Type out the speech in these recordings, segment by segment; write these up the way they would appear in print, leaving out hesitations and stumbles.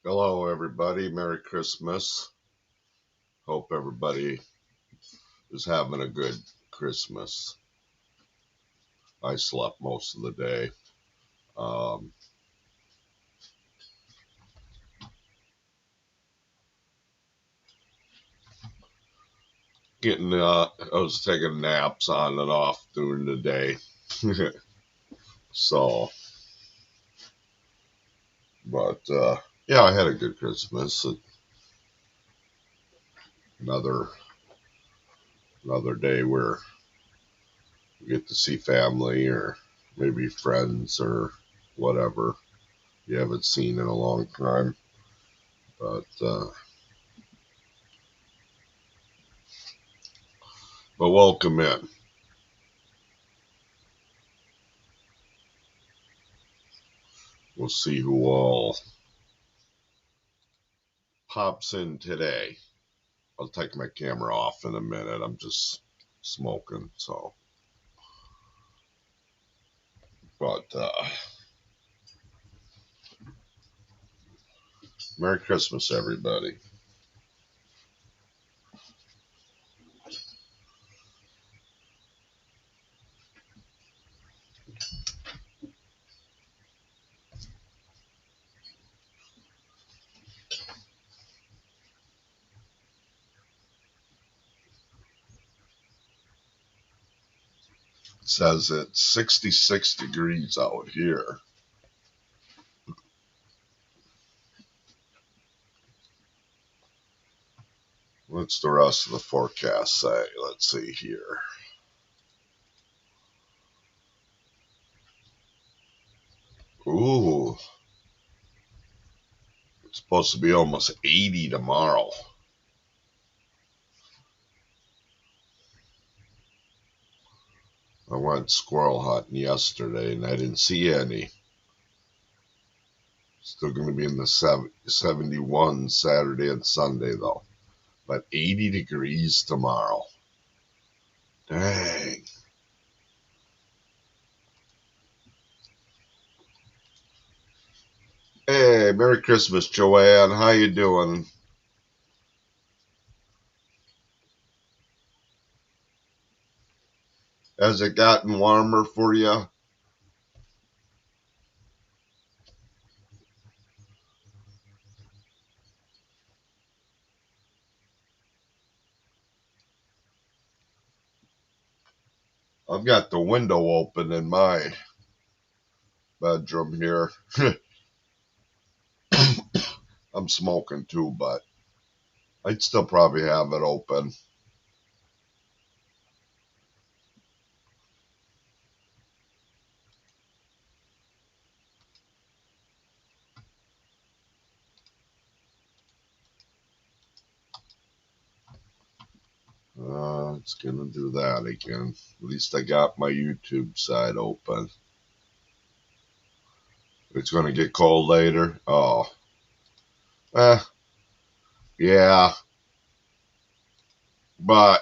Hello, everybody. Merry Christmas. Hope everybody is having a good Christmas. I slept most of the day. Um, I was taking naps on and off during the day. so, but yeah, I had a good Christmas. Another another day where you get to see family or maybe friends or whatever you haven't seen in a long time. But welcome in. We'll see who all pops in today. I'll take my camera off in a minute. I'm just smoking, so. But Merry Christmas, everybody. It says it's 66 degrees out here. What's the rest of the forecast say? Let's see here. Ooh, it's supposed to be almost 80 tomorrow. I went squirrel hunting yesterday and I didn't see any. Still going to be in the 71 Saturday and Sunday, though. But 80 degrees tomorrow. Dang. Hey, Merry Christmas, Joanne. How you doing? Has it gotten warmer for you? I've got the window open in my bedroom here. I'm smoking too, but I'd still probably have it open. It's gonna do that again. At least I got my YouTube side open. It's gonna get cold later. Oh, eh, yeah. But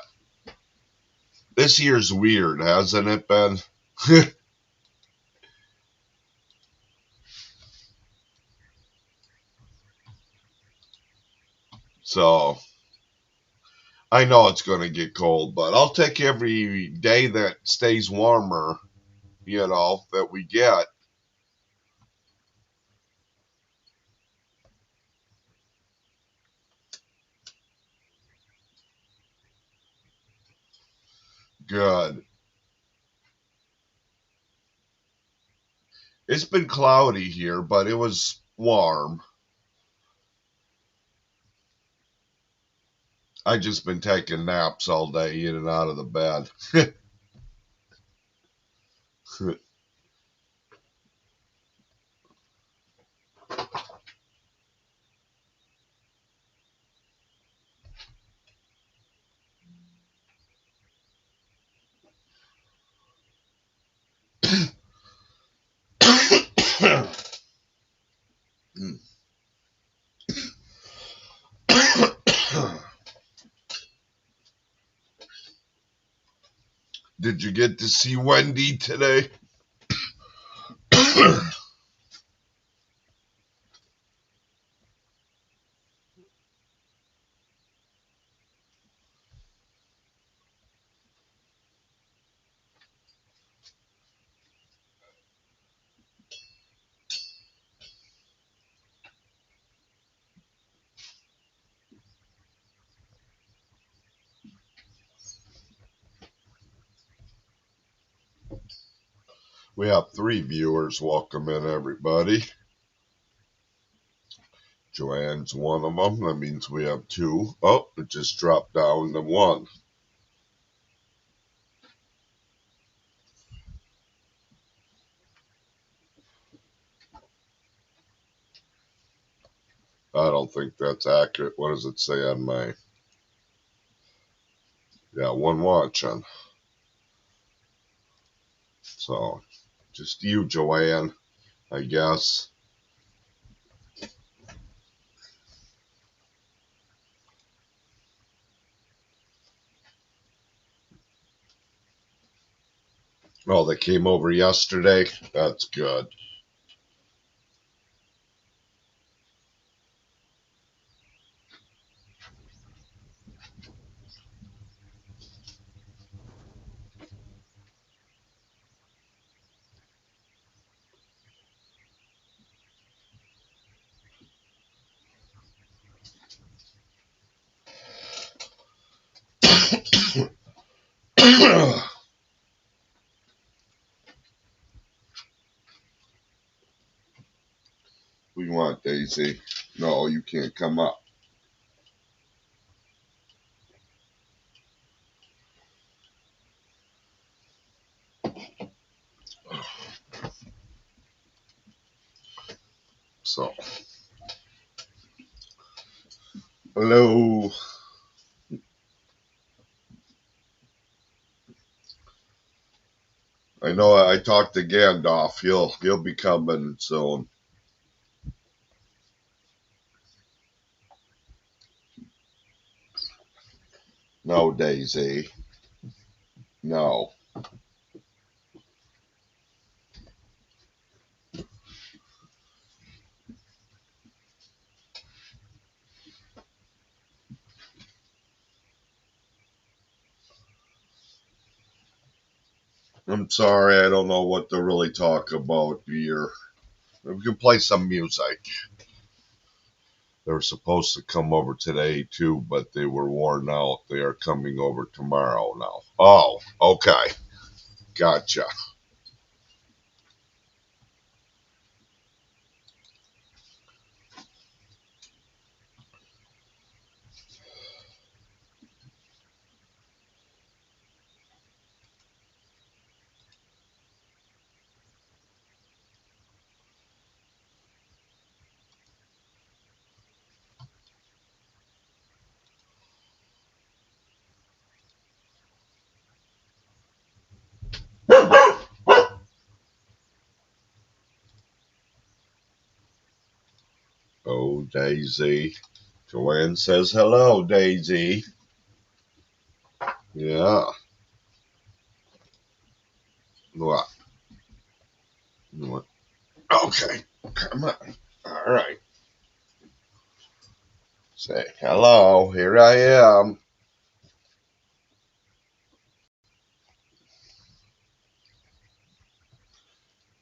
this year's weird, hasn't it been? So I know it's going to get cold, but I'll take every day that stays warmer, that we get. Good. It's been cloudy here, but it was warm. I just been taking naps all day in and out of the bed. Did you get to see Wendy today? We have 3 viewers. Welcome in, everybody. Joanne's one of them. That means we have 2. Oh, it just dropped down to 1. I don't think that's accurate. What does it say on my... Yeah, 1 watching. So, just you, Joanne, I guess. Oh, they came over yesterday? That's good. What do you want, Daisy? No, you can't come up. So, hello. I know I talked to Gandalf. He'll be coming soon. No, Daisy. No. I'm sorry, I don't know what to really talk about here. We can play some music. They were supposed to come over today too, but they were worn out. They are coming over tomorrow now. Oh, okay. Gotcha. Oh, Daisy. Joanne says hello, Daisy. Yeah. What? What? Okay. Come on. All right. Say hello. Here I am.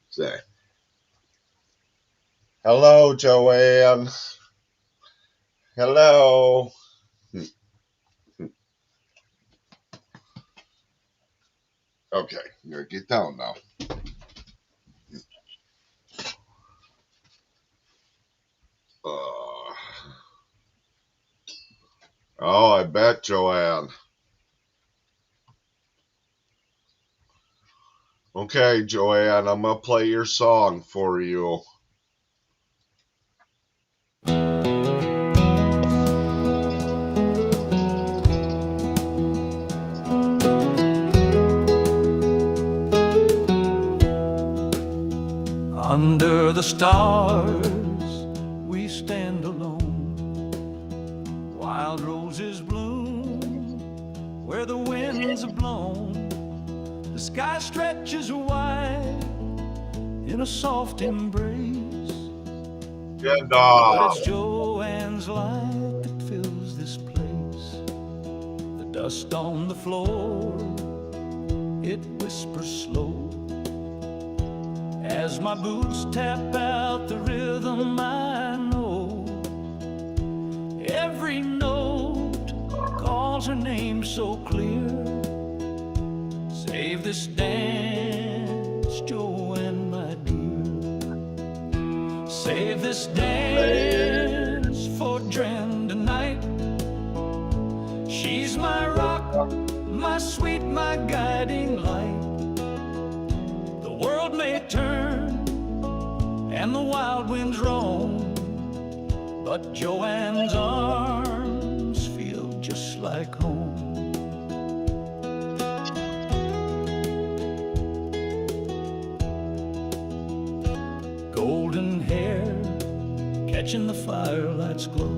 Say hello, Joanne. Hello. Okay. I'm going to get down now. Uh, oh, I bet, Joanne. Okay, Joanne, I'm going to play your song for you. Under the stars, we stand alone. Wild roses bloom where the winds have blown. The sky stretches wide in a soft embrace. But it's Joanne's light that fills this place. The dust on the floor, it whispers slow. As my boots tap out the rhythm I know, every note calls her name so clear. Save this dance, Joanne. Save this dance for Dren tonight. She's my rock, my sweet, my guiding light. The world may turn and the wild winds roam, but Joanne's arms feel just like home. Golden hair catching the firelight's glow,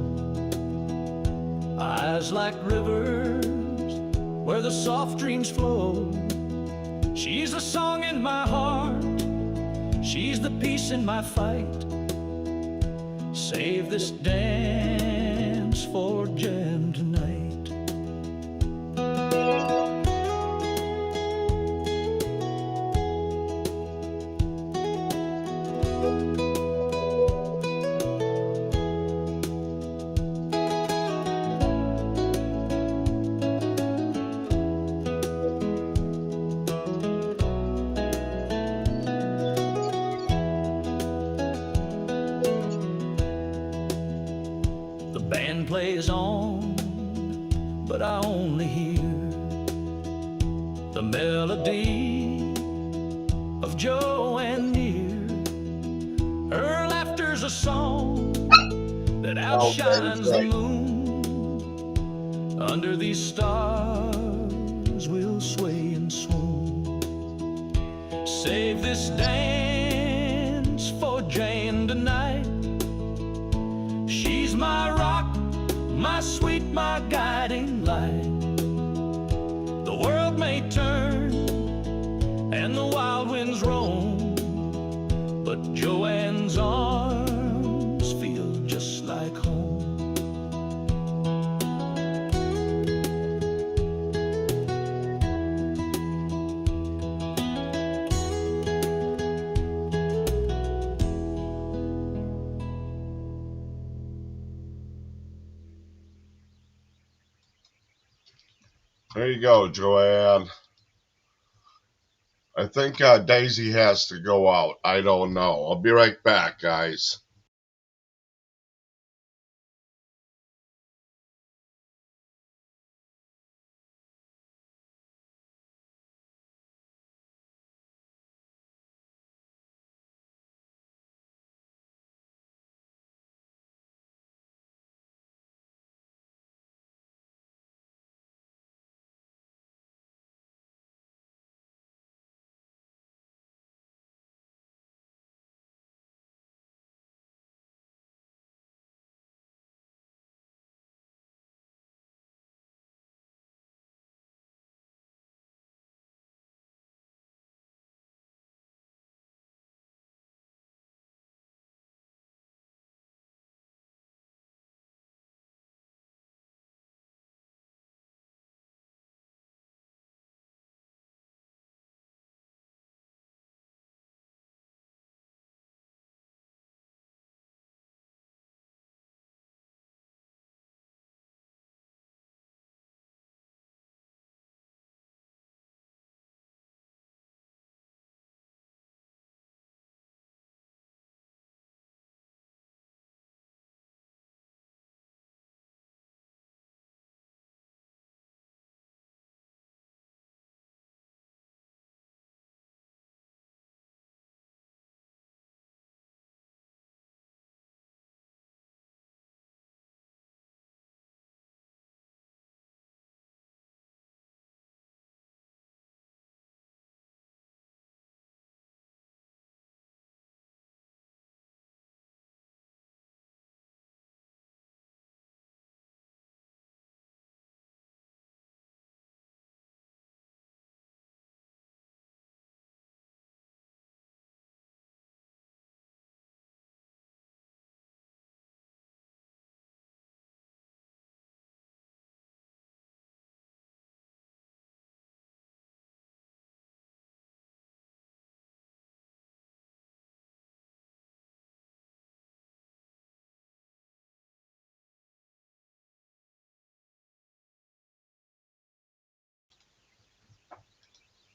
eyes like rivers where the soft dreams flow. She's the song in my heart, she's the peace in my fight. Save this dance for Jen tonight. The band plays on, but I only hear the melody of Joanne near. Her laughter's a song that outshines the moon. Under these stars we'll sway and swoon. Save this dance for Jane tonight. She's my rock, my sweet, my guiding light. The world may turn and the wild winds roam, but Joanne's arms feel just like home. There you go, Joanne. I think Daisy has to go out. I don't know. I'll be right back, guys.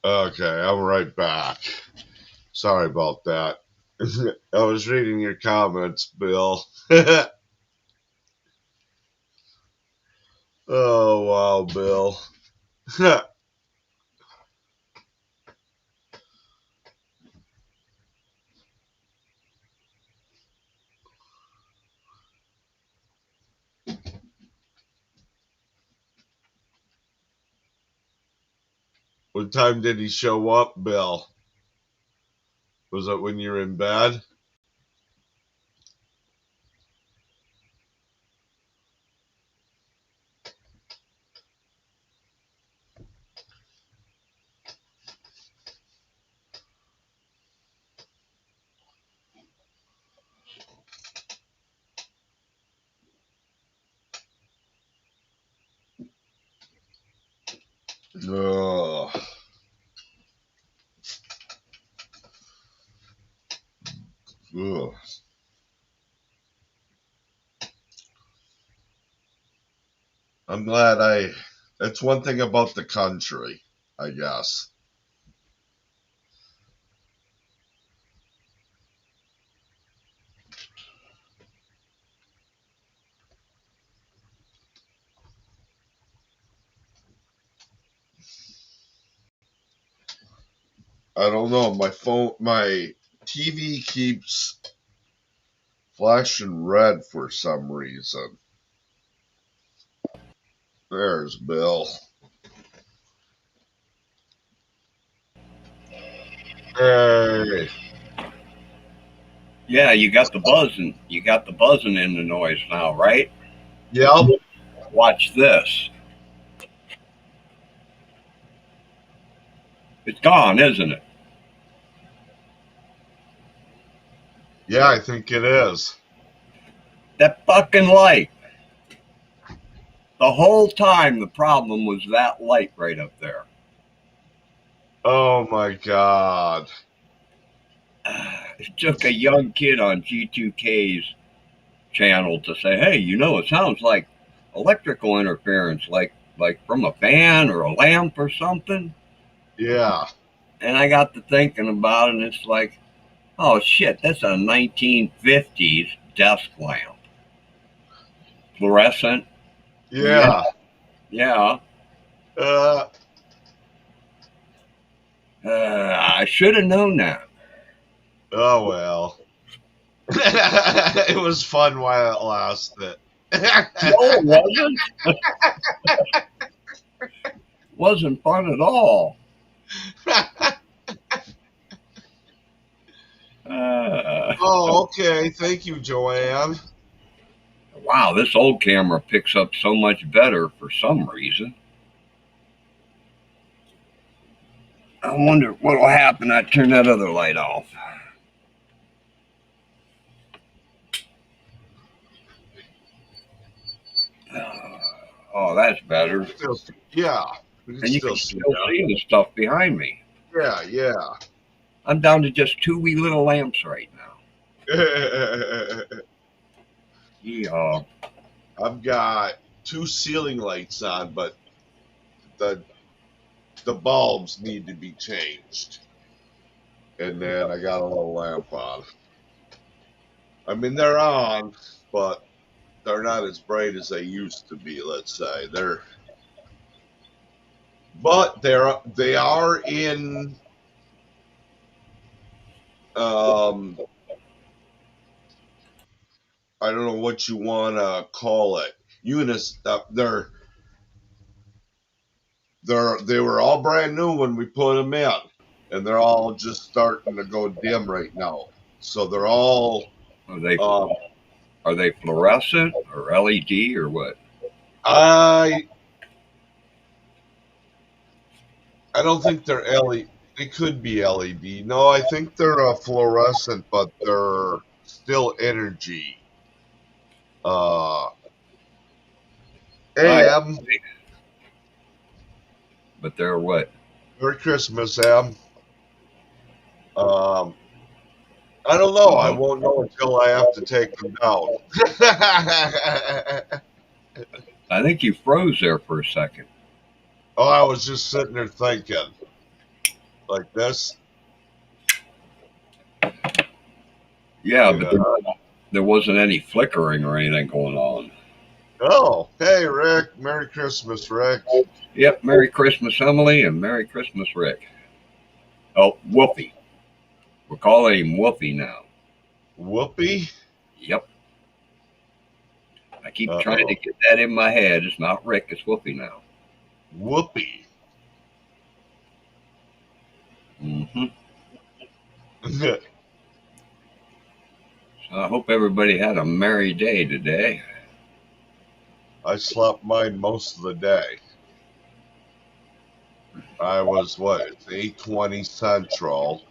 Okay, I'm right back. Sorry about that. I was reading your comments, Bill. Oh, wow, Bill. What time did he show up, Bill? Was it when you were in bed? Oh, ugh. I'm glad that's one thing about the country, I guess. I don't know. My TV keeps flashing red for some reason. There's Bill. Hey. Yeah, you got the buzzing. You got the buzzing in the noise now, right? Yep. Watch this. It's gone, isn't it? Yeah, I think it is. That fucking light. The whole time the problem was that light right up there. Oh my God. It took a young kid on G2K's channel to say, hey, it sounds like electrical interference, like from a fan or a lamp or something. Yeah. And I got to thinking about it, and it's like, oh shit, that's a 1950s desk lamp. Fluorescent. Yeah. Yeah. Uh, I should have known that. oh well. It was fun while it lasted. No, it wasn't. Wasn't fun at all. Oh, okay. Thank you, Joanne. Wow, this old camera picks up so much better for some reason. I wonder what'll happen. I turn that other light off. Oh, that's better. Yeah. We can And you still can see still see the stuff behind me. Yeah, yeah. I'm down to just two wee little lamps right now. Yeah. I've got two ceiling lights on, but the bulbs need to be changed. And then I got a little lamp on. I mean, they're on, but they're not as bright as they used to be. Let's say they are in I don't know what you want to call it. Units. They were all brand new when we put them in, and they're all just starting to go dim right now. So they're all. Are they fluorescent or LED or what? I don't think they're LED. They could be LED. No, I think they're fluorescent, but they're still energy. Hey, Em. But they're what? Merry Christmas, Em. I don't know. I won't know until I have to take them down. I think you froze there for a second. Oh, I was just sitting there thinking, like this. Yeah, but there wasn't any flickering or anything going on. Oh, hey, Rick. Merry Christmas, Rick. Yep, Merry Christmas, Emily, and Merry Christmas, Rick. Oh, Wolfie. We're calling him Wolfie now. Whoopi? Yep. I keep Uh-oh. trying to get that in my head. It's not Rick, it's Wolfie now. Whoopi. Mm-hmm. So I hope everybody had a merry day today. I slept mine most of the day. I was, it's 8:20 Central.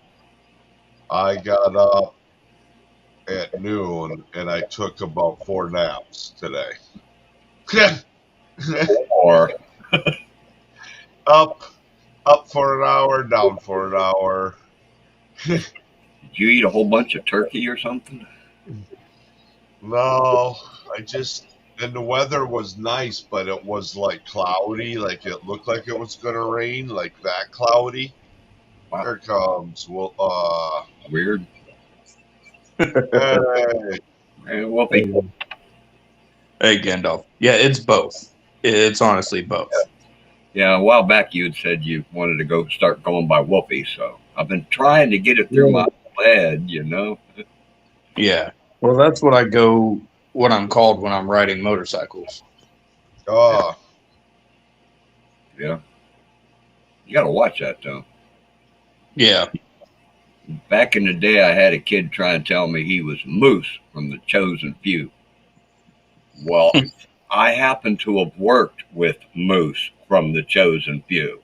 I got up at noon, and I took about 4 naps today. Or up for an hour, down for an hour. did you eat a whole bunch of turkey or something? No, and the weather was nice, but it was like cloudy, like it looked like it was gonna rain, like that cloudy. Wow. Here comes, Weird. hey, Hey, Wolfie. Hey, Gandalf. Yeah, it's both. It's honestly both. Yeah, a while back you had said you wanted to start going by Wolfie, so I've been trying to get it through my head, you know. Yeah. Well, that's what I'm called when I'm riding motorcycles. oh, Yeah. You gotta watch that though. Yeah. Back in the day I had a kid try and tell me he was Moose from the Chosen Few. Well, I happen to have worked with Moose from the Chosen Few.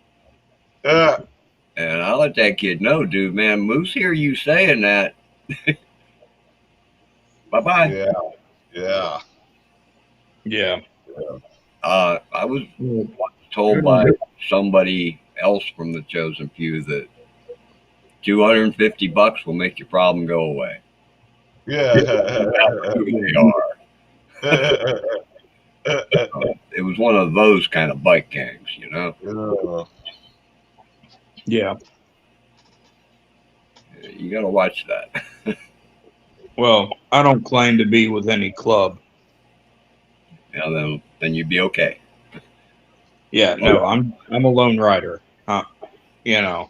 yeah, And I let that kid know, dude, man, Moose hear you saying that. Bye-bye. yeah, yeah. Yeah. I was told by somebody else from the Chosen Few that $250 will make your problem go away. Yeah. Who they are. It was one of those kind of bike gangs, you know. Yeah. You got to watch that. Well, I don't claim to be with any club. Yeah, then you'd be okay. Yeah, no, I'm a lone rider. You know,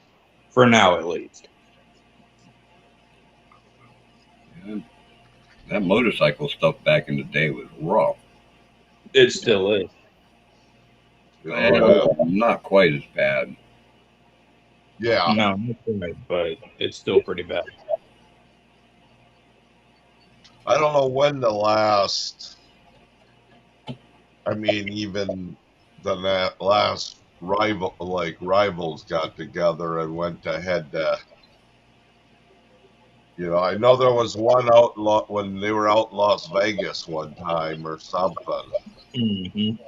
for now at least. That motorcycle stuff back in the day was rough. It still is. Not quite as bad. Yeah. No, not quite, but it's still pretty bad. I don't know when the last. I mean, even the last rivals got together and went to head to. I know there was one when they were out in Las Vegas one time or something. Mm-hmm.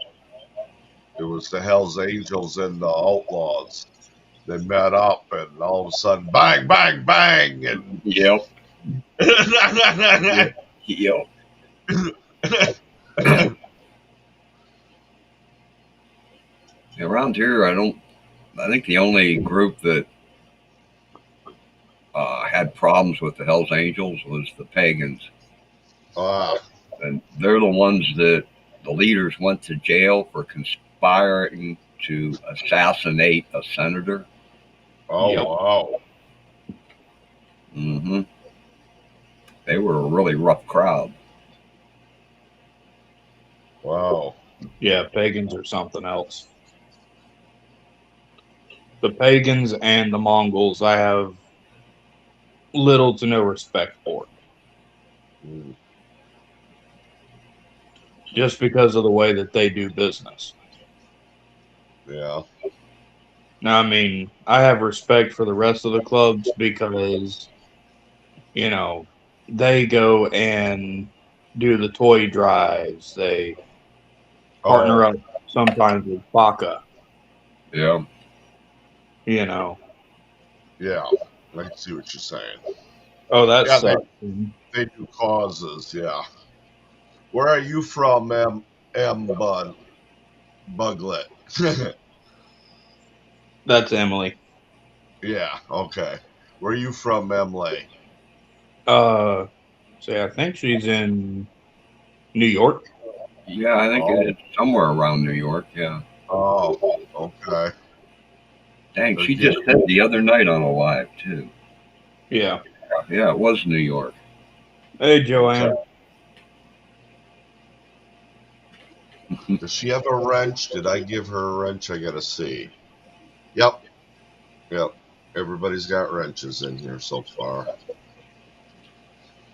It was the Hells Angels and the Outlaws. They met up, and all of a sudden, bang, bang, bang, and Yep. Yep. Around here, I think the only group that had problems with the Hells Angels was the Pagans. And they're the ones that the leaders went to jail for conspiring to assassinate a senator. Oh, Yep. wow. Mm-hmm. They were a really rough crowd. Wow. Yeah, pagans are something else. The pagans and the Mongols, I have little to no respect for. Mm. Just because of the way that they do business. Yeah. Now, I mean, I have respect for the rest of the clubs because, they go and do the toy drives. They partner up sometimes with Baca. Yeah. Yeah. I see what you're saying. Oh, that's Yeah, they do causes. Yeah. Where are you from, Buglet? that's Emily. Yeah. Okay. Where are you from, Emily? So I think she's in New York. Yeah, I think it's somewhere around New York. Yeah. Oh, okay. Dang, she just said the other night on a live too. Yeah. Yeah, it was New York. Hey, Joanne. Okay. Does she have a wrench? Did I give her a wrench? I gotta see. Yep. Everybody's got wrenches in here so far.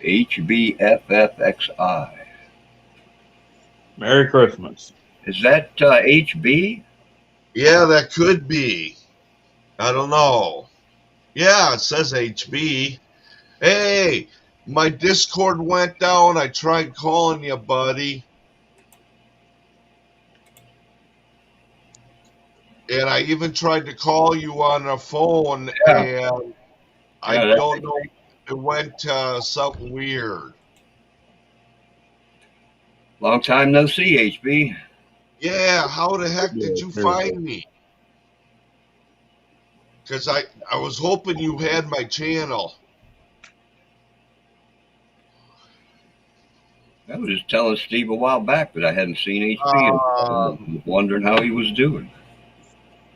HBFFXI. Merry Christmas. Is that HB? Yeah, that could be. I don't know. Yeah, it says HB. Hey, my Discord went down. I tried calling you, buddy. And I even tried to call you on the phone, and I don't know. It went something weird. Long time no see, HB. Yeah, how the heck did you find me? Because I was hoping you had my channel. I was just telling Steve a while back that I hadn't seen HB. I was wondering how he was doing.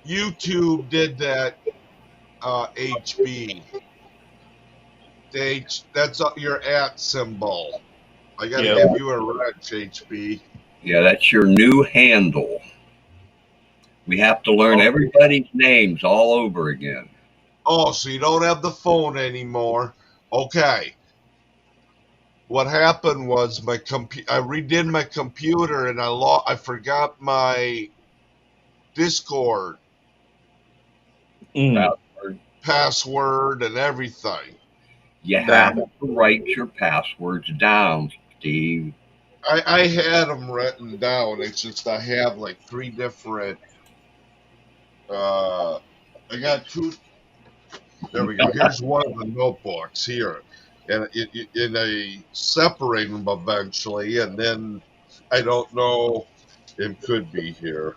YouTube did that, HB. That's your @ symbol. I gotta give you a wrench, HB. Yeah, that's your new handle. We have to learn everybody's names all over again. Oh, so you don't have the phone anymore. Okay. What happened was I redid my computer and I forgot my Discord password and everything. You have to write your passwords down, Steve. I had them written down. It's just I have like 3 different. I got 2. There we go. Here's one of the notebooks here, and I separate them eventually, and then I don't know. It could be here.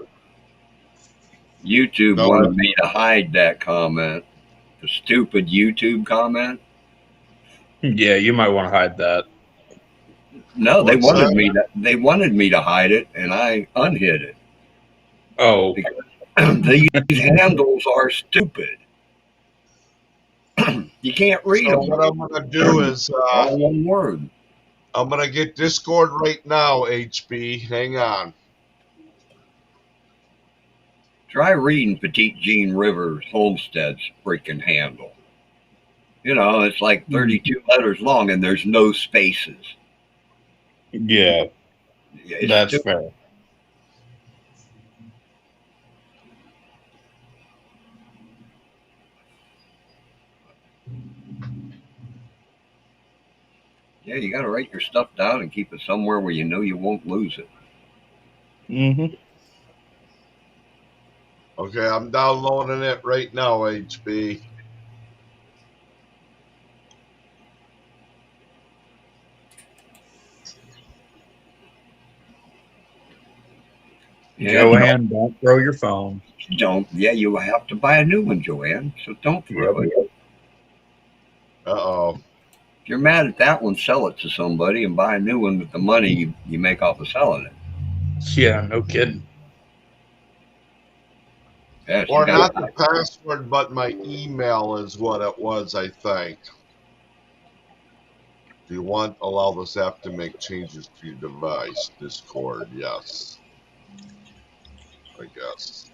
YouTube wanted me to hide that comment. The stupid YouTube comment. Yeah, you might want to hide that. No, they wanted me to hide it, and I unhid it. Oh, because these handles are stupid. You can't read them. What I'm gonna do is all one word. I'm gonna get Discord right now, HB. Hang on. Try reading Petite Jean Rivers Homestead's freaking handle. You know, it's like 32 letters long, and there's no spaces. Yeah, that's stupid. fair. Yeah, you got to write your stuff down and keep it somewhere where you know you won't lose it. Mm-hmm. Okay, I'm downloading it right now, HB. Yeah, Joanne, don't throw your phone. Don't. Yeah, you have to buy a new one, Joanne. So don't throw it. Uh-oh. If you're mad at that one, sell it to somebody and buy a new one with the money you make off of selling it. Yeah, no kidding. Yeah, or not the password, but my email is what it was, I think. Do you allow this app to make changes to your device? Discord, yes. I guess.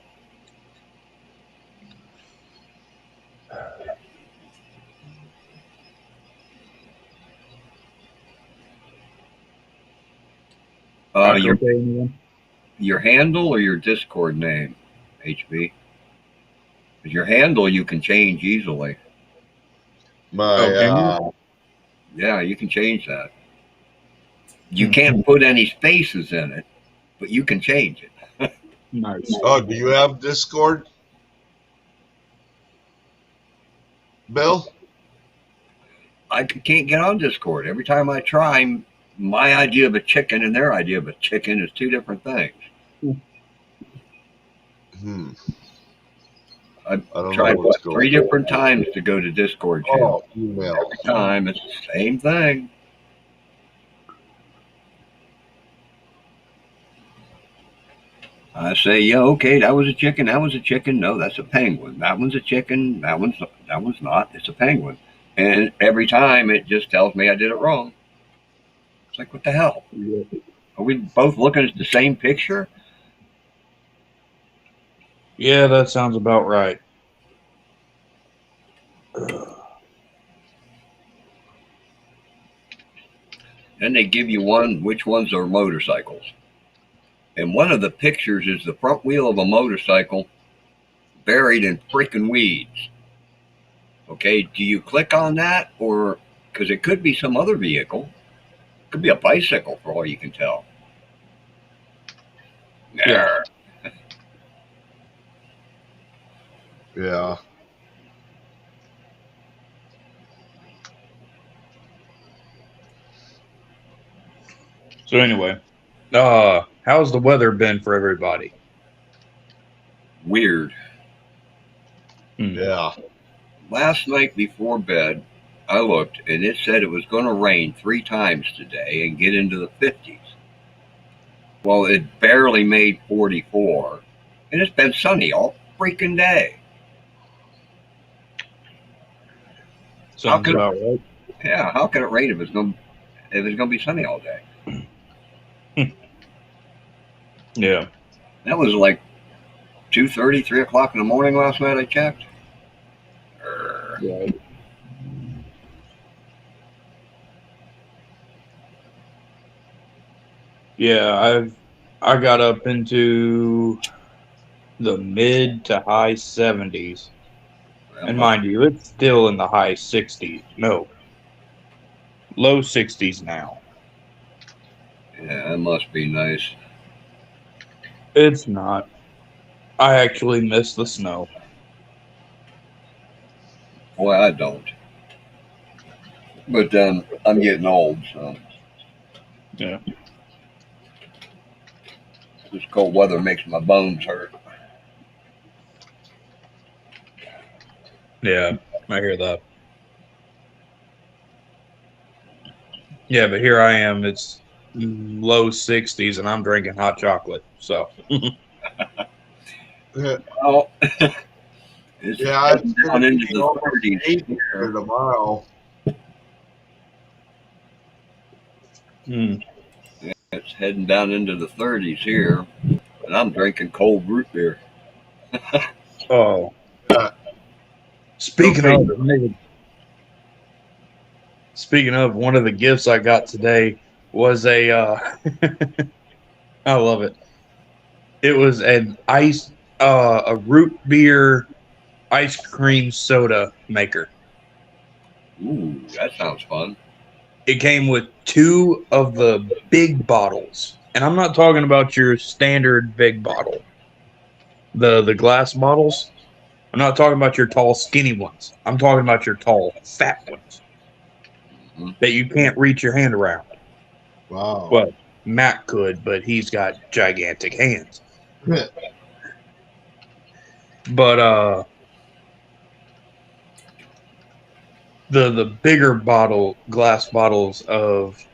Your handle or your Discord name, HB? Because your handle you can change easily. My yeah, you can change that. You can't put any spaces in it, but you can change it. Nice. Oh, do you have Discord, Bill? I can't get on Discord. Every time I try, my idea of a chicken and their idea of a chicken is 2 different things. I've tried 3 different times to go to Discord channel. Email. Every time it's the same thing. I say, yeah, okay, that was a chicken. That was a chicken. No, that's a penguin. That one's a chicken. That one's not. It's a penguin. And every time it just tells me I did it wrong. It's like, what the hell? Are we both looking at the same picture? Yeah, that sounds about right. Then they give you which ones are motorcycles. And one of the pictures is the front wheel of a motorcycle buried in freaking weeds. Okay, do you click on that? Or, because it could be some other vehicle. It could be a bicycle for all you can tell. Yeah. Yeah. So anyway, how's the weather been for everybody? Weird. Yeah. Last night before bed, I looked and it said it was going to rain 3 times today and get into the 50s. Well, it barely made 44, and it's been sunny all freaking day. Sounds about right. Yeah, how can it rain if it's going to be sunny all day? Yeah. That was like 2:30, 3 o'clock in the morning last night I checked. Right. Yeah, I got up into the mid to high 70s. And mind you, it's still in the high 60s. No. Low 60s now. Yeah, that must be nice. It's not. I actually miss the snow. Boy, I don't. But then I'm getting old, so. Yeah. This cold weather makes my bones hurt. Yeah, I hear that. Yeah, but here I am. It's low 60s, and I'm drinking hot chocolate. So. Well, it's down into the 30s here tomorrow. It's heading down into the 30s here, and I'm drinking cold root beer. Oh. Speaking of, one of the gifts I got today was a I love it. It was an a root beer ice cream soda maker. Ooh, that sounds fun. It came with 2 of the big bottles. And I'm not talking about your standard big bottle. The glass bottles. I'm not talking about your tall, skinny ones. I'm talking about your tall, fat ones. Mm-hmm. That you can't reach your hand around. Wow. Well, Matt could, but he's got gigantic hands. But the bigger glass bottles of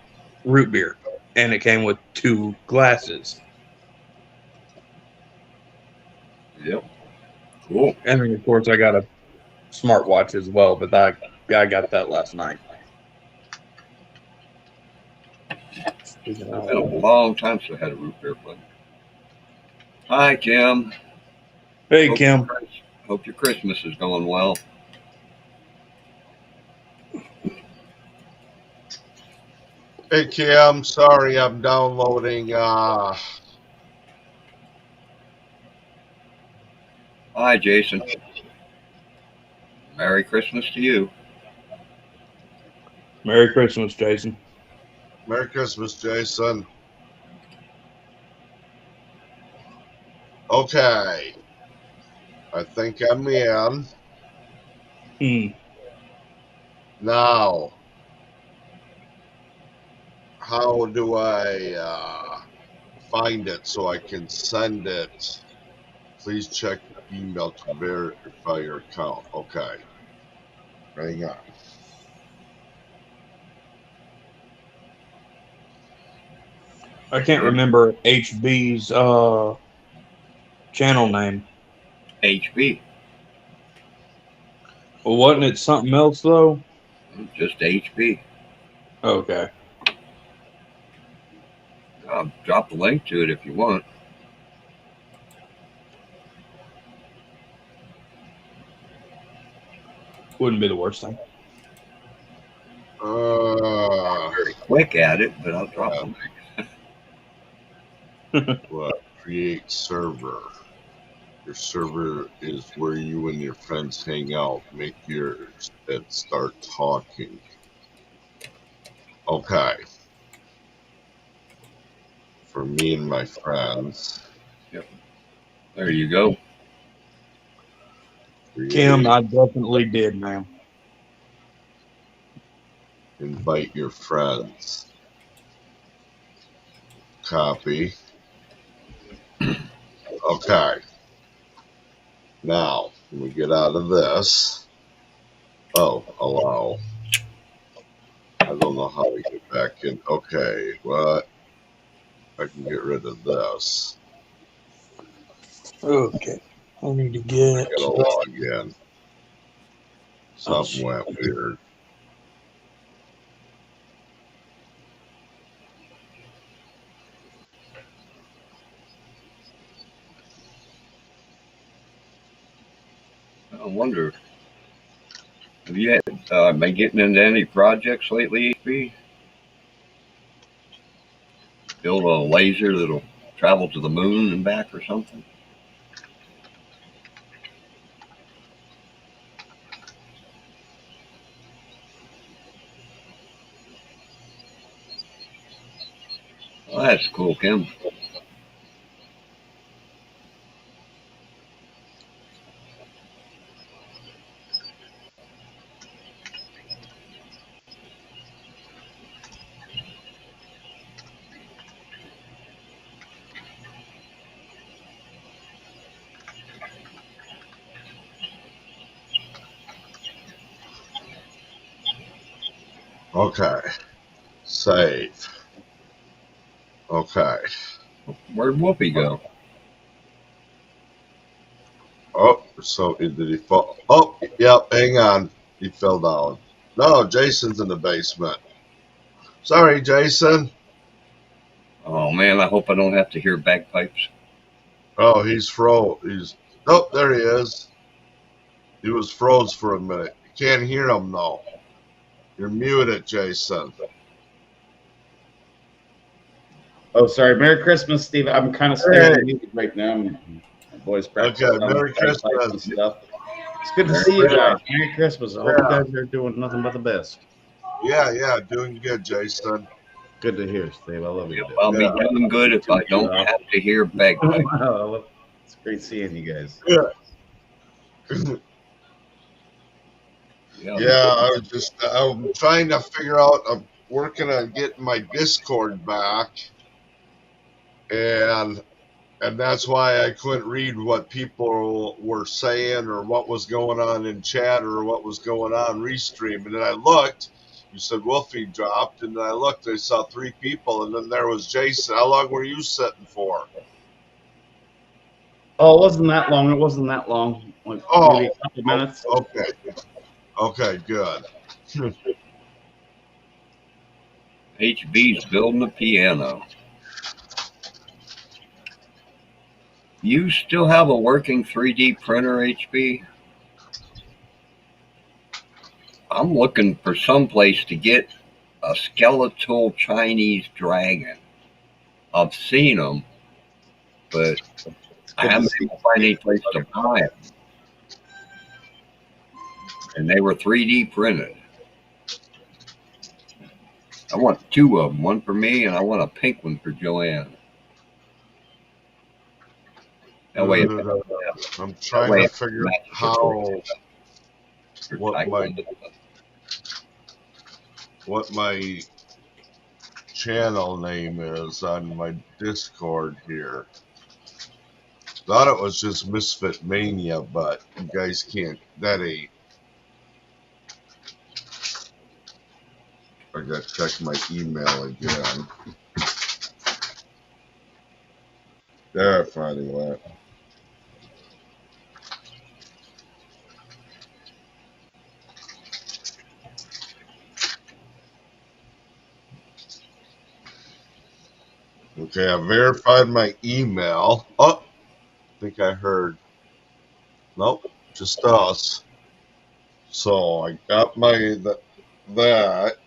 root beer, and it came with 2 glasses. Yep. Cool. And then, of course, I got a smartwatch as well, but I got that last night. It's been a long time since I had a root beer flavor. Hi, Kim. Hey, Kim. Hope your Christmas is going well. Hey, Kim. Sorry, I'm downloading. Hi, Jason. Merry Christmas to you. Merry Christmas, Jason. Merry Christmas, Jason. Okay. I think I'm in. Now, how do I find it so I can send it? Please check email to verify your account. Okay. Hang on. I can't remember HB's channel name? HB. Well, wasn't it something else though? Just HB. Okay. I'll drop the link to it if you want. Wouldn't be the worst thing. Very quick at it, but I'll drop the link. What? Create server. Your server is where you and your friends hang out. Make yours and start talking. Okay. For me and my friends. Yep. There you go. Kim, I definitely did, ma'am. Invite your friends. Copy. Okay. Now, when we get out of this, allow. I don't know how to get back in. Okay, what? I can get rid of this. Okay. I need to get. I gotta log in. Something went weird. I wonder, have you had, been getting into any projects lately, HB? Build a laser that'll travel to the moon and back or something? Well, that's cool, Kim. Okay. Save. Okay. Where'd Whoopi go? Oh, so did he fall? Oh, yep, hang on. He fell down. No, Jason's in the basement. Sorry, Jason. Oh, man, I hope I don't have to hear bagpipes. Oh, he's froze. Oh, there he is. He was froze for a minute. You can't hear him, though. You're muted, Jason. Oh, sorry. Merry Christmas, Steve. I'm kind of staying muted right now. My boys practice. Okay, Merry Christmas. Stuff. It's good to see you guys. Merry Christmas. I hope you guys are doing nothing but the best. Yeah, doing good, Jason. Good to hear, Steve. I love you. I'll be doing good if I don't have to hear bagpipes. It's great seeing you guys. Yeah, I'm trying to figure out, I'm working on getting my Discord back, and that's why I couldn't read what people were saying or what was going on in chat or what was going on Restream. And then I looked, you said Wolfie dropped, and then I looked, I saw 3 people, and then there was Jason. How long were you sitting for? Oh, it wasn't that long. It wasn't that long. Like maybe a couple minutes. Okay, good. HB's building a piano. You still have a working 3D printer, HB? I'm looking for some place to get a skeletal Chinese dragon. I've seen them, but I haven't been able to find any place to buy them. And they were 3D printed. I want 2 of them, one for me, and I want a pink one for Joanne. That way, I'm trying to figure out how what my channel name is on my Discord here. Thought it was just Misfit Mania, but you guys can't. That ain't. I gotta check my email again. There, it finally went. Okay, I verified my email. Oh, I think I heard. Nope, just us. So I got my that.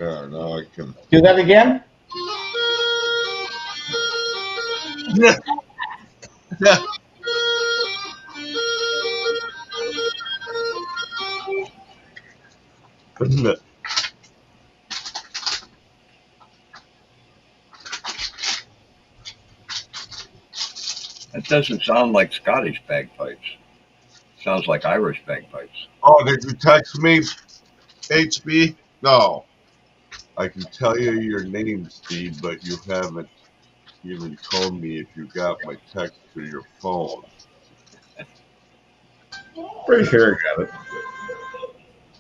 Yeah, now I can. Do that again. Yeah. That doesn't sound like Scottish bagpipes. Sounds like Irish bagpipes. Oh, did you text me, HB? No. I can tell you your name, Steve, but you haven't even told me if you got my text to your phone. Pretty sure I got it.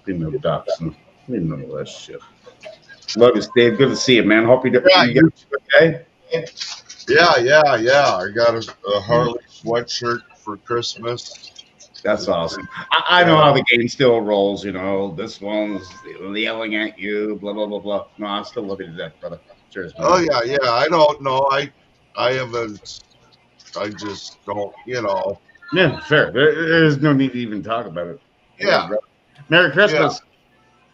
Didn't know ducks. Didn't know that shit. Love you, Steve. Good to see you, man. Hope you get okay. Yeah. I got a Harley sweatshirt for Christmas. That's awesome. I know how the game still rolls. You know, this one's yelling at you, blah blah blah blah. No, I still love you to death, brother. Cheers, man. Oh yeah. I don't know. I haven't. I just don't. Yeah, fair. There's no need to even talk about it. Yeah. Merry Christmas.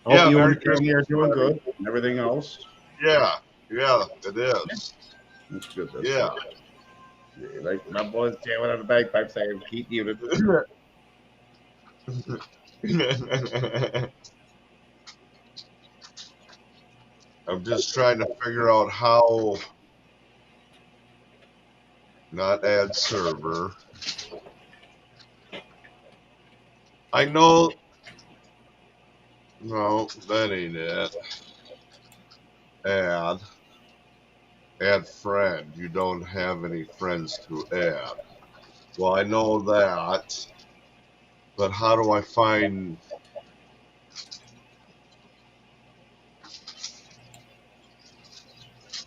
Yeah. Hope you Merry and your family are doing good and everything else. Yeah. It is. That's good. Yeah. Like my boys jamming on the bagpipes saying, keep muted. I'm just trying to figure out how not add server. I know. No, that ain't it. Add friend. You don't have any friends to add. Well, I know that. But how do I find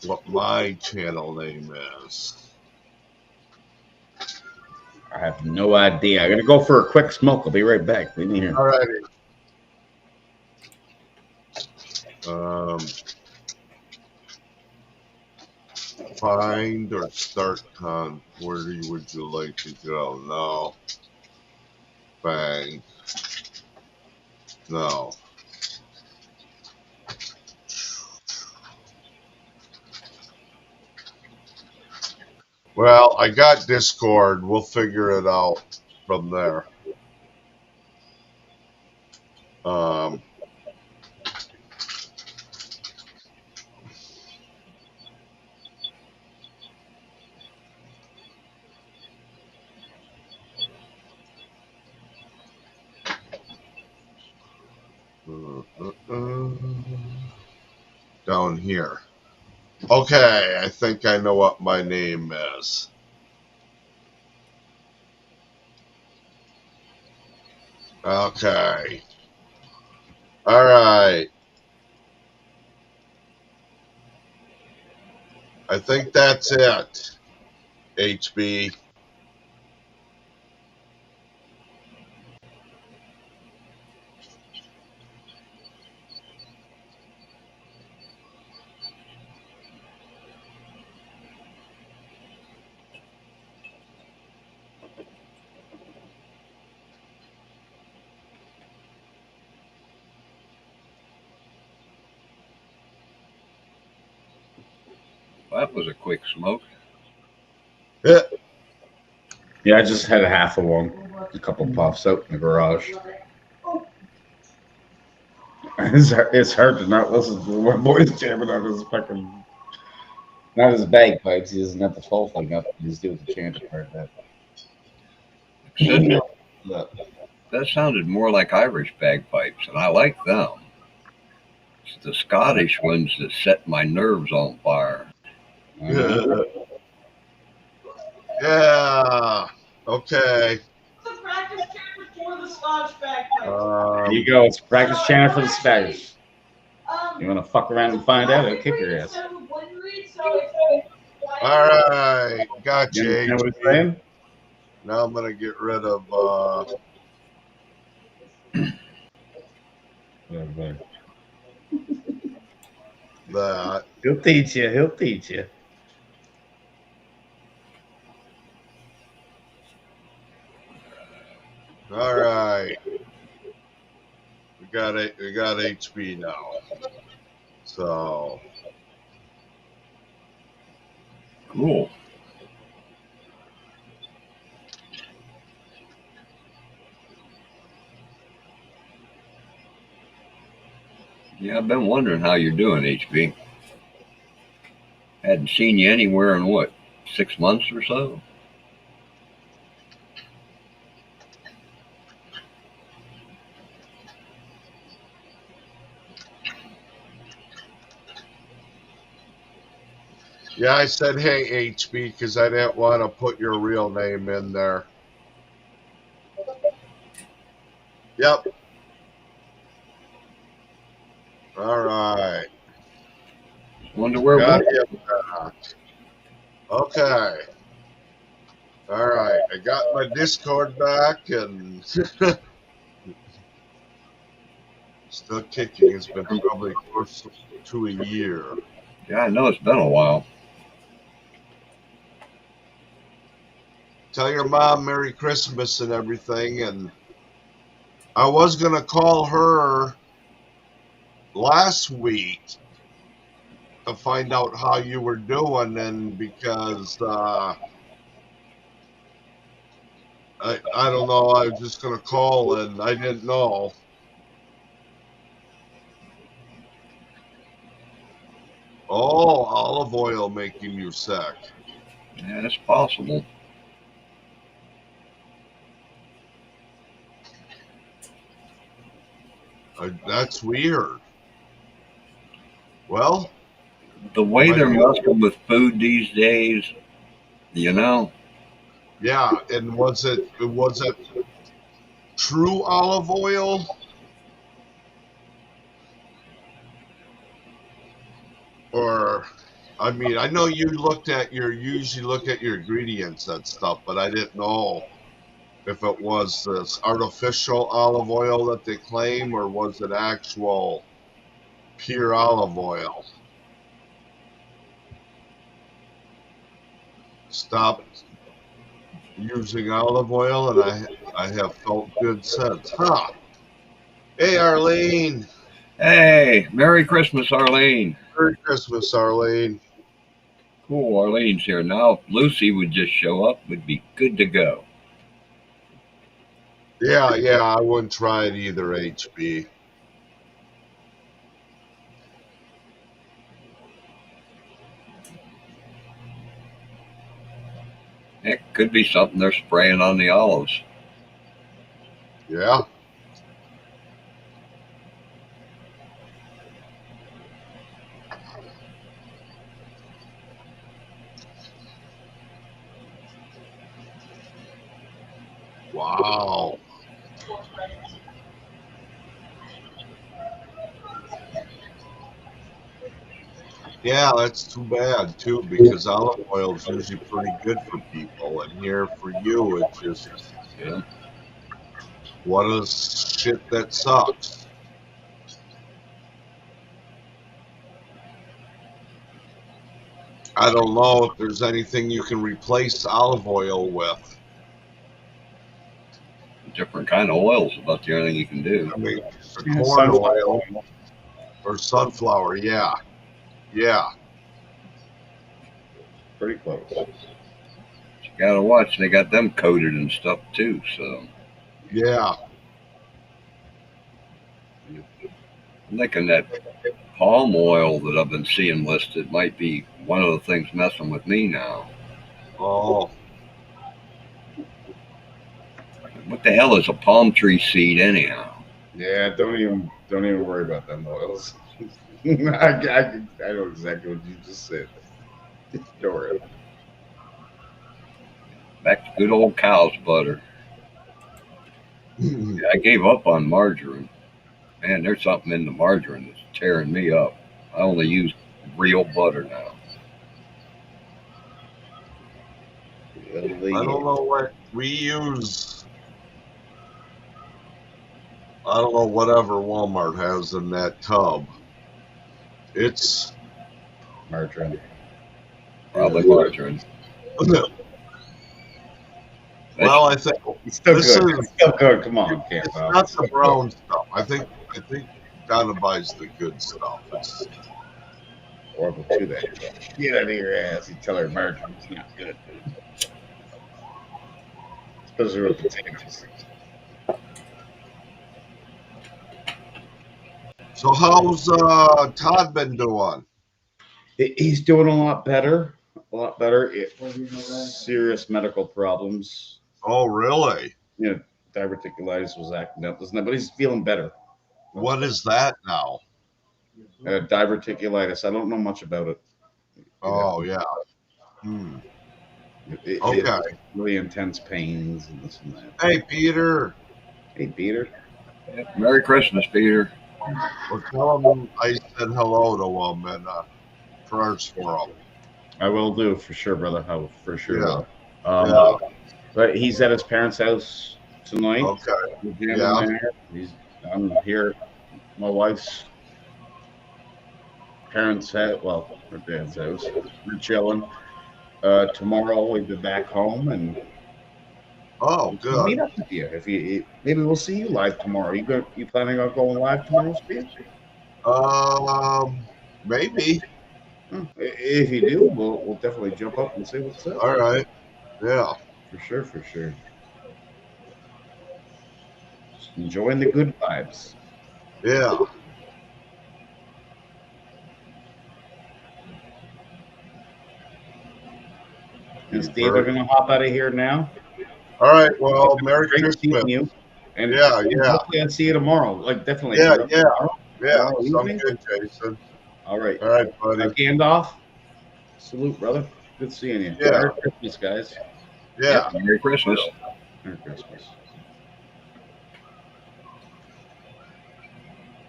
what my channel name is? I have no idea. I'm gonna go for a quick smoke. I'll be right back. Leave me here. Alrighty. Find or start con. Where would you like to go? No. Bang. No. Well, I got Discord. We'll figure it out from there. Down here. Okay, I think I know what my name is. Okay. All right. I think that's it, HB. Well, that was a quick smoke. Yeah, I just had a half of one. A couple puffs out in the garage. It's hard to not listen to my boys jamming on his fucking. Not his bagpipes. He doesn't have the full thing up. He's doing the chanting part of that. That sounded more like Irish bagpipes, and I like them. It's the Scottish ones that set my nerves on fire. Yeah. Okay. It's a practice channel for the Scotch bagpipes. There you go. It's a practice channel for the Spanish. You want to fuck around and find out? I'll kick your ass. All right, gotcha. You know what HB. I'm saying? Now I'm gonna get rid of that. He'll teach you. He'll teach you. All right, we got it. We got HB now. So Cool. Yeah, I've been wondering how you're doing, HB. Hadn't seen you anywhere in what, 6 months or so? yeah, I said hey HB because I didn't want to put your real name in there. Yep. All right. Wonder where Got we're him back. Okay. All right. I got my Discord back and still kicking. It's been probably close to a year. Yeah, I know it's been a while. Tell your mom Merry Christmas and everything. And I was going to call her last week to find out how you were doing, and because I don't know, I was just going to call and I didn't know. Oh, olive oil making you sick. Yeah, it's possible. That's weird. Well, The way they're messing with food these days, you know. yeah. And was it true olive oil? Or, I mean, I know you usually look at your ingredients and stuff, but I didn't know if it was this artificial olive oil that they claim, or was it actual pure olive oil? Stopped using olive oil, and I have felt good since. Huh? Hey, Arlene. Hey, Merry Christmas, Arlene. Merry Christmas, Arlene. Cool, Arlene's here now. If Lucy would just show up, we'd be good to go. Yeah, I wouldn't try it either, HB. It could be something they're spraying on the olives. Yeah. Wow. Yeah, that's too bad too, because olive oil is usually pretty good for people, and here for you, it's just, Yeah. what a shit that sucks. I don't know if there's anything you can replace olive oil with. Different kind of oils is about the only thing you can do. I mean, corn oil or sunflower, yeah. Pretty close. You gotta watch, they got them coated and stuff too, so. Yeah. I'm thinking that palm oil that I've been seeing listed might be one of the things messing with me now. Oh. What the hell is a palm tree seed anyhow? Yeah, don't even worry about them oils. I know exactly what you just said. Ignore it. Back to good old cow's butter. Yeah, I gave up on margarine. Man, there's something in the margarine that's tearing me up. I only use real butter now. I don't know what we use. I don't know whatever Walmart has in that tub. It's margarine. Probably margarine. Well, I think It's still this good. is It's still good. Come on, Camp. it's not the brown stuff. I think Donna buys the good stuff. It's horrible to that. Get out of your ass. You tell her margarine's not good. Especially with potatoes. so how's Todd been doing? He's doing a lot better. A lot better. Serious medical problems. Oh, really? You know, diverticulitis was acting up, doesn't it? But he's feeling better. What is that now? Diverticulitis. I don't know much about it. Oh, yeah. Okay. It's really intense pains and this and that. Hey, Peter. Hey, Peter. Merry Christmas, Peter. Well, tell him I said hello to him and prayers for him. I will do for sure, brother. I will for sure. Yeah. But he's at his parents' house tonight. Okay. Yeah. I'm here at my wife's parents' house. Well, her dad's house. We're chilling. Tomorrow we'll be back home and good. We'll meet up with you. If you maybe we'll see you live tomorrow. You planning on going live tomorrow, Speed? Maybe. If you do, we'll definitely jump up and see what's up. All right. Yeah. For sure. Just enjoying the good vibes. Yeah. Is David going to hop out of here now? All right. Well, Merry Great Christmas. seeing you. And yeah. Hopefully I'll see you tomorrow. Like definitely. Yeah. Tomorrow Sounds good, Jason. All right, buddy. Gandalf. Salute, brother. Good seeing you. Yeah. Merry Christmas, guys. Yeah. Merry Christmas. Merry Christmas.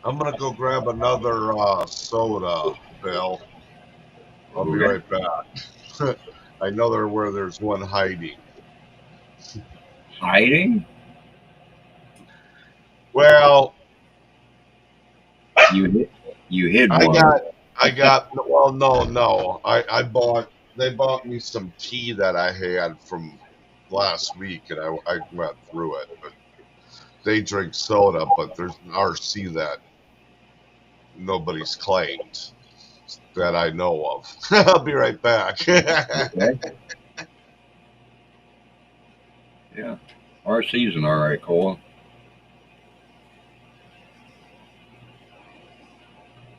I'm gonna go grab another soda, Bill. I'll be right back. I know where there's one hiding. Hiding? Well, you hid one. I got. Well, no. They bought me some tea that I had from last week, and I went through it. But they drink soda, but there's an RC that nobody's claimed that I know of. I'll be right back. Okay. Yeah. RC's an alright cola.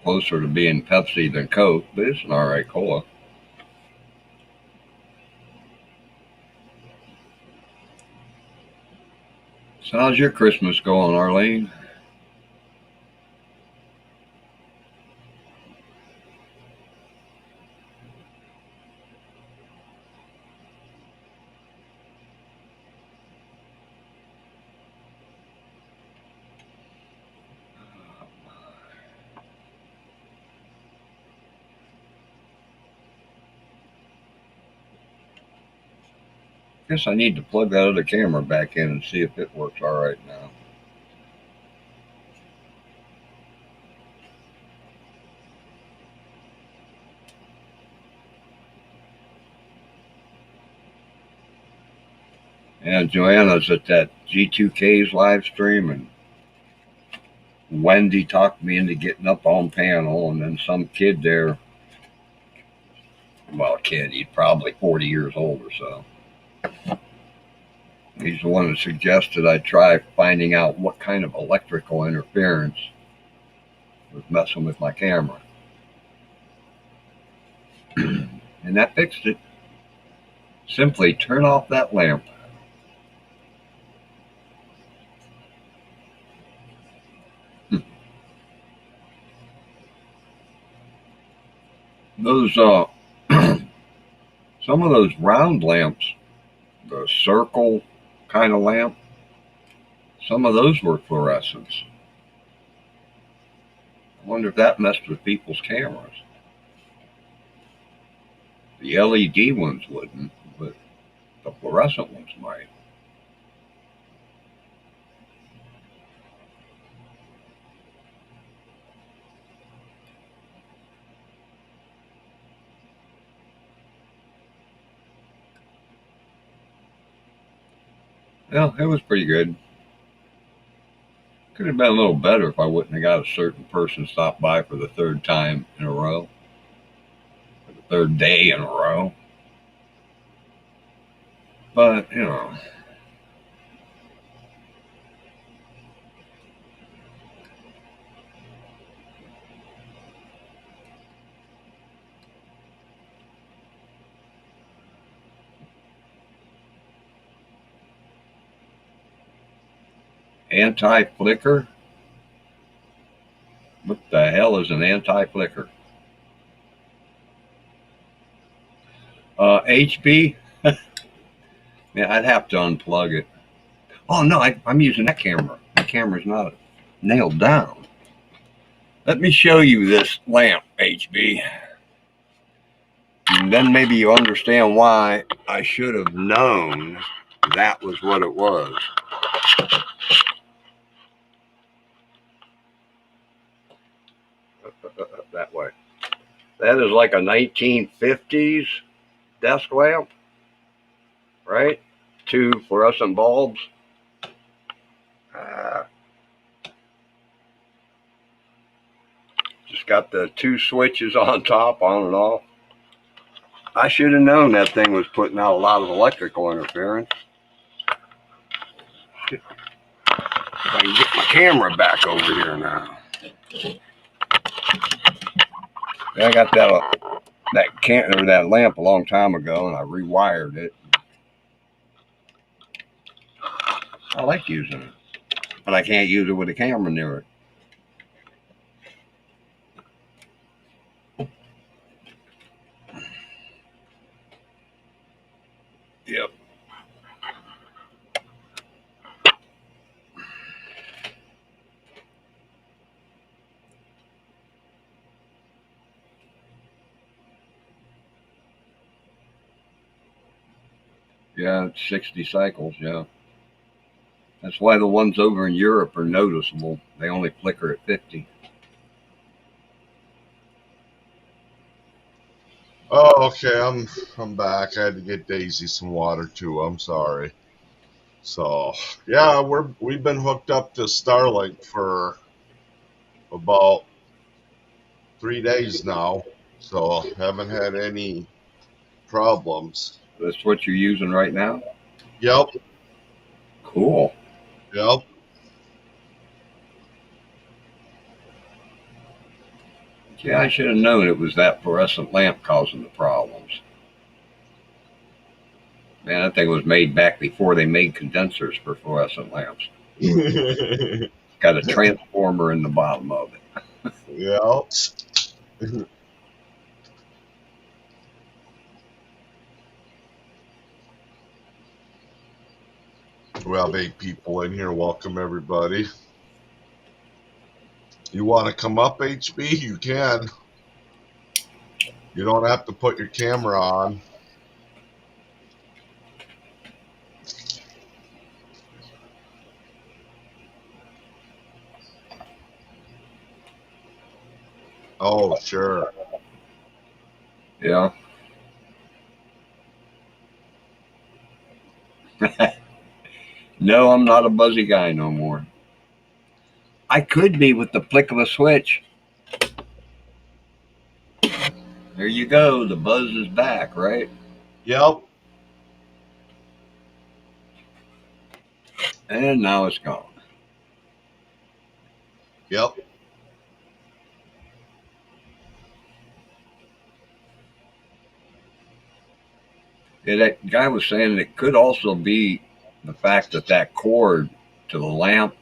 Closer to being Pepsi than Coke, but it's an alright cola. So how's your Christmas going, Arlene? Guess I need to plug that other camera back in and see if it works all right now. And Joanna's at that G2K's live stream, and Wendy talked me into getting up on panel, and then some kid there, well, kid, he's probably 40 years old or so. He's the one that suggested I try finding out what kind of electrical interference was messing with my camera. And that fixed it. Simply turn off that lamp. Those, some of those round lamps, the circle kind of lamp, some of those were fluorescents. I wonder if that messed with people's cameras. The LED ones wouldn't, but The fluorescent ones might. Well, it was pretty good. Could have been a little better if I wouldn't have got a certain person stop by for the third time in a row, for the third day in a row. But, you know, anti-flicker? What the hell is an anti-flicker? HB? Yeah, I'd have to unplug it. Oh, no, I'm using that camera. The camera's not nailed down. Let me show you this lamp, HB. And then maybe you understand why I should have known that was what it was. That way. That is like a 1950s desk lamp, right? 2 fluorescent bulbs. Just got the 2 switches on top, on and off. I should have known that thing was putting out a lot of electrical interference. If I can get my camera back over here now. I got that lamp a long time ago, and I rewired it. I like using it, but I can't use it with a camera near it. Yep. Yeah, it's 60 cycles, yeah. That's why the ones over in Europe are noticeable. They only flicker at 50. Oh, okay. I'm back. I had to get Daisy some water too. I'm sorry. So yeah, we've been hooked up to Starlink for about 3 days now. So haven't had any problems. That's what you're using right now? Yep. Cool. Yep. Yeah, I should have known it was that fluorescent lamp causing the problems. Man, that thing was made back before they made condensers for fluorescent lamps. Got a transformer in the bottom of it. Yep. We have 8 people in here. Welcome everybody. You want to come up, HB? You can. You don't have to put your camera on. Oh, sure. Yeah. No, I'm not a buzzy guy no more. I could be with the flick of a switch. There you go. The buzz is back, right? Yep. And now it's gone. Yep. Yeah, that guy was saying it could also be the fact that that cord to the lamp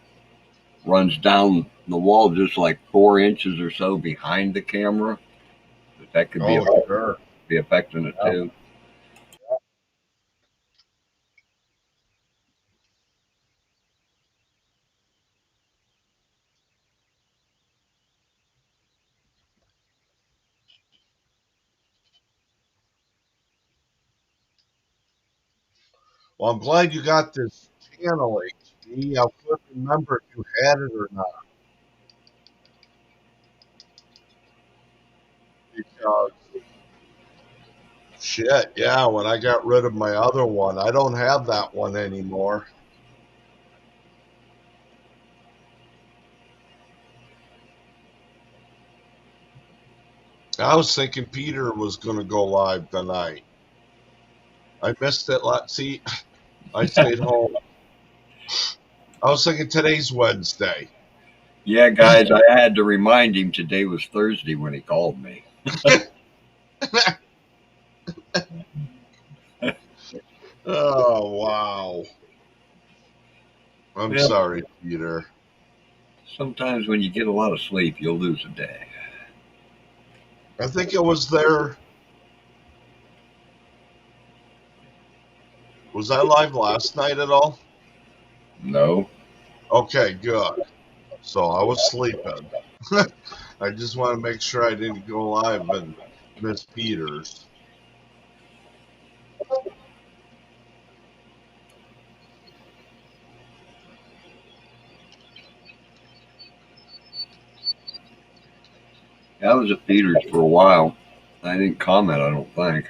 runs down the wall just like 4 inches or so behind the camera. That could be, Sure. be affecting it too. Well, I'm glad you got this channel, HD. I couldn't remember if you had it or not. Because, shit, yeah, when I got rid of my other one, I don't have that one anymore. I was thinking Peter was going to go live tonight. I missed it. See, I stayed home. I was thinking today's Wednesday. Yeah, guys, I had to remind him today was Thursday when he called me. Oh, wow. I'm sorry, Peter. Sometimes when you get a lot of sleep, you'll lose a day. I think it was there. Was I live last night at all? No. Okay, good. So I was sleeping. I just want to make sure I didn't go live and miss Peter's. I was at Peter's for a while. I didn't comment, I don't think.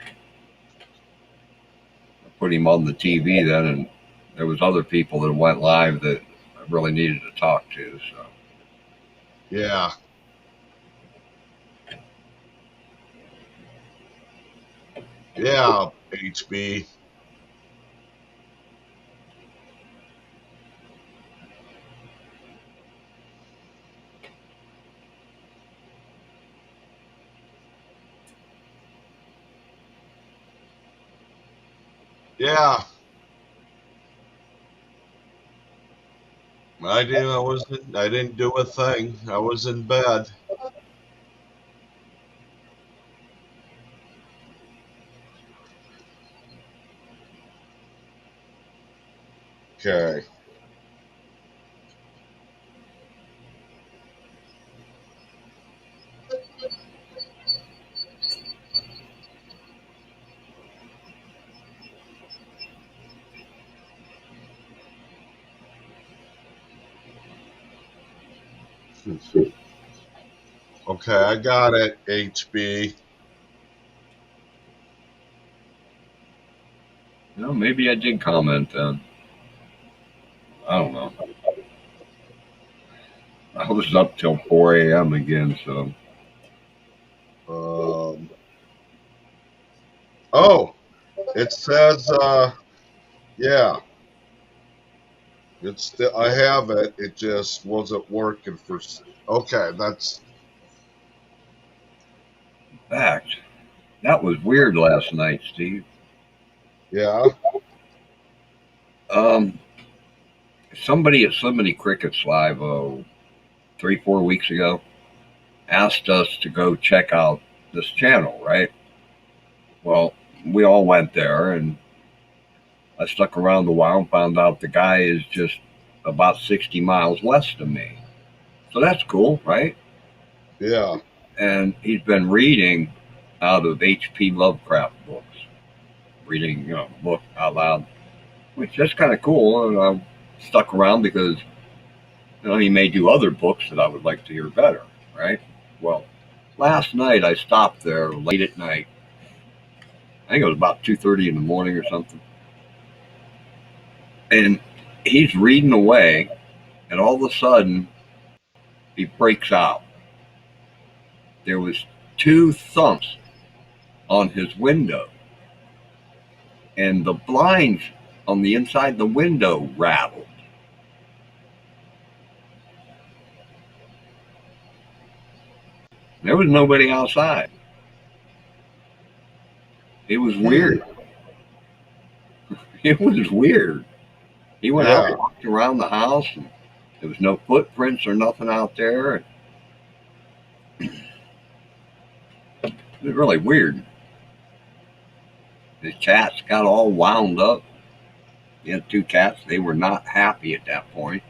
I put him on the TV then, and there was other people that went live that I really needed to talk to. So Yeah. Yeah, HB. Yeah. I didn't do a thing. I was in bed. Okay. Okay, I got it, HB. maybe I did comment then. I don't know. I was up till 4 a.m. again, so. Oh, it says, yeah. It's still, I have it. It just wasn't working for. Okay, that's. In fact, that was weird last night, Steve. Yeah. Somebody at Slimity Crickets Live 3-4 weeks ago asked us to go check out this channel, right? Well, we all went there, and I stuck around a while and found out the guy is just about 60 miles west of me. So that's cool, right? Yeah. And he's been reading out of H.P. Lovecraft books, reading, book out loud, which is kind of cool. And I stuck around because he may do other books that I would like to hear better, right? Well, last night I stopped there late at night. I think it was about 2:30 in the morning or something. And he's reading away, and all of a sudden he breaks out. There was 2 thumps on his window, and the blinds on the inside of the window rattled. There was nobody outside. It was weird. It was weird. He went out and walked around the house, and there was no footprints or nothing out there. It was really weird. His cats got all wound up. He had 2 cats. They were not happy at that point.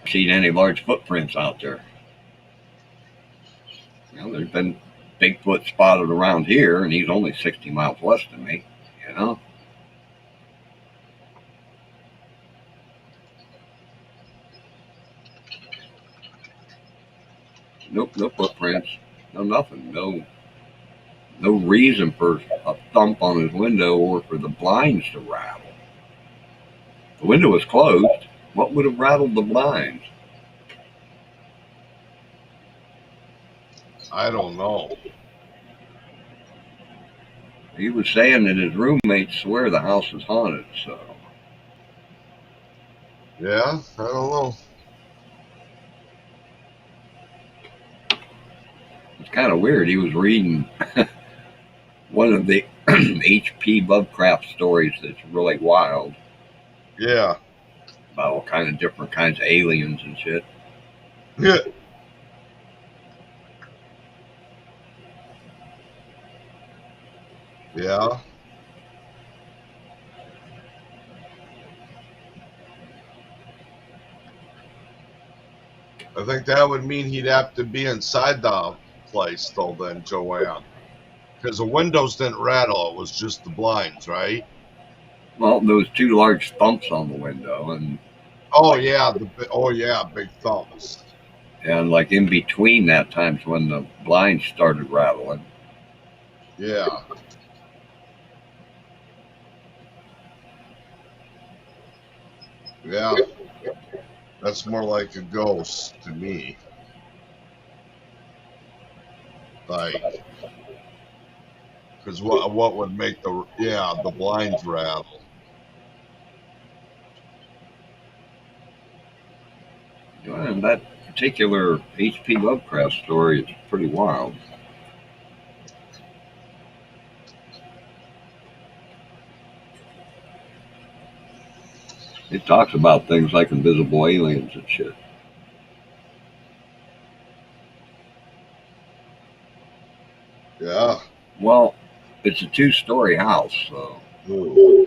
Seen any large footprints out there? There's been Bigfoot spotted around here, and he's only 60 miles west of me, you know? Nope, no footprints, no nothing, no reason for a thump on his window or for the blinds to rattle. The window was closed. What would have rattled the blinds? I don't know. He was saying that his roommates swear the house is haunted, so. Yeah, I don't know. It's kind of weird. He was reading one of the H.P. Lovecraft stories that's really wild. Yeah. About all kinds of different kinds of aliens and shit. Yeah. Yeah. I think that would mean he'd have to be inside the place, though, then, Joanne. Because the windows didn't rattle. It was just the blinds, right? Well, there was two large thumps on the window, and oh yeah, big thumps. And like in between that time's when the blinds started rattling. Yeah. Yeah. That's more like a ghost to me. Like, because what would make the blinds rattle? And that particular H.P. Lovecraft story is pretty wild. It talks about things like invisible aliens and shit. Yeah. Well, it's a two-story house, so. Ooh.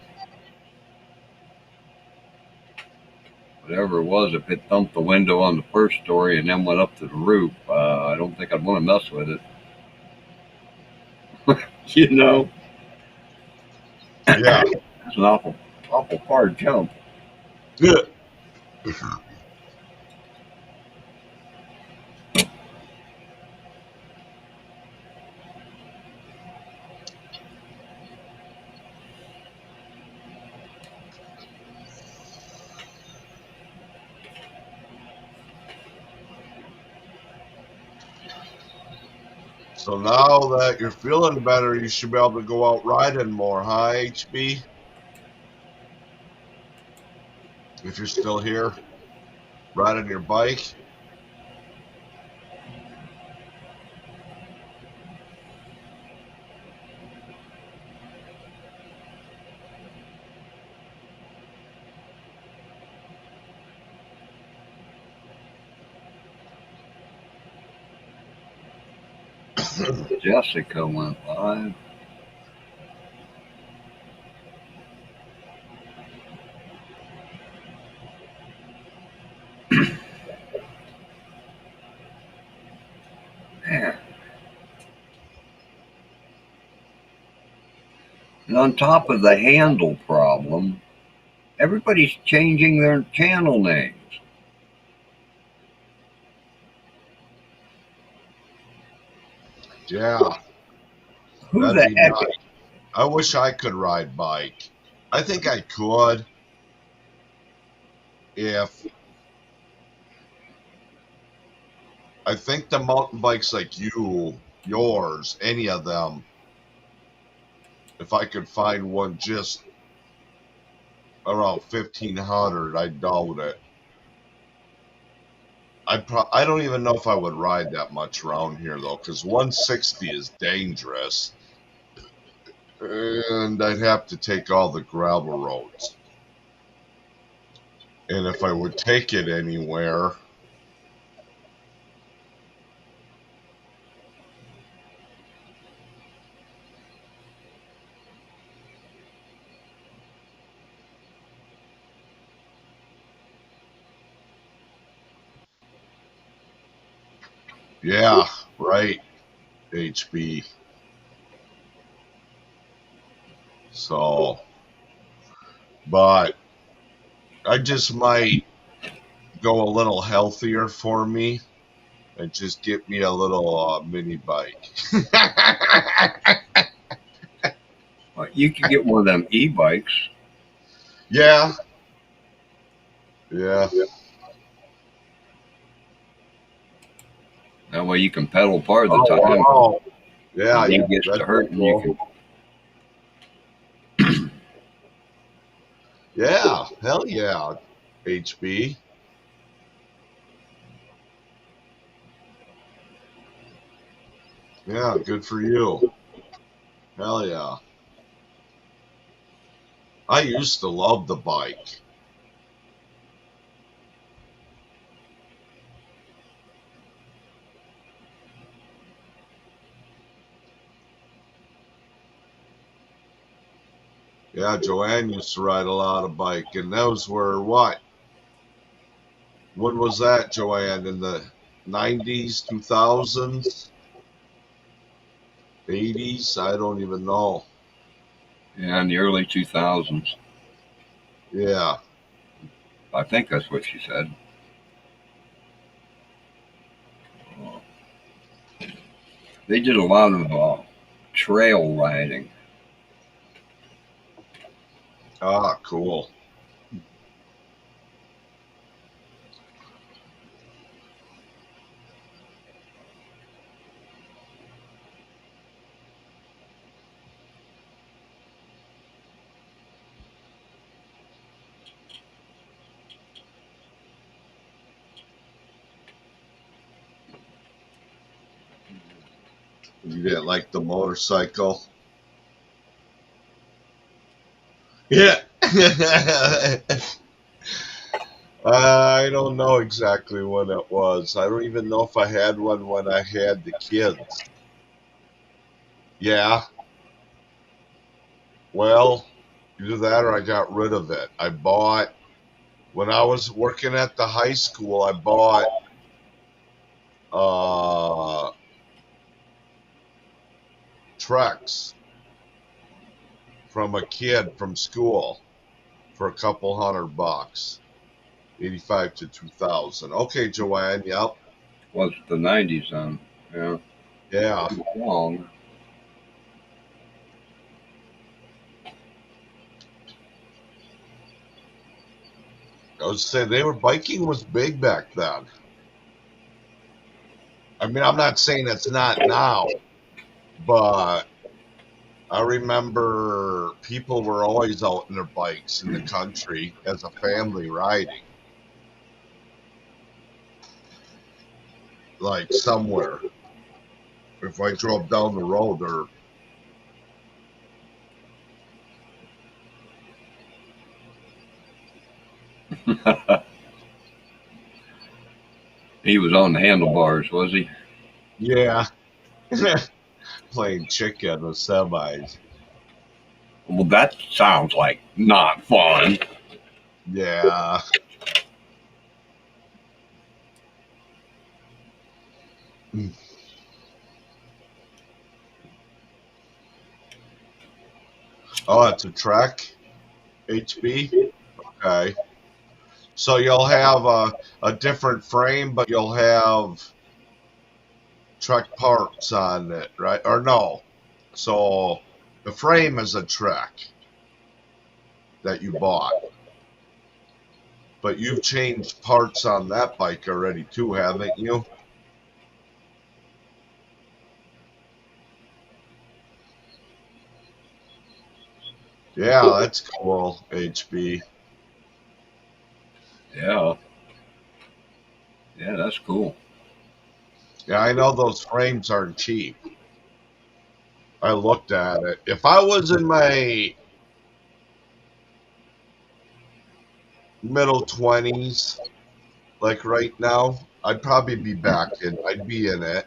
Whatever it was, if it thumped the window on the first story and then went up to the roof, I don't think I'd want to mess with it. You know? Yeah. It's an awful far jump. Yeah. So now that you're feeling better, you should be able to go out riding more, huh, HB? If you're still here, riding your bike. Jessica went live. Man. And on top of the handle problem, everybody's changing their channel names. Yeah. Who the heck? Nice. I wish I could ride bike. I think I could if I think the mountain bikes like yours, any of them, if I could find one just around 1,500, I doubt it. I don't even know if I would ride that much around here though, because 160 is dangerous, and I'd have to take all the gravel roads. And if I would take it anywhere, yeah, right. HB. So, but I just might go a little healthier for me and just get me a little mini bike. Well, you could get one of them e-bikes. Yeah. Yeah. That way you can pedal part of the time. Wow. Yeah. You get to hurt and you can. Yeah. Hell yeah. HB. Yeah. Good for you. Hell yeah. I used to love the bike. Yeah, Joanne used to ride a lot of bike, and those were what? When was that, Joanne? In the 90s, 2000s, 80s? I don't even know. Yeah, in the early 2000s. Yeah. I think that's what she said. They did a lot of trail riding. Ah, cool. You didn't like the motorcycle? Yeah. I don't know exactly when it was. I don't even know if I had one when I had the kids. Yeah. Well, either that or I got rid of it. I bought, when I was working at the high school, I bought Trex from a kid from school for a couple $100. 85 to 2000. Okay, Joanne, yep. Was the 90s yeah. Yeah. Long. I was saying biking was big back then. I mean, I'm not saying it's not now, but I remember people were always out in their bikes in the country as a family riding. Like somewhere. If I drove down the road or He was on the handlebars, was he? yeah. Playing chicken with semis. Well, that sounds like not fun. Yeah. Oh, it's a Trek HB? Okay. So you'll have a different frame, but you'll have Trek parts on it, right? Or no. So the frame is a Trek that you bought. But you've changed parts on that bike already too, haven't you? Yeah, that's cool, HB. Yeah. Yeah, that's cool. Yeah, I know those frames aren't cheap. I looked at it. If I was in my middle 20s, like right now, I'd probably be back in. I'd be in it.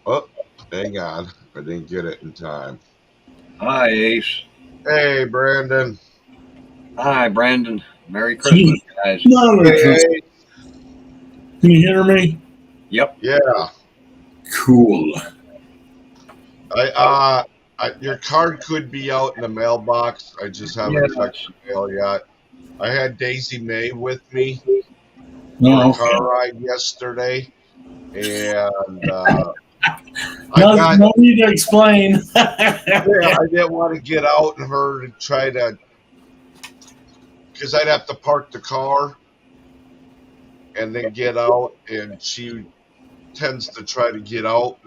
Oh, hang on. I didn't get it in time. Hi, Ace. Hey, Brandon. Hi, Brandon. Merry Christmas, guys. No, Hey. Can you hear me? Yep. Yeah. Cool. Your card could be out in the mailbox. I just haven't checked the mail yet. I had Daisy May with me for a car ride yesterday, and no need to explain. I didn't want to get out and her to try to, because I'd have to park the car and then get out, and she tends to try to get out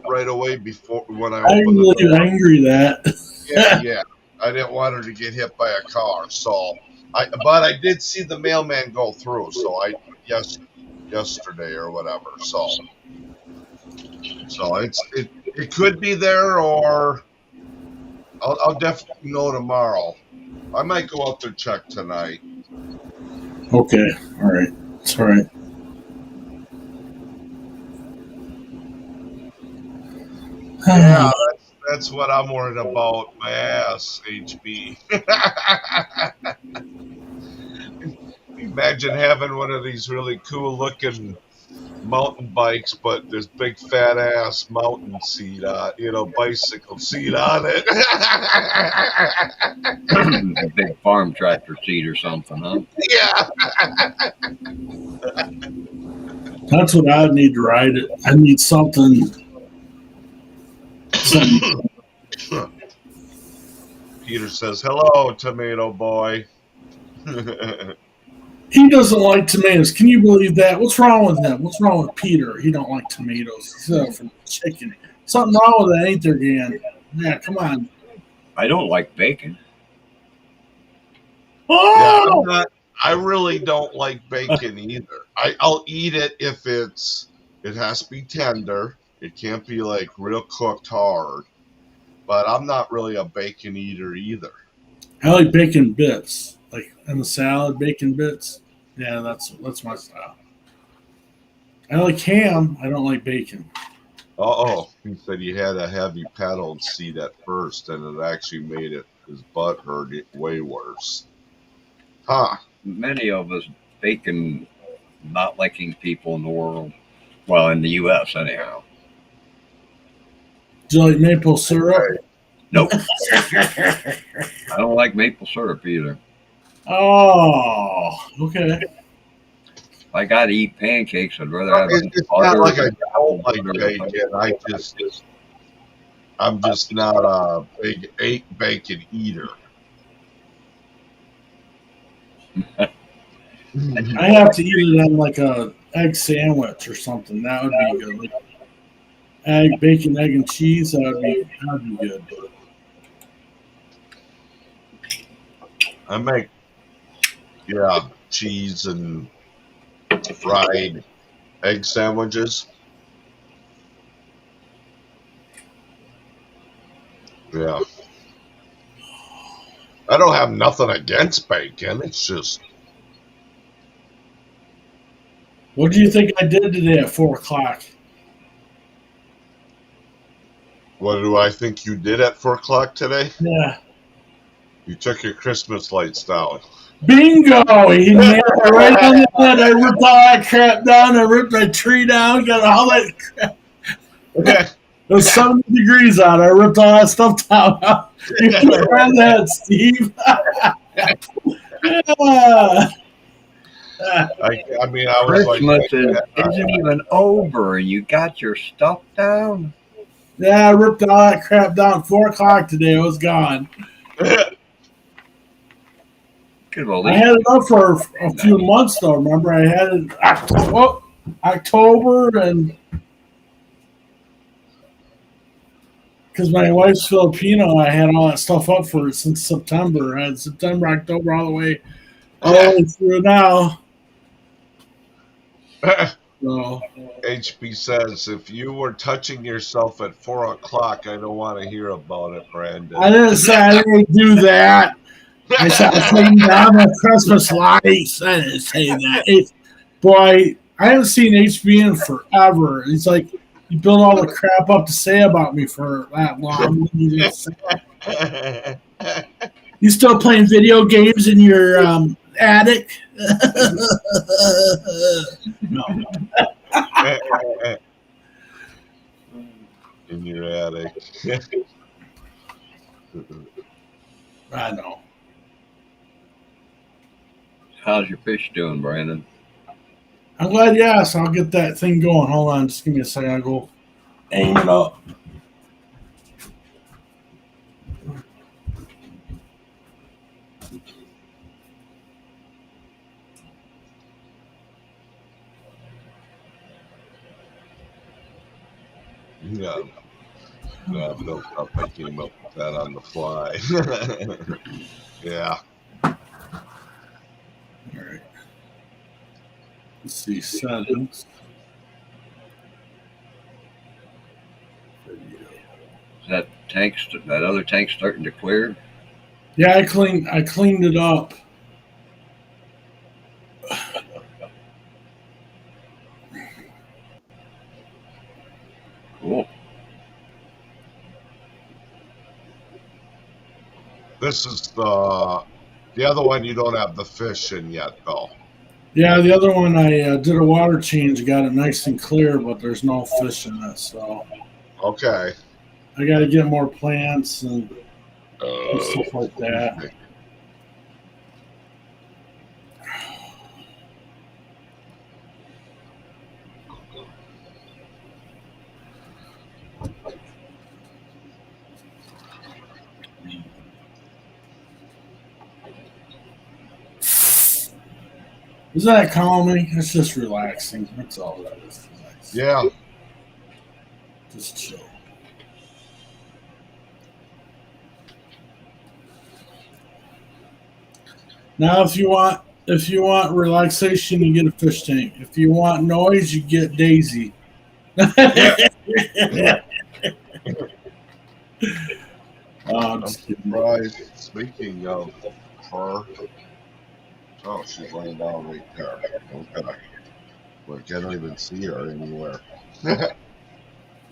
right away before when I open the door. I'm angry that. Yeah. I didn't want her to get hit by a car, but I did see the mailman go through, yesterday or whatever. So it could be there, or I'll definitely know tomorrow. I might go out there check tonight. Okay, all right, it's all right. Yeah, that's what I'm worried about. My ass, HB. Imagine having one of these really cool looking mountain bikes, but this big fat ass mountain seat, bicycle seat on it. A big farm tractor seat or something, huh? Yeah. That's what I need to ride it. I need something. Peter says, "Hello, tomato boy." He doesn't like tomatoes. Can you believe that? What's wrong with him? What's wrong with Peter? He don't like tomatoes. Except for chicken. Something wrong with that, ain't there, Dan? Yeah, come on. I don't like bacon. Oh! Yeah, I really don't like bacon either. I'll eat it if it has to be tender. It can't be like real cooked hard. But I'm not really a bacon eater either. I like bacon bits, like in the salad, bacon bits. Yeah, that's my style. I like ham. I don't like bacon. He said he had a heavy pedaled seat at first, and it actually made his butt hurt it way worse. Huh. Many of us bacon not liking people in the world. Well, in the U.S. anyhow. Do you like maple syrup? Nope. I don't like maple syrup either. Oh, okay. If I got to eat pancakes, I'd rather have It's not like I don't like bacon. I'm just not a big bacon eater. I have to eat it on like a egg sandwich or something. That would be good. Like bacon, egg, and cheese. That would be good. I make cheese and fried egg sandwiches. Yeah. I don't have nothing against bacon. It's just. What do you think I did today at 4:00? What do I think you did at 4:00 today? Yeah. You took your Christmas lights down. Bingo! He nailed it right on the head. I ripped all that crap down. I ripped my tree down. Got all that crap. It was 70 degrees out. I ripped all that stuff down. You can find that, Steve. I mean, I was Christmas like, isn't even over. You got your stuff down? Yeah, I ripped all that crap down. 4:00 today. It was gone. I had it up for a few months, though. Remember, I had it October, and because my wife's Filipino, I had all that stuff up for it since September. I had September, October, all the way through now. So, HB says, if you were touching yourself at 4:00, I don't want to hear about it, Brandon. I didn't say I didn't do that. I said I was taking down the Christmas lights. I didn't say that. Boy, I haven't seen HB in forever. It's like you build all the crap up to say about me for that long. You still playing video games in your attic? No. In your attic. I know. How's your fish doing, Brandon? I'm glad you asked. I'll get that thing going. Hold on. Just give me a second. I'll go aim it up. Yeah. No, no, I came up with that on the fly. Yeah. All right. Let's see. Settings. Is that other tank starting to clear? Yeah, I cleaned it up. Cool. This is the other one you don't have the fish in yet, though. Yeah, the other one I did a water change, got it nice and clear, but there's no fish in it. So Okay. I got to get more plants and stuff like that. Isn't that calming? It's just relaxing. That's all that is. Yeah. Just chill. Now, if you want relaxation, you get a fish tank. If you want noise, you get Daisy. I'm just kidding. Right. Speaking of her, oh, she's laying down right there. Okay. Well, I can't even see her anywhere.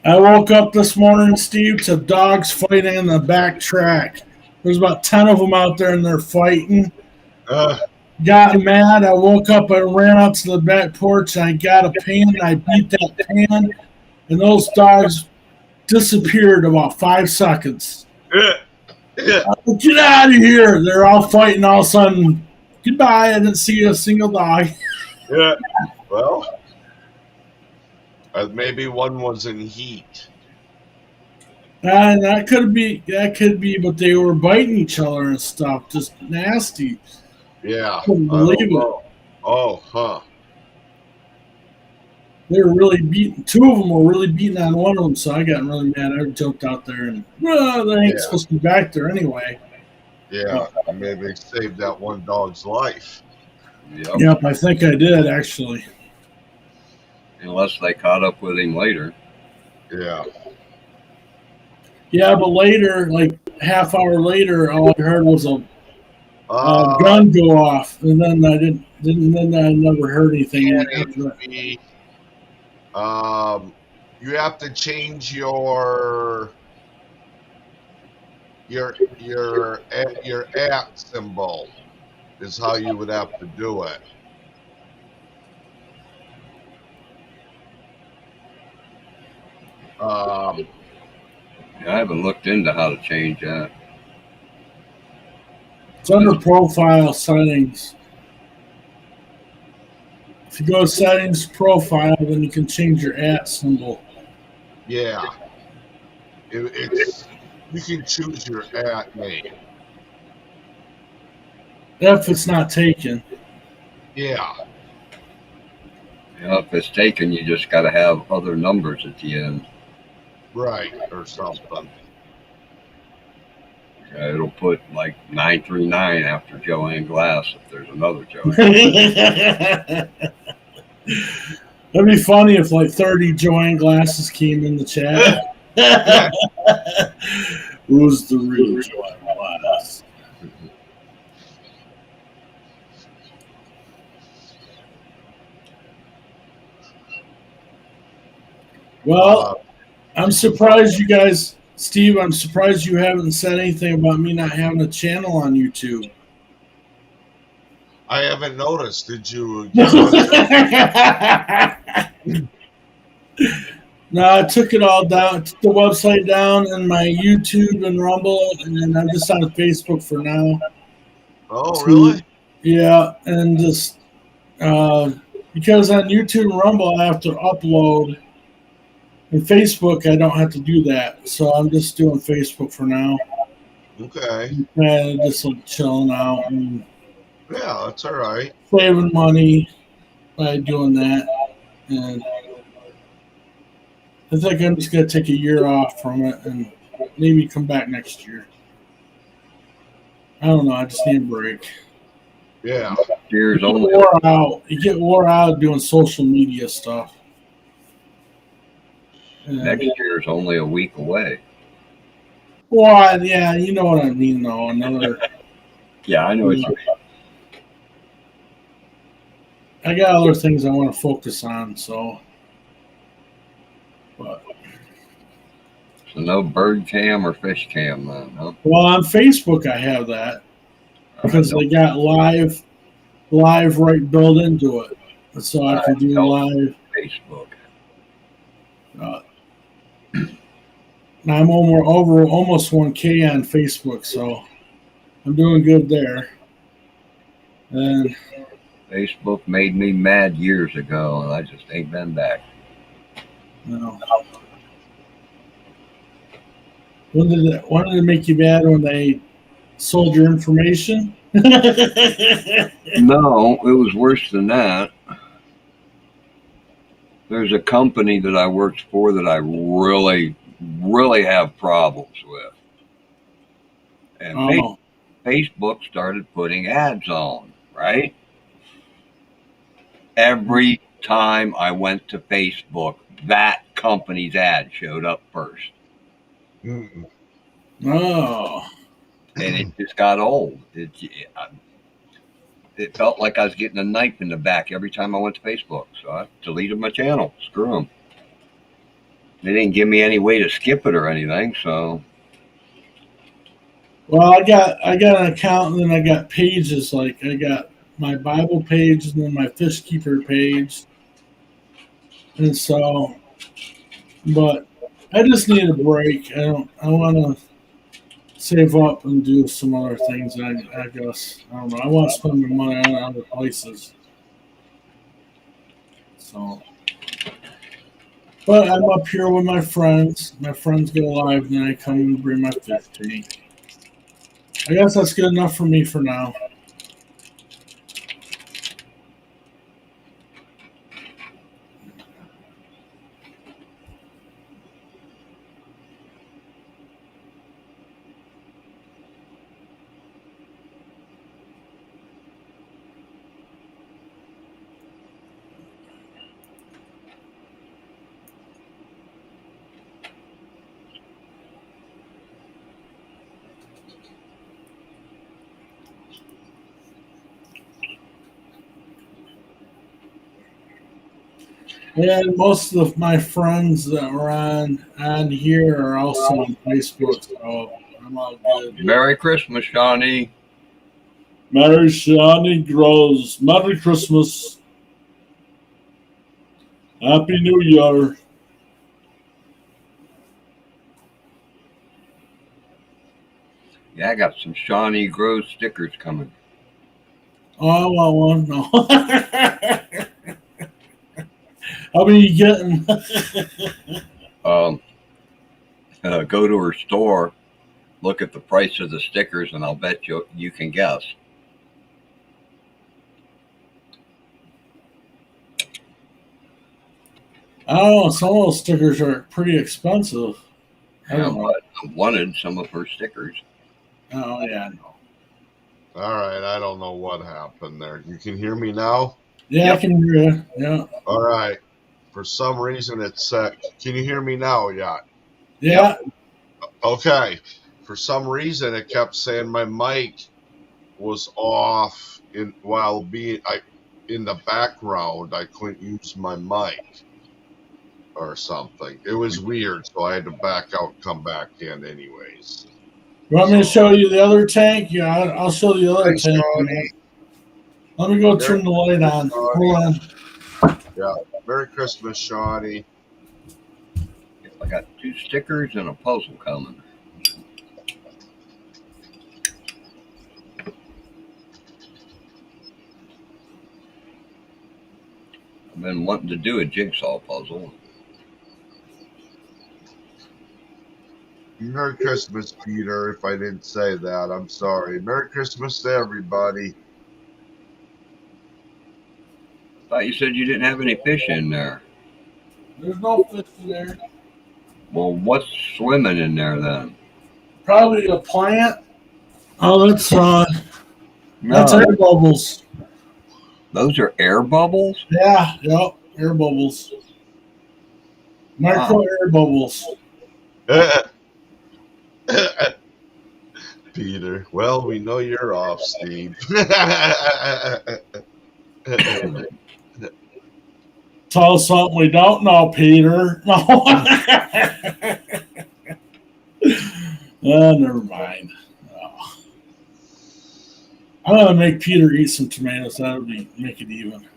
I woke up this morning, Steve, to dogs fighting in the back track. There's about 10 of them out there, and they're fighting. Got mad. I woke up. I ran out to the back porch. And I got a pan. And I beat that pan, and those dogs disappeared in about 5 seconds. Get out of here! They're all fighting. All of a sudden, goodbye. I didn't see a single dog. Yeah. Well, maybe one was in heat. That could be, but they were biting each other and stuff. Just nasty. Yeah. Couldn't believe it. Oh, huh. They were really beating. 2 of them were really beating on one of them, so I got really mad. I jumped out there and, they ain't supposed to be back there anyway. Yeah, maybe they saved that one dog's life. Yep, I think I did, actually. Unless they caught up with him later. Yeah. Yeah, but later, like half hour later, all I heard was a gun go off, and then I then I never heard anything after that. You have to change your @ symbol is how you would have to do it. I haven't looked into how to change that. It's under profile settings. If you go to settings, profile, then you can change your @ symbol. Yeah. You can choose your @ name. If it's not taken. Yeah. If it's taken, you just got to have other numbers at the end. Right, or something. It'll put like 939 after Joanne Glass if there's another Joanne. That'd be funny if like 30 Joanne Glasses came in the chat. Who's the real Joanne Glass? Well, I'm surprised you guys Steve, I'm surprised you haven't said anything about me not having a channel on YouTube. I haven't noticed. Did you? No, I took it all down, took the website down, and my YouTube and Rumble, and I'm just on Facebook for now. Oh, really? Yeah, and just because on YouTube and Rumble I have to upload, and Facebook I don't have to do that, so I'm just doing Facebook for now. Okay. And just like chilling out and Yeah, that's all right. saving money by doing that, and I think I'm just gonna take a year off from it and maybe come back next year. I don't know. I just need a break. Yeah. Years You only. get wore out. You get wore out doing social media stuff. Next year is only a week away. Well, yeah, you know what I mean, though. Another. Yeah, I know what you mean. I got other things I want to focus on, so. But. So no bird cam or fish cam, then, huh? Well, on Facebook I have that because they got live right built into it, so I can do live. Facebook. I'm over almost 1K on Facebook, so I'm doing good there. And Facebook made me mad years ago, and I just ain't been back. no. When did it make you mad when they sold your information? No, it was worse than that. There's a company that I worked for that I really, really have problems with. And Facebook started putting ads on, right? Every time I went to Facebook, that company's ad showed up first. Mm-mm. Oh. And it just got old. It felt like I was getting a knife in the back every time I went to Facebook. So I deleted my channel. Screw them. They didn't give me any way to skip it or anything. So. Well, I got an account, and then I got pages. Like I got my Bible page, and then my Fish Keeper page, and so. But I just need a break. I want to save up and do some other things. I guess I don't know. I want to spend my money on other places. So, but I'm up here with my friends. My friends go live, and then I come and bring my fish tank. I guess that's good enough for me for now. And most of my friends that are on here are also on Facebook, so I'm all good. Merry Christmas, Shawnee. Merry Shawnee Grows. Merry Christmas. Happy New Year. Yeah, I got some Shawnee Grows stickers coming. Oh, I want one. No. How many you getting? Go to her store, look at the price of the stickers, and I'll bet you can guess. I don't know. Some of those stickers are pretty expensive. I don't know. I wanted some of her stickers. Oh, yeah, I know. All right. I don't know what happened there. You can hear me now? Yeah, Yep. I can hear you. Yeah. All right. For some reason, it's can you hear me now, Yacht? Yeah. Okay. For some reason, it kept saying my mic was off while being in the background. I couldn't use my mic. or something. It was weird, so I had to back out and come back in anyways. You want me to show you the other tank? Yeah, I'll show you the other Thanks, tank. Shawnee. Let me go turn the light on. Hold on. Yeah. Merry Christmas, Shawnee. I got 2 stickers and a puzzle coming. I've been wanting to do a jigsaw puzzle. Merry Christmas, Peter. If I didn't say that, I'm sorry. Merry Christmas to everybody. I thought you said you didn't have any fish in there. There's no fish in there. Well, what's swimming in there then? Probably a plant. Oh, that's No, air bubbles. those are air bubbles? Yeah, yep, air bubbles. Micro air bubbles. Peter, well, we know you're off, Steve. Tell us something we don't know, Peter. No. Never mind. Oh. I'm gonna make Peter eat some tomatoes. That'll make it even.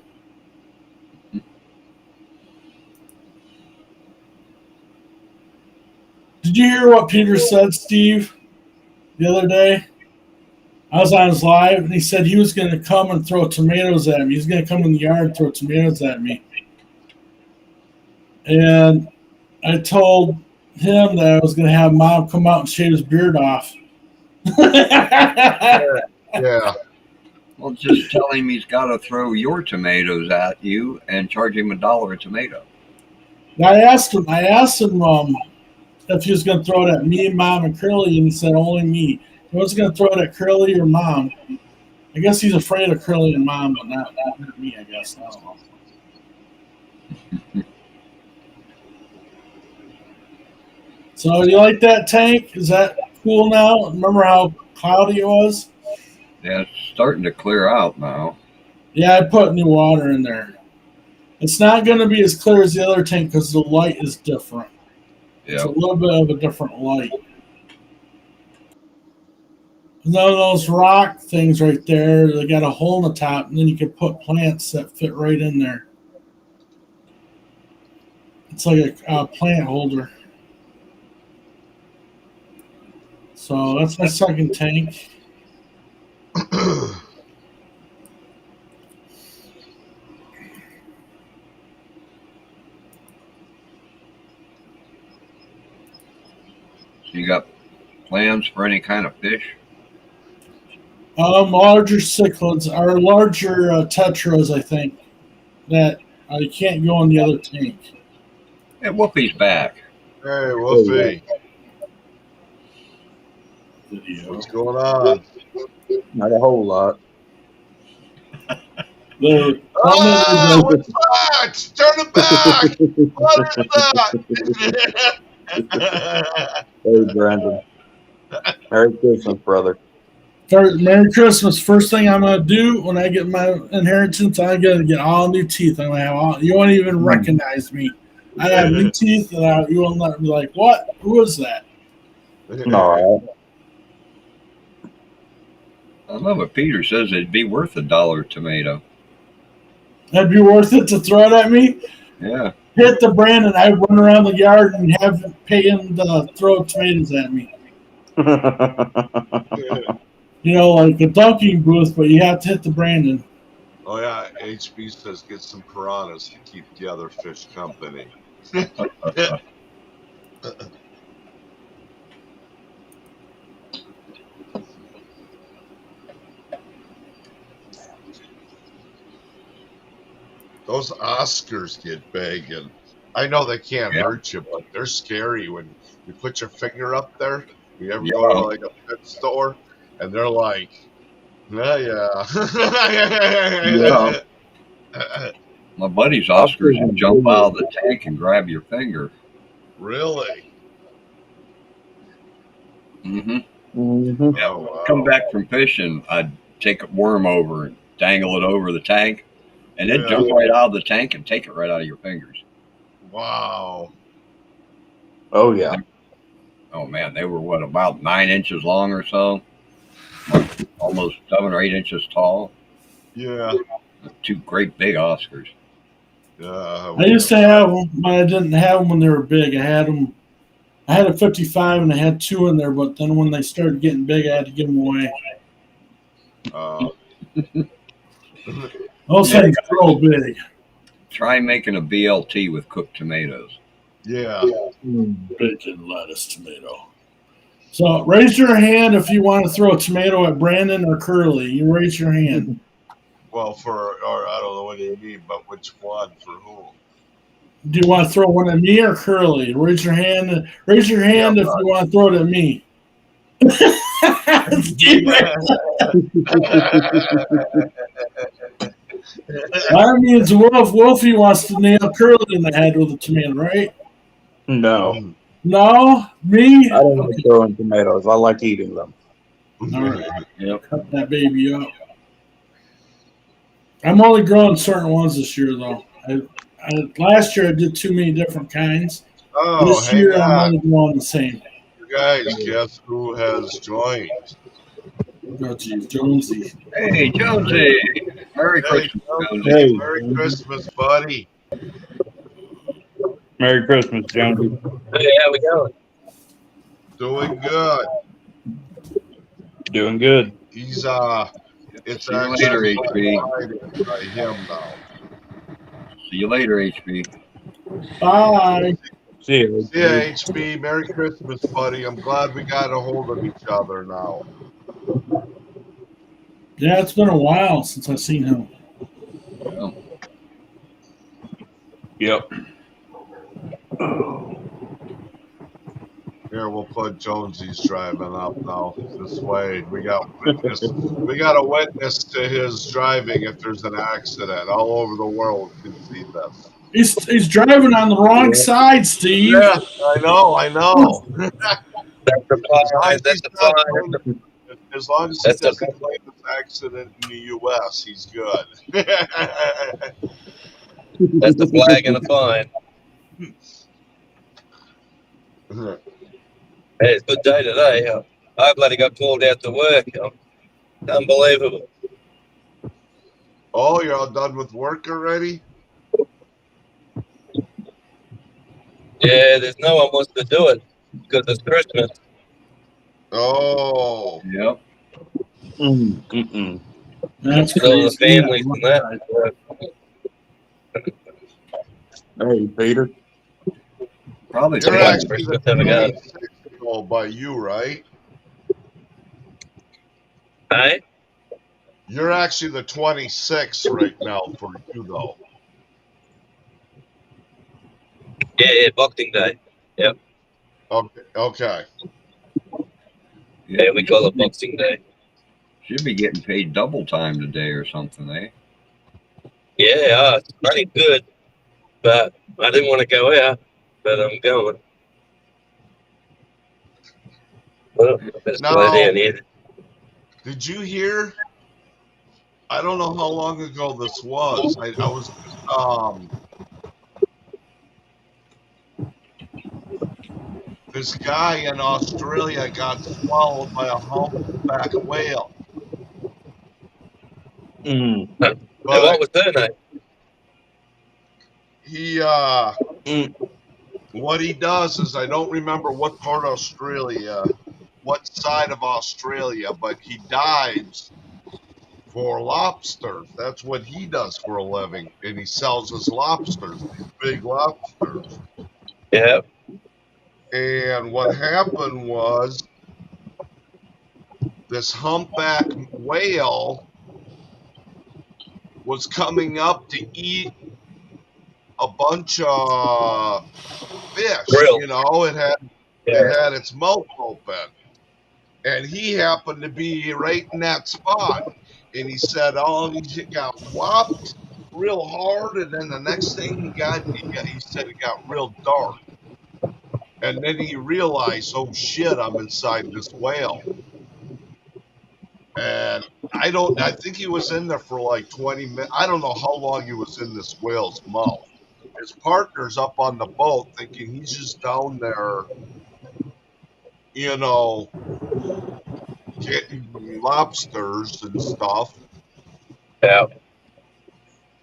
Did you hear what Peter said, Steve, the other day? I was on his live, and he said he was going to come and throw tomatoes at me. He's going to come in the yard and throw tomatoes at me. And I told him that I was going to have Mom come out and shave his beard off. Yeah. Well, just tell him he's got to throw your tomatoes at you and charge him $1 a tomato. I asked him if he was going to throw it at me, Mom, and Curly, and he said only me. He wasn't going to throw it at Curly or Mom. I guess he's afraid of Curly and Mom, but not me, I guess. I don't know. So, you like that tank? Is that cool now? Remember how cloudy it was? Yeah, it's starting to clear out now. Yeah, I put new water in there. It's not going to be as clear as the other tank because the light is different. It's a little bit of a different light. None of those rock things right there, they got a hole in the top, and then you can put plants that fit right in there. It's like a plant holder. So that's my second tank. So you got plans for any kind of fish? Larger cichlids or larger tetras, I think, that you can't go in the other tank. Hey, Whoopi's back. Hey, Wolfie. What's going on? Not a whole lot. Oh, what's that? Turn it back! What is that? Hey, Brandon. Merry Christmas, brother. Merry Christmas. First thing I'm going to do when I get my inheritance, I'm going to get all new teeth. I'm going to have all, you won't even recognize me. I have new teeth, and you will not be like, what? Who is that? No. I love what Peter says it'd be worth $1 a tomato. That'd be worth it to throw it at me? Yeah. Hit the brand, and I run around the yard and have him pay him to throw tomatoes at me. You know, like a dunking booth, but you have to hit the Brandon. Oh, yeah. HB says get some piranhas to keep the other fish company. Those Oscars get big, and I know they can't hurt you, but they're scary when you put your finger up there. You ever go to like a pet store, and they're like, yeah. My buddy's Oscars will jump out of the tank and grab your finger. Really? Mm-hmm. Mm-hmm. Yeah, when I come back from fishing, I'd take a worm over and dangle it over the tank, and it'd jump right out of the tank and take it right out of your fingers. Wow. Oh yeah. Oh man, they were what, about 9 inches long or so, almost 7 or 8 inches tall. Yeah. 2 great big Oscars. Yeah. I used to have them, but I didn't have them when they were big. I had them. I had a 55 and I had 2 in there, but then when they started getting big, I had to give them away. Those things grow big. Try making a BLT with cooked tomatoes. Yeah. Bacon, lettuce, tomato. So raise your hand if you want to throw a tomato at Brandon or Curly. You raise your hand. Well, or I don't know what you mean, but which one for who? Do you want to throw one at me or Curly? Raise your hand. Raise your hand if you want to throw it at me. That means Wolfie wants to nail Curly in the head with a tomato, right? No. No? Me? I don't like throwing tomatoes. I like eating them. All right. Yep. Cut that baby up. I'm only growing certain ones this year, though. Last year I did too many different kinds. Oh, This hang year I'm on. only growing the same. You guys, guess who has joined? Oh, geez, Jonesy. Hey, Jonesy! Merry Christmas, Jonesy. Hey. Merry Christmas, buddy. Merry Christmas, Jonesy. Hey, how we going? Doing good. Doing good. He's it's See you later, actually HB. by him now. See you later, HB. Bye. See you. Yeah, HB, Merry Christmas, buddy. I'm glad we got a hold of each other now. Yeah, it's been a while since I've seen him. Yep. Here, we'll put Jonesy's driving up now. This way, we got a witness to his driving if there's an accident. All over the world can see this. He's driving on the wrong side, Steve. Yeah, I know. That's the fine. That's the fine. As long as he doesn't claim this accident in the U.S., he's good. That's the flag and the fine. Hey, it's a good day today. I bloody got called out to work. Unbelievable. Oh, you're all done with work already? Yeah, there's no one wants to do it because it's Christmas. Oh. Yep. That's With all the crazy. families and that. Hey, Peter. Probably You're Yeah, actually the Christmas have a go. 26th by you, right? Hey? You're actually the 26th right now for you, though. Yeah, Boxing Day. Okay. Yeah, we call it Boxing Day. Should be getting paid double time today or something, eh? Yeah, it's pretty good. But I didn't want to go out, but I'm going. Well, I better No. slow down here. Did you hear? I don't know how long ago this was. I was this guy in Australia got swallowed by a humpback whale. Hey, But what was their name? he what he does is, I don't remember what part of Australia, what side of Australia, but he dives for lobsters. That's what he does for a living, and he sells his lobsters, these big lobsters. Yeah. And what happened was, this humpback whale was coming up to eat a bunch of fish. Grill. You know, it had its mouth open, and he happened to be right in that spot. And he said, "Oh, he got whopped real hard," and then the next thing he said it got real dark. And then he realized, "Oh shit, I'm inside this whale." And I think he was in there for like 20 minutes. I don't know how long he was in this whale's mouth. his partner's up on the boat thinking he's just down there, you know, getting lobsters and stuff. Yeah.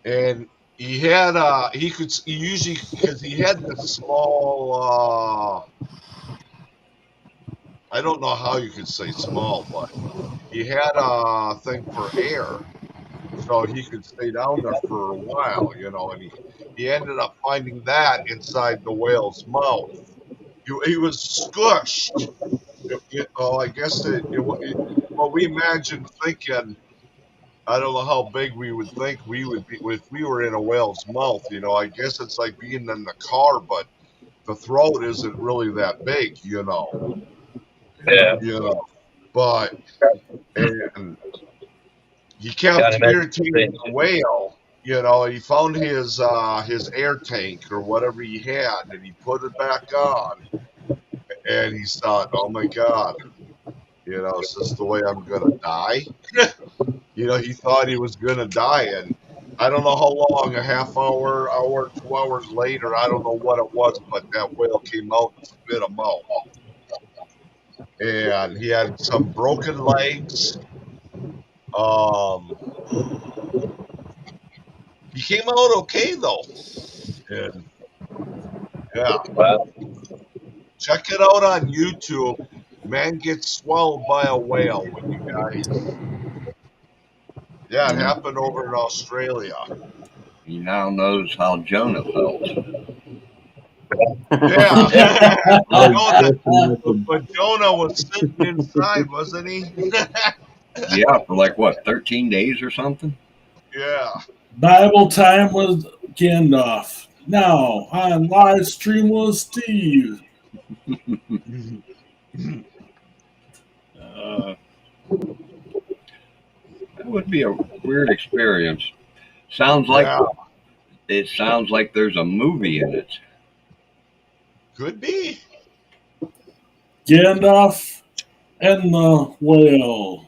And he had he usually, because he had this small I don't know how you could say small, but he had a thing for air, so he could stay down there for a while, you know. And he ended up finding that inside the whale's mouth. He was squished. You know, I guess well, we imagined thinking, I don't know how big we would think we would be if we were in a whale's mouth. You know, I guess it's like being in the car, but the throat isn't really that big, you know. Yeah. You know, but and he kept irritating the whale. You know, he found his air tank or whatever he had, and he put it back on, and he thought, "Oh my God, you know, is this the way I'm gonna die?" You know, he thought he was gonna die, and I don't know how long, a half hour, 2 hours later, I don't know what it was, but that whale came out and spit him out. And he had some broken legs. He came out okay though. And yeah. Wow. Check it out on YouTube. Man gets swallowed by a whale when you guys. Yeah, it happened over in Australia. He now knows how Jonah felt. Yeah. But Jonah was sitting inside, wasn't he? Yeah, for like what, 13 days or something? Yeah. Bible time with Gandalf. Now on live stream with Steve. That would be a weird experience. It sounds like there's a movie in it. Could be. Gandalf and the whale.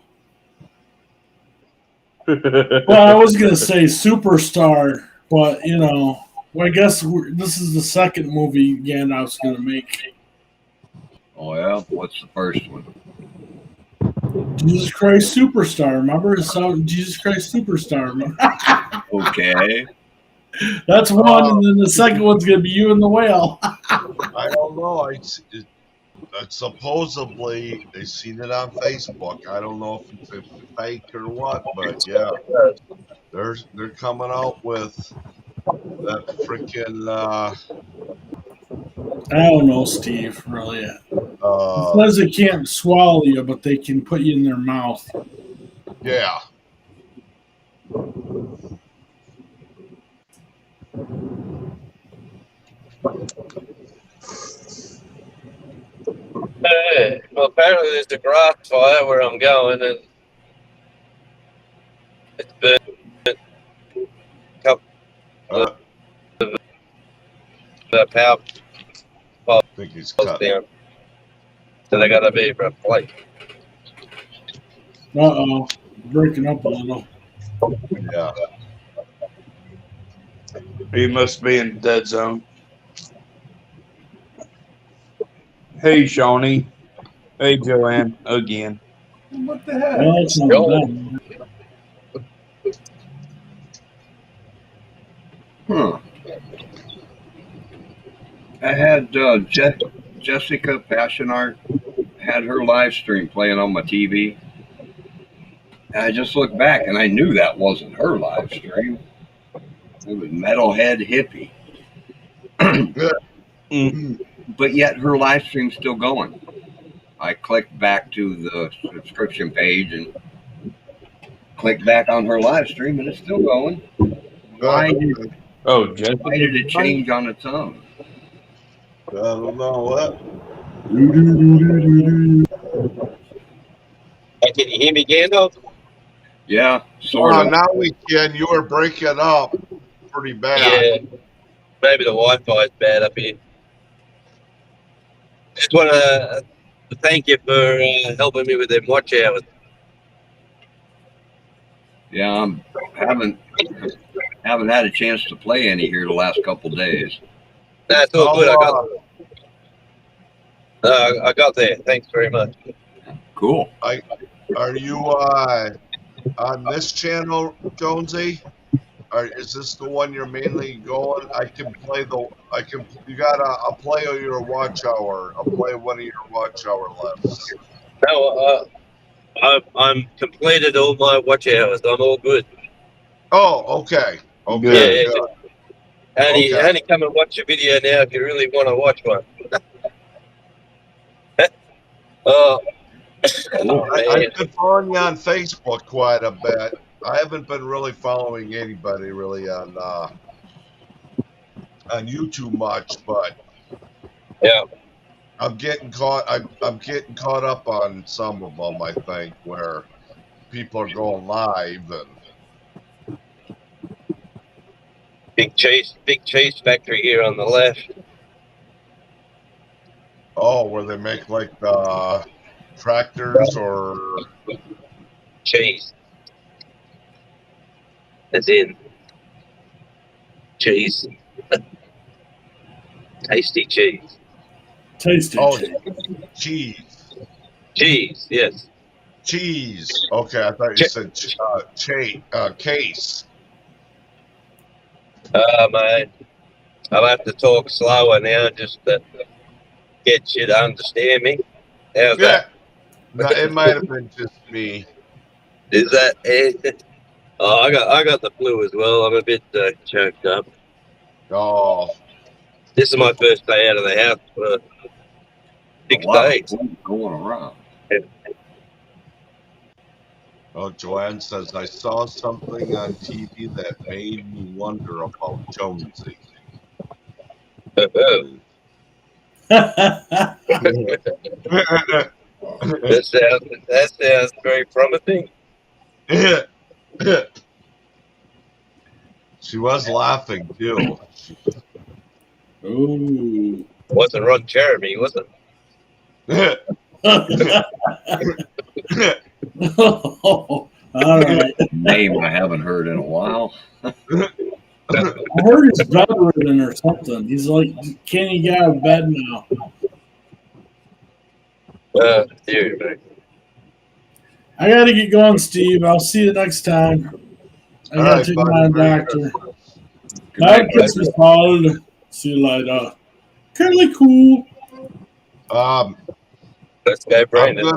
Well, I was gonna say Superstar, but you know, well, I guess this is the second movie Gandalf's gonna make. Oh yeah, what's the first one? Jesus Christ Superstar. Remember the song Jesus Christ Superstar? Okay. That's one, and then the second one's gonna be You and the Whale. I don't know. Supposedly they seen it on Facebook. I don't know if it's fake or what, but yeah, they're coming out with that freaking. I don't know, Steve. Really, it says they can't swallow you, but they can put you in their mouth. Yeah. Hey, well, apparently there's a grass fire where I'm going, and it's been a couple of the power I think he's cut down, so they got to be replaced. Breaking up a little. Yeah. He must be in the dead zone. Hey, Shawnee. Hey, Joanne. Again. What the heck? Well, it's not bad. Huh. I had Jessica Passionart had her live stream playing on my TV. And I just looked back and I knew that wasn't her live stream. It was Metalhead Hippie. But yet her live stream's still going. I clicked back to the subscription page and clicked back on her live stream and it's still going. Why did it change on its own? I don't know what. Hey, can you hear me, Gandalf? Yeah, sort of. Now we can. You were breaking up pretty bad. Yeah, maybe the Wi-Fi is bad up here. Just want to thank you for helping me with them watch hours. Yeah, Haven't had a chance to play any here the last couple days. That's all good. I got there. Thanks very much. Cool. Are you on this channel, Jonesy? Or is this the one you're mainly going? I can play you gotta, I'll play your watch hour. I'll play one of your watch hour lefts. No, I'm completed all my watch hours. I'm all good. Oh, okay. Okay. Yeah. Only come and watch a video now if you really want to watch one. I've been following you on Facebook quite a bit. I haven't been really following anybody really on YouTube much, but yeah, I'm getting caught. I'm getting caught up on some of them. I think where people are going live and big cheese factory here on the left. Oh, where they make like tractors or cheese. As in cheese. Tasty cheese. Tasty. Oh, cheese. Cheese, yes. Cheese. Okay, I thought you said case. Mate, I'll have to talk slower now just to get you to understand me. How's that? No, it might have been just me. Is that it? Oh, I got the flu as well. I'm a bit choked up. Oh. This is my first day out of the house for 6 days. Going around. Yeah. Oh, Joanne says, I saw something on TV that made me wonder about Jonesy. That sounds very promising. She was laughing too. Ooh. Wasn't Ron Jeremy, was it? All right. Name I haven't heard in a while. I heard he's bedridden or something. He's like, can't he get out of bed now? Dear me. I gotta get going, Steve. I'll see you next time. I gotta take my doctor. Merry Christmas, Paul. See you later. Curly cool. Let's go, Brandon.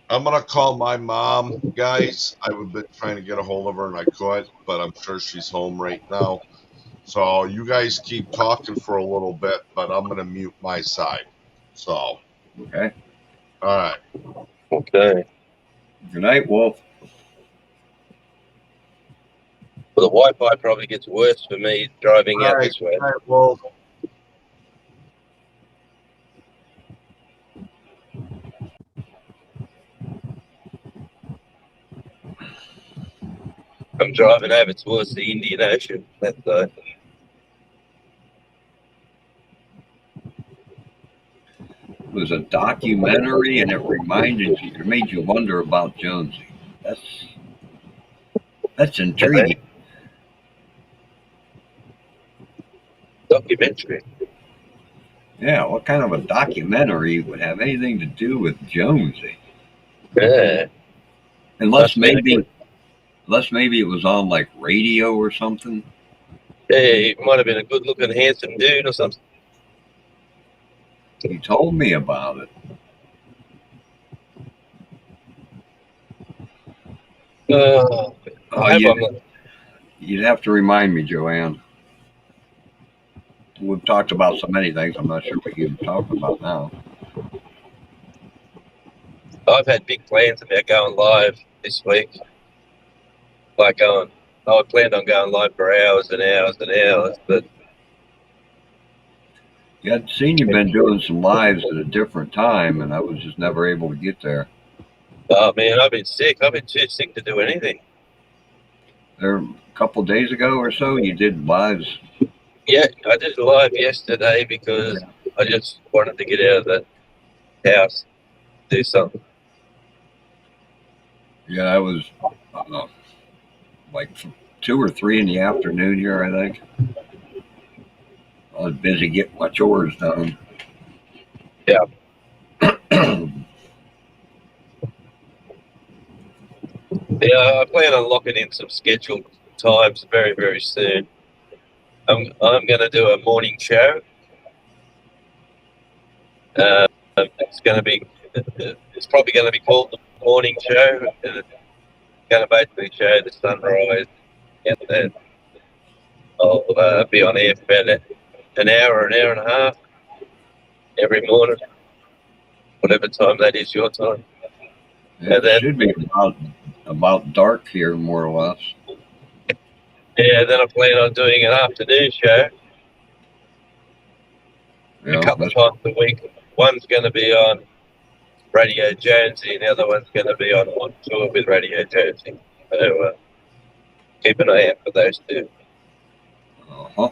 I'm gonna call my mom, guys. I've been trying to get a hold of her and I could, but I'm sure she's home right now. So you guys keep talking for a little bit, but I'm gonna mute my side. So okay. All right. Okay. Good night, Wolf. Well, the Wi-Fi probably gets worse for me driving out this way. All right, Wolf. I'm driving over towards the Indian Ocean. That side. It was a documentary, and it made you wonder about Jonesy. That's intriguing. Documentary. Yeah, what kind of a documentary would have anything to do with Jonesy? Yeah. Unless maybe it was on like radio or something. Yeah, he might have been a good-looking, handsome dude or something. You told me about it. You'd have to remind me, Joanne. We've talked about so many things, I'm not sure we can talk about now. I've had big plans about going live this week. I planned on going live for hours and hours and hours, but yeah, I'd seen you've been doing some lives at a different time, and I was just never able to get there. Oh man, I've been sick. I've been too sick to do anything. There, a couple of days ago or so, you did lives. Yeah, I did a live yesterday because I just wanted to get out of the house, do something. Yeah, I was like 2 or 3 in the afternoon here, I think. I was busy getting my chores done. Yeah. Yeah, I plan on locking in some scheduled times very, very soon. I'm going to do a morning show. It's probably going to be called the morning show. And it's going to basically show the sunrise, and then I'll be on air for about an hour and a half every morning, whatever time that is your time. It should be about dark here, more or less. Yeah, then I plan on doing an afternoon show a couple of times a week. One's going to be on Radio Jonesy, and the other one's going to be on tour with Radio Jonesy. So keep an eye out for those two. Uh-huh.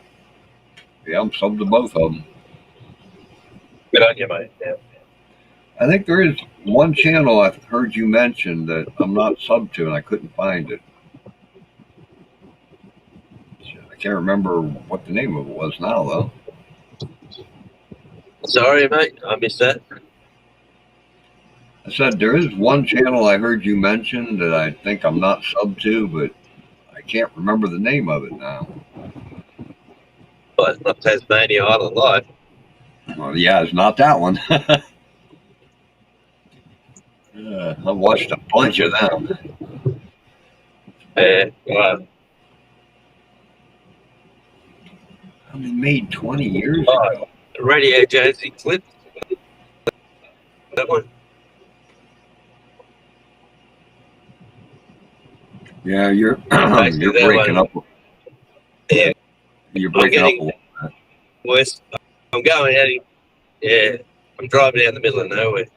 Yeah, I'm subbed to both of them. Good on you, mate. Yeah. I think there is one channel I've heard you mention that I'm not subbed to, and I couldn't find it. I can't remember what the name of it was now, though. Sorry, mate. I missed that. I said there is one channel I heard you mention that I think I'm not subbed to, but I can't remember the name of it now. Well, it's not Tasmania Island Live. Well, yeah, it's not that one. I watched a bunch of them. Wow. I mean, made 20 years ago. Radio Jonesy clip. That one. Yeah, you're breaking up. Yeah. You're breaking up a little bit. West. I'm going out. Yeah. I'm driving down the middle of nowhere.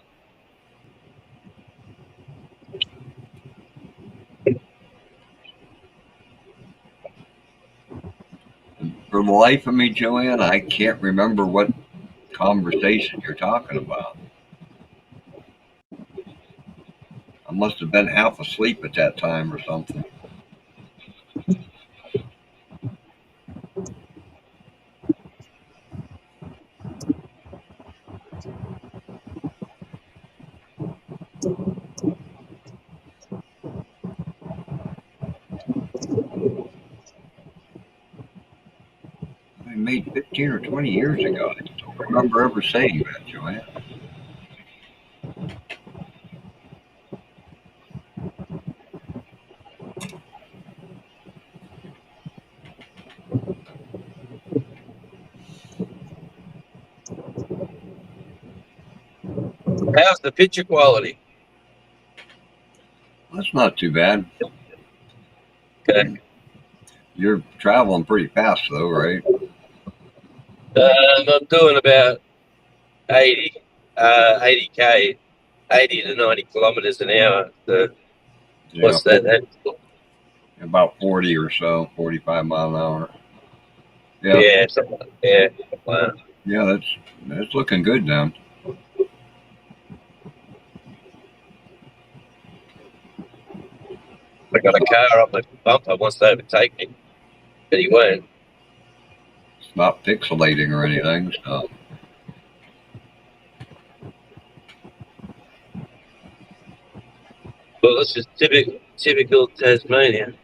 For the life of me, Joanne, I can't remember what conversation you're talking about. I must have been half asleep at that time or something. Made 15 or 20 years ago. I don't remember ever saying that, Joanne. How's the picture quality? That's not too bad. Okay. You're traveling pretty fast, though, right? I'm doing about 80k, 80 to 90 kilometers an hour. So what's that? About 40 or so, 45 mile an hour. Yeah. Yeah. Something like that. Wow. Yeah, that's looking good now. I got a car up the bumper wants to overtake me, but he won't. It's not pixelating or anything, so. Well, this is typical Tasmania.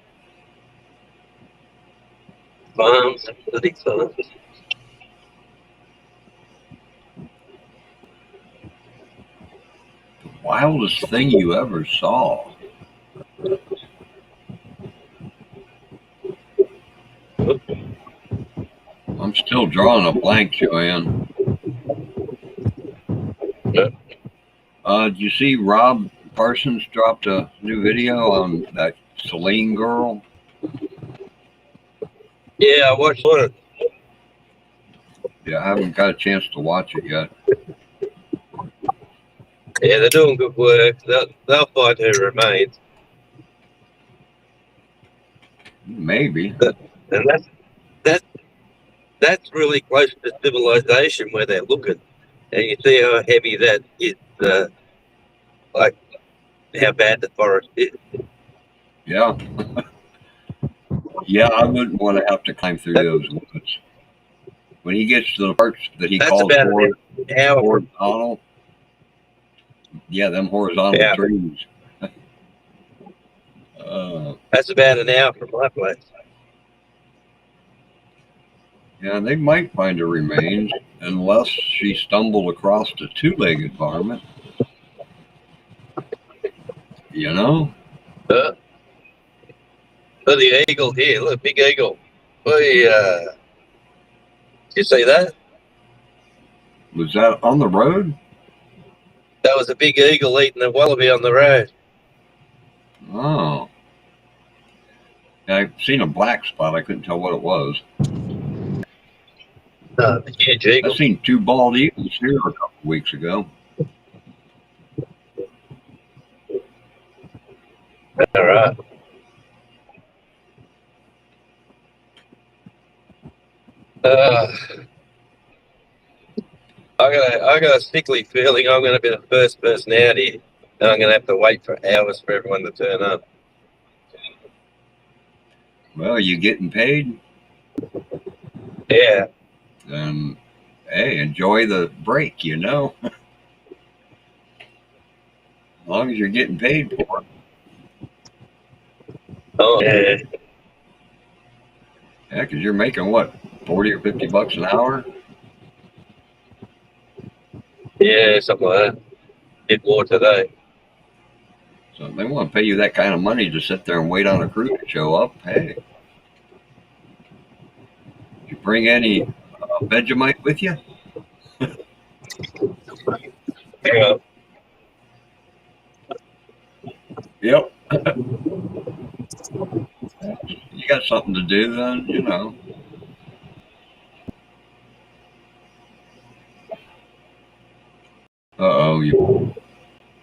Farms, bloody farms. Wildest thing you ever saw. I'm still drawing a blank, Joanne. Yeah. Did you see Rob Parsons dropped a new video on that Celine girl? Yeah, I watched it. Yeah, I haven't got a chance to watch it yet. Yeah, they're doing good work. They'll find her remains. Maybe. And that's really close to civilization where they're looking. And you see how heavy that is, like how bad the forest is. Yeah. Yeah, I wouldn't want to have to climb through those woods. When he gets to the parts that he calls horizontal, yeah, them horizontal trees. That's about an hour from my place. Yeah, they might find her remains unless she stumbled across a two-legged varmint. You know? Look, the eagle here. Look, big eagle. Did you see that? Was that on the road? That was a big eagle eating a wallaby on the road. Oh. I've seen a black spot. I couldn't tell what it was. Huge eagle. I've seen two bald eagles here a couple of weeks ago. All right. I got a sickly feeling I'm going to be the first person out here, and I'm going to have to wait for hours for everyone to turn up. Well, you getting paid? Yeah. Then, hey, enjoy the break, you know? As long as you're getting paid for it. Oh, yeah. Yeah, because you're making, what, 40 or 50 bucks an hour? Yeah, something like that. Did more today. So if they want to pay you that kind of money to sit there and wait on a crew to show up, hey. Did you bring any Vegemite with you? Yeah. Yep. You got something to do then, you know. Uh-oh, your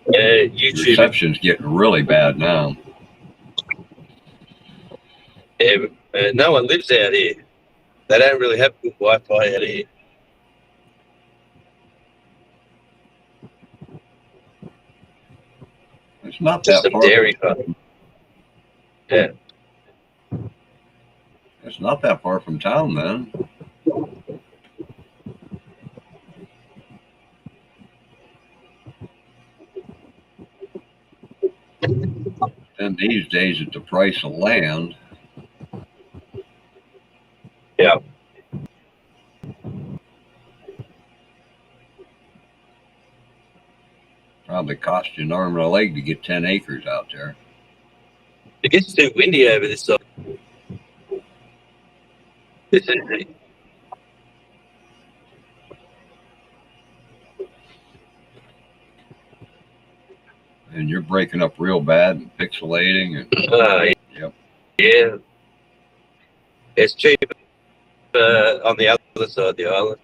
YouTube. reception's getting really bad now. Yeah, no one lives out here. They don't really have good Wi-Fi out here. It's not Just that a far. dairy farm. Yeah. It's not that far from town then. And these days at the price of land. Yeah. Probably cost you an arm and a leg to get 10 acres out there. It gets too windy over this side. And you're breaking up real bad and pixelating. And yep. Yeah. It's cheap on the other side of the island.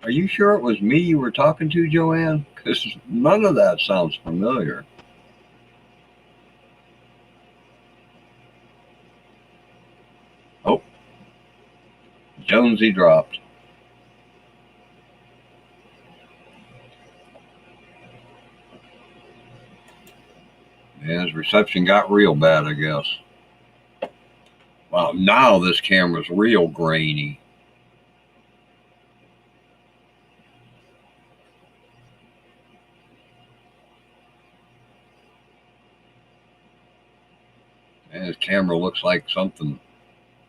Are you sure it was me you were talking to, Joanne? Because none of that sounds familiar. Oh. Jonesy dropped. Yeah, his reception got real bad, I guess. Wow, now this camera's real grainy. And his camera looks like something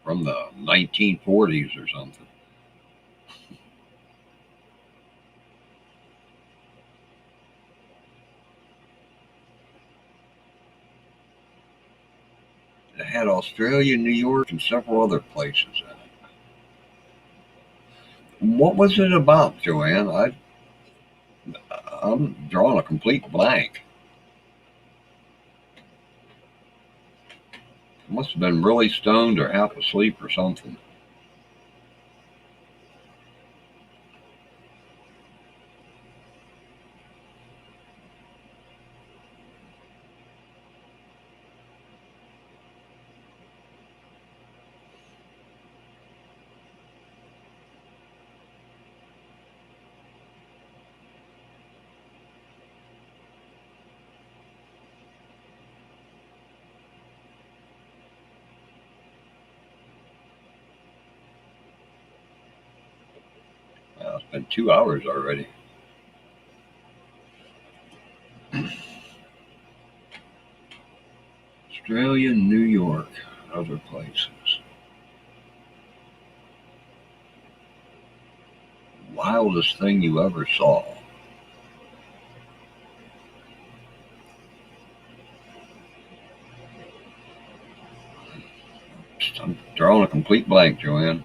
from the 1940s or something. It had Australia, New York, and several other places in it. What was it about, Joanne? I'm drawing a complete blank. Must have been really stoned or half asleep or something. Been 2 hours already. Australia, New York, other places. Wildest thing you ever saw. I'm drawing a complete blank, Joanne.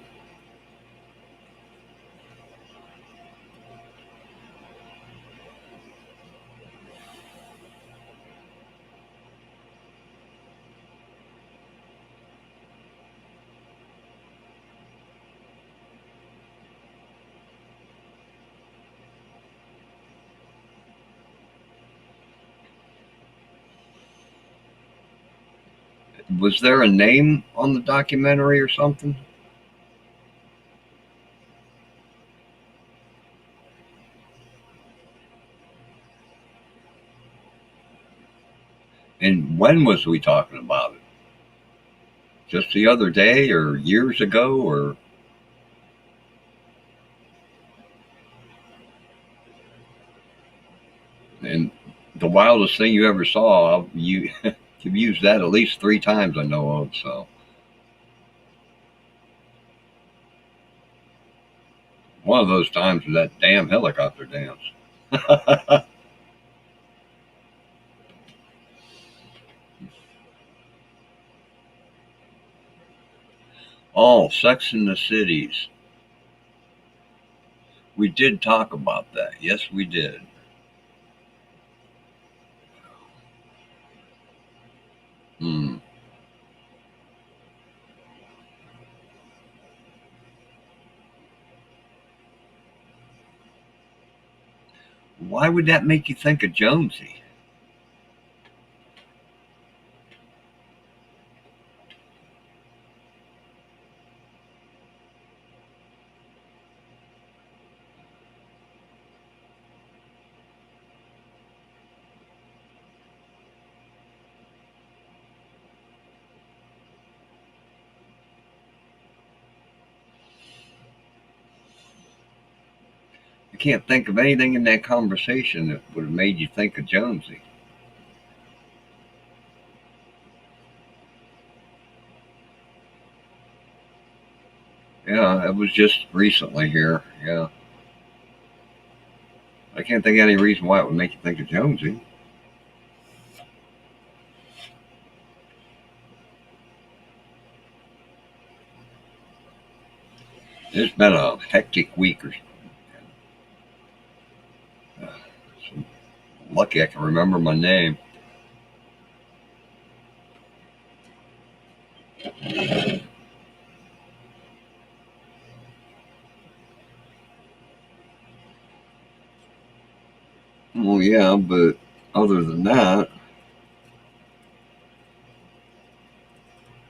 Was there a name on the documentary or something? And when was we talking about it? Just the other day or years ago or? And the wildest thing you ever saw, you've used that at least 3 times I know of, so. One of those times was that damn helicopter dance. Oh, Sex in the Cities. We did talk about that. Yes, we did. Hmm. Why would that make you think of Jonesy? I can't think of anything in that conversation that would have made you think of Jonesy. Yeah, it was just recently here. Yeah. I can't think of any reason why it would make you think of Jonesy. It's been a hectic week or so. Lucky I can remember my name. Well, yeah, but other than that,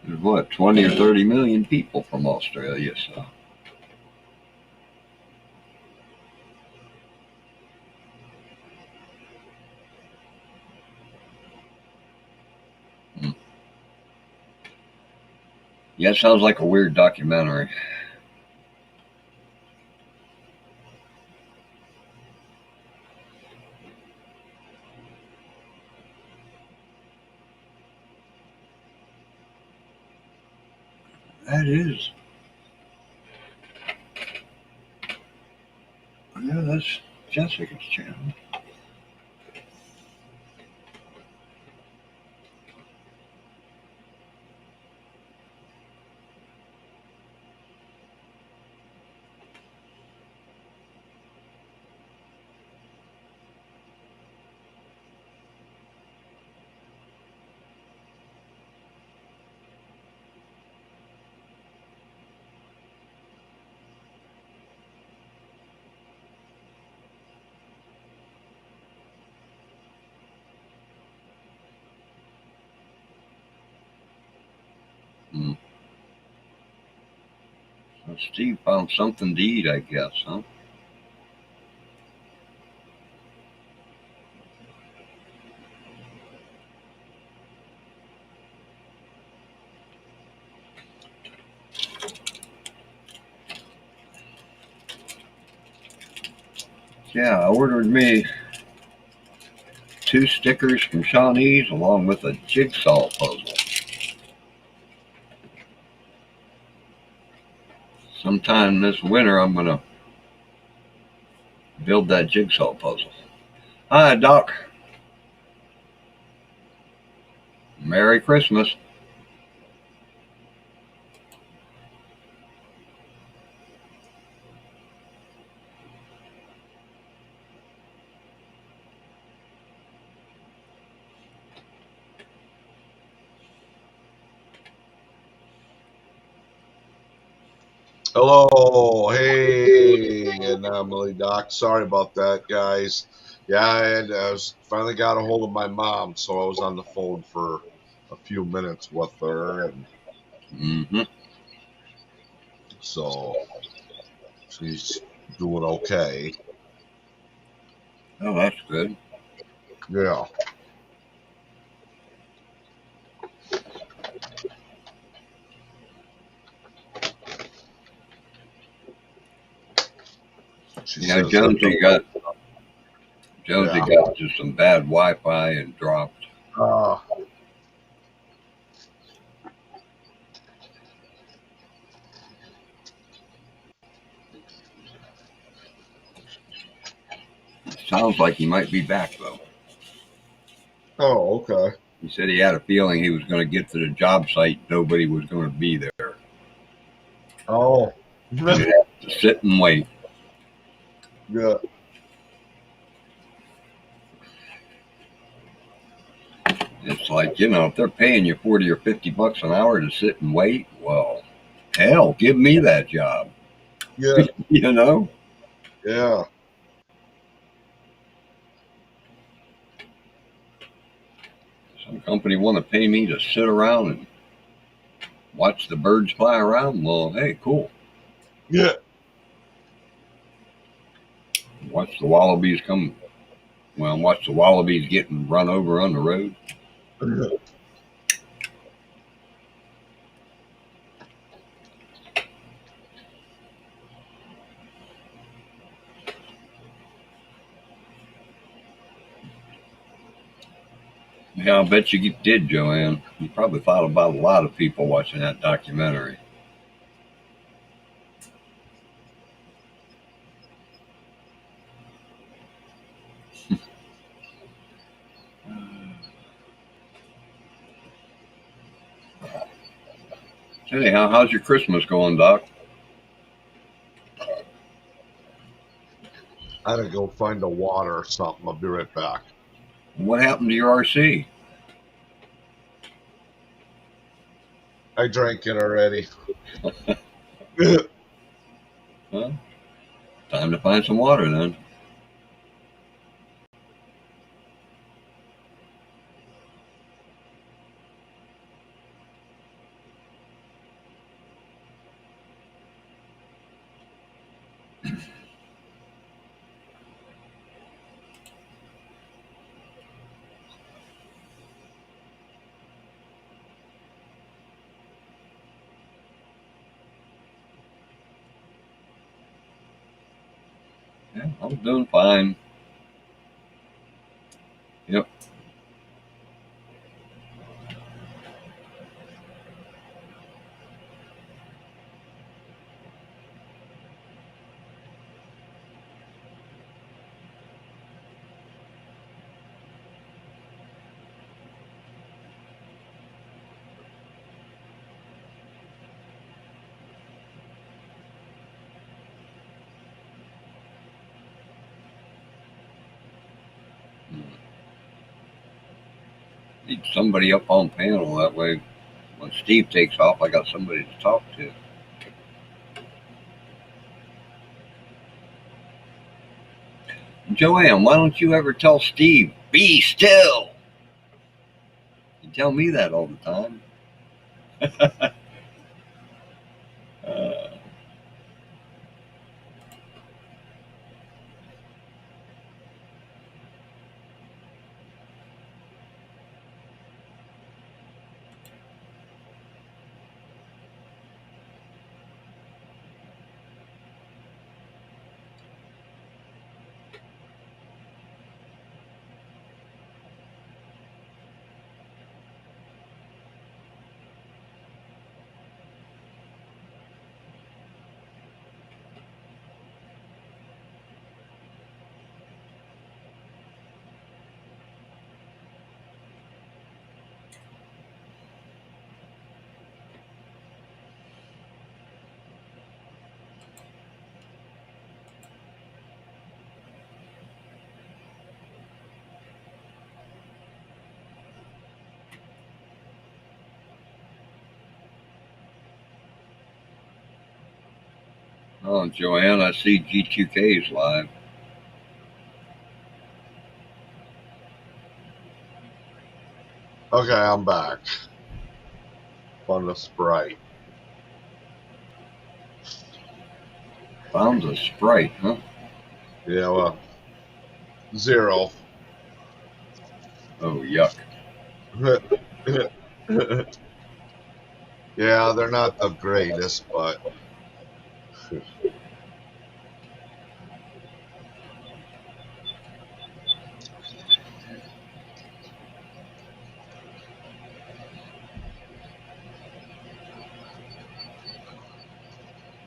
there's what, 20 or 30 million people from Australia, so. Yeah, it sounds like a weird documentary. That is. Yeah, that's Jessica's channel. Hmm. So Steve found something to eat, I guess, huh? Yeah, I ordered me 2 stickers from Shawnee's along with a jigsaw puzzle. Sometime this winter, I'm going to build that jigsaw puzzle. Hi, Doc. Merry Christmas. Hello, hey, Anomaly Doc. Sorry about that, guys. Yeah, I finally got a hold of my mom, so I was on the phone for a few minutes with her, and so she's doing okay. Oh, that's good. Yeah. She says Jonesy got Yeah. just some bad Wi-Fi and dropped. Sounds like he might be back, though. Oh, okay. He said he had a feeling he was going to get to the job site. Nobody was going to be there. Oh. He'd have to sit and wait. Yeah. It's like, if they're paying you $40 or $50 an hour to sit and wait, well, hell, give me that job. Yeah. Yeah. Some company want to pay me to sit around and watch the birds fly around. Well, hey, cool. Yeah. Watch the wallabies come. Well, watch the wallabies getting run over on the road. Yeah. Yeah, I'll bet you did, Joanne. You probably thought about a lot of people watching that documentary. Anyhow, how's your Christmas going, Doc? I gotta go find the water or something. I'll be right back. What happened to your RC? I drank it already. Well, time to find some water then. Yeah, I'm doing fine. Yep. Need somebody up on panel, that way when Steve takes off, I got somebody to talk to. Joanne, why don't you ever tell Steve, be still? You tell me that all the time. Oh, Joanne, I see G2K is live. Okay, I'm back. On the Sprite. Found a Sprite, huh? Yeah, well, 0. Oh, yuck. Yeah, they're not the greatest, but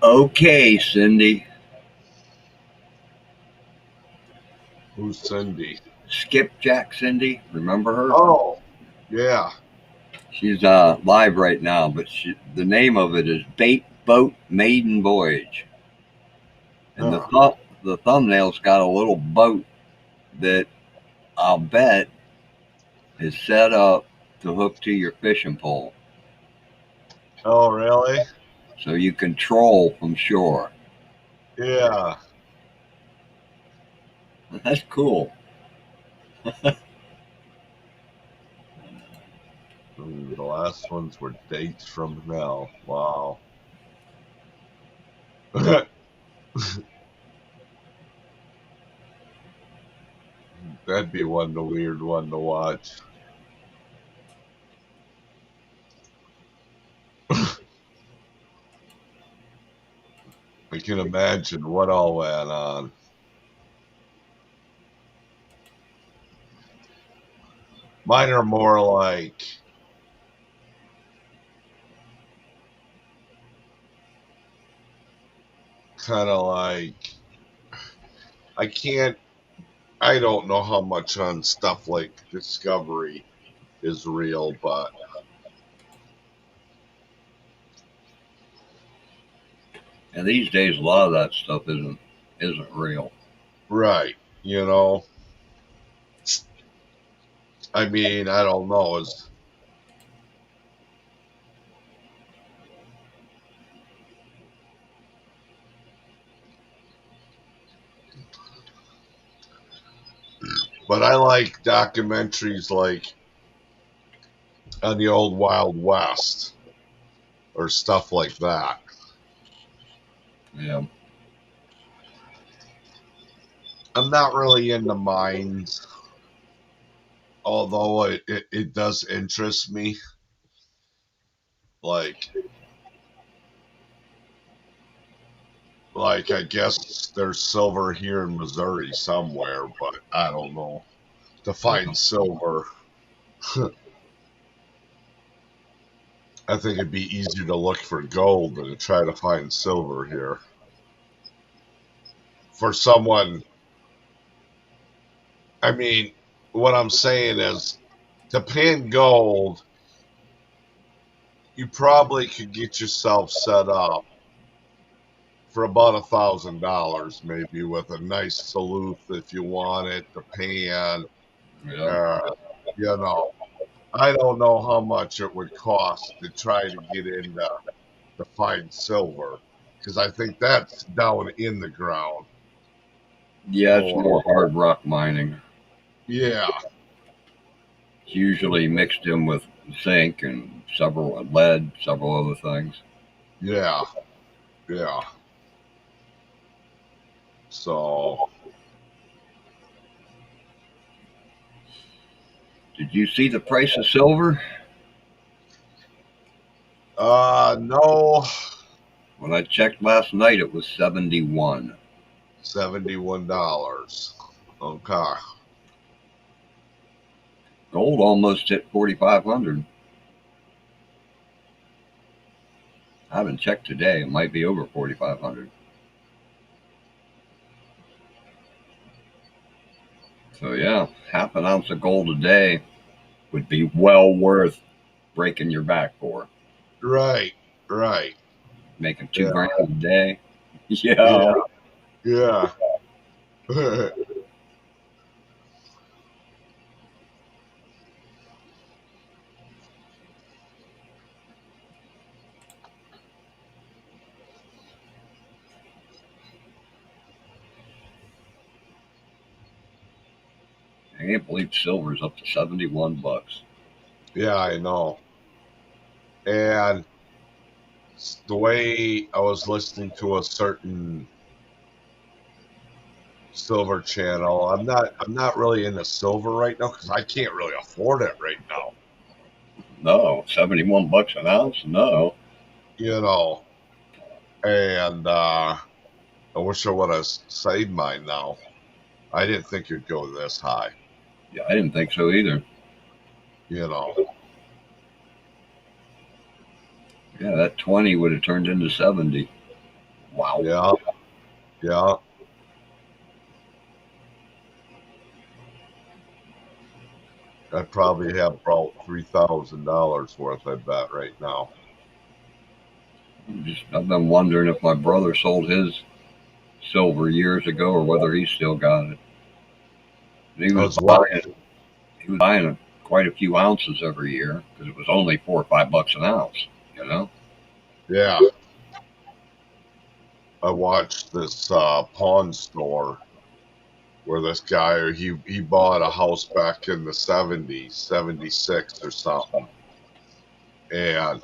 Okay, Cindy. who's Cindy? Skipjack Cindy. Remember her? Oh, yeah. She's live right now, but the name of it is Bait Boat Maiden Voyage. And Huh. the thumbnail's got a little boat that I'll bet is set up to hook to your fishing pole. Oh, really? So you can troll from shore. Yeah. That's cool. The last ones were dates from hell. Wow. That'd be a weird one to watch. I can imagine what all went on. Mine are more like kind of like I don't know how much on stuff like Discovery is real, but And these days, a lot of that stuff isn't real. right, you know, I mean, I don't know. But I like documentaries like on the old Wild West or stuff like that. Yeah. I'm not really into mines, although it does interest me. Like I guess there's silver here in Missouri somewhere, but I don't know. To Yeah. find silver, I think it'd be easier to look for gold than to try to find silver here. For someone, I mean, what I'm saying is to pan gold, you probably could get yourself set up for about $1,000, maybe with a nice salute if you want it, the pan. Yeah. Uh, you know, I don't know how much it would cost to try to get into to find silver because I think that's down in the ground. Yeah, it's Or more hard rock mining. yeah, It's usually mixed in with zinc and several lead, several other things. yeah, yeah. So Did you see the price of silver? no, When I checked last night, it was 71. $71. Okay. Gold almost hit 4,500. I haven't checked today. It might be over 4,500. So yeah, half an ounce of gold a day would be well worth breaking your back for. Right, right. Making two Yeah, grand a day. yeah, Yeah. yeah. can't believe silver's up to $71. Yeah, I know. And the way I was listening to a certain silver channel, I'm not really into silver right now because I can't really afford it right now. No, $71 an ounce? No. You know, and I wish I would have saved mine now. I didn't think it'd go this high. Yeah, I didn't think so either. You know. Yeah, that 20 would have turned into 70. Wow. Yeah. Yeah. I probably have about $3,000 worth, I bet, right now. I've been wondering if my brother sold his silver years ago or whether he still got it. He was buying quite a few ounces every year because it was only $4 or $5 an ounce, you know? Yeah. I watched this pawn store where this guy, he bought a house back in the 70s, 76 or something. And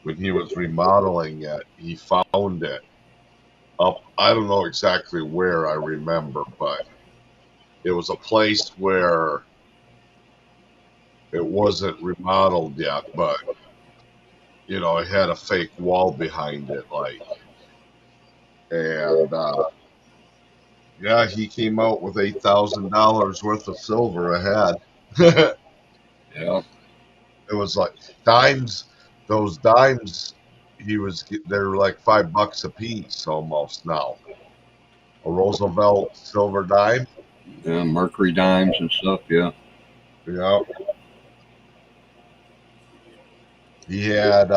when he was remodeling it, he found it up, I don't know exactly where, I remember, but it was a place where it wasn't remodeled yet, but, you know, it had a fake wall behind it, like. And, yeah, he came out with $8,000 worth of silver ahead. Yeah. It was like dimes. Those dimes, they're like $5 a piece almost now. A Roosevelt silver dime. Yeah, mercury dimes and stuff, yeah. Yeah. He had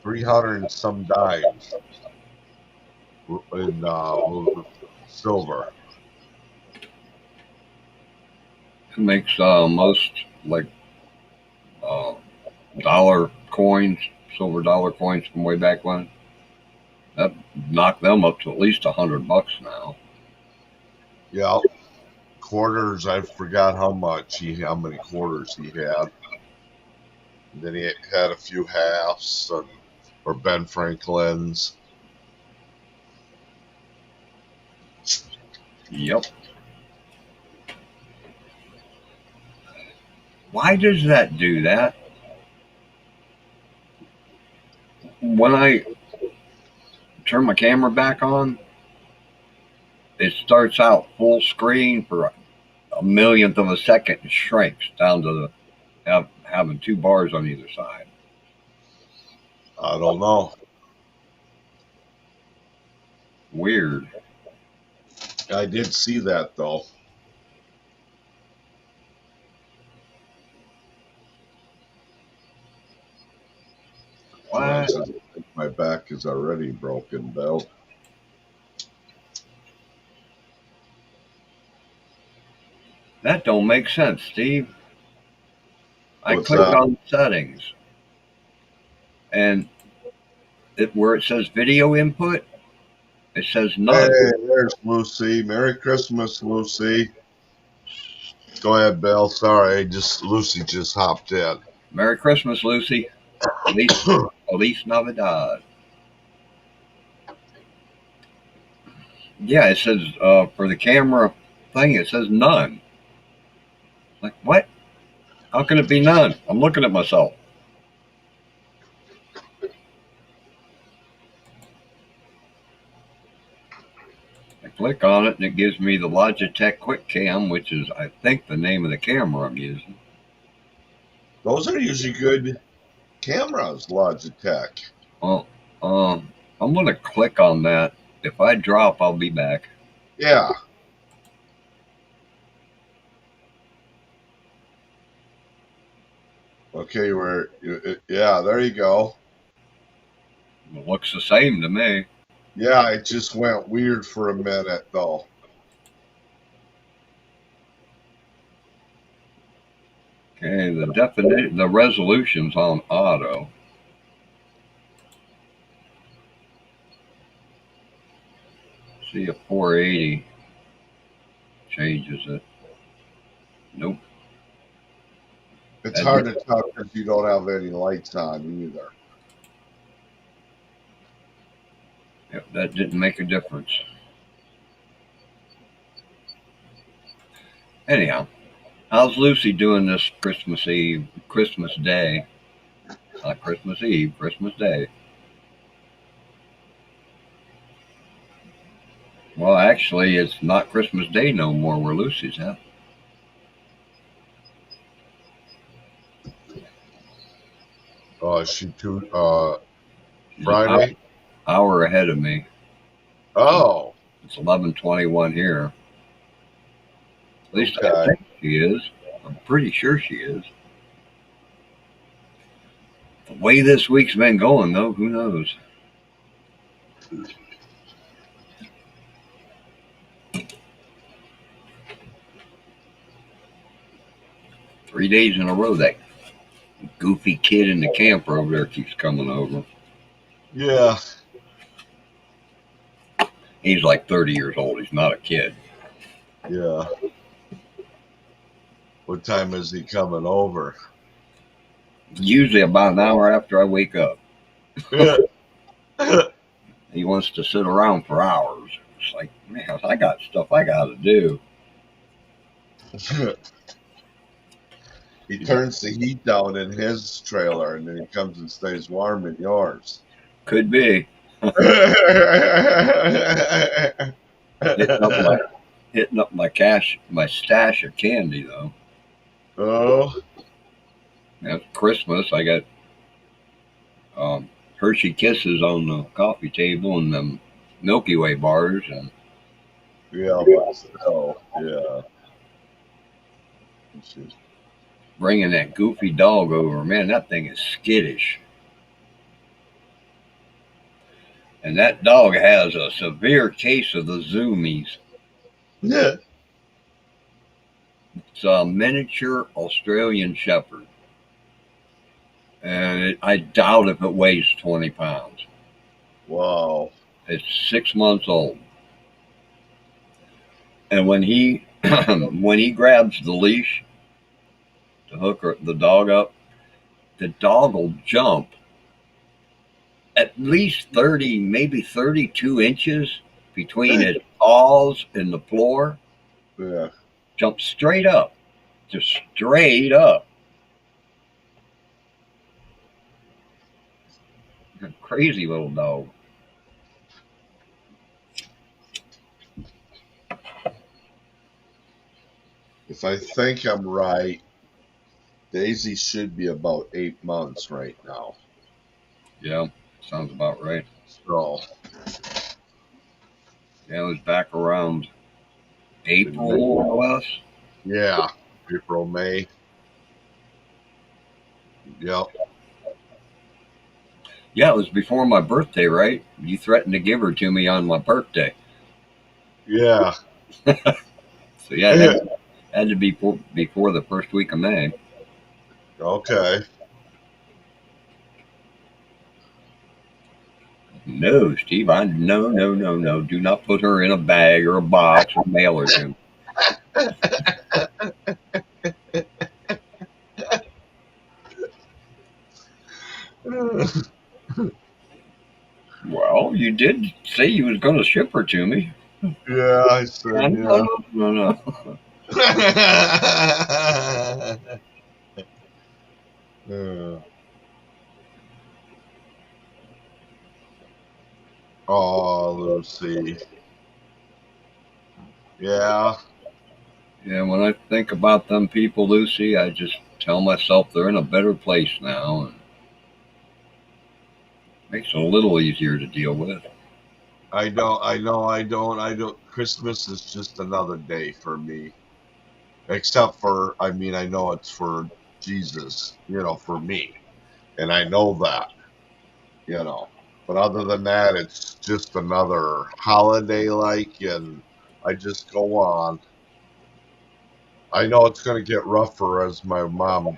300 and some dimes in silver. It makes most like dollar coins, silver dollar coins from way back when. That knocked them up to at least $100 now. Yeah. Quarters, I forgot how many quarters he had. And then he had a few halves or Ben Franklin's. Yep. Why does that do that? When I turn my camera back on, it starts out full screen for a millionth of a second and shrinks down to having two bars on either side. I don't know. Weird. I did see that though. What? My back is already broken, Bill. That don't make sense, Steve. I What's clicked that? on settings, and where it says video input, it says none. Hey, there's Lucy. Merry Christmas, Lucy. Go ahead, Bill. Sorry, Lucy just hopped in. Merry Christmas, Lucy. Feliz Navidad. Yeah, it says for the camera thing, it says none. Like, what? How can it be none? I'm looking at myself. I click on it and it gives me the Logitech QuickCam, which is, I think, the name of the camera I'm using. Those are usually good cameras, Logitech. Well, I'm going to click on that. If I drop, I'll be back. Yeah. Okay, yeah, there you go. It looks the same to me. Yeah, it just went weird for a minute, though. Okay, the resolution's on auto. See if 480 changes it. Nope. It's hard to tell because you don't have any lights on either. Yep, that didn't make a difference. Anyhow, how's Lucy doing this Christmas Day? Not Christmas Eve, Christmas Day. Well, actually, it's not Christmas Day no more where Lucy's at. Is she Friday? Hour ahead of me. Oh. It's 11:21 here. At least I think she is. I'm pretty sure she is. The way this week's been going, though, who knows? Three days in a row, that goofy kid in the camper over there keeps coming over. Yeah. He's like 30 years old. He's not a kid. Yeah. What time is he coming over? Usually about an hour after I wake up. He wants to sit around for hours. It's like, man, I got stuff I got to do. He turns the heat down in his trailer and then he comes and stays warm in yours. Could be. Hitting up my stash of candy, though. Oh. That's Christmas. I got Hershey Kisses on the coffee table and them Milky Way bars. And yeah, but still, yeah. Bringing that goofy dog over, man, that thing is skittish. And that dog has a severe case of the zoomies. Yeah. It's a miniature Australian Shepherd. And I doubt if it weighs 20 pounds. Wow. It's 6 months old. And when he grabs the leash to hook the dog up, the dog will jump at least 30, maybe 32 inches between his paws and the floor. Yeah. Jump straight up. Just straight up. A crazy little dog. If I think I'm right, Daisy should be about 8 months right now. Yeah, sounds about right. So, yeah, it was back around April, more or less. Yeah, April, May. Yep. Yeah, it was before my birthday, right? You threatened to give her to me on my birthday. Yeah. So yeah, it had to be before the first week of May. Okay. No, Steve, no. Do not put her in a bag or a box or mail her to me. Well, you did say you was going to ship her to me. Yeah, I said, yeah. No. Oh, Lucy. Yeah. Yeah, when I think about them people, Lucy, I just tell myself they're in a better place now. And makes it a little easier to deal with. I don't. Christmas is just another day for me. Except for, I mean, I know it's for Jesus, for me. And I know that, But other than that, it's just another holiday and I just go on. I know it's going to get rougher as my mom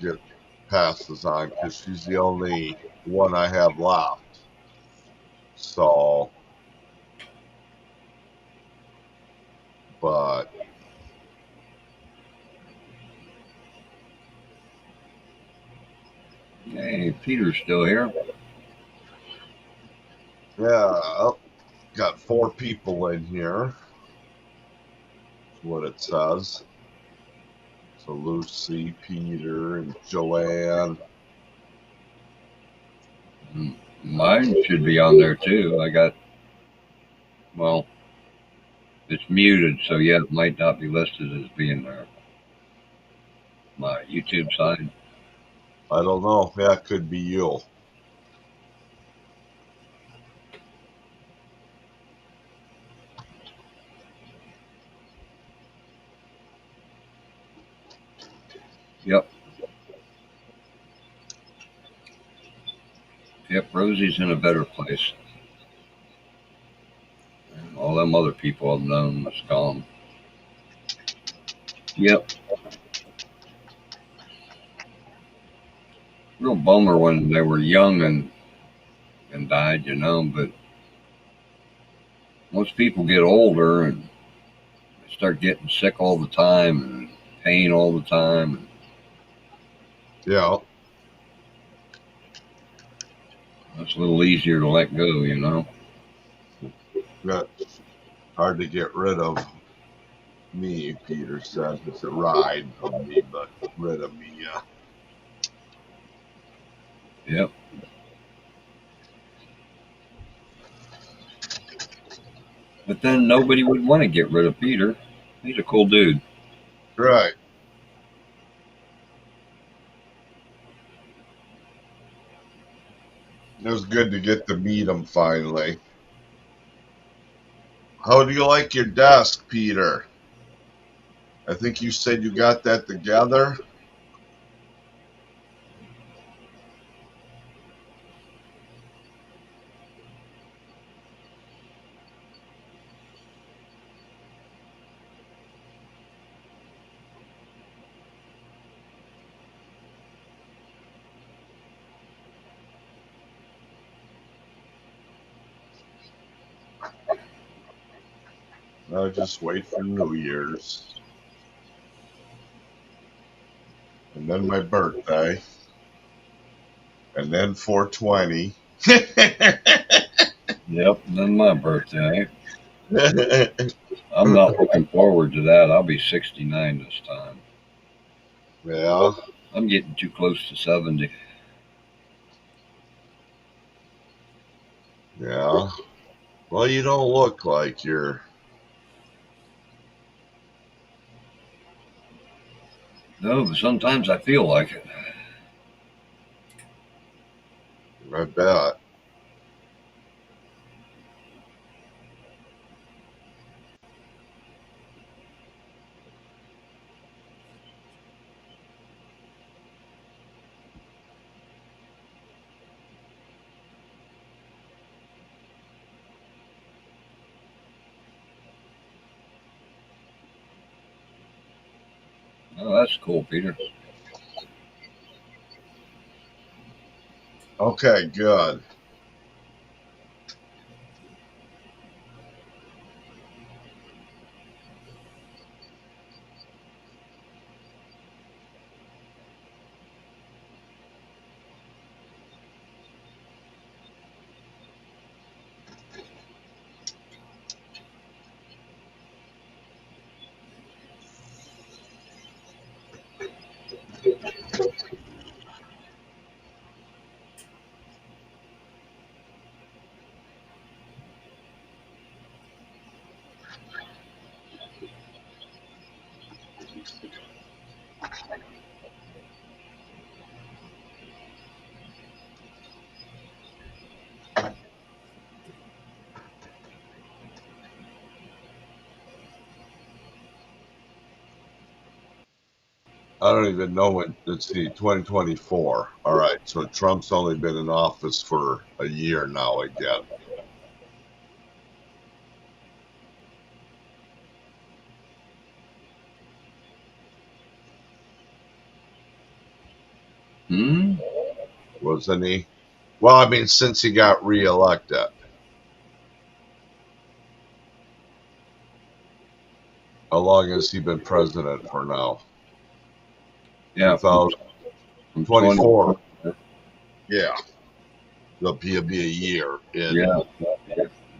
passes on because she's the only one I have left. So, but Hey, Peter's still here. Yeah, got 4 people in here. That's what it says. So Lucy, Peter, and Joanne. Mine should be on there too. I got, well, it's muted, so yeah, it might not be listed as being there. My YouTube side. I don't know. Yeah, it could be you. Yep. Yep, Rosie's in a better place. And all them other people I've known was gone. Yep. Real bummer when they were young and died, you know, but once people get older and they start getting sick all the time and pain all the time. Yeah. It's a little easier to let go, you know. That's hard to get rid of me, Peter said. It's a ride of me, but rid of me, yeah. Yep. But then nobody would want to get rid of Peter. He's a cool dude. Right. It was good to get to meet him finally. How do you like your desk, Peter? I think you said you got that together. I'll just wait for New Year's. And then my birthday. And then 420. Yep, and then my birthday. I'm not looking forward to that. I'll be 69 this time. Yeah. I'm getting too close to 70. Yeah. Well, you don't look like you're... No, but sometimes I feel like it. I bet. Oh, that's cool, Peter. Okay, good. I don't even know when. Let's see, 2024. All right, so Trump's only been in office for a year now again. Wasn't he? Well, I mean, since he got reelected. How long has he been president for now? Yeah, 2024. Yeah. It'll be a year. Yeah.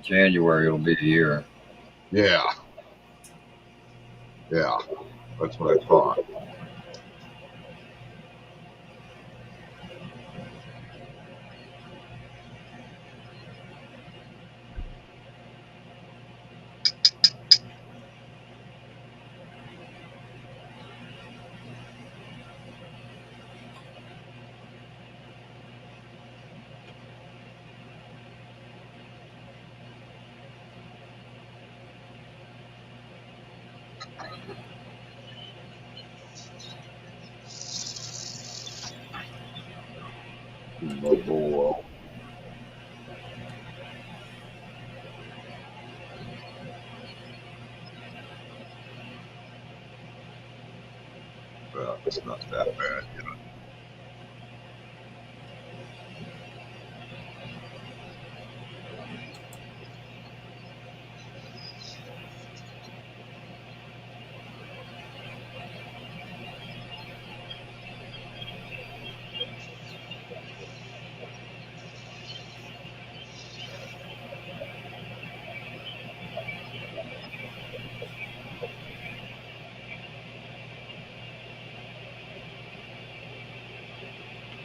January will be the year. Yeah. Yeah. That's what I thought. Well, it's not that bad, you know.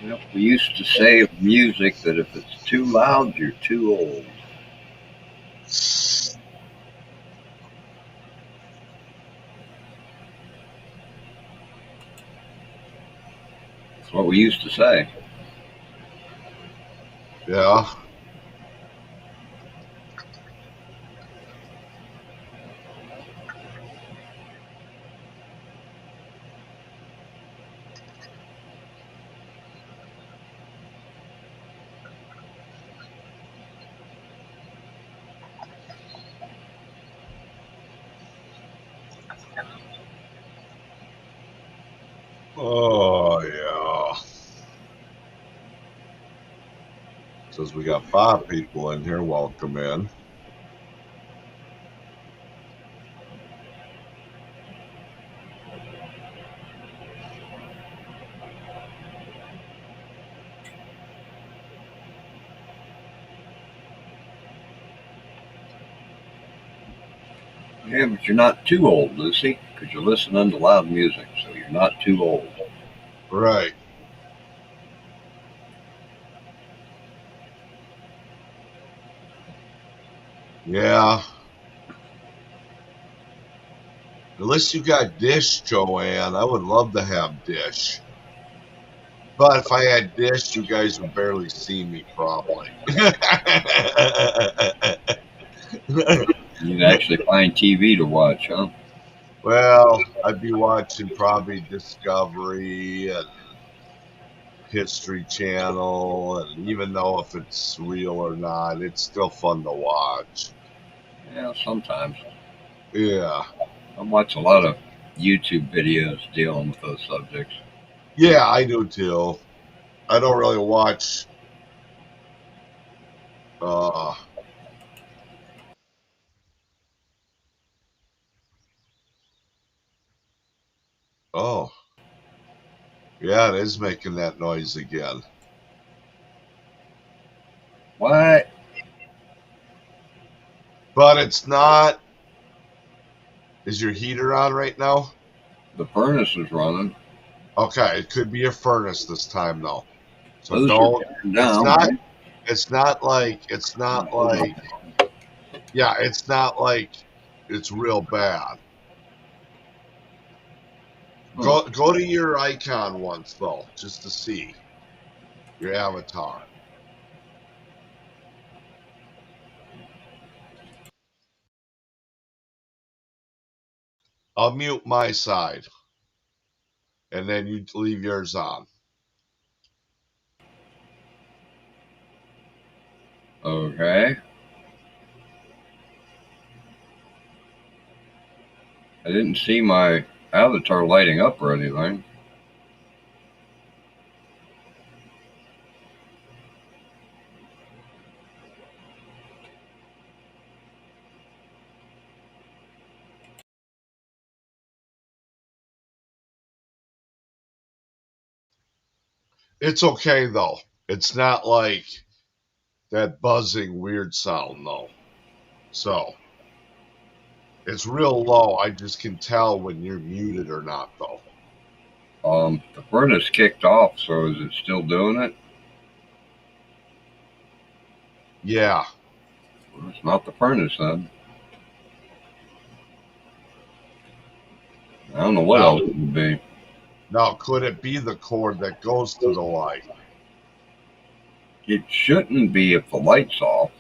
Yep. We used to say of music that if it's too loud, you're too old. That's what we used to say. Yeah. Oh, yeah. Says we got 5 people in here. Welcome in. Yeah, but you're not too old, Lucy, because you're listening to loud music, so you're not too old. Right. Yeah. Unless you got Dish, Joanne, I would love to have Dish. But if I had Dish, you guys would barely see me, probably. You'd actually find TV to watch, huh? Well, I'd be watching probably Discovery and History Channel, and even though if it's real or not, it's still fun to watch. Yeah, sometimes. Yeah. I watch a lot of YouTube videos dealing with those subjects. Yeah, I do too. I don't really watch oh. Yeah, it is making that noise again. What? But it's not. Is your heater on right now? The furnace is running. Okay, it could be a furnace this time though. So Those don't. are down, it's not. right? It's not like. It's not like. Yeah, it's not like it's real bad. Go to your icon once though, just to see your avatar. I'll mute my side, and then you leave yours on. Okay. I didn't see my avatar lighting up or anything. It's okay though. It's not like that buzzing weird sound though. So it's real low. I just can tell when you're muted or not though. The furnace kicked off, so is it still doing it? Yeah. Well, it's not the furnace then. I don't know what else it would be. Now, could it be the cord that goes to the light? It shouldn't be if the light's off.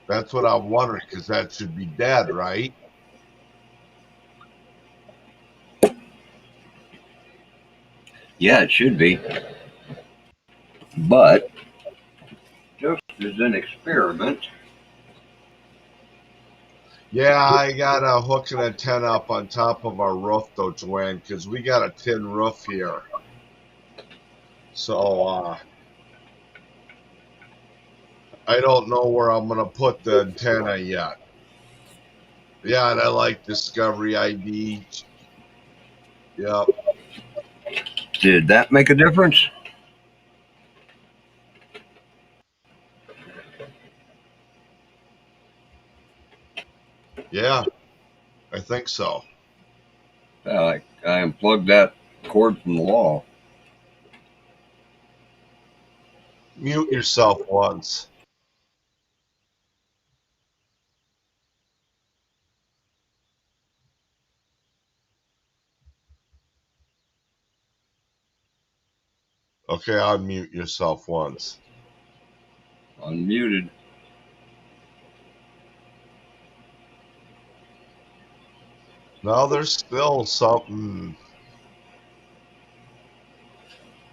That's what I'm wondering, because that should be dead, right? Yeah, it should be. But just as an experiment. Yeah, I got a hook and antenna up on top of our roof, though, Joanne, because we got a tin roof here. So, I don't know where I'm going to put the antenna yet. Yeah, and I like Discovery ID. Yep. Did that make a difference? Yeah, I think so. I unplugged that cord from the wall. Mute yourself once. Okay, unmute yourself once. Unmuted. No, there's still something.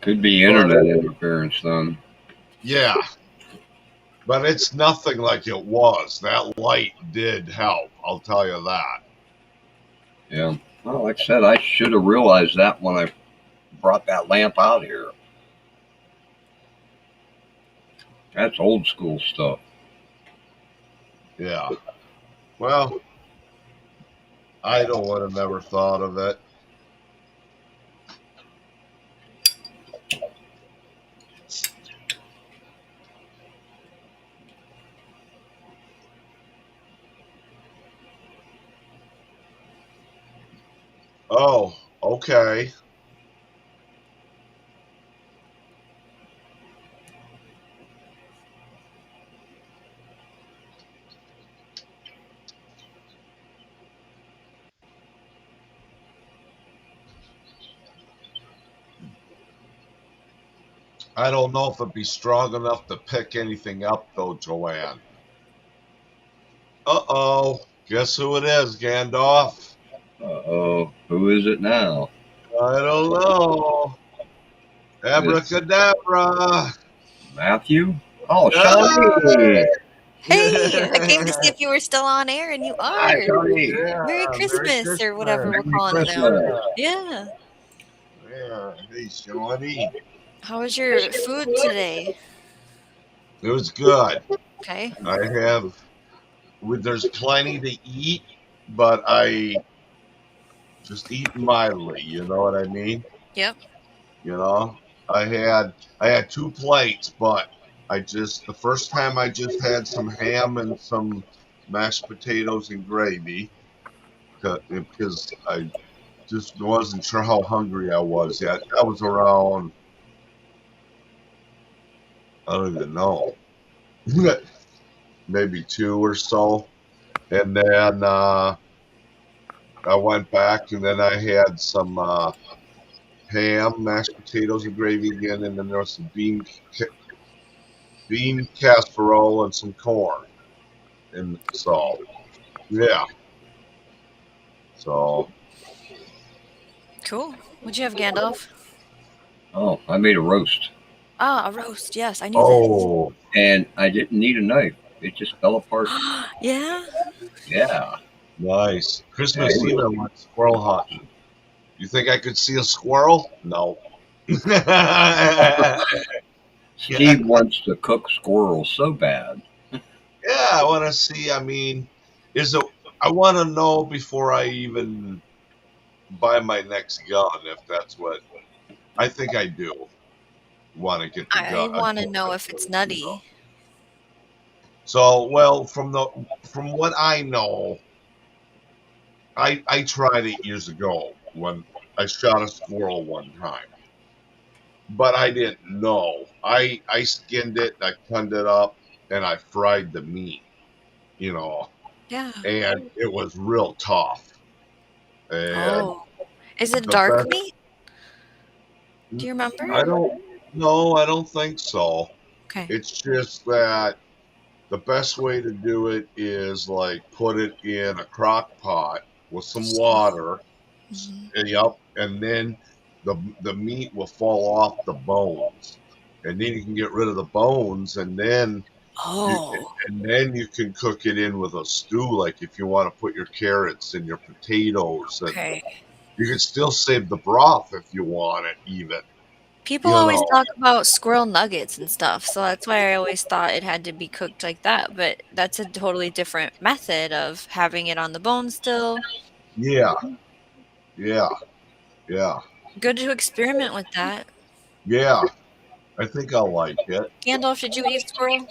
Could be internet interference then. Yeah. But it's nothing like it was. That light did help, I'll tell you that. Yeah. Well, like I said, I should have realized that when I brought that lamp out here. That's old school stuff. Yeah. Well, I would have never thought of it. Oh, okay. I don't know if it'd be strong enough to pick anything up, though, Joanne. Uh-oh. Guess who it is, Gandalf? Uh-oh. Who is it now? I don't know. Abracadabra. Matthew? Oh, Shawnee. Hey, I came to see if you were still on air, and you Hi, are. Shawnee. Merry Christmas, or whatever we're Merry calling it now. Christmas. Yeah. Yeah. Hey, Shawnee. How was your food today? It was good. Okay. There's plenty to eat, but I just eat mildly, you know what I mean? Yep. You know, I had 2 plates, but the first time I just had some ham and some mashed potatoes and gravy because I just wasn't sure how hungry I was yet. I was around, I don't even know, maybe 2 or so. And then I went back and then I had some ham, mashed potatoes and gravy again, and then there was some bean casserole and some corn. And so, yeah. So. Cool. What'd you have, Gandalf? Oh, I made a roast. Ah, a roast. Yes, I knew Oh. And I didn't need a knife. It just fell apart. that. Yeah? Yeah. Nice. Christmas Eve I went squirrel hunting. You think I could see a squirrel? No. Steve wants to cook squirrels so bad. Yeah, I want to see. I mean, I want to know before I even buy my next gun if that's what I think I do. want to get the I gut. want to know if it's nutty. So, well, from what I know, I tried it years ago when I shot a squirrel one time, but I didn't know. I skinned it, I cleaned it up, and I fried the meat, you know, Yeah. and it was real tough. And Oh. Is it the dark best, meat? Do you remember? I don't think so. Okay. It's just that the best way to do it is like put it in a crock pot with some water. Yep, and then the meat will fall off the bones, and then you can get rid of the bones, and then you can cook it in with a stew. Like if you want to put your carrots and your potatoes, and Okay. you can still save the broth if you want it. Even People always talk about squirrel nuggets and stuff, so that's why I always thought it had to be cooked like that. But that's a totally different method of having it on the bone still. Yeah. Good to experiment with that. Yeah, I think I'll like it. Gandalf, did you eat squirrel?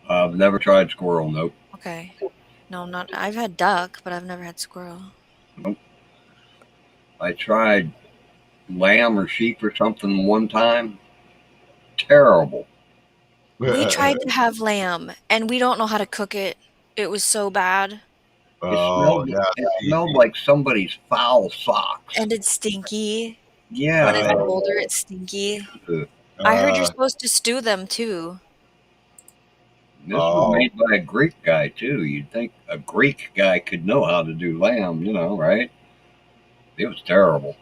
I've never tried squirrel. Nope. Okay. No, not. I've had duck, but I've never had squirrel. Nope. I tried lamb or sheep or something one time. Terrible. We tried to have lamb, and we don't know how to cook it. It was so bad. It smelled like somebody's foul socks. And it's stinky. Yeah. When it's older, it's stinky. I heard you're supposed to stew them, too. This was made by a Greek guy, too. You'd think a Greek guy could know how to do lamb, right? It was terrible.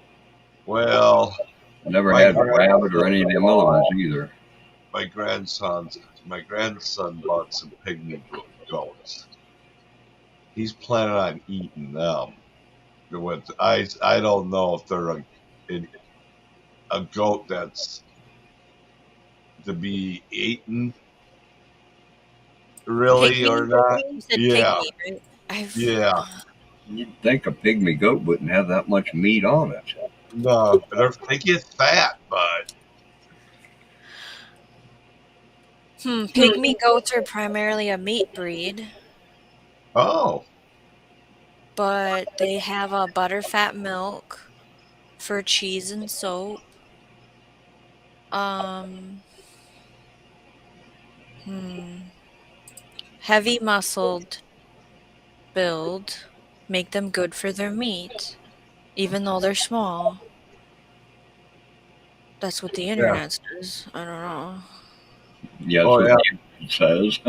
Well, I never had rabbit or any of them other ones either. My grandson bought some pygmy goats. He's planning on eating them. I don't know if they're a goat that's to be eaten, really, Pygmy? or not. You said Yeah. pygmy, right? Yeah. You'd think a pygmy goat wouldn't have that much meat on it. No, they get fat, but. Pygmy goats are primarily a meat breed. Oh. But they have a butterfat milk for cheese and soap. Heavy muscled build make them good for their meat, even though they're small. That's what the internet says. I don't know. Yes, it says.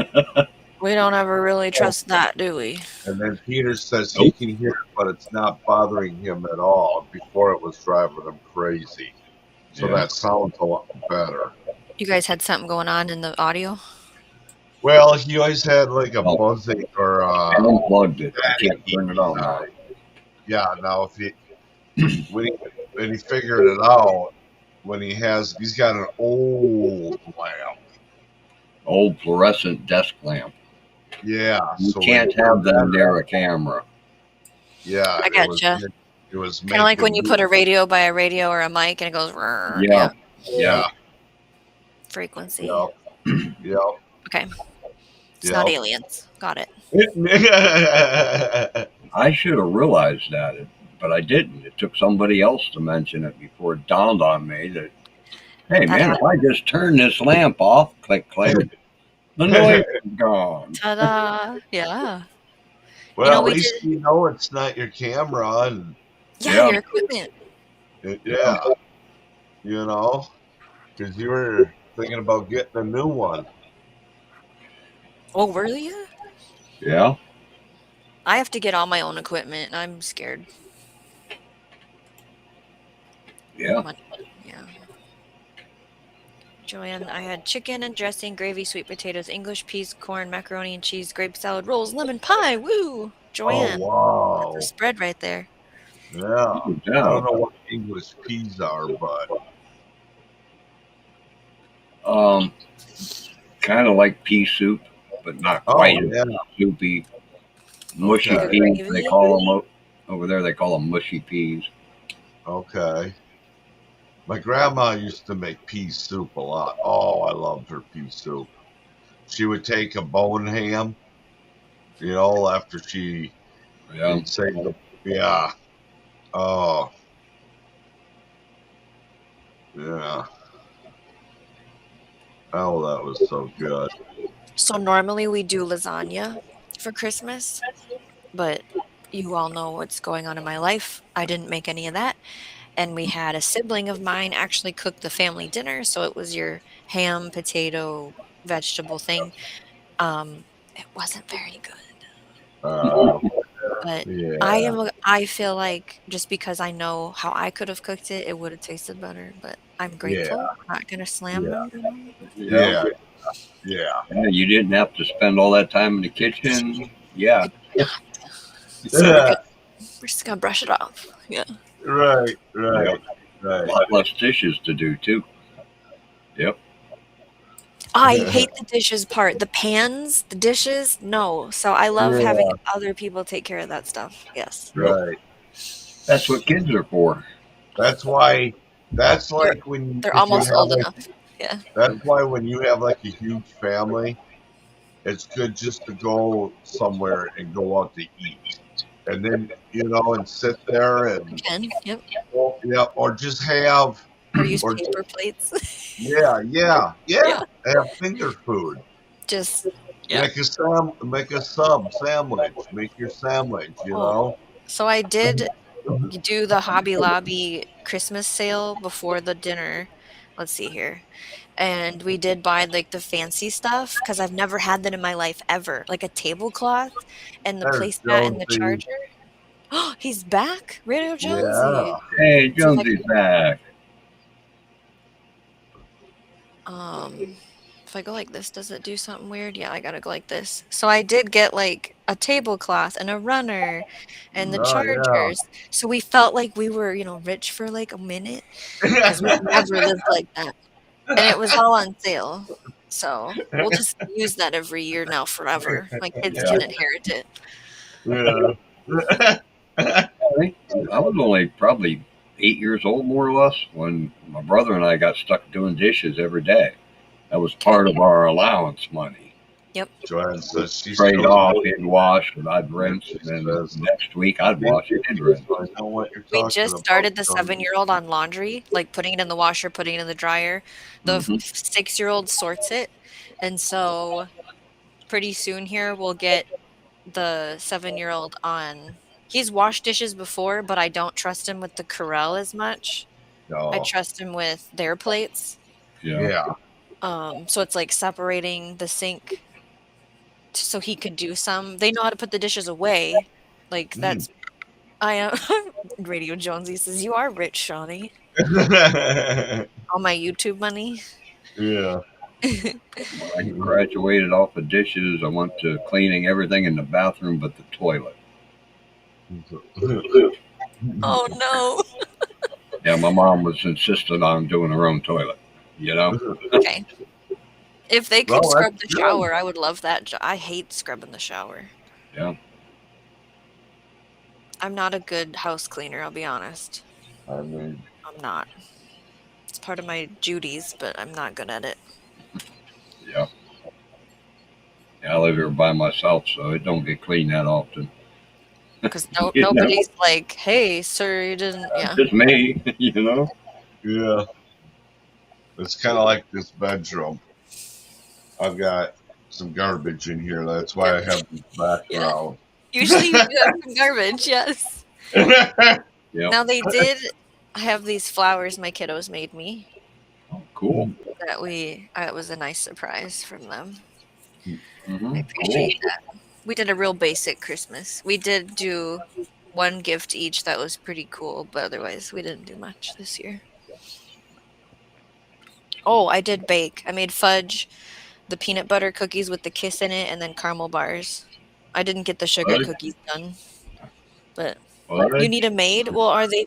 We don't ever really trust that, do we? And then Peter says he can hear it, but it's not bothering him at all. Before it was driving him crazy. So that sounds a lot better. You guys had something going on in the audio? Well, he always had like a buzzing or I unplugged it. I can't turn it on now. Yeah, now if he when he figured it out, he's got an old lamp. Old fluorescent desk lamp. Yeah. You can't have them near a camera. Yeah. I gotcha. It was kind of like when you put a radio by a radio or a mic and it goes. Yeah. Frequency. Yep. Okay. It's not aliens. Got it. I should have realized that, but I didn't. It took somebody else to mention it before it dawned on me that, hey, man, if I just turn this lamp off, click, click, the noise is gone. Ta-da. Yeah. Well, at least it's not your camera. And your equipment. Yeah. Because you were thinking about getting a new one. Oh, were you? Yeah. I have to get all my own equipment, and I'm scared. Yeah. Yeah. Joanne, I had chicken and dressing, gravy, sweet potatoes, English peas, corn, macaroni and cheese, grape salad, rolls, lemon pie. Woo! Joanne. Oh, wow. That's a spread right there. Yeah. I don't know what English peas are, but. Kind of like pea soup, but not quite soupy. Mushy peas, they call them over there. They call them mushy peas. Okay. My grandma used to make pea soup a lot. Oh, I loved her pea soup. She would take a bone ham, after she Yeah. say, yeah. Oh, yeah. Oh, that was so good. So normally we do lasagna for Christmas, but you all know what's going on in my life. I didn't make any of that. And we had a sibling of mine actually cook the family dinner, so it was your ham, potato, vegetable thing. It wasn't very good. But Yeah. I feel like just because I know how I could have cooked it, it would have tasted better. But I'm Yeah. grateful. I'm not gonna slam Yeah. them. Yeah. Yeah. Yeah, you didn't have to spend all that time in the kitchen. Yeah. So we're just gonna brush it off. Yeah. Right. A lot less dishes to do too. Yep. I hate the dishes part. The pans, the dishes, no. So I love having other people take care of that stuff. Yes. Right. That's what kids are for. That's why. That's like when they're almost old enough. Yeah. That's why when you have like a huge family, it's good just to go somewhere and go out to eat, and then and sit there and Yep. Yeah, or just have or use paper plates. Yeah. Have finger food. Just make a sub sandwich. Make your sandwich. So I did do the Hobby Lobby Christmas sale before the dinner. Let's see here. And we did buy like the fancy stuff because I've never had that in my life ever. Like a tablecloth and the placemat and the charger. Oh, he's back, Radio Jonesy. Yeah. Hey, Jonesy's back. If I go like this, does it do something weird? Yeah, I gotta go like this. So I did get like a tablecloth and a runner and the chargers. Yeah. So we felt like we were, rich for like a minute because we never lived like that. And it was all on sale. So we'll just use that every year now forever. My kids can inherit it. Yeah. I was only probably 8 years old, more or less, when my brother and I got stuck doing dishes every day. That was part of our allowance money. Yep. Joanne says she's trade off, he'd wash, and I'd rinse, and then next week I'd wash it and rinse. We just started the 7-year-old on laundry, like putting it in the washer, putting it in the dryer. The 6-year-old sorts it, and so pretty soon here we'll get the 7-year-old on. He's washed dishes before, but I don't trust him with the Corelle as much. No. I trust him with their plates. Yeah. So it's like separating the sink so he could do some. They know how to put the dishes away. Like that's I am Radio Jonesy says you are rich, Shawnee. All my YouTube money. Yeah. When I graduated off of dishes, I went to cleaning everything in the bathroom but the toilet. Oh no. Yeah, my mom was insistent on doing her own toilet. Okay. If they could scrub the shower, I would love that. I hate scrubbing the shower. Yeah. I'm not a good house cleaner, I'll be honest. I'm not. It's part of my duties, but I'm not good at it. Yeah. I live here by myself, so it don't get cleaned that often. Because nobody's like, hey, sir, you didn't. Yeah. Just me, Yeah. It's kind of like this bedroom. I've got some garbage in here. That's why I have this background. Yeah. Usually you do have some garbage, yes. Yep. Now they did have these flowers my kiddos made me. Oh, cool. It was a nice surprise from them. Mm-hmm. I appreciate that. We did a real basic Christmas. We did do one gift each that was pretty cool, but otherwise we didn't do much this year. Oh, I did bake. I made fudge, the peanut butter cookies with the kiss in it, and then caramel bars. I didn't get the sugar cookies done, but you need a maid. Well, are they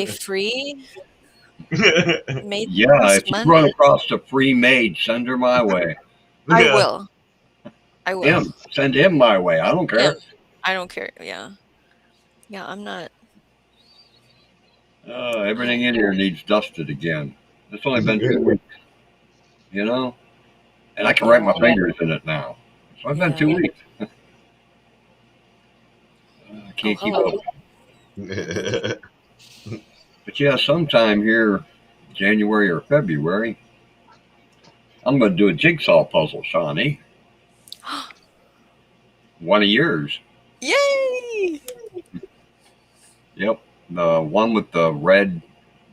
free? Maid if you run across a free maid, send her my way. I will. Send him my way. I don't care. I don't care. Yeah. Yeah, I'm not. Everything in here needs dusted again. It's only been 2 weeks, you know? And I can write my fingers in it now. So it's been 2 weeks. I can't keep up. But yeah, sometime here, January or February, I'm going to do a jigsaw puzzle, Shawnee. One of yours. Yay! Yep. The one with the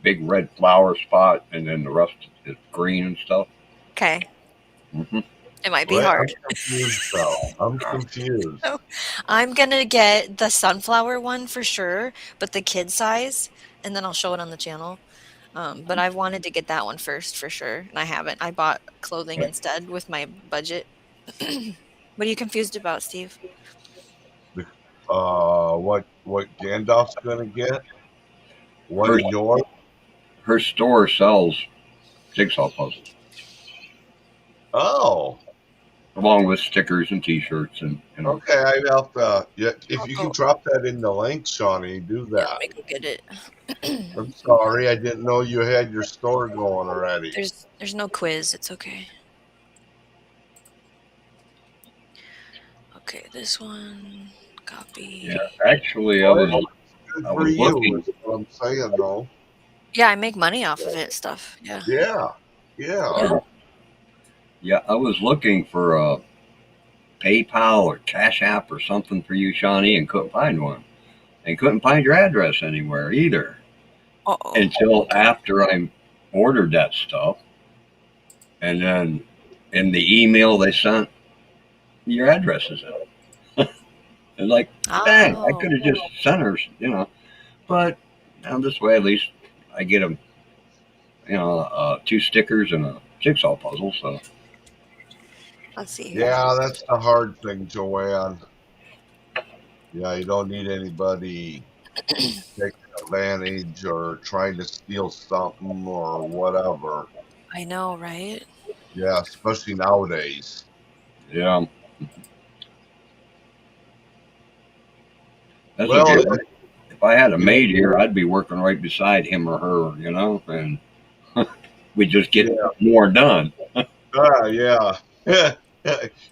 big red flower spot, and then the rest is green and stuff. Okay. Mm-hmm. It might be hard. I'm confused, though. I'm confused. I'm going to get the sunflower one for sure, but the kid size, and then I'll show it on the channel. But I've wanted to get that one first for sure, and I haven't. I bought clothing instead with my budget. What are you confused about, Steve? What Gandalf's gonna get? What yours? Her store sells jigsaw puzzles. Oh. Along with stickers and T-shirts and Okay, I'd help. If you can drop that in the link, Shawnee, do that. Let me go get it. I'm sorry, I didn't know you had your store going already. There's no quiz. It's okay. Okay, this one. Copy. Yeah, actually, I was looking. Is what I'm saying, though. Yeah, I make money off of it stuff. Yeah. Yeah, I was looking for a PayPal or Cash App or something for you, Shawnee, and couldn't find one. And couldn't find your address anywhere either. Uh-oh. Until after I ordered that stuff. And then in the email they sent, your address is in. And like, dang, I could have just sent her, you know. But now this way, at least I get them, 2 stickers and a jigsaw puzzle, so. Let's see. Yeah, that's the hard thing, Joanne. Yeah, you don't need anybody taking advantage or trying to steal something or whatever. I know, right? Yeah, especially nowadays. Yeah. That's Well, okay. If I had a maid here, I'd be working right beside him or her, and we just get more done. Yeah.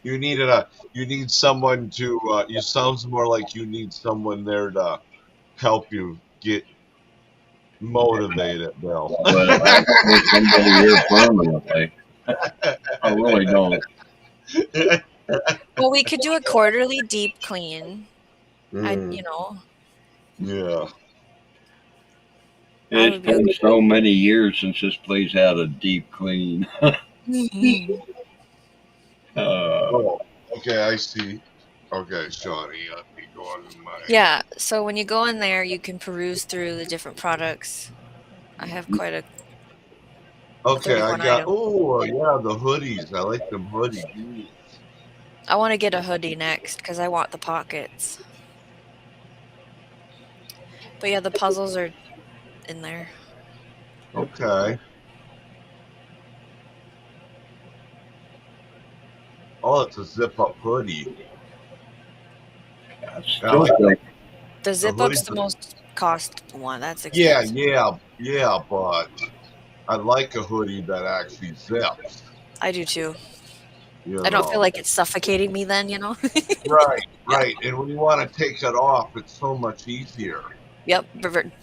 You need someone to. You sounds more like you need someone there to help you get motivated, Bill. But I need somebody here permanently. I really don't. Well, we could do a quarterly deep clean. Yeah. It's been so many years since this place had a deep clean. Okay, I see. Okay, Shawnee, let me go on my. Yeah, so when you go in there, you can peruse through the different products. I have quite a. Okay, I got. Oh, yeah, the hoodies. I like them hoodies. I want to get a hoodie next because I want the pockets. But yeah, the puzzles are in there. Okay. Oh, it's a zip-up hoodie. The zip-up's the most cost one. That's expensive. Yeah, but I like a hoodie that actually zips. I do too. I don't feel like it's suffocating me then, Right. And when you want to take it off, it's so much easier. Yep,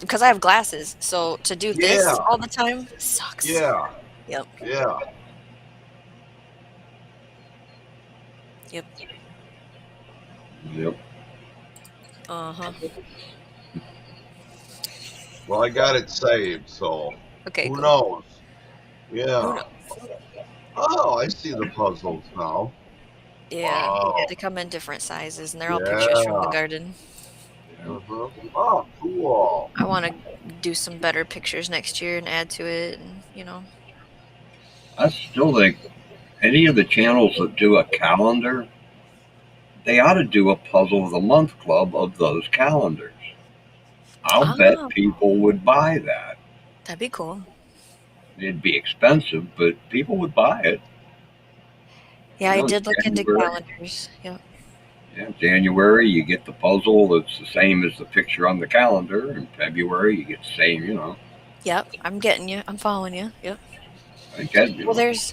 because I have glasses, so to do this all the time sucks. Yeah. Yep. Yeah. Yep. Uh-huh. Well, I got it saved, so who knows? Yeah. Who knows? Oh, I see the puzzles now. Yeah, wow. They come in different sizes, and they're all pictures from the garden. Uh-huh. Oh, cool. I want to do some better pictures next year and add to it, and I still think any of the channels that do a calendar, they ought to do a puzzle of the month club of those calendars. I'll bet people would buy that. That'd be cool. It'd be expensive, but people would buy it. Yeah, I did look into calendars. Yep. Yeah, January you get the puzzle that's the same as the picture on the calendar. In February you get the same, you know. Yep, I'm getting you. I'm following you. Yep. I think that, you Well, know. there's,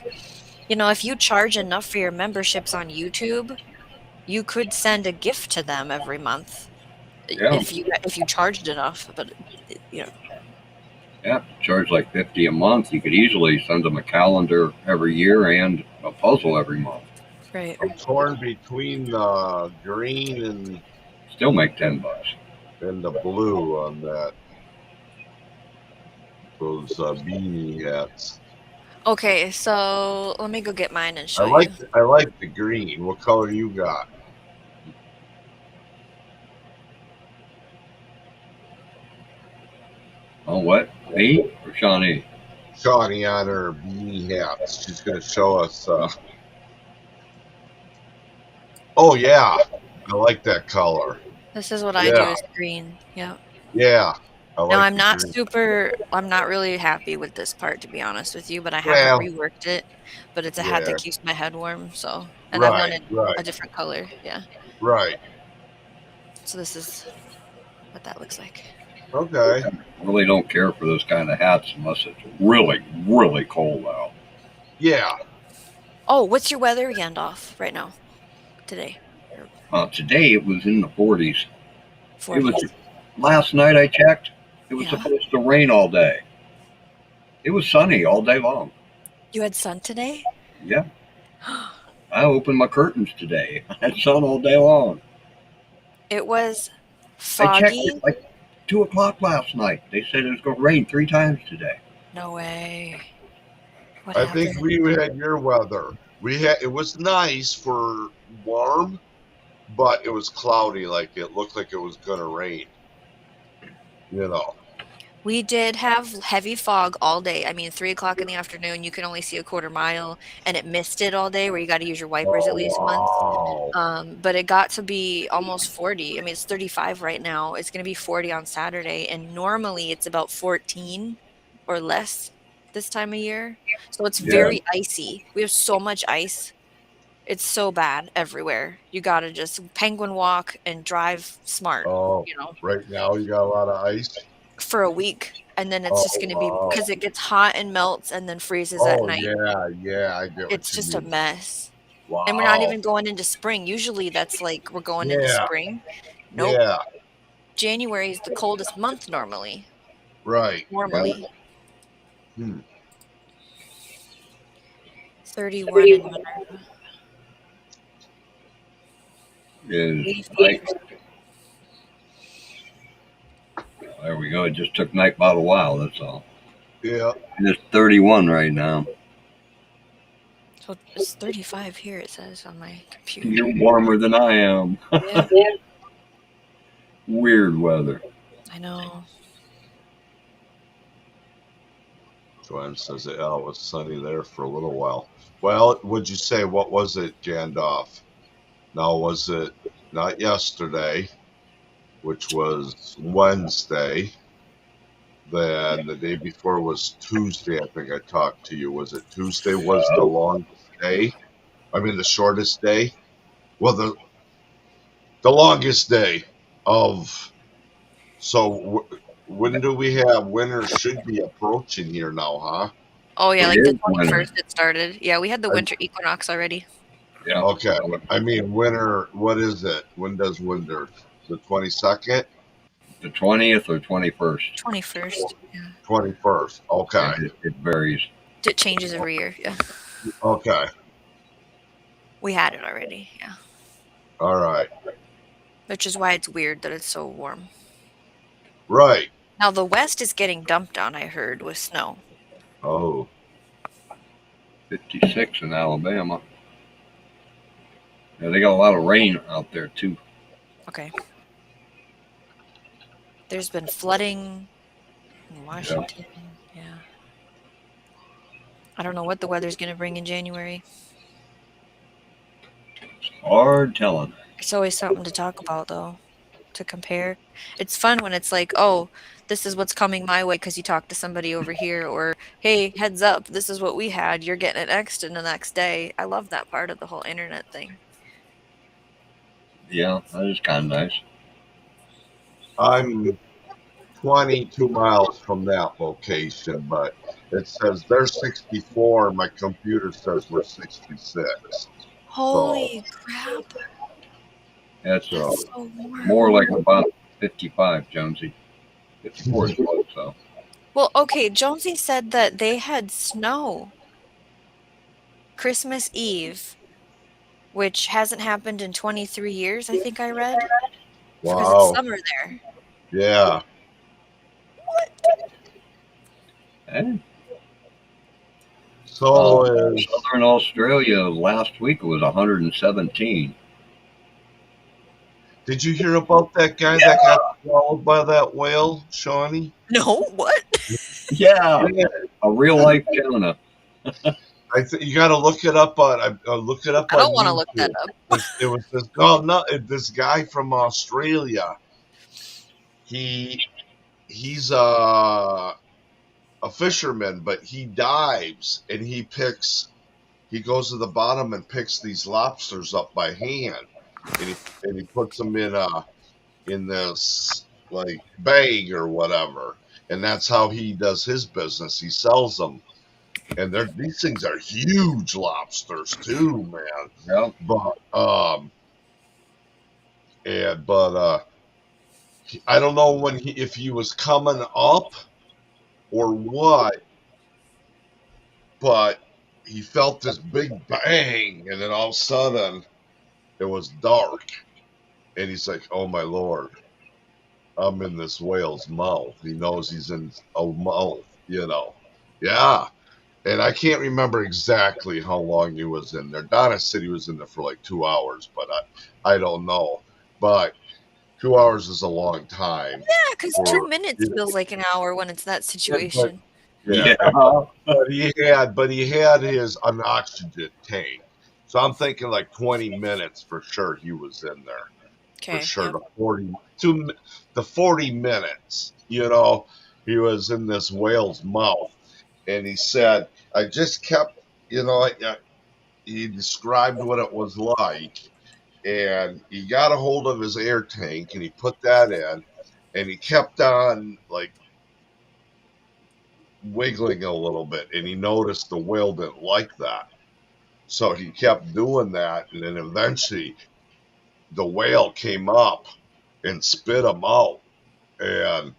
if you charge enough for your memberships on YouTube, you could send a gift to them every month Yeah, if you charged enough. But yeah. Charge like 50 a month. You could easily send them a calendar every year and a puzzle every month. right. I'm torn between the green Still make $10. and the blue on that. Those beanie hats. Okay, so let me go get mine and show you. I like the green. What color you got? Oh, what? Me or Shawnee? Shawnee on her beanie hats. She's going to show us. Oh, yeah. I like that color. This is what I do is green. Yeah. Yeah. Now I'm not really happy with this part, to be honest with you, but I haven't reworked it. But it's a hat that keeps my head warm, so I wanted a different color. Yeah. Right. So this is what that looks like. Okay. I really don't care for those kind of hats unless it's really, really cold out. Yeah. Oh, what's your weather, Gandalf, right now? Today? Today it was in the 40s. 40s. It was, last night I checked. It was supposed to rain all day. It was sunny all day long. You had sun today? Yeah. I opened my curtains today. I had sun all day long. It was foggy. I checked it like 2 o'clock last night. They said it was going to rain 3 times today. No way. I think we had your weather. It was nice for warm, but it was cloudy. Like it looked like it was going to rain. You know. We did have heavy fog all day. I mean, 3 o'clock in the afternoon, you can only see a quarter mile, and it misted all day where you got to use your wipers at least once. But it got to be almost 40. I mean, it's 35 right now. It's going to be 40 on Saturday, and normally it's about 14 or less this time of year. So it's very icy. We have so much ice. It's so bad everywhere. You got to just penguin walk and drive smart. Oh, right now you got a lot of ice? For a week, and then it's just going to be because it gets hot and melts and then freezes at night. Yeah, I get it's just a mess. Wow. And we're not even going into spring. Usually that's like we're going into spring. Nope. Yeah. January is the coldest month normally. Right. Normally. Yeah. 31 in Minerva. Is like, there we go. It just took night about a while. That's all. Yeah. It's 31 right now. So it's 35 here. It says on my computer. You're warmer than I am. Yeah. Weird weather. I know. Joanne says it was sunny there for a little while. Well, would you say, what was it, Gandalf? Now, was it not yesterday, which was Wednesday? Then the day before was Tuesday. I think I talked to you. Was it Tuesday was the longest day? I mean, the shortest day? Well, the longest day of... So when do we have winter should be approaching here now, huh? Oh, yeah, like the 21st it started. Yeah, we had the winter equinox already. Yeah. Okay. I mean, winter, what is it? When does winter? The 22nd? The 20th or 21st? 21st. Yeah. 21st. Okay. It varies. It changes every year. Yeah. Okay. We had it already. Yeah. All right. Which is why it's weird that it's so warm. Right. Now, the West is getting dumped on, I heard, with snow. Oh. 56 in Alabama. Yeah, they got a lot of rain out there, too. Okay. There's been flooding in Washington. Yeah. I don't know what the weather's going to bring in January. It's hard telling. It's always something to talk about, though, to compare. It's fun when it's like, oh, this is what's coming my way because you talk to somebody over here, or, hey, heads up, this is what we had. You're getting it next in the next day. I love that part of the whole internet thing. Yeah, that is kind of nice. I'm 22 miles from that location, but it says they're 64. My computer says we're 66. Holy crap. That's That's so warm. more like about 55, Jonesy. 54 is close, so. Well, okay, Jonesy said that they had snow Christmas Eve, which hasn't happened in 23 years, I think I read. Because it's Wow. summer there. Yeah. Hey. So Southern Australia last week was 117. Did you hear about that guy that got swallowed by that whale, Shawnee? No, what? Yeah, a real life tuna. You got to look it up on. Look it up. I don't want to look that up. It was this. This guy from Australia. He's a fisherman, but he dives and he goes to the bottom and picks these lobsters up by hand, and he puts them in this like bag or whatever, and that's how he does his business. He sells them, and these things are huge lobsters too, man. Yeah. But I don't know if he was coming up or what, but he felt this big bang, and then all of a sudden it was dark, and he's like, "Oh my Lord, I'm in this whale's mouth." He knows he's in a mouth, Yeah. And I can't remember exactly how long he was in there. Donna said he was in there for like 2 hours, but I don't know. But 2 hours is a long time. Yeah, because 2 minutes feels like an hour when it's that situation. Yeah. But he had his an oxygen tank. So I'm thinking like 20 minutes for sure he was in there. Okay. For sure. The 40 minutes, he was in this whale's mouth. And he said, I just kept, he described what it was like. And he got a hold of his air tank and he put that in. And he kept on like wiggling a little bit, and he noticed the whale didn't like that, so he kept doing that, and then eventually the whale came up and spit him out. And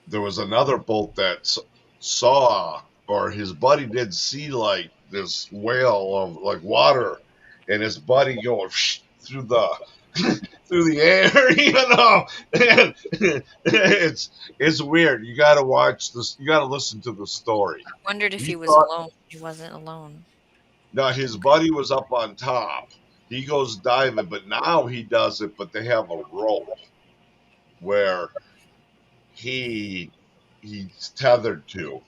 there was another boat that saw, or his buddy did see, like this whale of like water, and his buddy going through the air, and it's weird. You got to watch this. You got to listen to the story. I wondered if he was alone. He wasn't alone. No, his buddy was up on top. He goes diving, but now he does it. But they have a rope where he's tethered to.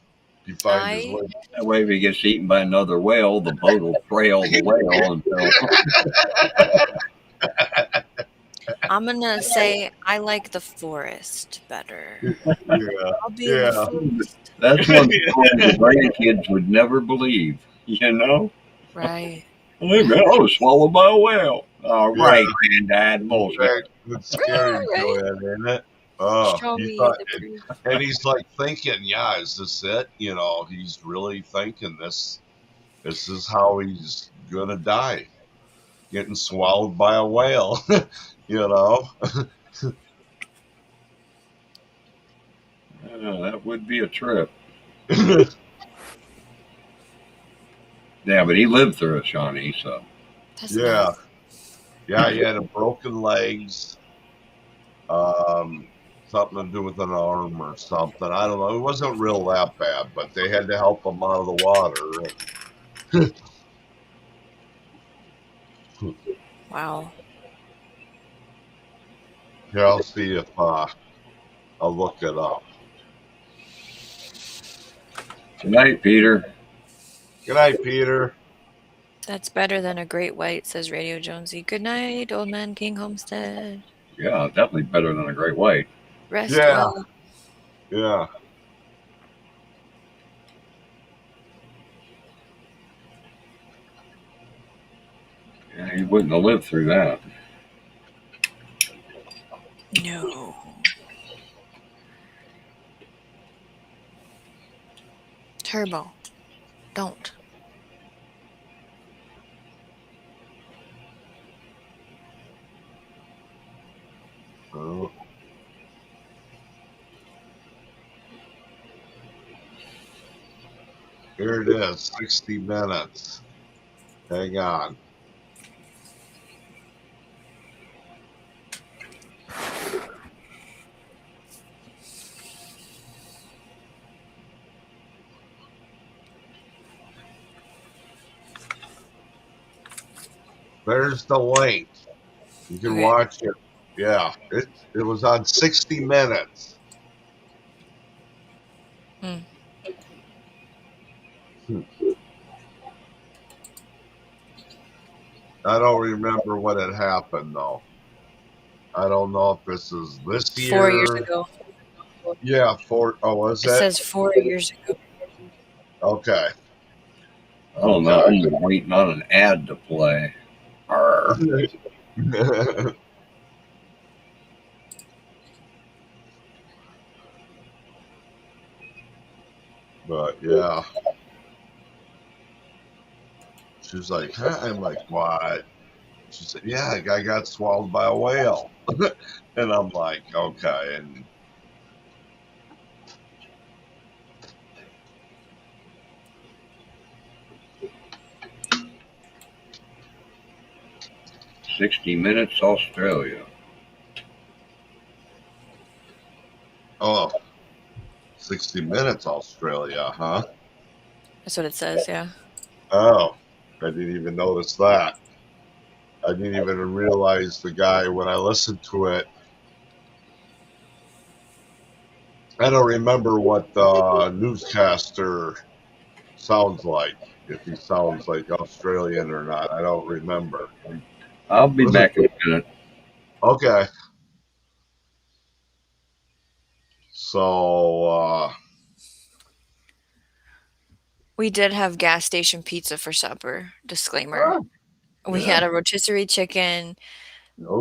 He finds his way. That way, if he gets eaten by another whale, the boat will trail the whale until. I'm gonna say I like the forest better. Yeah. I'll be in the forest. That's what the grandkids would never believe, Right. I was swallowed by a whale. All right, Granddad. Bullshit. It's scary, Joanne, isn't it? Oh, and he's like thinking, yeah, is this it? He's really thinking this is how he's gonna die, getting swallowed by a whale. That would be a trip. Yeah, but he lived through it, Shawnee. So. That's yeah, nice. yeah, he had a broken legs. Something to do with an arm or something. I don't know. It wasn't real that bad, but they had to help him out of the water. Wow. Here, I'll see if I'll look it up. Good night, Peter. Good night, Peter. That's better than a great white, says Radio Jonesy. Good night, Old Man King Homestead. Yeah, definitely better than a great white. Rest well. Yeah. Yeah, he wouldn't have lived through that. No. Turbo. Don't. Oh. Here it is, 60 minutes. Hang on. There's the link. You can Okay. watch it. Yeah, it was on 60 Minutes. Hmm. I don't remember what had happened though. I don't know if this is this 4 years year. ago. Yeah, was It it? says 4 years ago. Okay. I don't know. I'm waiting on an ad to play. Arr. But yeah. She was like, huh? I'm like, what? She said, yeah, a guy got swallowed by a whale. And I'm like, okay. And 60 Minutes Australia. oh, 60 Minutes Australia, huh? That's what it says, yeah. Oh, I didn't even notice that. I didn't even realize the guy when I listened to it. I don't remember what the newscaster sounds like, if he sounds like Australian or not. I don't remember. I'll be back in a minute. Okay. So, We did have gas station pizza for supper. Disclaimer. We had a rotisserie chicken,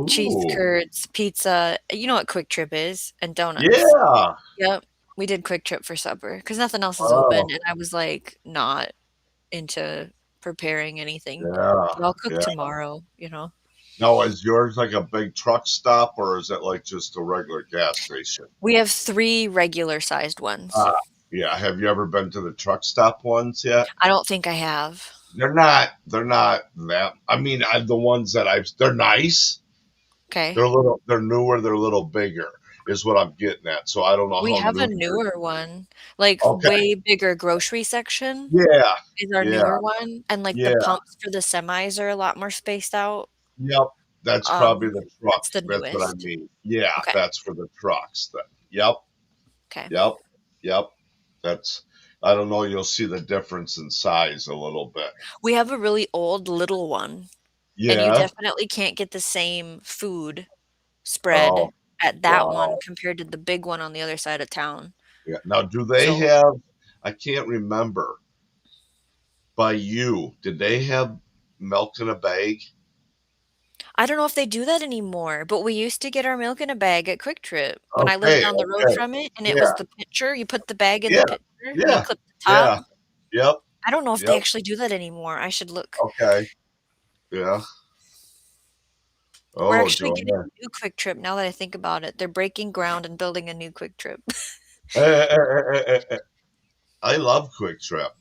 cheese oh, curds, pizza. You know what Quick Trip is, and donuts. yeah. Yep. We did Quick Trip for supper because nothing else is Oh, open, and I was like not into preparing anything. yeah. But I'll cook Yeah. tomorrow. Now, is yours like a big truck stop or is it like just a regular gas station? We have 3 regular sized ones. Yeah. Have you ever been to the truck stop ones yet? I don't think I have. They're not that. I mean, the ones that they're nice. Okay. They're newer, they're a little bigger, is what I'm getting at. So I don't know We how have a new. newer one, like Okay. way bigger grocery section Yeah. is our Yeah. newer one, and like Yeah. the pumps for the semis are a lot more spaced out. Yep. That's probably the trucks. That's the That's what I newest. mean. Yeah, Okay. that's for the trucks then. Yep. Okay. Yep. That's I don't know, you'll see the difference in size a little bit. We have a really old little one, and you Yeah. definitely can't get the same food spread Oh, at that one wow. compared to the big one on the other side of town. Yeah. Now, do they So have? I can't remember. By you, did they have milk in a bag? I don't know if they do that anymore, but we used to get our milk in a bag at Quick Trip when I lived Okay. down the road Okay. from it, and it Yeah. was the pitcher. You put the bag in Yeah. the pitcher, and you Yeah. clip the top. Yeah. Yep. I don't know if they Yep. actually do that anymore. I should look. Okay. Yeah. We're Oh, actually getting Joanna. a new Quick Trip now that I think about it. They're breaking ground and building a new Quick Trip. I love Quick Trip.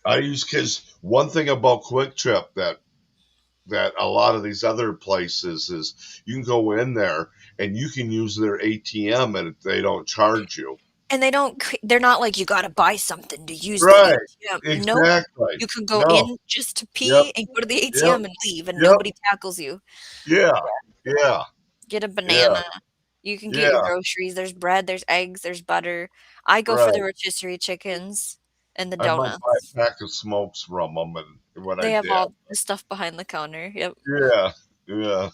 Because one thing about Quick Trip that a lot of these other places is you can go in there and you can use their ATM and they don't charge you. And they're not like, you gotta buy something to use Right. the ATM. Nope. Exactly. You can go No. in just to pee Yep. and go to the Yep. ATM and leave, and Yep. nobody tackles you. Yeah. Yeah. Get a banana. You can get your Yeah. groceries. There's bread, there's eggs, there's butter. I go for Right. the rotisserie chickens and the I might buy donuts. a pack of smokes from them and what They I have did. all the stuff behind the counter. Yep. Yeah. Yeah.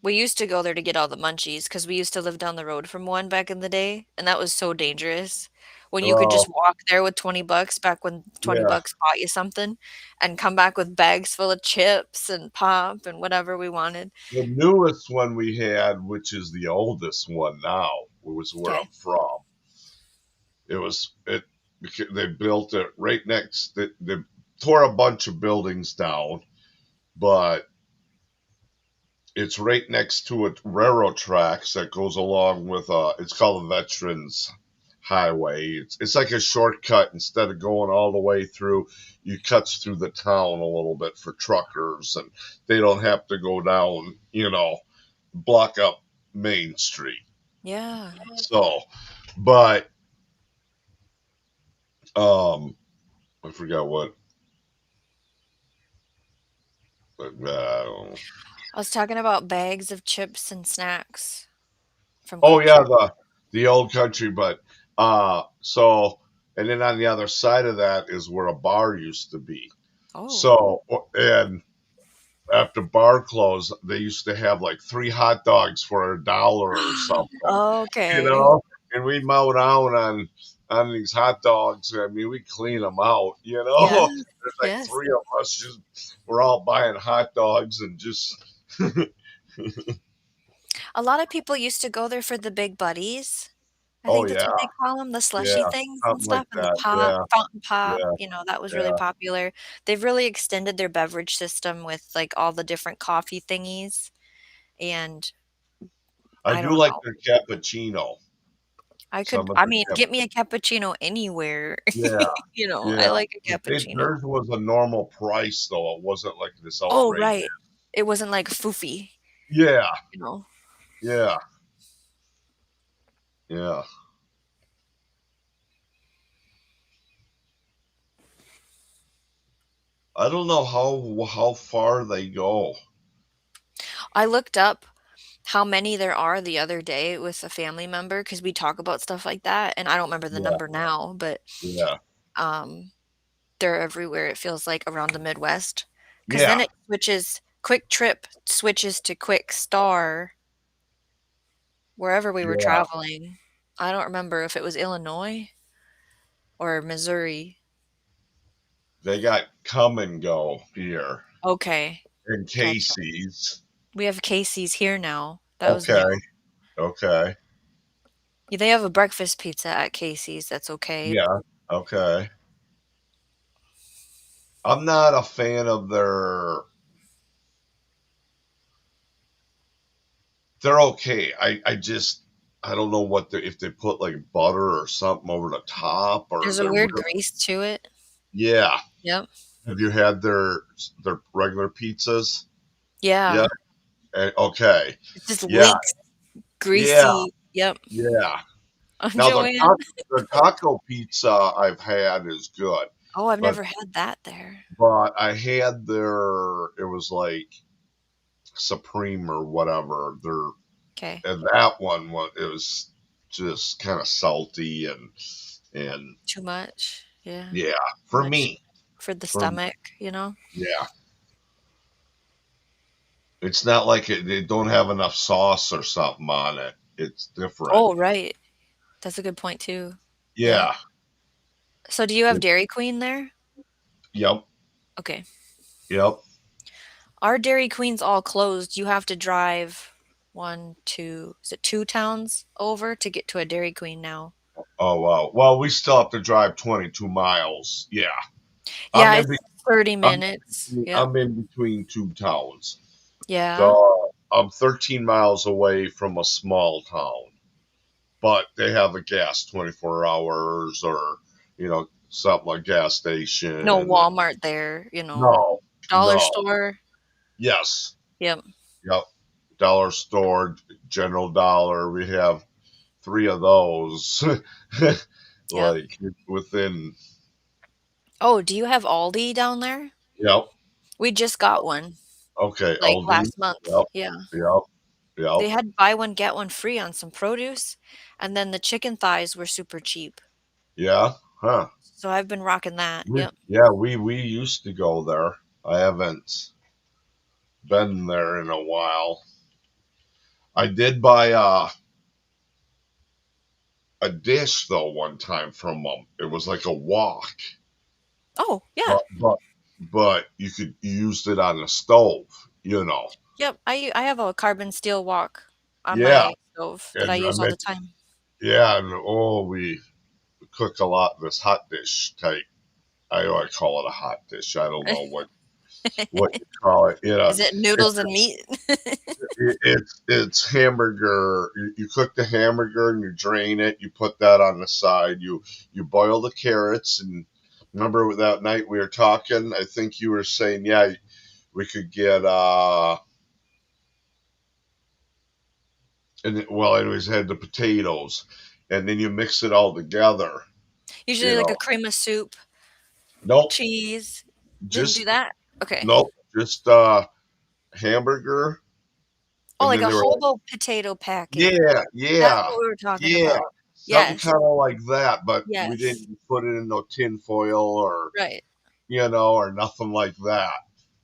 We used to go there to get all the munchies because we used to live down the road from one back in the day, and that was so dangerous. when you could Oh, just walk there with $20 back when 20 yeah. bucks bought you something and come back with bags full of chips and pop and whatever we wanted. The newest one we had, which is the oldest one now, was where Okay. I'm from. They built it right next. They tore a bunch of buildings down, but it's right next to a railroad tracks that goes along with it's called the Veterans Highway. It's like a shortcut. Instead of going all the way through, you cuts through the town a little bit for truckers, and they don't have to go down, block up Main Street. Yeah. So, but I forgot what. But, I don't know. I was talking about bags of chips and snacks from Oh Quick yeah, Trip. the old country, but and then on the other side of that is where a bar used to be. Oh. So and after bar closed, they used to have like 3 hot dogs for $1 or something, Okay. and we'd mow down on these hot dogs. I mean, we clean them out, Yeah. There's like Yes. 3 of us we're all buying hot dogs and just A lot of people used to go there for the big buddies. I oh think that's yeah, what they call them, the slushy yeah, things and something like stuff, and the that. pop, Yeah, fountain pop, yeah, that was really yeah. popular. They've really extended their beverage system with, like, all the different coffee thingies, and I I do don't like know. their cappuccino. Some of I their mean, get me a cappuccino anywhere. yeah, I yeah. like a cappuccino. Theirs was a normal price though. It wasn't like this Oh, outrageous. right. It wasn't, like, foofy, Yeah, you know? yeah, yeah. I don't know how far they go. I looked up how many there are the other day with a family member because we talk about stuff like that, and I don't remember the Yeah, number now, but, yeah, um, they're everywhere, it feels like, around the Midwest. Because then yeah, it switches Quick Trip switches to Quick Star wherever we were yeah. traveling. I don't remember if it was Illinois or Missouri. They got Come and Go here Okay, in gotcha. Casey's. We have Casey's here now. That was new. Okay, okay, Yeah, they have a breakfast pizza at Casey's that's okay. yeah, okay. I'm not a fan of their. They're okay. I don't know if they put like butter or something over the top or There's a they're weird real. grease to it. Yeah. Yep. Have you had their regular pizzas? Yeah. Yeah. Okay. It just Yeah. leaks Yeah. greasy. Yep. Yeah. I'm Now Joanne. the taco pizza I've had is good, Oh, I've but never had that there. I had it was like Supreme or whatever. Okay. And that one it was just kind of salty and Too much. Yeah. yeah, Too for much me. for the For stomach, you know? yeah. It's not like they don't have enough sauce or something on it. It's different. Oh, right. That's a good point too. Yeah. So do you have Dairy Queen there? Yep. Okay. Yep. Our Dairy Queen's all closed. You have to drive two towns over to get to a Dairy Queen now. Oh wow. Well, we still have to drive 22 miles. Yeah. Yeah, I'm it's in, 30 I'm, minutes. Yeah. I'm in between 2 towns. Yeah. So I'm 13 miles away from a small town, but they have a gas 24 hours or, something like gas station. No Walmart there, No. Dollar No. store. Yes. Yep. Yep. Dollar store, General Dollar. We have 3 of those. Yep. Like within. Oh, do you have Aldi down there? Yep. We just got one, Okay. like Aldi. last month. Yep. Yeah. Yep. Yep. They had buy one, get one free on some produce, and then the chicken thighs were super cheap. Yeah. Huh. So I've been rocking that. Yep. Yeah. We used to go there. I haven't been there in a while. I did buy a dish though one time from them. It was like a wok. Oh, yeah. But you used it on the stove, you know. Yep. I have a carbon steel wok on Yeah. my stove that I And use all the time. Yeah, and we cook a lot of this hot dish type. I call it a hot dish. I don't know what you call it. You know, Is it noodles and meat? It's hamburger. You cook the hamburger and you drain it. You put that on the side. You boil the carrots. And remember that night we were talking, I think you were saying, yeah, we could get anyways, had the potatoes, and then you mix it all together. Usually like a cream of soup. Nope. Cheese. Didn't do that? Okay. Nope. Just hamburger. Oh, like a hobo potato packet. Yeah. That's what we were talking about. Something kind of like that, but Yes. we didn't put it in no tin foil or right. Or nothing like that.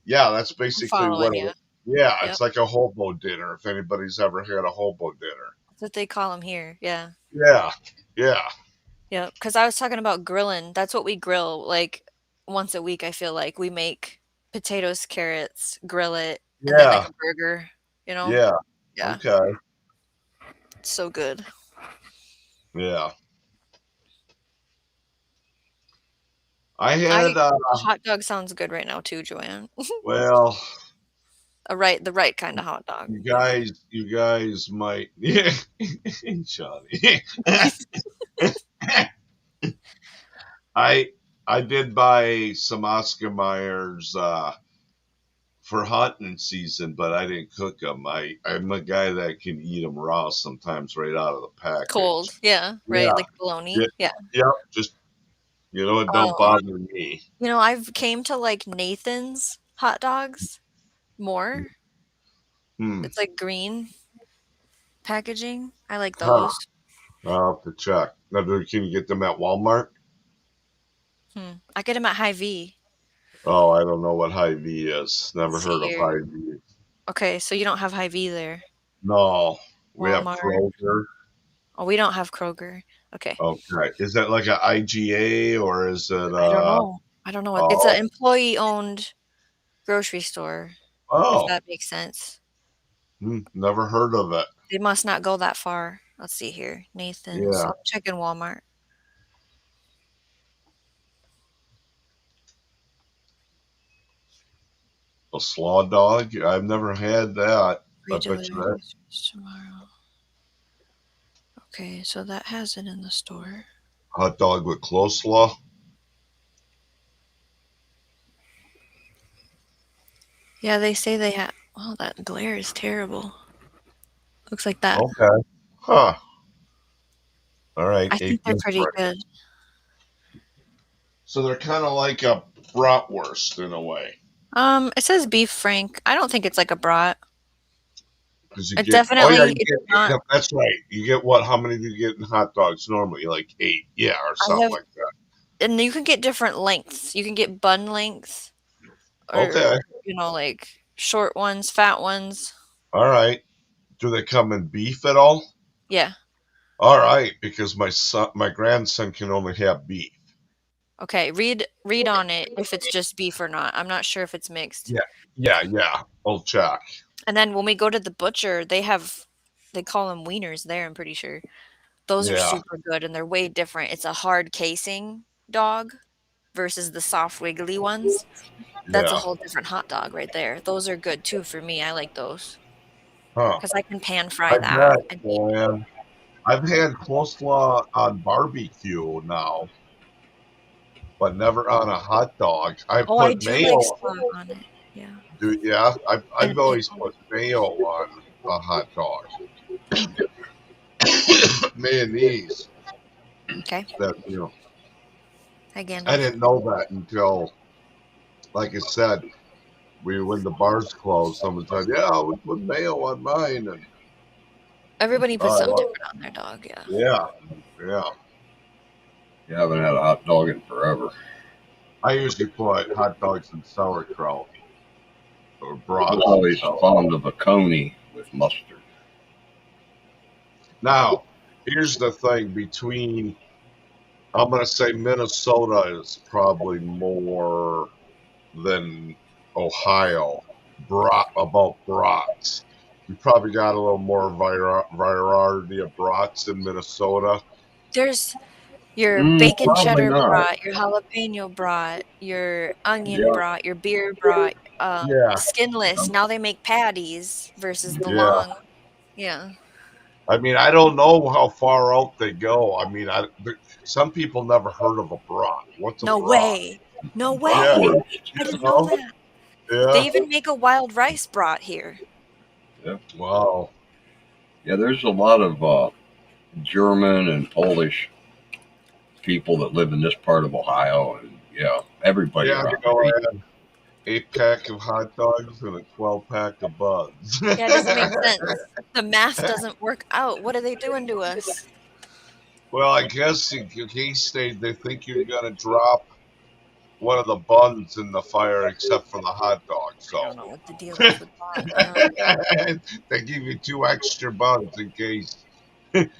Yeah, that's basically what it was. Yeah, Yep. It's like a hobo dinner. If anybody's ever had a hobo dinner, that's what they call them here. Yeah. Yeah. Because I was talking about grilling. That's what we grill like once a week. I feel like we make potatoes, carrots, grill it, and then like a burger. Yeah. Okay. It's so good. Yeah. I had a hot dog sounds good right now too, Joanne. Well, the right kind of hot dog. You guys might, yeah, Johnny. I did buy some Oscar Mayers for hunting season, but I didn't cook them. I'm a guy that can eat them raw sometimes, right out of the package. Cold, yeah, right, like bologna, yeah. Just it don't bother me. I've came to like Nathan's hot dogs more. It's like green packaging. I like those. I'll have to check. Now, can you get them at Walmart? I get them at Hy-Vee. Oh, I don't know what Hy-Vee is. Never heard of Hy-Vee. Okay, so you don't have Hy-Vee there? No, we have Kroger. Oh, we don't have Kroger. Okay. Okay. Is that like an IGA or is it? I don't know. It's an employee-owned grocery store. Oh, if that makes sense. Never heard of it. They must not go that far. Let's see here, Nathan's. Yeah. Check in Walmart. A slaw dog? I've never had that. I bet you that. Tomorrow. Okay, so that has it in the store. Hot dog with coleslaw? Yeah, they say they have. Oh, that glare is terrible. Looks like that. Okay. Huh. All right. I think they're pretty good. So they're kind of like a bratwurst in a way. It says beef frank. I don't think it's like a brat. It's not. That's right. You get what? How many do you get in hot dogs normally? Like 8, or something like that. And you can get different lengths. You can get bun lengths. Or, okay. Like short ones, fat ones. All right. Do they come in beef at all? Yeah. All right, because my grandson can only have beef. Okay, read on it if it's just beef or not. I'm not sure if it's mixed. Yeah. I'll check. And then when we go to the butcher, they call them wieners there, I'm pretty sure. Those are super good, and they're way different. It's a hard casing dog versus the soft wiggly ones. That's a whole different hot dog right there. Those are good too for me. I like those. Because I can pan fry that. I've had coleslaw on barbecue now, but never on a hot dog. I put mayo on it. Yeah. Dude, I've always put mayo on a hot dog. Mayonnaise. Okay. That Again. I didn't know that until, like I said, when the bars closed, someone said, "Yeah, we put mayo on mine." And everybody puts something different on their dog. Yeah. You haven't had a hot dog in forever. I usually put hot dogs in sauerkraut or broth. I'm always fond of a coney with mustard. Now, here's the thing between, I'm going to say Minnesota is probably more than Ohio about brats. You probably got a little more variety of brats in Minnesota. There's your bacon cheddar brat, your jalapeno brat, your onion brat, your beer brat, skinless. Now they make patties versus the long. Yeah. I mean, I don't know how far out they go. I mean, some people never heard of a brat. What's a brat? Way. No way. Yeah. I didn't know that. Yeah. They even make a wild rice brat here. Yeah. Wow. Yeah, there's a lot of German and Polish people that live in this part of Ohio, and everybody. Yeah, I had 8-pack of hot dogs and a 12-pack of buds. Yeah, it doesn't make sense. The math doesn't work out. What are they doing to us? Well, I guess in K-State, they think you're going to drop one of the buns in the fire except for the hot dog. So I don't know what the deal is with that. They give you 2 extra buns in case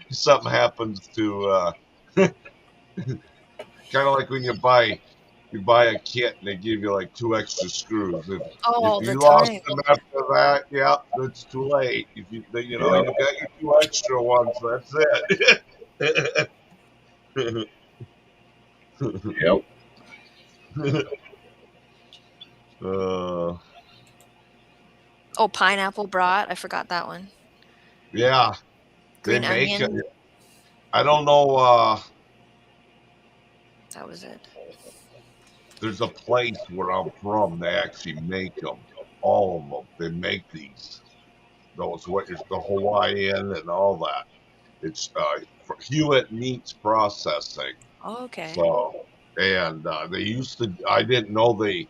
something happens to kind of like when you buy a kit and they give you like 2 extra screws. If you lost them after that, it's too late. If you got your 2 extra ones, that's it. Yep. Pineapple brat. I forgot that one. Yeah. Green onion. I don't know. That was it. There's a place where I'm from. They actually make them. All of them. They make these. It's the Hawaiian and all that. It's for Hewitt Meats Processing. Oh, okay. So, and they used to. I didn't know they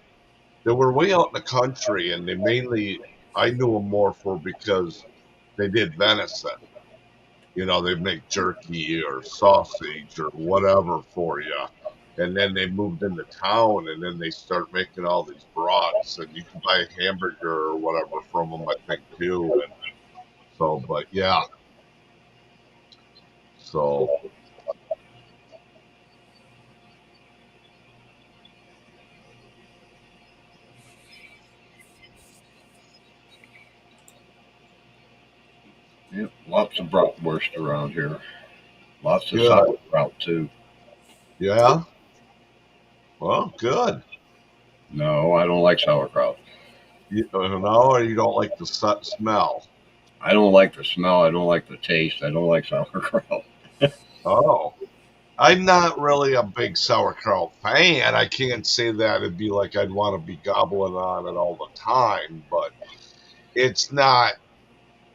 were way out in the country, and they mainly. I knew them more because they did venison. They make jerky or sausage or whatever for you. And then they moved into town, and then they start making all these brats, and you can buy a hamburger or whatever from them, I think, too. And so, but yeah. So. Yep, lots of bratwurst around here. Lots of sauerkraut, too. Yeah? Well, good. No, I don't like sauerkraut. Or you don't like the smell? I don't like the smell. I don't like the taste. I don't like sauerkraut. Oh. I'm not really a big sauerkraut fan. I can't say that it'd be like I'd want to be gobbling on it all the time, but it's not.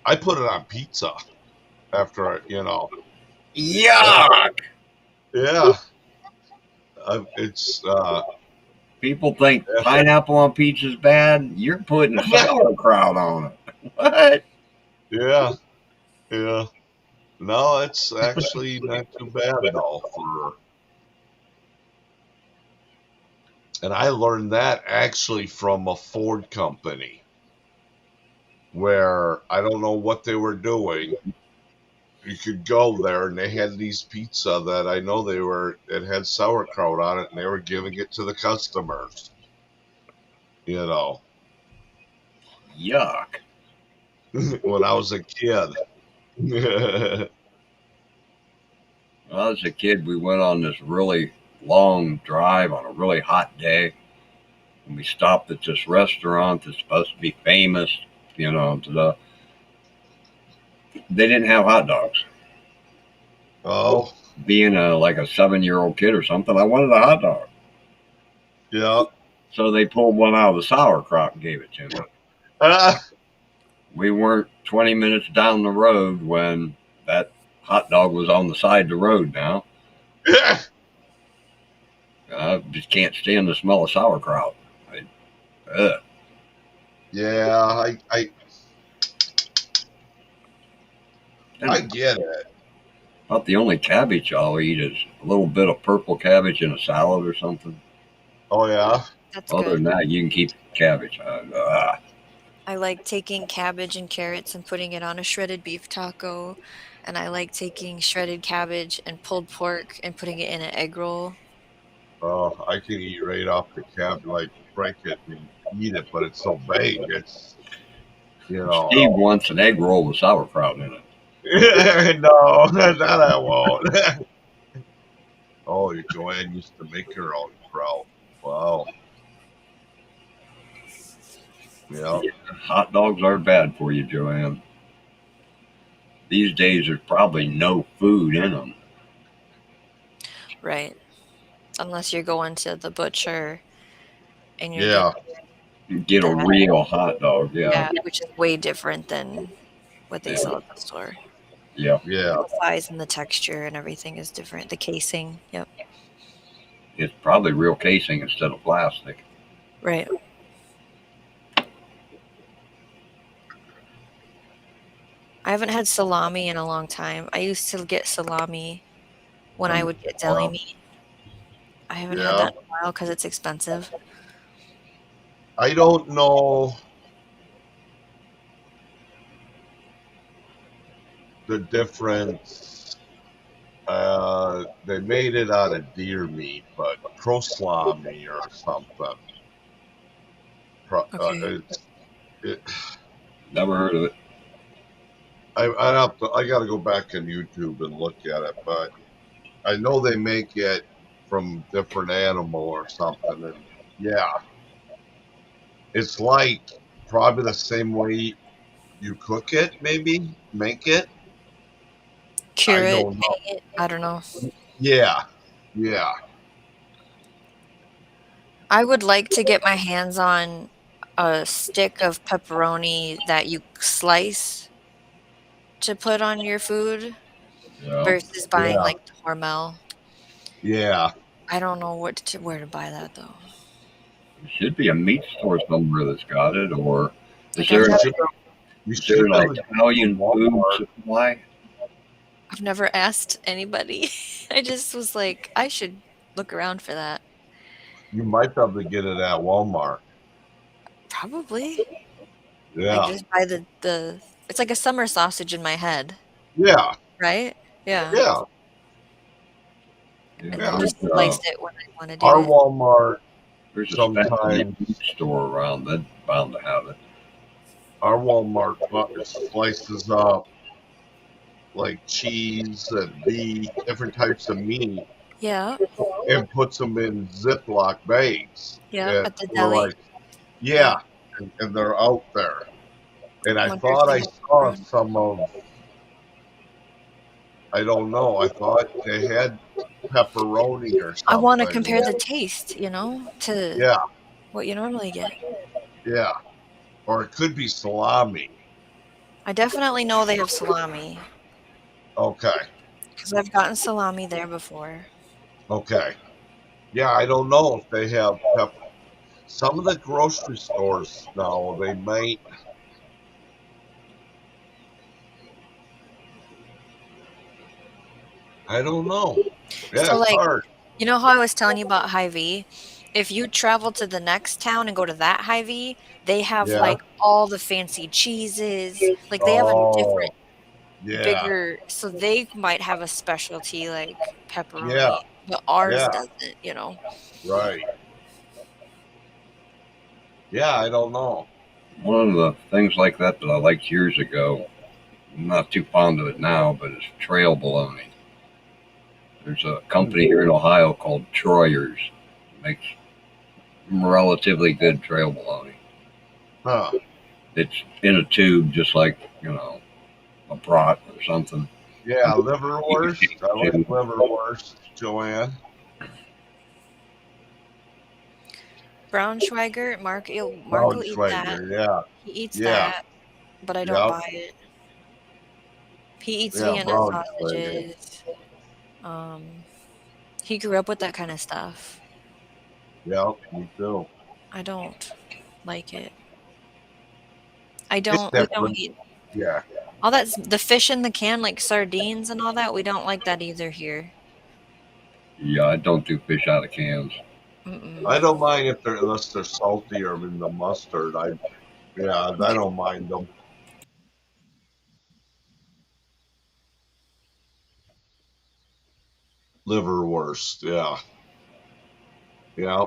I put it on pizza after, Yuck! Yeah. It's people think pineapple on pizza is bad. You're putting sauerkraut on it. What? Yeah. No, it's actually not too bad at all. And I learned that actually from a Ford company, where I don't know what they were doing. You could go there, and they had these pizza that I know it had sauerkraut on it, and they were giving it to the customers. Yuck. When I was a kid. When I was a kid, we went on this really long drive on a really hot day, and we stopped at this restaurant that's supposed to be famous, they didn't have hot dogs. Oh. Being like a 7-year-old kid or something, I wanted a hot dog. Yeah. So they pulled one out of the sauerkraut and gave it to me. We weren't 20 minutes down the road when that hot dog was on the side of the road now. I just can't stand the smell of sauerkraut. Yeah, I get it. About the only cabbage I'll eat is a little bit of purple cabbage in a salad or something. Oh, yeah? That's Other good. than that, you can keep cabbage. I I like taking cabbage and carrots and putting it on a shredded beef taco. And I like taking shredded cabbage and pulled pork and putting it in an egg roll. Oh, I can eat right off the cab, like break it and eat it, but it's so big. It's, you know. Steve wants an egg roll with sauerkraut in it. No, that I won't. Oh, Joanne used to make her own kraut. Wow. Yeah. Hot dogs are bad for you, Joanne. These days, there's probably no food in them. Right. Unless you're going to the butcher and you're Yeah. You get a real hot dog, yeah, which is way different than what they sell at the store. Yeah. Yeah. The size and the texture and everything is different. The casing, yep. It's probably real casing instead of plastic. Right. I haven't had salami in a long time. I used to get salami when I would get deli meat. I haven't had that in a while because it's expensive. I don't know the difference. They made it out of deer meat, but salami or something. Never heard of it. I got to go back on YouTube and look at it, but I know they make it from different animal or something, and yeah, it's like probably the same way you cook it, maybe make it, cure it, make it. I don't know. Yeah. I would like to get my hands on a stick of pepperoni that you slice to put on your food versus buying like Hormel. Yeah. I don't know where to buy that though. There should be a meat store somewhere that's got it, or is there an Italian food supply? I've never asked anybody. I just was like, I should look around for that. You might be able to get it at Walmart. Probably. Yeah. I just buy the. It's like a summer sausage in my head. Yeah. Right? Yeah. Yeah. And then just slice it when I want to do our it. Walmart, there's sometimes a store around that's bound to have it. Our Walmart slices up like cheese and beef, different types of meat. Yeah. And puts them in Ziploc bags. Yeah, at the deli. And they're out there. And I thought I saw some of, I don't know, I thought they had pepperoni or something. I want to compare the taste, to what you normally get. Yeah. Or it could be salami. I definitely know they have salami. Okay. Because I've gotten salami there before. Okay. Yeah, I don't know if they have pepper. Some of the grocery stores now, they might. I don't know. Yeah, so, it's hard. You know how I was telling you about Hy-Vee? If you travel to the next town and go to that Hy-Vee, they have like all the fancy cheeses. Like they have a different, bigger. So they might have a specialty like pepperoni. Yeah. But ours doesn't, Right. Yeah, I don't know. One of the things like that I liked years ago, I'm not too fond of it now, but it's trail bologna. There's a company here in Ohio called Troyers. It makes relatively good trail bologna. Huh. It's in a tube just like, a brat or something. Yeah, liverwurst. I like liverwurst, Joanne. Braunschweiger, Mark will eat that. Yeah. He eats that, but I don't buy it. He eats Vienna sausages. He grew up with that kind of stuff. Yeah, me too. I don't like it. We don't eat. Yeah. All that's the fish in the can, like sardines and all that. We don't like that either here. Yeah, I don't do fish out of cans. Mm-mm. I don't mind unless they're salty or in the mustard. Yeah, I don't mind them. Liverwurst, yeah. Yeah.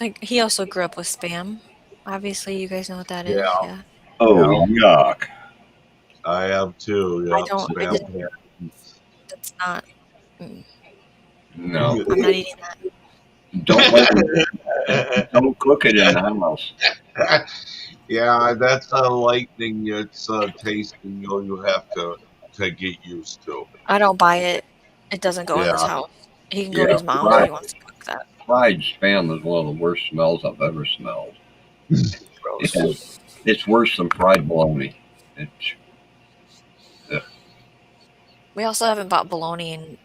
Like he also grew up with Spam. Obviously, you guys know what that is. Yeah. Yeah. Oh, yuck. I have too. I Yep. don't. I Spam didn't. packets. That's not. Mm, No. I'm not eating that. Don't let it, don't cook it in the house. Yeah, that's a lightning. It's a tasting you have to get used to. I don't buy it. It doesn't go in this Yeah. house. He can go to Yeah, his mom's if he wants to cook that. fried spam is one of the worst smells I've ever smelled. Gross. It's worse than fried bologna. It's, We also haven't bought bologna in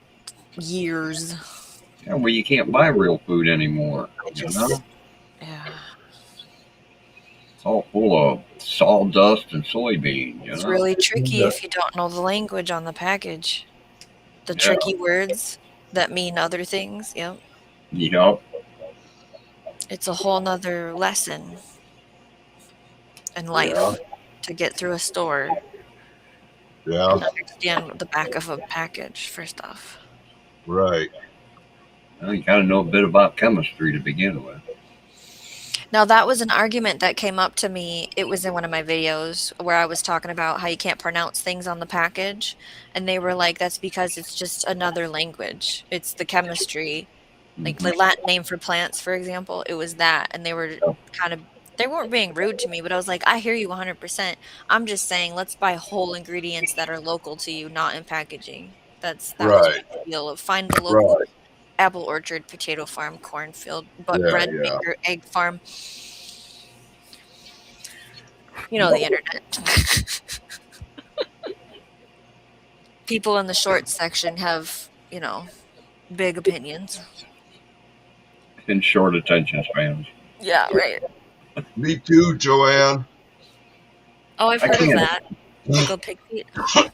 years. yeah, well, you can't buy real food anymore. You know? Yeah. It's all full of sawdust and soybean. You It's know? really tricky if you don't know the language on the package. The tricky words that mean other things. Yep. Yep. It's a whole nother lesson in life to get through a store Yeah. and understand the back of a package for stuff. Right. Well, you got to know a bit about chemistry to begin with. Now, that was an argument that came up to me. It was in one of my videos where I was talking about how you can't pronounce things on the package. And they were like, that's because it's just another language. It's the chemistry. Like the Latin name for plants, for example, it was that. And they were they weren't being rude to me, but I was like, I hear you 100%. I'm just saying, let's buy whole ingredients that are local to you, not in packaging. That was my deal of find the local apple orchard, potato farm, cornfield, bread maker, egg farm. You know the internet. People in the short section have, big opinions. And short attention spans. Yeah, right. Me too, Joanne. Oh, I've heard of that. Pickled pig feet.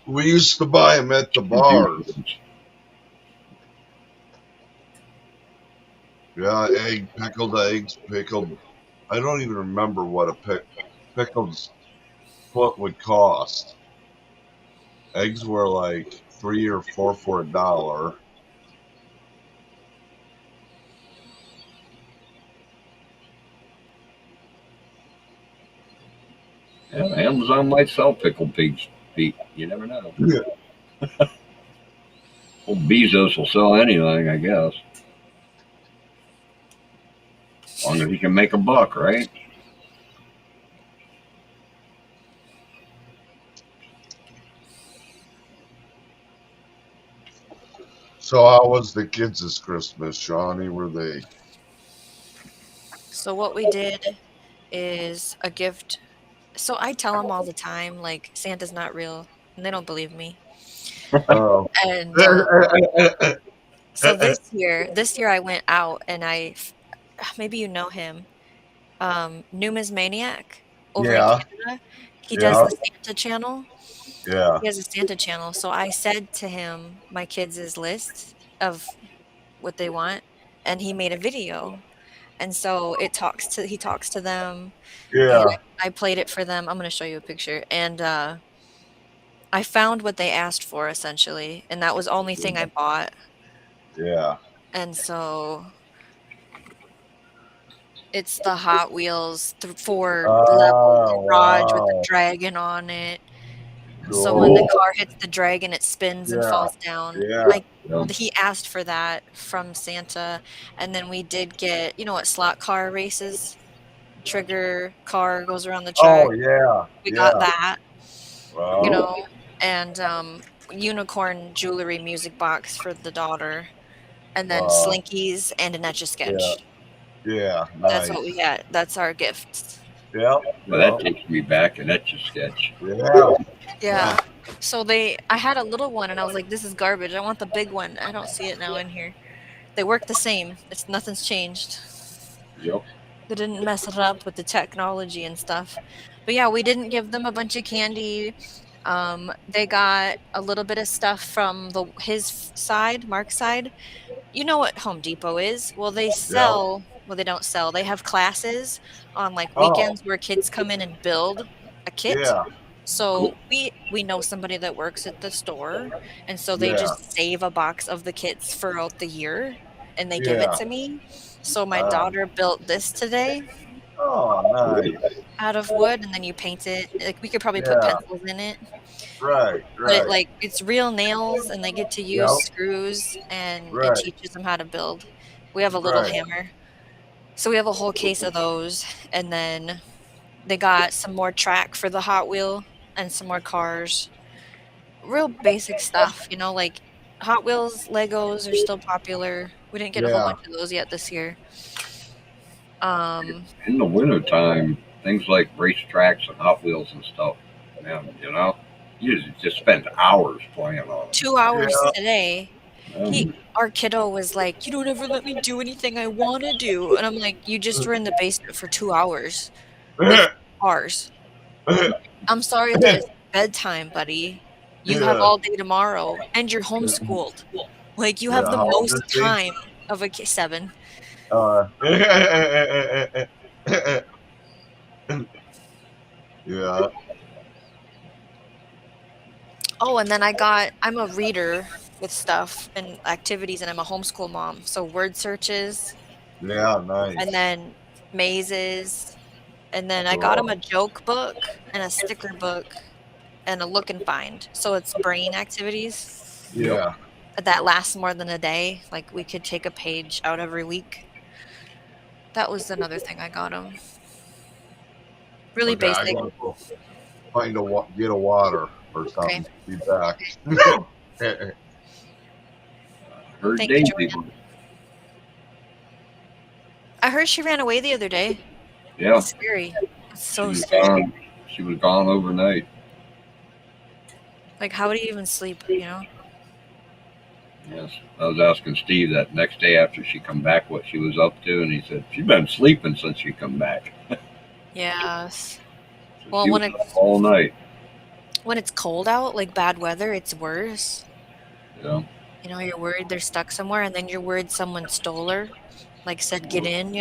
We used to buy them at the bars. Yeah, pickled eggs, pickled. I don't even remember what a pickled foot would cost. Eggs were like $3 or $4 for $1. Yeah, Amazon might sell pickled pig's feet. You never know. Yeah. Old Bezos will sell anything, I guess. As long as he can make a buck, right? So how was the kids this Christmas, Shawnee? Were they? So what we did is a gift. So I tell them all the time, like, Santa's not real, and they don't believe me. Oh. And so this year I went out and maybe you know him, Numismaniac over in Canada. He does the Santa channel. Yeah. He has a Santa channel. So I said to him my kids' list of what they want, and he made a video. And so he talks to them. Yeah. I played it for them. I'm going to show you a picture. And I found what they asked for, essentially. And that was the only thing I bought. Yeah. And so it's the Hot Wheels 4-level garage with the dragon on it. Cool. So when the car hits the dragon, it spins and falls down. Yeah. He asked for that from Santa. And then we did get, you know what slot car races? Trigger car goes around the track. Oh, yeah. We got that. Wow. And unicorn jewelry music box for the daughter. And then Slinkies and an Etch-a-Sketch. Yeah, nice. That's what we got. That's our gift. Yeah. Well, that takes me back, an Etch-a-Sketch. Yeah. So I had a little one, and I was like, "This is garbage. I want the big one." I don't see it now in here. They work the same. Nothing's changed. Yep. They didn't mess it up with the technology and stuff. But yeah, we didn't give them a bunch of candy. They got a little bit of stuff from his side, Mark's side. You know what Home Depot is? Well, they sell Well, they don't sell. They have classes on like weekends where kids come in and build a kit. Yeah. So we know somebody that works at the store, and so they just save a box of the kits throughout the year, and they give it to me. So my daughter built this today. Oh, nice. Out of wood, and then you paint it. Like we could probably put pencils in it. Right. But it's real nails, and they get to use screws, and it teaches them how to build. We have a little hammer, so we have a whole case of those, and then they got some more track for the Hot Wheel and some more cars. Real basic stuff, like Hot Wheels, Legos are still popular. We didn't get a whole bunch of those yet this year. In the wintertime, things like racetracks and Hot Wheels and stuff, man, you just spend hours playing on it. 2 hours today. Our kiddo was like, "You don't ever let me do anything I want to do," and I'm like, "You just were in the basement for 2 hours." Cars. I'm sorry that it's bedtime, buddy. You have all day tomorrow, and you're homeschooled. Like you have the most time of a 7. Yeah. Oh, and then I'm a reader with stuff and activities, and I'm a homeschool mom. So word searches. Yeah, nice. And then mazes. And then I got him a joke book and a sticker book and a look and find. So it's brain activities. Yeah. That lasts more than a day. Like we could take a page out every week. That was another thing I got him. Really basic. Get a water or something. Be back. Thank you, Joanne. I heard she ran away the other day. Yeah. It's scary. It's so scary. She was gone overnight. Like, how would he even sleep, Yes. I was asking Steve that next day after she come back what she was up to, and he said, she's been sleeping since she come back. Yes. So well, when it's all night. When it's cold out, like bad weather, it's worse. Yeah. You're worried they're stuck somewhere, and then you're worried someone stole her. Like said, get in,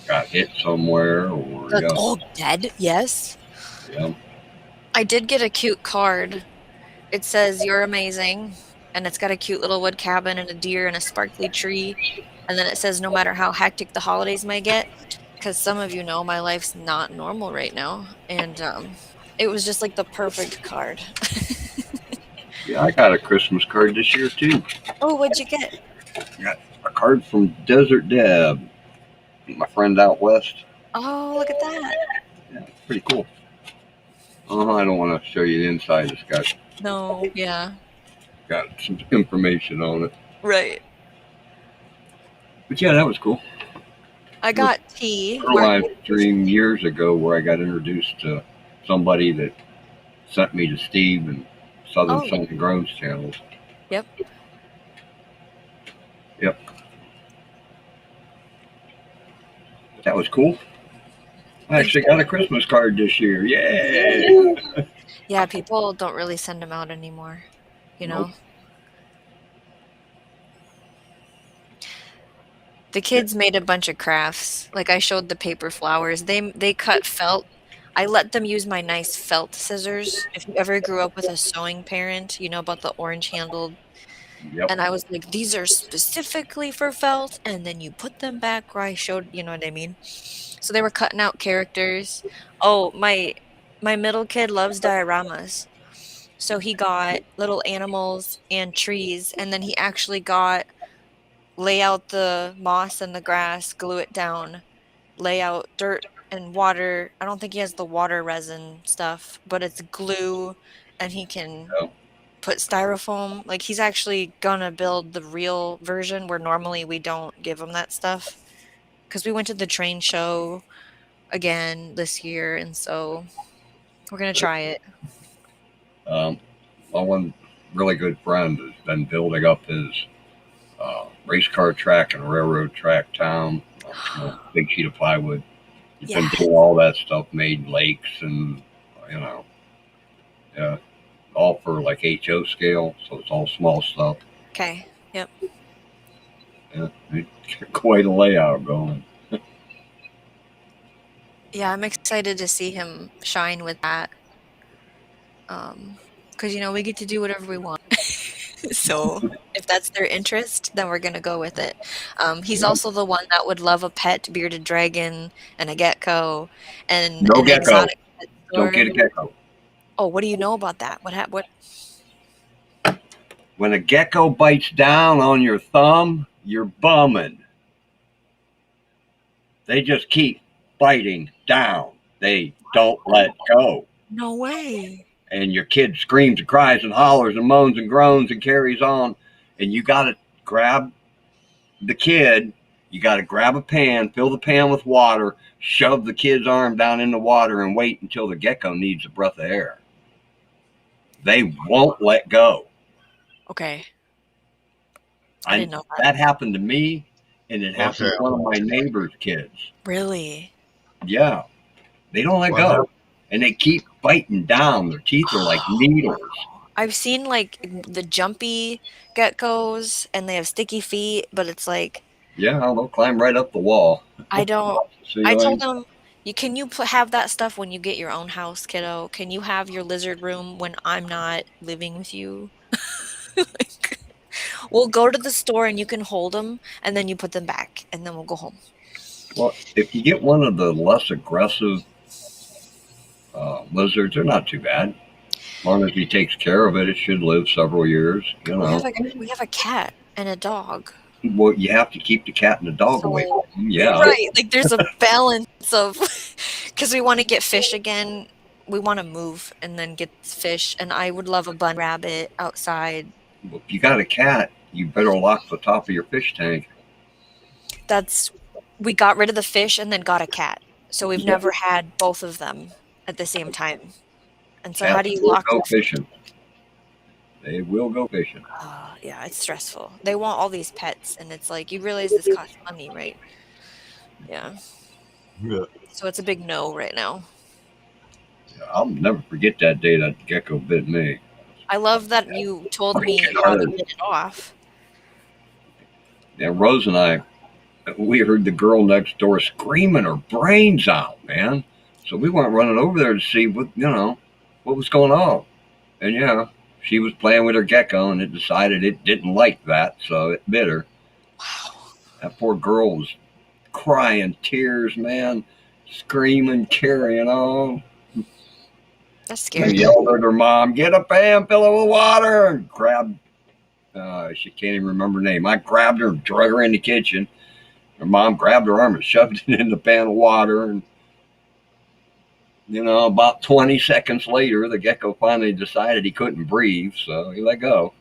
Got hit somewhere or dead. Yes. Yeah. I did get a cute card. It says "You're amazing," and it's got a cute little wood cabin and a deer and a sparkly tree, and then it says, "No matter how hectic the holidays may get," because some of you know my life's not normal right now, and it was just like the perfect card. Yeah, I got a Christmas card this year too. Oh, what'd you get? I got a card from Desert Deb, my friend out west. Oh, look at that. Yeah, pretty cool. I don't want to show you the inside. It's got got some information on it. Right. But yeah, that was cool. I got tea. A live stream years ago where I got introduced to somebody that sent me to Steve and Southern Sun and Groans channels. Yep. That was cool. I actually got a Christmas card this year. Yay! Yeah, people don't really send them out anymore, Nope. The kids made a bunch of crafts. Like I showed the paper flowers. They cut felt. I let them use my nice felt scissors. If you ever grew up with a sewing parent, you know about the orange handled. Yep. And I was like, these are specifically for felt, and then you put them back where I showed, you know what I mean? So they were cutting out characters. Oh, my middle kid loves dioramas. So he got little animals and trees, and then he actually got lay out the moss and the grass, glue it down, lay out dirt and water. I don't think he has the water resin stuff, but it's glue, and he can put styrofoam. Like he's actually gonna build the real version where normally we don't give him that stuff, because we went to the train show again this year, and so we're gonna try it. My one really good friend has been building up his race car track and railroad track town. Big sheet of plywood. He's been doing all that stuff, made lakes and all for like HO scale, so it's all small stuff. Okay. Yep. Yeah, quite a layout going. Yeah, I'm excited to see him shine with that. Because, we get to do whatever we want. So if that's their interest, then we're going to go with it. He's also the one that would love a pet bearded dragon and a gecko and No an gecko. exotic pet Don't get store. a gecko. Oh, what do you know about that? What? When a gecko bites down on your thumb, you're bumming. They just keep biting down. They don't let go. No way. And your kid screams and cries and hollers and moans and groans and carries on. And you got to grab the kid. You got to grab a pan, fill the pan with water, shove the kid's arm down in the water, and wait until the gecko needs a breath of air. They won't let go. Okay. I didn't know that. That happened to me, and it happened to one of my neighbor's kids. Really? Yeah. They don't let go. And they keep biting down. Their teeth are like needles. I've seen like the jumpy geckos and they have sticky feet, but it's like, yeah, they'll climb right up the wall. I told them, can you have that stuff when you get your own house, kiddo? Can you have your lizard room when I'm not living with you? Like, we'll go to the store and you can hold them and then you put them back and then we'll go home. Well, if you get one of the less aggressive lizards, they're not too bad. As long as he takes care of it, it should live several years. We have a cat and a dog. Well, you have to keep the cat and the dog away from them. Yeah. Right. Like there's a balance of, because we want to get fish again. We want to move and then get fish. And I would love a bunny rabbit outside. Well, if you got a cat, you better lock the top of your fish tank. We got rid of the fish and then got a cat. So we've never had both of them at the same time. And so how do you lock them? Fishing? They will go fishing. Yeah, it's stressful. They want all these pets, and it's like, you realize this costs money, right? Yeah. So it's a big no right now. Yeah, I'll never forget that day that gecko bit me. I love that you told me how to get it off. Yeah, Rose and I, we heard the girl next door screaming her brains out, man. So we went running over there to see what was going on. And yeah, she was playing with her gecko and it decided it didn't like that, so it bit her. Wow. That poor girl was crying tears, man, screaming, carrying on. That's scary. She yelled at her mom, "Get a pan, fill it with water," and grabbed, she can't even remember her name. I grabbed her and drug her in the kitchen. Her mom grabbed her arm and shoved it in the pan of water. And, about 20 seconds later, the gecko finally decided he couldn't breathe, so he let go.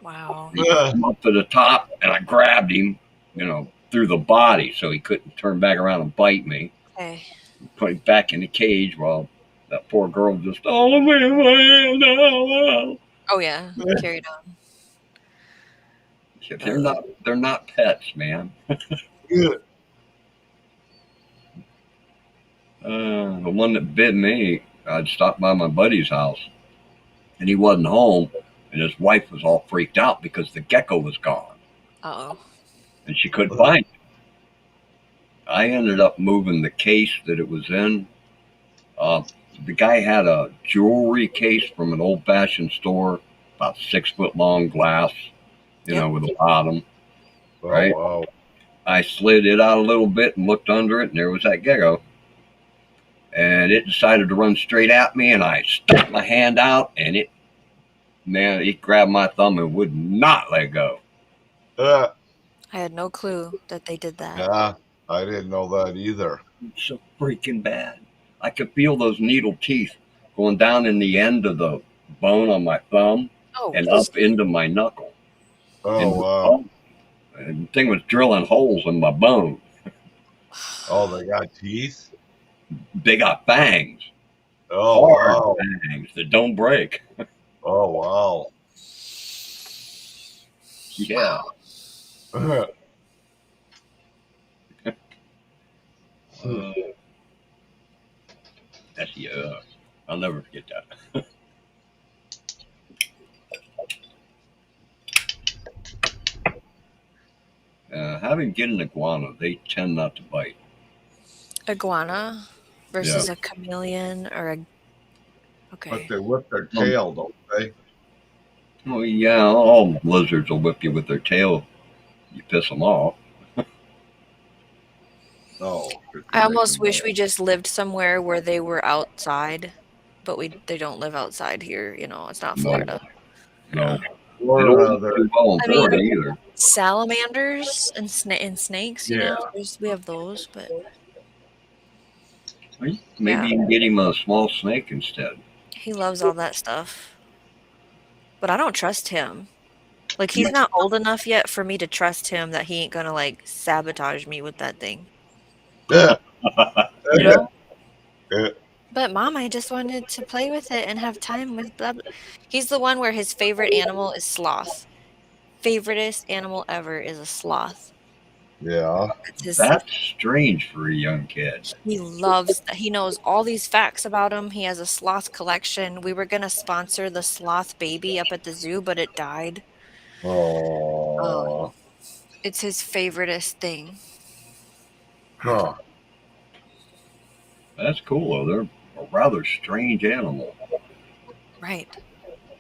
Wow. He came up to the top, and I grabbed him, through the body, so he couldn't turn back around and bite me. Okay. Put him back in the cage while that poor girl just, oh, man. Oh, yeah. Carried on. They're not pets, man. The one that bit me, I'd stopped by my buddy's house, and he wasn't home, and his wife was all freaked out because the gecko was gone. Uh-oh. And she couldn't find it. I ended up moving the case that it was in. The guy had a jewelry case from an old-fashioned store, about 6 foot long glass, with a bottom. Right? Oh, wow. I slid it out a little bit and looked under it, and there was that gecko. And it decided to run straight at me, and I stuck my hand out, and it grabbed my thumb and would not let go. I had no clue that they did that. Yeah, I didn't know that either. It's so freaking bad. I could feel those needle teeth going down in the end of the bone on my thumb and up into my knuckle. Oh, wow. And the thing was drilling holes in my bone. Oh, they got teeth? They got fangs. Oh, hard wow. fangs that don't break. Oh, wow. Yeah. That's I'll never forget that. have him get an iguana. They tend not to bite. Iguana versus a chameleon or a. Okay. But they whip their tail, don't they? Oh, yeah, all lizards will whip you with their tail. You piss them off. Oh. I almost wish we just lived somewhere where they were outside, but they don't live outside here. You know, it's not Florida. No. Or they don't do well in Florida either. Salamanders and snakes, you know, we have those, but maybe you can get him a small snake instead. He loves all that stuff. But I don't trust him. Like, he's not old enough yet for me to trust him that he ain't gonna, like, sabotage me with that thing. Yeah. You know? Yeah. But Mom, I just wanted to play with it and have time with blah, blah. He's the one where his favorite animal is sloth. Favoriteest animal ever is a sloth. Yeah. That's strange for a young kid. He loves that. He knows all these facts about him. He has a sloth collection. We were going to sponsor the sloth baby up at the zoo, but it died. Oh. It's his favoriteest thing. Huh. That's cool, though. They're a rather strange animal. Right.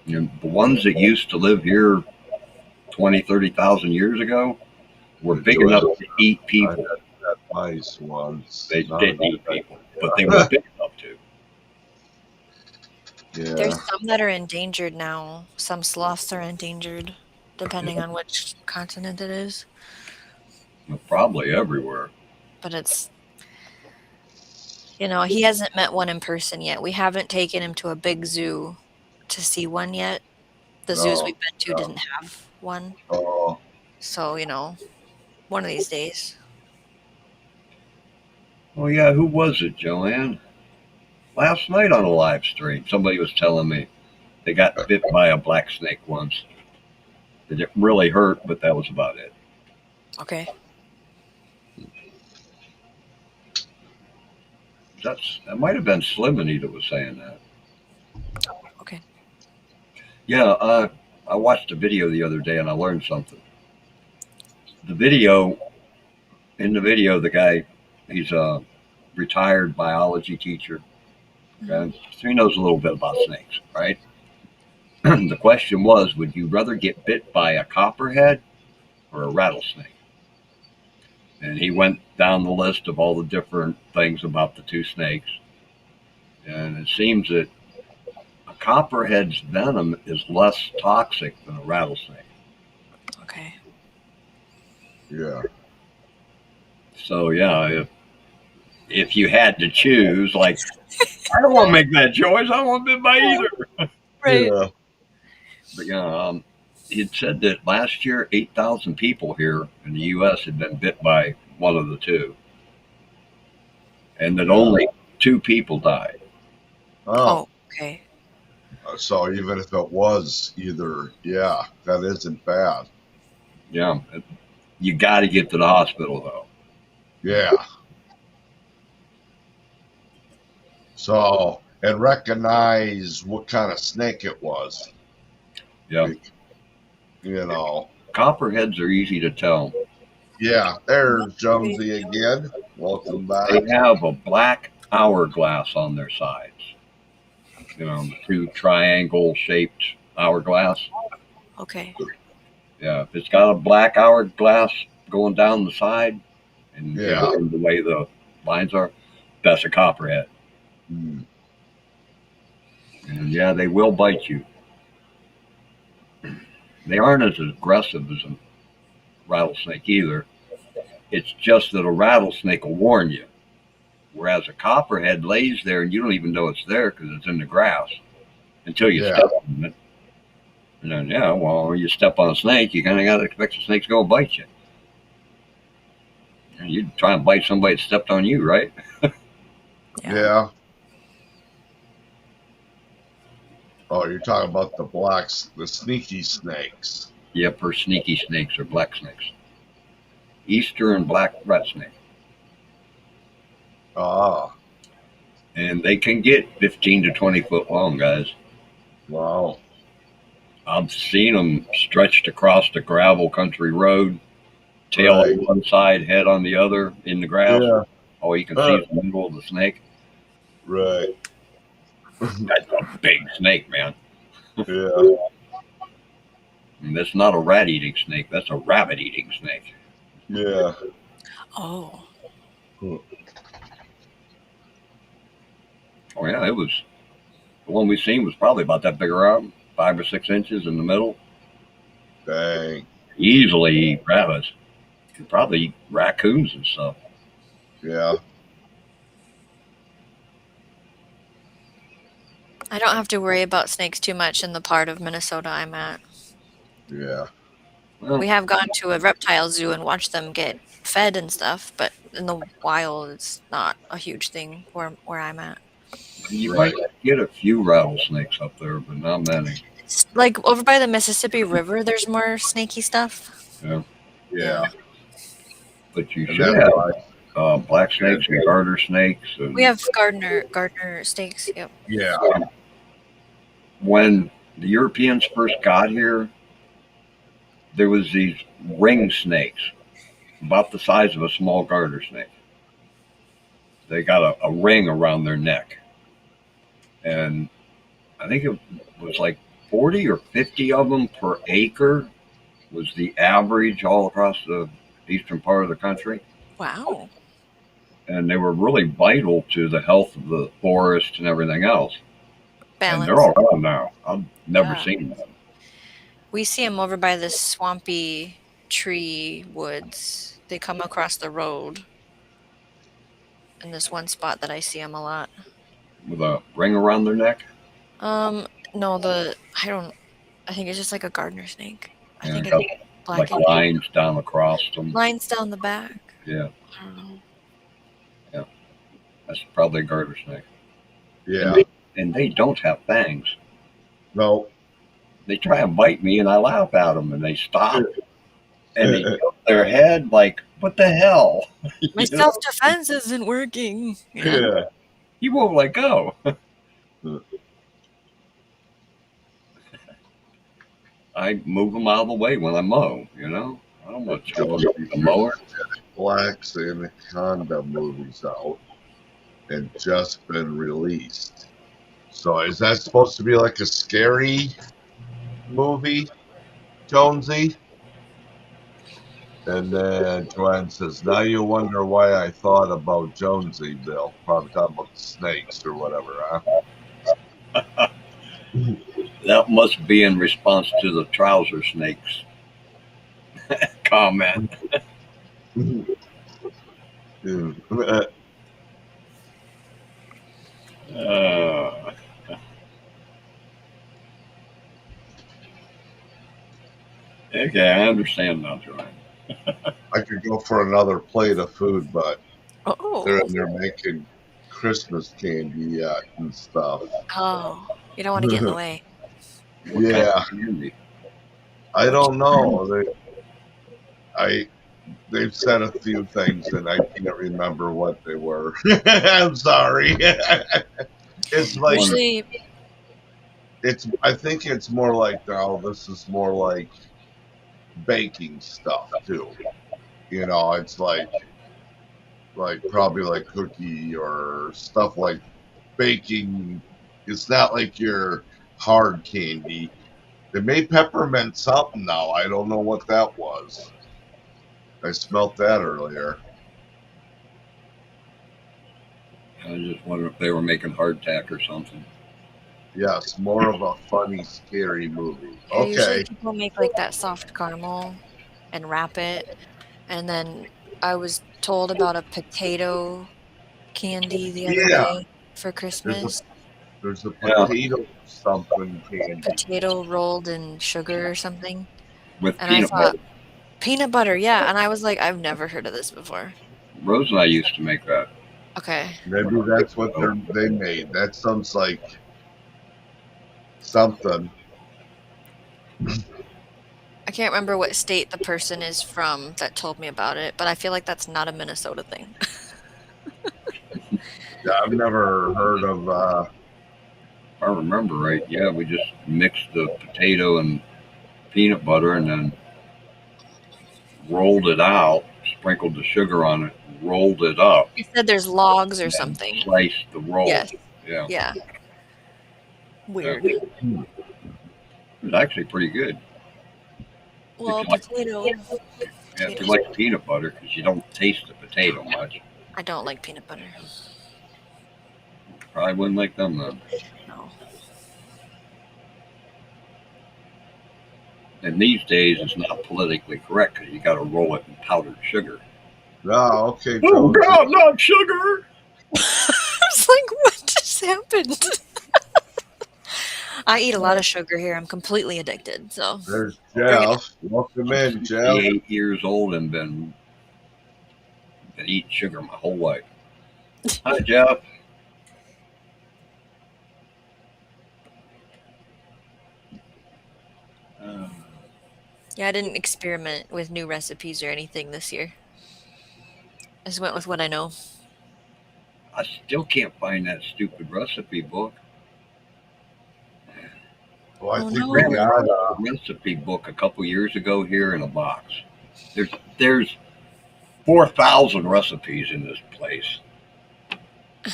You know, the ones that used to live here 20, 30,000 years ago were big enough to eat people. That mice once. They didn't eat people, but they were big enough to. Yeah. There's some that are endangered now. Some sloths are endangered, depending on which continent it is. Well, probably everywhere. But it's, you know, he hasn't met one in person yet. We haven't taken him to a big zoo to see one yet. The zoos we've been to didn't have one. Oh. So, you know, one of these days. Oh, yeah, who was it, Joanne? Last night on a live stream, somebody was telling me they got bit by a black snake once. It didn't really hurt, but that was about it. Okay. That might have been Slimony that was saying that. Okay. Yeah, I watched a video the other day and I learned something. In the video, the guy, he's a retired biology teacher. And so he knows a little bit about snakes, right? The question was, would you rather get bit by a copperhead or a rattlesnake? And he went down the list of all the different things about the two snakes. And it seems that a copperhead's venom is less toxic than a rattlesnake. Okay. Yeah. So, yeah, if you had to choose, like, I don't want to make that choice. I don't want to be bit by either. Right. Yeah. But, yeah, he'd said that last year, 8,000 people here in the U.S. had been bit by one of the two. And that only 2 people died. Oh. Okay. So even if it was either, that isn't bad. Yeah. You got to get to the hospital, though. Yeah. So, and recognize what kind of snake it was. Yeah. You know. Copperheads are easy to tell. Yeah, there's Jonesy again. Welcome back. They have a black hourglass on their sides. You know, the 2 triangle-shaped hourglass. Okay. Yeah, if it's got a black hourglass going down the side and the way the lines are, that's a copperhead. Mm. And yeah, they will bite you. They aren't as aggressive as a rattlesnake either. It's just that a rattlesnake will warn you. Whereas a copperhead lays there and you don't even know it's there because it's in the grass until you step on it. And then, when you step on a snake, you kind of got to expect the snake to go and bite you. And you'd try and bite somebody that stepped on you, right? Yeah. Oh, you're talking about the sneaky snakes. Yep, or sneaky snakes or black snakes. Eastern black rat snake. Ah. And they can get 15 to 20 foot long, guys. Wow. I've seen them stretched across the gravel country road tail Right. on one side, head on the other in the grass. Yeah. All you can see is the middle of the snake. Right. That's a big snake, man. Yeah. And that's not a rat-eating snake. That's a rabbit-eating snake. Yeah. Oh. Oh yeah, it was. The one we seen was probably about that big around, 5 or 6 inches in the middle. Dang. Easily eat rabbits. Could probably eat raccoons and stuff. Yeah. I don't have to worry about snakes too much in the part of Minnesota I'm at. Yeah. Well, We have gone to a reptile zoo and watched them get fed and stuff, but in the wild, it's not a huge thing where I'm at. you Right. might get a few rattlesnakes up there, but not many. Like over by the Mississippi River, there's more snaky stuff. Yeah. But you And should that's have why- black snakes and garter snakes. And We have Gardner snakes. Yep. Yeah. when the Europeans first got here, there was these ring snakes, about the size of a small garter snake. They got a ring around their neck, and I think it was like 40 or 50 of them per acre was the average all across the eastern part of the country. Wow. And they were really vital to the health of the forest and everything else. Balance. And they're all gone now. I've never Yeah. seen them. We see them over by the swampy tree woods. They come across the road. In this one spot that I see them a lot. With a ring around their neck. No, I think it's just like a gardener snake. I Yeah, think got it's black like and lines down across them. lines down the back. Yeah, I don't know. that's probably a garter snake. Yeah. And they don't have fangs. No. They try and bite me, and I laugh at them, and they stop. And they tilt their head like, what the hell? My You know? self-defense isn't working. Yeah. You won't let go. I move them out of the way when I mow, you know? I don't want to challenge the mower. Black Anaconda movie's out and just been released. So is that supposed to be like a scary movie, Jonesy? And then Joanne says, now you wonder why I thought about Jonesy, Bill. Probably talking about the snakes or whatever, huh? That must be in response to the trouser snakes comment. Okay, I understand now, Joanne. I could go for another plate of food, but Oh. they're in there making Christmas candy yet and stuff. Oh. You don't want to get in the way. What kind Yeah. of candy? I don't know. They've said a few things and I can't remember what they were. I'm sorry. It's like Usually, I think it's more like this is more like baking stuff too. You know, it's like probably like cookie or stuff like baking. It's not like your hard candy. They made peppermint something now. I don't know what that was. I smelt that earlier. I just wonder if they were making hardtack or something. Yes, more of a funny, scary movie. yeah, usually Okay. people make like that soft caramel and wrap it. And then I was told about a potato candy the other Yeah. day for Christmas. There's a Yeah. potato something candy. Potato rolled in sugar or something. With And I peanut thought, butter. peanut butter, yeah. And I was like, I've never heard of this before. Rose and I used to make that. Okay. Maybe that's what they made. That sounds like something. I can't remember what state the person is from that told me about it, but I feel like that's not a Minnesota thing. Yeah, I've never heard of. If I remember right, yeah, we just mixed the potato and peanut butter and then rolled it out, sprinkled the sugar on it, rolled it up. You said there's logs or and something. Sliced the roll. Yes. Yeah. Yeah. Weird. It was actually pretty good. Well, It's like- potato. Yeah, if you like peanut butter, because you don't taste the potato much. I don't like peanut butter. Probably wouldn't like them then. No. And these days, it's not politically correct because you got to roll it in powdered sugar. Oh, okay, Oh Jonesy. God, not sugar! I was like, what just happened? I eat a lot of sugar here. I'm completely addicted. So There's Bring it Jeff. Welcome in, Jeff. 58 years old and been eating sugar my whole life. Hi, Jeff. yeah, I didn't experiment with new recipes or anything this year. I just went with what I know. I still can't find that stupid recipe book. Well, I Oh, think no. we got A recipe book a couple years ago here in a box. There's 4,000 recipes in this place,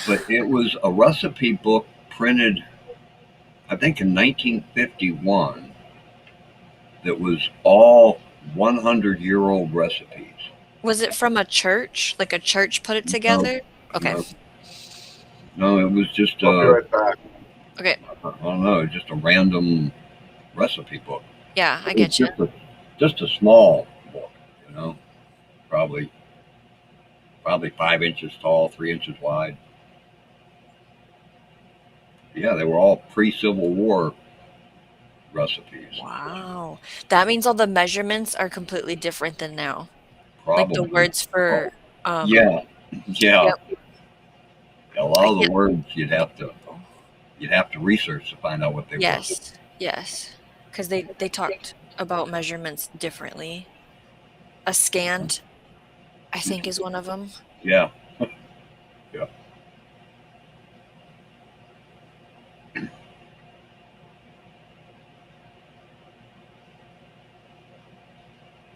but it was a recipe book printed, I think, in 1951. That was all 100-year-old recipes. Was it from a church? Like a church put it together? Okay. No, it was just I'll be right back. Okay. I don't know, just a random recipe book. Yeah, I get you. Just a small book, you know, probably 5 inches tall, 3 inches wide. Yeah, they were all pre-Civil War recipes. Wow. That means all the measurements are completely different than now. Probably. Like the words for Yeah. Yep. A lot of the words you'd have to research to find out what they were. Yes. Because they talked about measurements differently. A scant, I think, is one of them. Yeah. Yeah.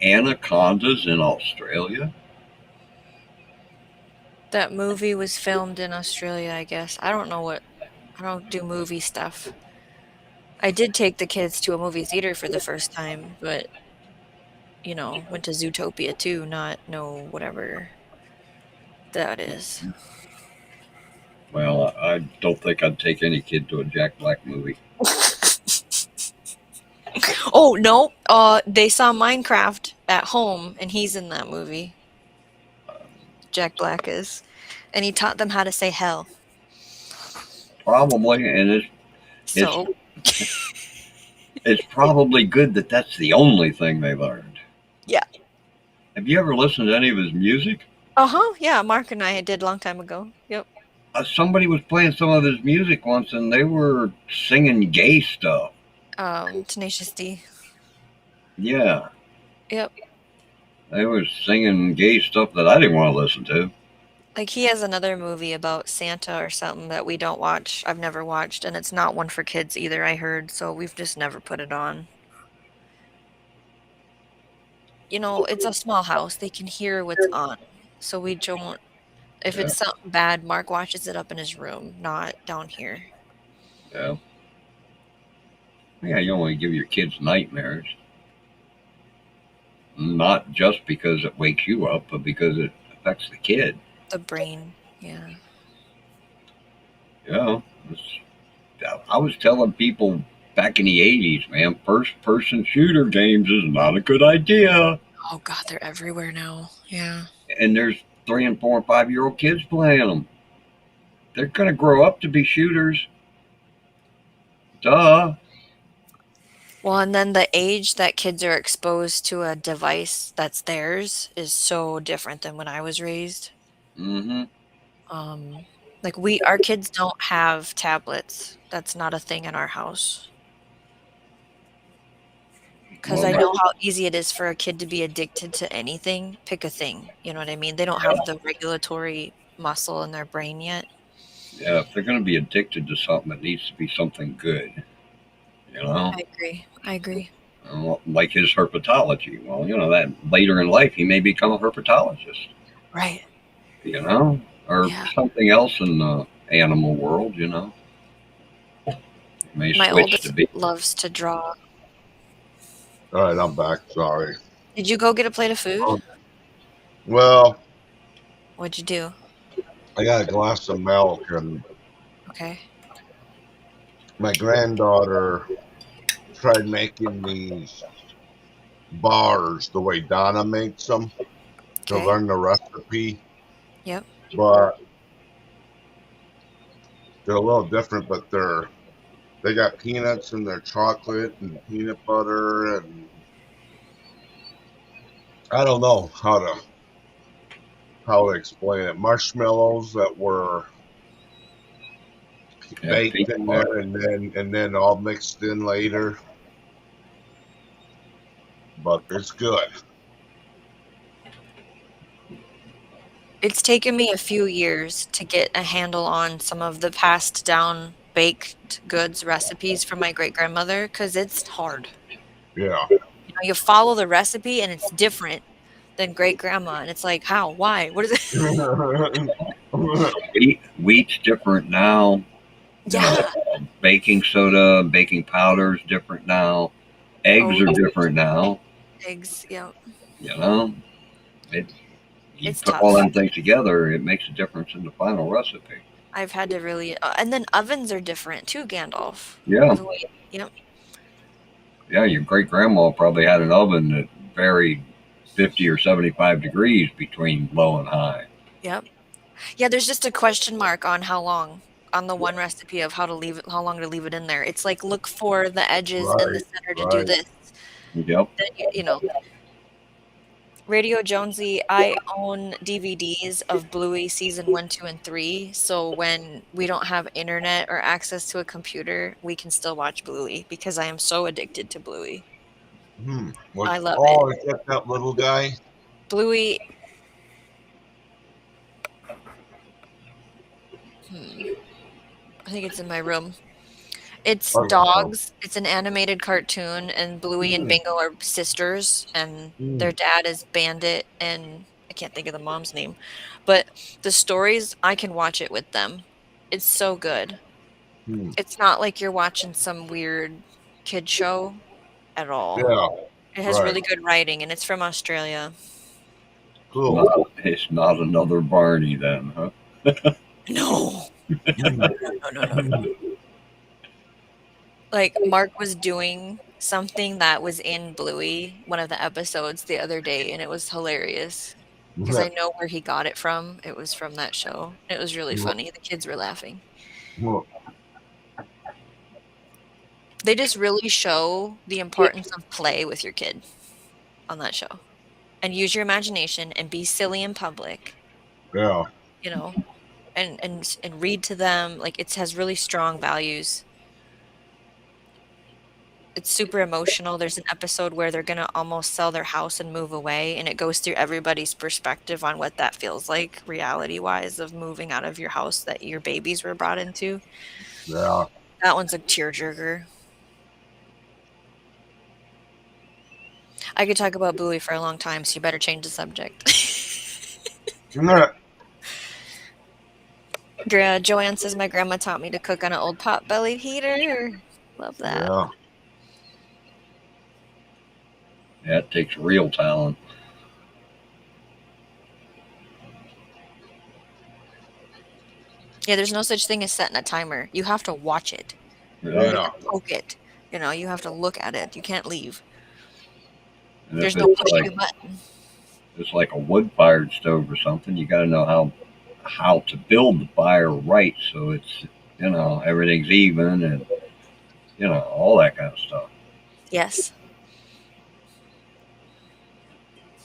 Anacondas in Australia? That movie was filmed in Australia, I guess. I don't do movie stuff. I did take the kids to a movie theater for the first time, but went to Zootopia too, not whatever that is. Well, I don't think I'd take any kid to a Jack Black movie. Oh no! They saw Minecraft at home, and he's in that movie. Jack Black is, and he taught them how to say hell. Probably, and it's probably good that that's the only thing they learned. Yeah. Have you ever listened to any of his music? Yeah, Mark and I did a long time ago. Yep. Somebody was playing some of his music once, and they were singing gay stuff. Tenacious D. Yeah. Yep. They were singing gay stuff that I didn't want to listen to. Like he has another movie about Santa or something that we don't watch. I've never watched, and it's not one for kids either, I heard, so we've just never put it on. It's a small house. They can hear what's on. So we don't. If it's something bad, Mark watches it up in his room, not down here. Yeah. Yeah, you don't want to give your kids nightmares. Not just because it wakes you up, but because it affects the kid. The brain, yeah. Yeah. I was telling people back in the 80s, man, first-person shooter games is not a good idea. Oh, God, they're everywhere now. Yeah. And there's 3 and 4 and 5-year-old kids playing them. They're going to grow up to be shooters. Duh. Well, and then the age that kids are exposed to a device that's theirs is so different than when I was raised. Mm-hmm. Like our kids don't have tablets. That's not a thing in our house. Because I know how easy it is for a kid to be addicted to anything. Pick a thing. You know what I mean? They don't have the regulatory muscle in their brain yet. Yeah, if they're going to be addicted to something, it needs to be something good. I agree. like his herpetology. Well, that later in life he may become a herpetologist. Right. Or something else in the animal world. May My switch oldest to be. loves to draw. All right, I'm back. Sorry. Did you go get a plate of food? Well, What'd you do? I got a glass of milk, and Okay. my granddaughter tried making these bars the way Donna makes them to Okay. learn the recipe. Yep. But they're a little different, but they got peanuts in their chocolate and peanut butter, and I don't know how to explain it. Marshmallows that were baked in there and then all mixed in later. But it's good. It's taken me a few years to get a handle on some of the passed down baked goods recipes from my great grandmother because it's hard. Yeah. You follow the recipe and it's different than great grandma, and it's like, how? Why? What is it? Wheat's different now. Yeah. Baking soda, baking powder is different now. Eggs are different now. Eggs, yeah. You put all them things together, it makes a difference in the final recipe. I've had to really, and then ovens are different too, Gandalf. Yeah. Yep. Yeah, your great grandma probably had an oven that varied 50 or 75 degrees between low and high. Yep. Yeah, there's just a question mark on how long on the one recipe of how long to leave it in there. It's like look for the edges in the center to do this. Yep. Then, Radio Jonesy, I own DVDs of Bluey season 1, 2, and 3. So when we don't have internet or access to a computer, we can still watch Bluey because I am so addicted to Bluey. I love it. Oh, is that little guy? Bluey. I think it's in my room. It's dogs. It's an animated cartoon, and Bluey and Bingo are sisters, and their dad is Bandit, and I can't think of the mom's name. But the stories, I can watch it with them. It's so good. It's not like you're watching some weird kid show at all. Yeah. It has really good writing, and it's from Australia. Cool. It's not another Barney then, huh? No. No. Like, Mark was doing something that was in Bluey, one of the episodes the other day, and it was hilarious. Because I know where he got it from. It was from that show. It was really funny. The kids were laughing. They just really show the importance of play with your kid on that show. And use your imagination and be silly in public. Yeah. And read to them. Like, it has really strong values. It's super emotional. There's an episode where they're going to almost sell their house and move away, and it goes through everybody's perspective on what that feels like reality-wise of moving out of your house that your babies were brought into. Yeah. That one's a tearjerker. I could talk about Bluey for a long time, so you better change the subject. Joanne says my grandma taught me to cook on an old pot-bellied heater. Love that. Yeah. Yeah, it takes real talent. Yeah, there's no such thing as setting a timer. You have to watch it. Yeah. You have to poke it. You have to look at it. You can't leave. And there's no pushing a button. It's like a wood-fired stove or something. You got to know how to build the fire right so it's, everything's even and, all that kind of stuff. Yes.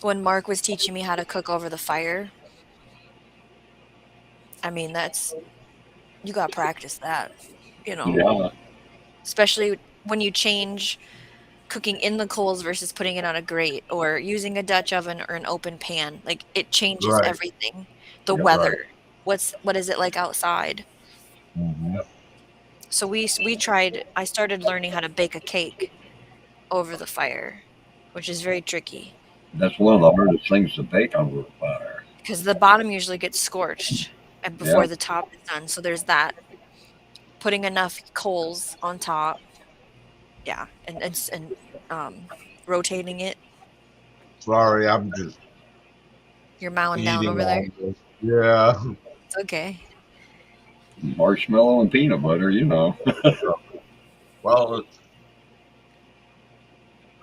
When Mark was teaching me how to cook over the fire, I mean, you got to practice that, Yeah. Especially when you change cooking in the coals versus putting it on a grate or using a Dutch oven or an open pan. Like, it changes everything. The weather. Right. What is it like outside? Mm-hmm. So I started learning how to bake a cake over the fire, which is very tricky. That's one of the hardest things to bake on wood fire. Because the bottom usually gets scorched before the top is done. So there's that. Putting enough coals on top. Yeah. And rotating it. Sorry, I'm just You're mowing down over there. Yeah. It's okay. Marshmallow and peanut butter, you know. Well, it's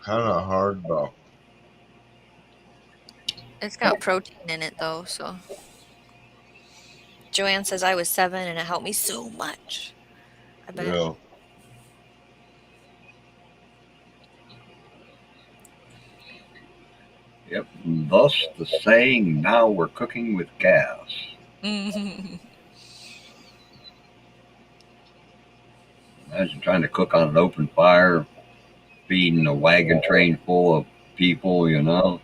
kind of hard though. It's got protein in it though, so. Joanne says I was 7 and it helped me so much. I bet. Yeah. Yep. Thus the saying, now we're cooking with gas. Imagine trying to cook on an open fire, feeding a wagon train full of people, you know.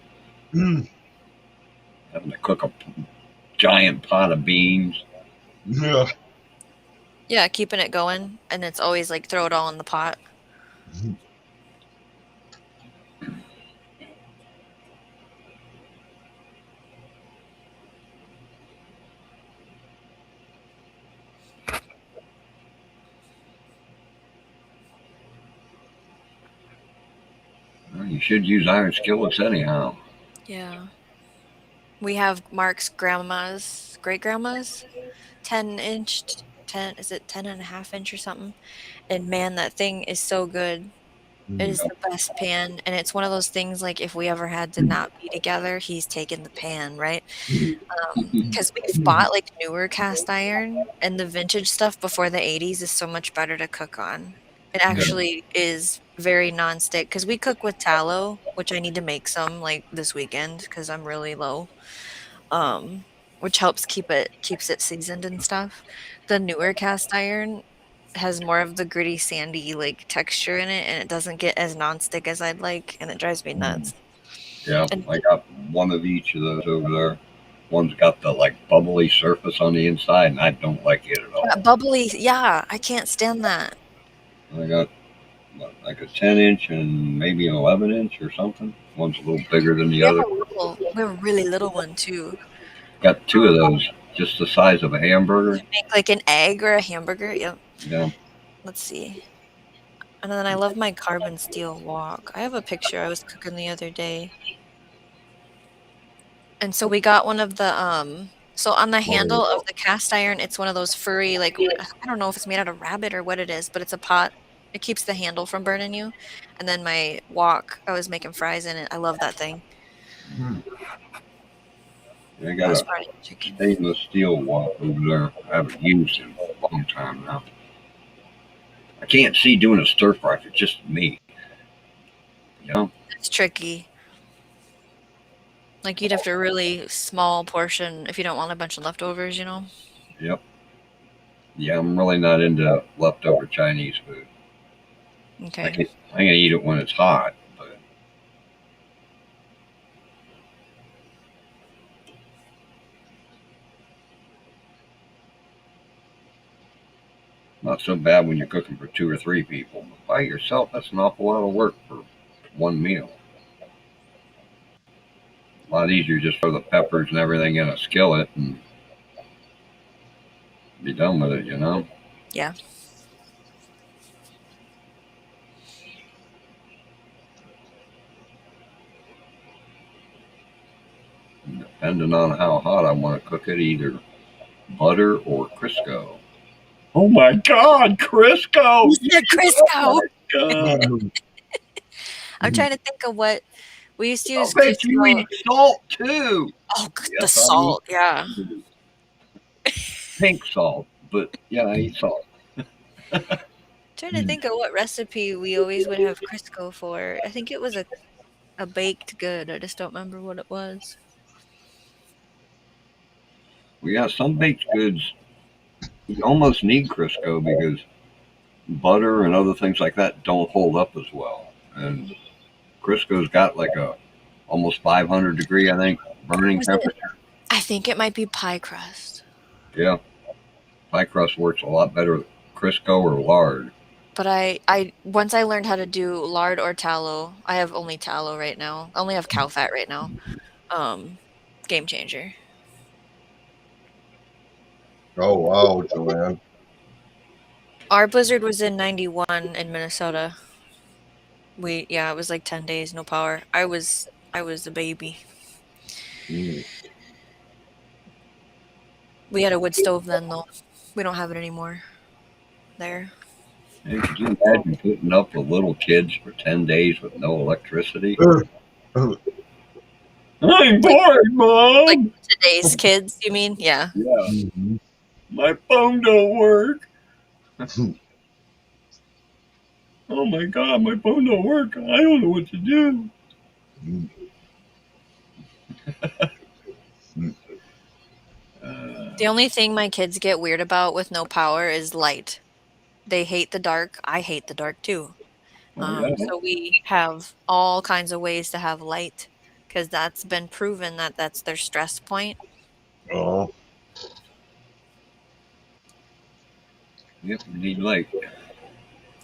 Having to cook a giant pot of beans. Yeah. Yeah, keeping it going, and it's always like throw it all in the pot. Well, you should use iron skillets anyhow. Yeah. We have Mark's grandma's, great grandma's 10-inch, is it 10.5 inch or something? And man, that thing is so good. It is the best pan. And it's one of those things like if we ever had to not be together, he's taking the pan, right? Because we've bought like newer cast iron and the vintage stuff before the 80s is so much better to cook on. It actually is very non-stick because we cook with tallow, which I need to make some like this weekend because I'm really low. Which helps keeps it seasoned and stuff. The newer cast iron has more of the gritty, sandy like texture in it, and it doesn't get as non-stick as I'd like, and it drives me nuts. Yeah, I got one of each of those over there. One's got the like bubbly surface on the inside, and I don't like it at all. Bubbly, yeah, I can't stand that. I got like a 10-inch and maybe an 11-inch or something. One's a little bigger than the other. We have a really little one too. Got 2 of those, just the size of a hamburger. Make like an egg or a hamburger. Yep. Yeah. Let's see. And then I love my carbon steel wok. I have a picture I was cooking the other day. And so we got one of the so on the handle of the cast iron, it's one of those furry, like, I don't know if it's made out of rabbit or what it is, but it's a pot. It keeps the handle from burning you. And then my wok, I was making fries in it. I love that thing. I got a stainless steel wok over there. I haven't used it in a long time now. I can't see doing a stir fry for just me. You know? It's tricky. Like you'd have to really small portion if you don't want a bunch of leftovers, you know? Yep. Yeah, I'm really not into leftover Chinese food. Okay. I can eat it when it's hot, but not so bad when you're cooking for 2 or 3 people. But by yourself, that's an awful lot of work for one meal. A lot easier just throw the peppers and everything in a skillet and be done with it, you know? Yeah. Depending on how hot I want to cook it, either butter or Crisco. Oh my God, Crisco! Crisco! Oh God. I'm trying to think of what we used to use. I bet you eat salt too. Oh, the salt, yeah. Pink salt, but yeah, I eat salt. Trying to think of what recipe we always would have Crisco for. I think it was a baked good. I just don't remember what it was. Well, yeah, some baked goods you almost need Crisco because butter and other things like that don't hold up as well. And Crisco's got like a almost 500 degree, I think, burning temperature. I think it might be pie crust. Yeah. Pie crust works a lot better with Crisco or lard. But I once I learned how to do lard or tallow. I have only tallow right now. I only have cow fat right now. Game changer. Oh wow, Joanne. Our blizzard was in 91 in Minnesota. It was like 10 days, no power. I was a baby. Mm. We had a wood stove then though. We don't have it anymore. There. Hey, could you imagine putting up with little kids for 10 days with no electricity? I'm bored, Mom. Like today's kids, you mean? Yeah. Yeah, Mhm. my phone don't work. Oh my God, my phone don't work. I don't know what to do. Mm. The only thing my kids get weird about with no power is light. They hate the dark. I hate the dark too. Oh, yeah. So we have all kinds of ways to have light because that's been proven that that's their stress point. Oh, Yep, we need light.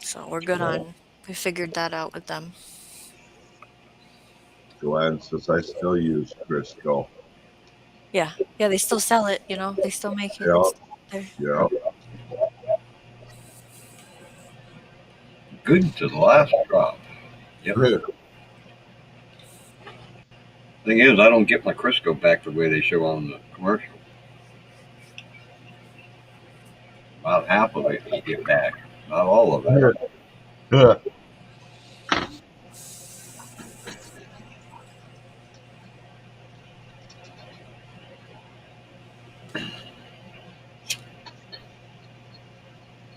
So we're good on. We figured that out with them. Joanne says I still use Crisco. Yeah, they still sell it. They still make it. Yeah, It's there. yeah. Good to the last drop. Yep. Thing is, I don't get my Crisco back the way they show on the commercial. About half of it you get back, not all of it.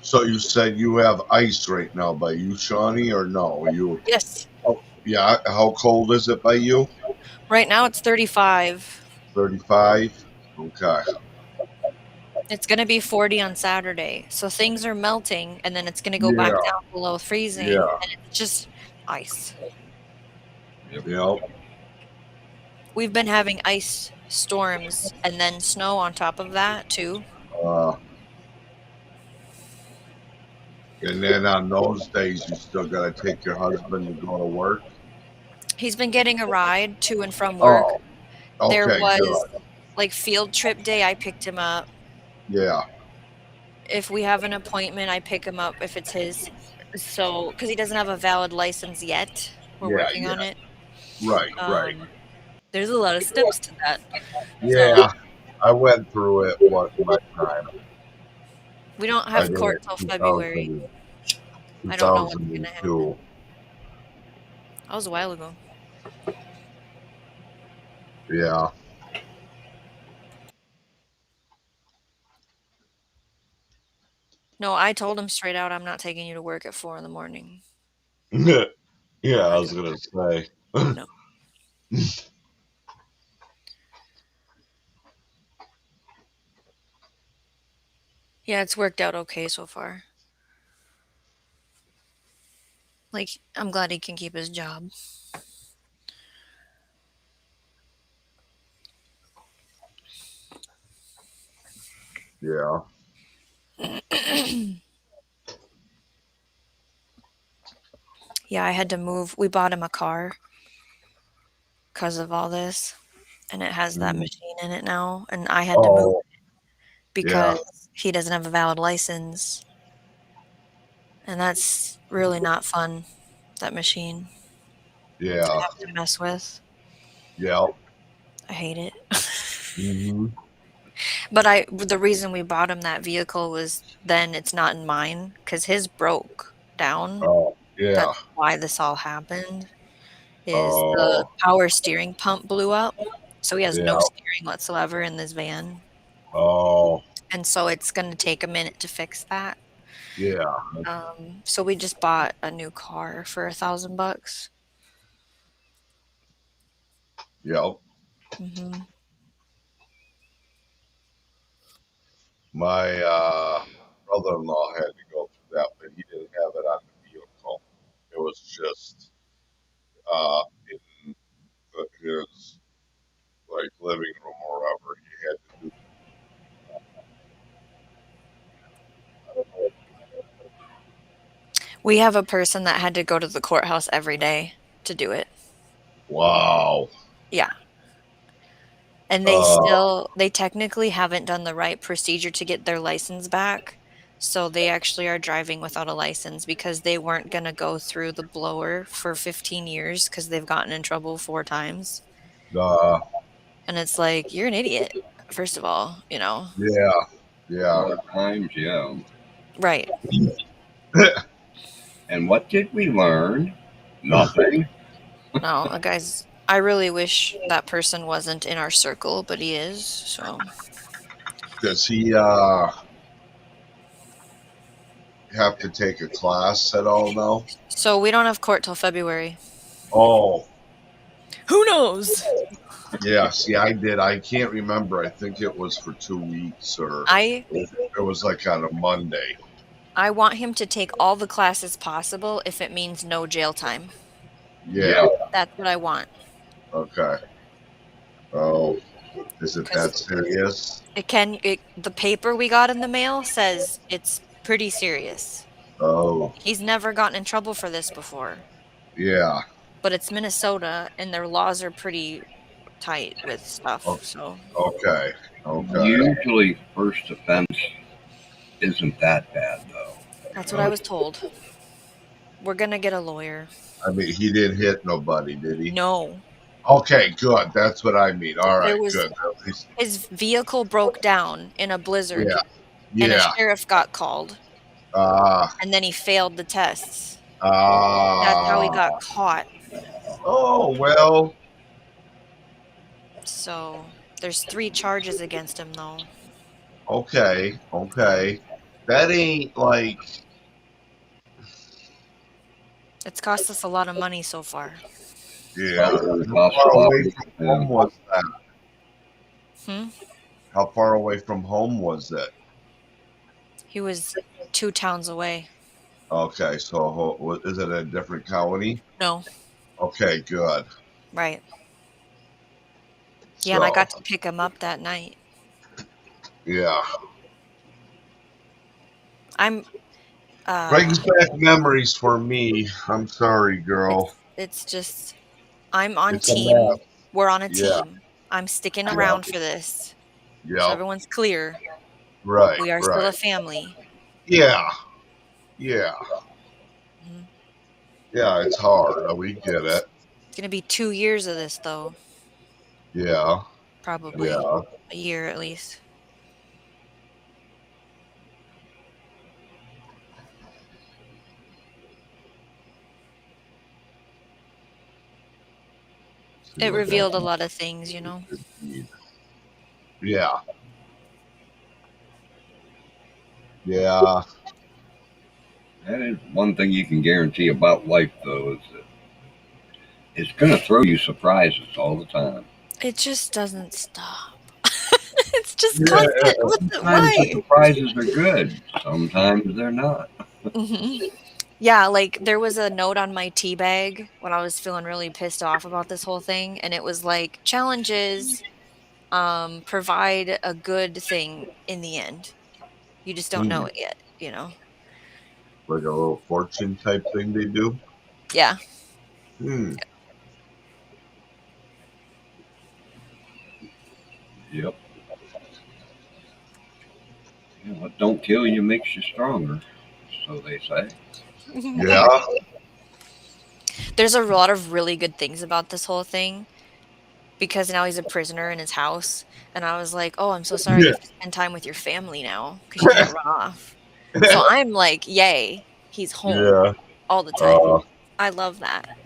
So you said you have ice right now by you, Shawnee, or no? Yes. Oh, yeah. How cold is it by you? Right now it's 35. 35. Okay. It's going to be 40 on Saturday. So things are melting and then it's going to go back Yeah. down below freezing. Yeah. And it's just ice. Yeah. We've been having ice storms and then snow on top of that too. And then on those days, you still got to take your husband to go to work. He's been getting a ride to and from work. Oh, okay, There was good. like field trip day. I picked him up. Yeah. If we have an appointment, I pick him up if it's his. So, because he doesn't have a valid license yet, we're working on it. Right. Right. There's a lot of steps to that. Yeah. I went through it one time. We don't have court till February. I don't know what's going to happen. That was a while ago. Yeah. No, I told him straight out, I'm not taking you to work at 4 a.m. Yeah, I was gonna say. No. Yeah, it's worked out okay so far. Like, I'm glad he can keep his job. Yeah. Yeah, I had to move. We bought him a car because of all this, and it has that machine in it now, and I had to move it because he doesn't have a valid license, and that's really not fun, that machine. Yeah. To have to mess with. Yeah. I hate it. Mm-hmm. But the reason we bought him that vehicle was then it's not in mine because his broke down. Oh, yeah. That's why this all happened. Is the power steering pump blew up, so he has no steering whatsoever in this van. Oh. And so it's going to take a minute to fix that. Yeah. So we just bought a new car for $1,000. Yep. Mm-hmm. My brother-in-law had to go through that, but he didn't have it on the vehicle. It was just in his like living room or wherever he had to do. We have a person that had to go to the courthouse every day to do it. Wow. Yeah. And they technically haven't done the right procedure to get their license back. So they actually are driving without a license because they weren't going to go through the blower for 15 years because they've gotten in trouble 4 times. Uh, And it's like, you're an idiot, first of all, you know? yeah. 4 times, yeah. Right. And what did we learn? Nothing. No, guys, I really wish that person wasn't in our circle, but he is, so. Does he have to take a class at all now? So we don't have court till February. Oh. Who knows? Yeah, see, I did. I can't remember. I think it was for 2 weeks or it was like on a Monday. I want him to take all the classes possible if it means no jail time. Yeah. That's what I want. Okay. Oh, is it that serious? The paper we got in the mail says it's pretty serious. Oh. He's never gotten in trouble for this before. Yeah. But it's Minnesota, and their laws are pretty tight with stuff. So. Okay. Usually, first offense isn't that bad, though. That's what I was told. We're gonna get a lawyer. I mean, he didn't hit nobody, did he? No. Okay, good. That's what I mean. All right, good. His vehicle broke down in a blizzard. Yeah. And a sheriff got called. And then he failed the tests. That's how he got caught. Oh, well. So, there's 3 charges against him, though. Okay. That ain't like... It's cost us a lot of money so far. Yeah. How far away from home was that? How far away from home was it? He was 2 towns away. Okay, so is it a different county? No. Okay, good. Right. Yeah, and I got to pick him up that night. Yeah. Brings back memories for me. I'm sorry, girl. It's just, I'm on team. We're on a team. Yeah. I'm sticking around for this. Yeah. So everyone's clear. Right. We are still a family. Yeah. Yeah, it's hard. We get it. It's going to be 2 years of this, though. Yeah. Probably. Yeah. A year at least. It revealed a lot of things, you know? Yeah. Yeah. That is one thing you can guarantee about life, though, is that it's going to throw you surprises all the time. It just doesn't stop. It's just constant. Sometimes the surprises are good. Sometimes they're not. Yeah, like there was a note on my tea bag when I was feeling really pissed off about this whole thing, and it was like, challenges provide a good thing in the end. You just don't know it yet, you know? Like a little fortune type thing they do? Yeah. Yep. Yeah, what don't kill you makes you stronger, so they say. Yeah. There's a lot of really good things about this whole thing because now he's a prisoner in his house. And I was like, oh, I'm so sorry you have to spend time with your family now because you can't run off. So I'm like, yay, he's home all the time. I love that.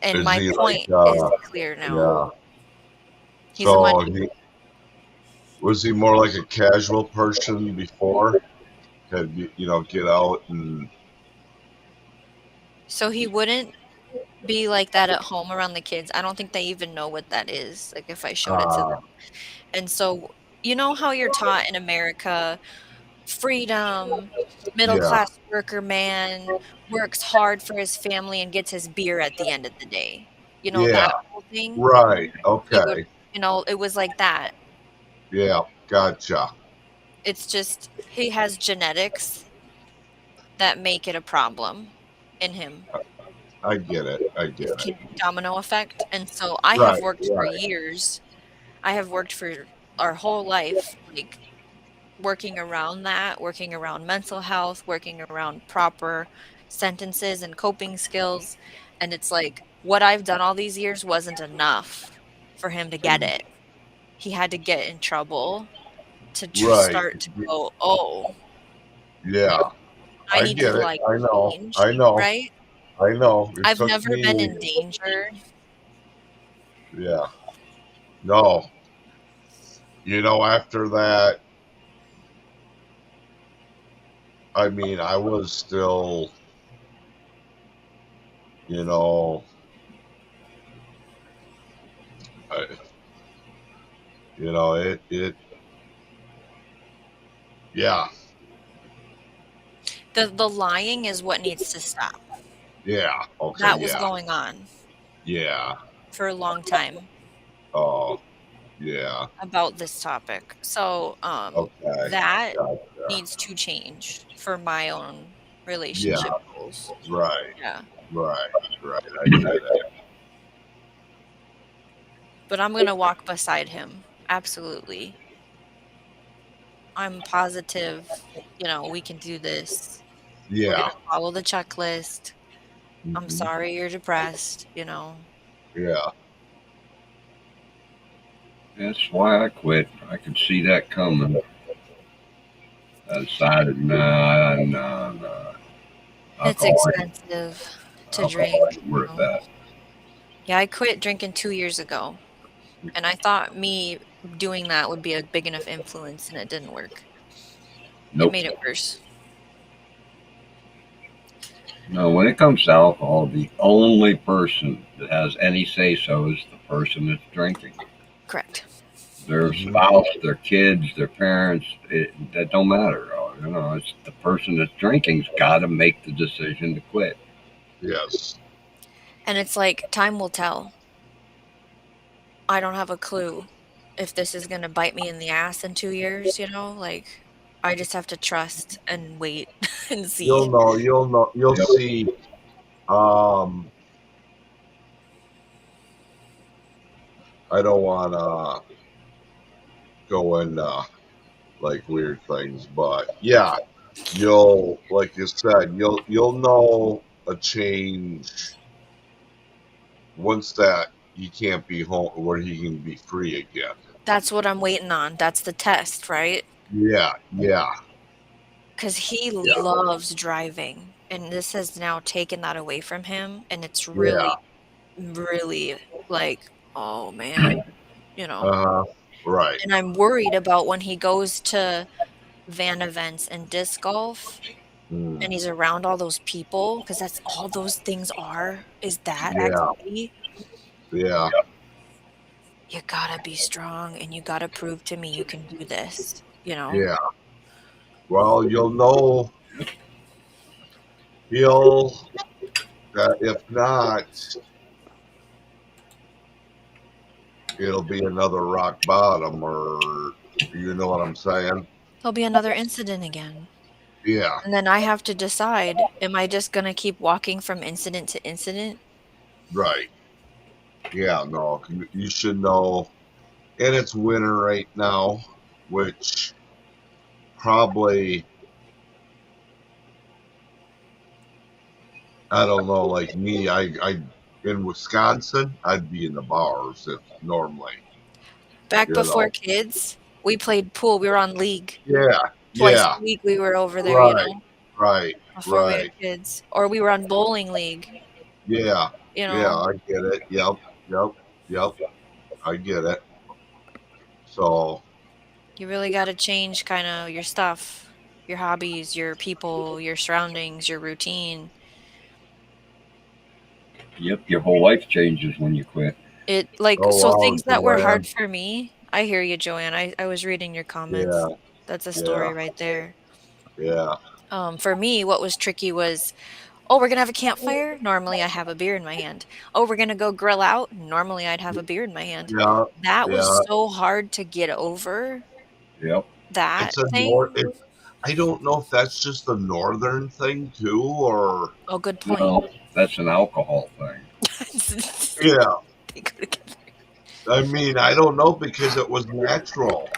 And my point is clear now. Yeah. Was he more like a casual person before? Could get out and... So he wouldn't be like that at home around the kids. I don't think they even know what that is, like if I showed it to them. And so, you know how you're taught in America, freedom, middle-class worker man, works hard for his family and gets his beer at the end of the day. You know, that whole thing? Right, okay. It was like that. Yeah, gotcha. It's just, he has genetics that make it a problem in him. I get it. I get It it. can domino effect. And so I have Right, worked for right. years. I have worked for our whole life, like working around that, working around mental health, working around proper sentences and coping skills. And it's like what I've done all these years wasn't enough for him to get it. He had to get in trouble to Right. start to go, oh, Yeah. I I need get to it. like I know. change, I know. right? I know. It I've took never been me. in danger. Yeah. No. After that, I mean, I was still, you know, I, yeah, The lying is what needs to stop. yeah, okay, That was yeah, going on yeah, for a long time oh, yeah, about this topic. So, okay, that gotcha. needs to change for my own Yeah, relationship goals. right, Yeah. right, I get it. But I'm gonna walk beside him. Absolutely. I'm positive, we can do this. We're Yeah, gonna follow the checklist. I'm mhm, sorry you're depressed. yeah, That's why I quit. I could see that coming. I decided, nah. It's Alcohol, expensive to alcohol drink. ain't worth that. Yeah, I quit drinking 2 years ago, and I thought me doing that would be a big enough influence, and it didn't work. It Nope. made it worse. No, when it comes to alcohol, the only person that has any say so is the person that's drinking. Correct. Their mhm, spouse, their kids, their parents, that don't matter. It's the person that's drinking's got to make the decision to quit. yes, And it's like time will tell. I don't have a clue if this is gonna bite me in the ass in 2 years. Like I just have to trust and wait and see. you'll Yep. see, um, I don't want to go into like weird things, but yeah, like you said, you'll know a change once that he can't be home where he can be free again. That's what I'm waiting on. That's the test, right? Yeah, yeah, Because he yeah, loves driving, and this has now taken that away from him, and it's yeah. really, really like, oh man, you know. Right. And I'm worried about when he goes to van events and disc golf Mm, and he's around all those people, because that's all those things is that yeah, activity. yeah, You gotta be strong and you gotta prove to me you can do this. yeah. Well, you'll know he'll if not, it'll be another rock bottom, or you know what I'm saying? There'll be another incident again. Yeah, And then I have to decide, am I just gonna keep walking from incident to incident? right. Yeah, no, you should know. And it's winter right now, which probably, I don't know, like me, I in Wisconsin, I'd be in the bars if normally, Back you before know. kids, we played pool. We were on league. Yeah, Twice yeah, a week we were over there, right, right, before we had right. kids. Or we were on bowling league, Yeah, you yeah, know. I get it. Yep, yep, yep. I get it. So, You really gotta change kinda your stuff, your hobbies, your people, your surroundings, your routine. Yep, your whole life changes when you quit. oh So wow, things that were hard Joanne. for me, I hear you, Joanne. I was reading your Yeah, comments. That's a yeah, story right there. yeah, For me, what was tricky was, oh, we're gonna have a campfire. Normally, I have a beer in my hand. Oh, we're gonna go grill out. Normally, I'd have a beer in my hand. yeah, That was yeah. so hard to get over Yep. that It's a nor thing. it, I don't know if that's just a northern thing too, or Oh, good point. No, that's an alcohol thing. yeah. They go together. I mean, I don't know because it was natural.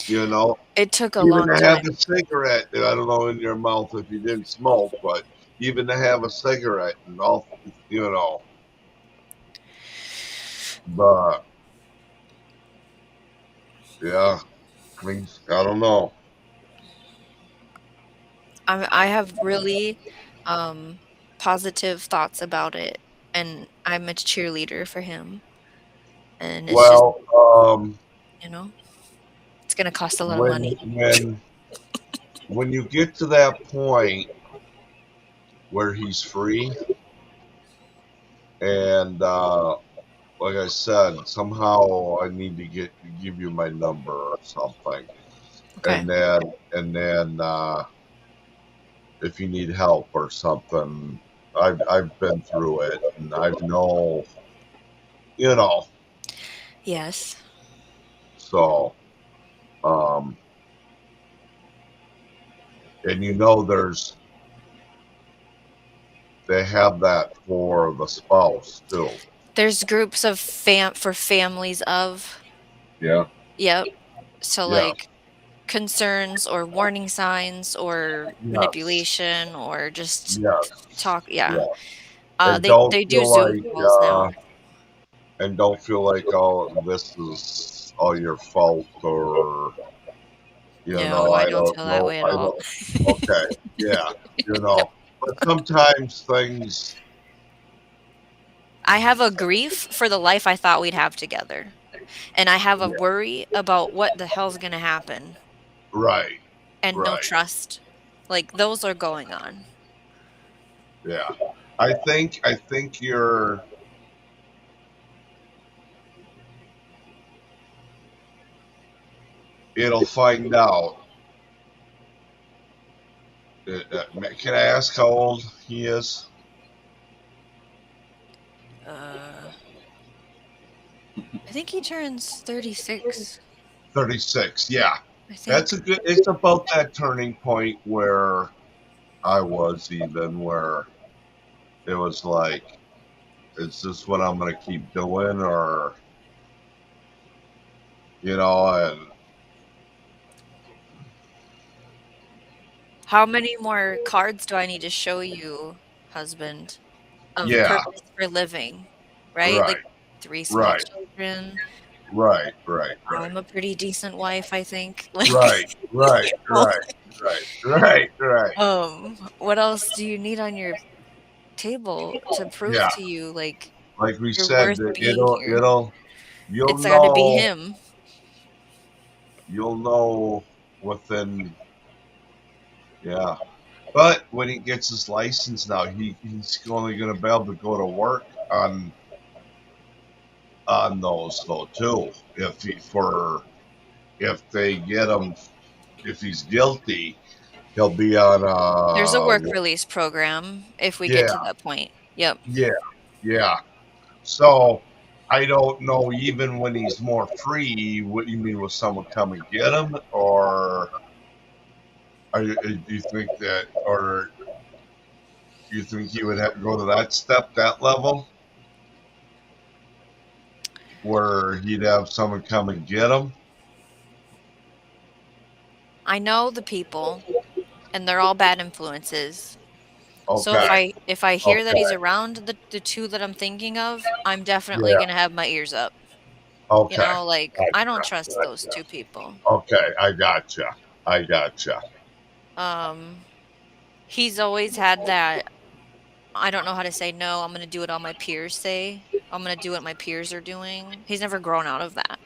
You know, It took a even long to time. have a cigarette, I don't know, in your mouth if you didn't smoke, but even to have a cigarette and all, you know. But yeah, I mean, I don't know. I have really positive thoughts about it, and I'm a cheerleader for him. And it's just, Well, you know, it's gonna cost a lot of when money. when you get to that point where he's free, and like I said, somehow I need to give you my number or something, Okay. and then if you need help or something, I've been through it, and I know, you know, Yes. so and you know, they have that for the spouse too. There's groups of for families of. Yeah. Yep. So Yeah. like concerns or warning signs or Yes. manipulation or just Yes. talk. Yeah. Yeah. And They don't do feel Zoom like calls now. and don't feel like, oh, this is all your fault, or you know, No, I I don't don't feel that know, way at I all. don't. Okay, yeah, you know, but sometimes things, I have a grief for the life I thought we'd have together. And I have a worry about what the hell's gonna happen. right, And no right, trust. Like those are going on. yeah. I think it'll find out. Can I ask how old he is? I think he turns 36. 36. Yeah, I think. that's a good. It's about that turning point where I was, even where it was like, is this what I'm going to keep doing, or you know, and How many more cards do I need to show you, husband, of yeah, purpose for living? Right? right, Like 3 small right, children. right, right, right, I'm a pretty decent wife, I think. Like, right, right, you know? right. What else do you need on your table to prove Yeah, to you like like we you're said, worth that being here? you'll It's gotta be know, him. within, yeah. But when he gets his license now, he's only going to be able to go to work on those though too. If they get him, if he's guilty, he'll be on There's a work release program if we get yeah, to that point. Yep. yeah. So I don't know, even when he's more free, what you mean, will someone come and get him, or do you think that, or you think he would have to go to that level, where he'd have someone come and get him? I know the people, and they're all bad influences. So Okay. if I hear that he's around the two that I'm thinking of, I'm definitely Yeah. gonna have my ears up. You Okay. know, like I don't trust those two people. Okay. I gotcha. He's always had that I don't know how to say no, I'm gonna do what all my peers say. I'm gonna do what my peers are doing. He's never grown out of that.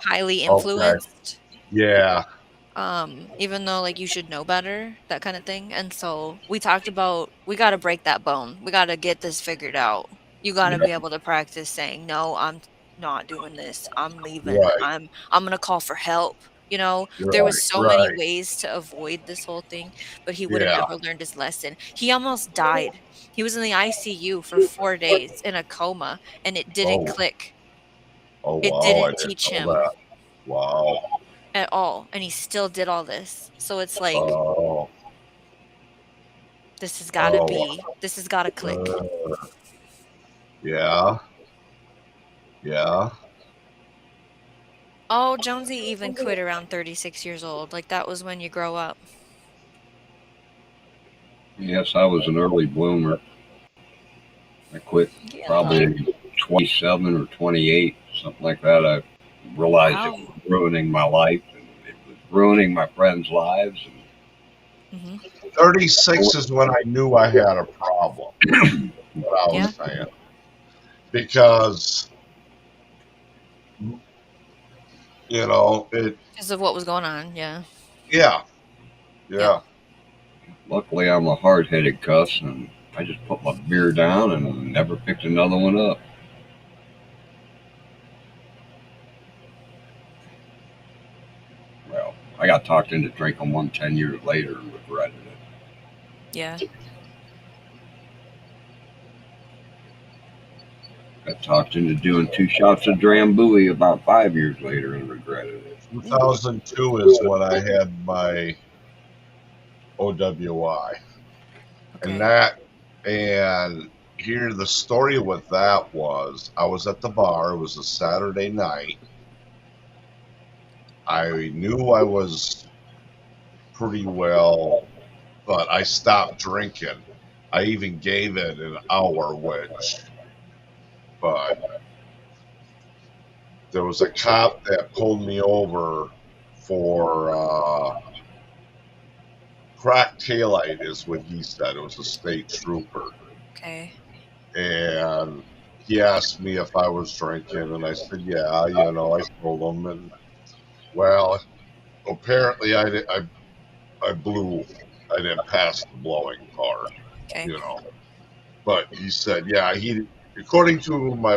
Highly Okay. influenced. Yeah. Even though like you should know better, that kind of thing. And so we talked about we gotta break that bone. We gotta get this figured out. You gotta be able to practice saying, no, I'm not doing this. I'm leaving. Right. I'm gonna call for help. You know, there was so many Right. ways to avoid this whole thing, but he would have Yeah. never learned his lesson. He almost died. He was in the ICU for 4 days in a coma, and it didn't Oh. click. Oh It wow! I didn't didn't teach know him. that. Wow. at all, and he still did all this. So it's like, Oh. this has got to be, this has got to click. Yeah. Yeah. Oh, Jonesy even quit around 36 years old. Like, that was when you grow up. Yes, I was an early bloomer. I quit probably 27 or 28, something like that. I realized it was ruining my life, and it was ruining my friends' lives. Mm-hmm. 36 is when I knew I had a problem. What I was saying. Because, you know, because of what was going on, yeah. Yeah. Luckily, I'm a hard-headed cuss, and I just put my beer down and never picked another one up. Well, I got talked into drinking one 10 years later and regretted it. Yeah. Got talked into doing 2 shots of Drambuie about 5 years later and regretted it. 2002 is when I had my OWI. Okay. And here the story with that was, I was at the bar. It was a Saturday night. I knew I was pretty well, but I stopped drinking. I even gave it an hour, but there was a cop that pulled me over for cracked taillight, is what he said. It was a state trooper. Okay. And he asked me if I was drinking, and I said, yeah, you know, I told him. And, well, apparently I didn't pass the blowing part, you know. But he said, yeah, according to my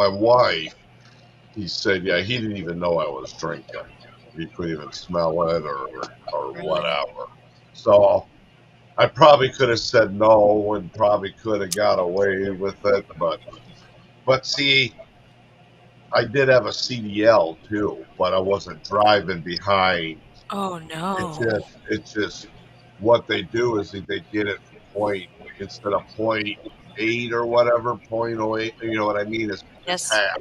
wife, he said, yeah, he didn't even know I was drinking. He couldn't even smell it or whatever. So I probably could have said no and probably could have got away with it. But see, I did have a CDL too, but I wasn't driving behind. Oh, no. It's just what they do is they get it point instead of 0.8 or whatever, 0.08, you know what I mean? It's half.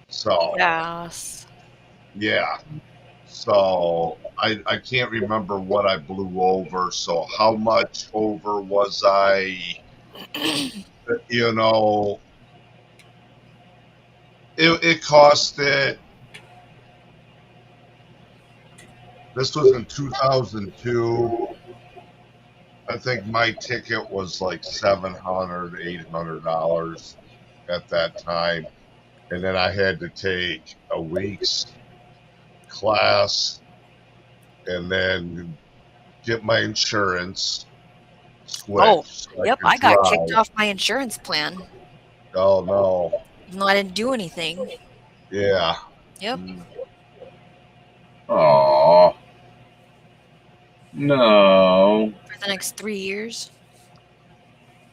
So, yes. Yeah. So I can't remember what I blew over. So how much over was I? You know, it costed. This was in 2002. I think my ticket was like $700, $800 at that time. And then I had to take a week's class and then get my insurance switched. Oh, yep. I got kicked off my insurance plan. Oh, no. No, I didn't do anything. Yeah. Yep. Oh. No. For the next 3 years.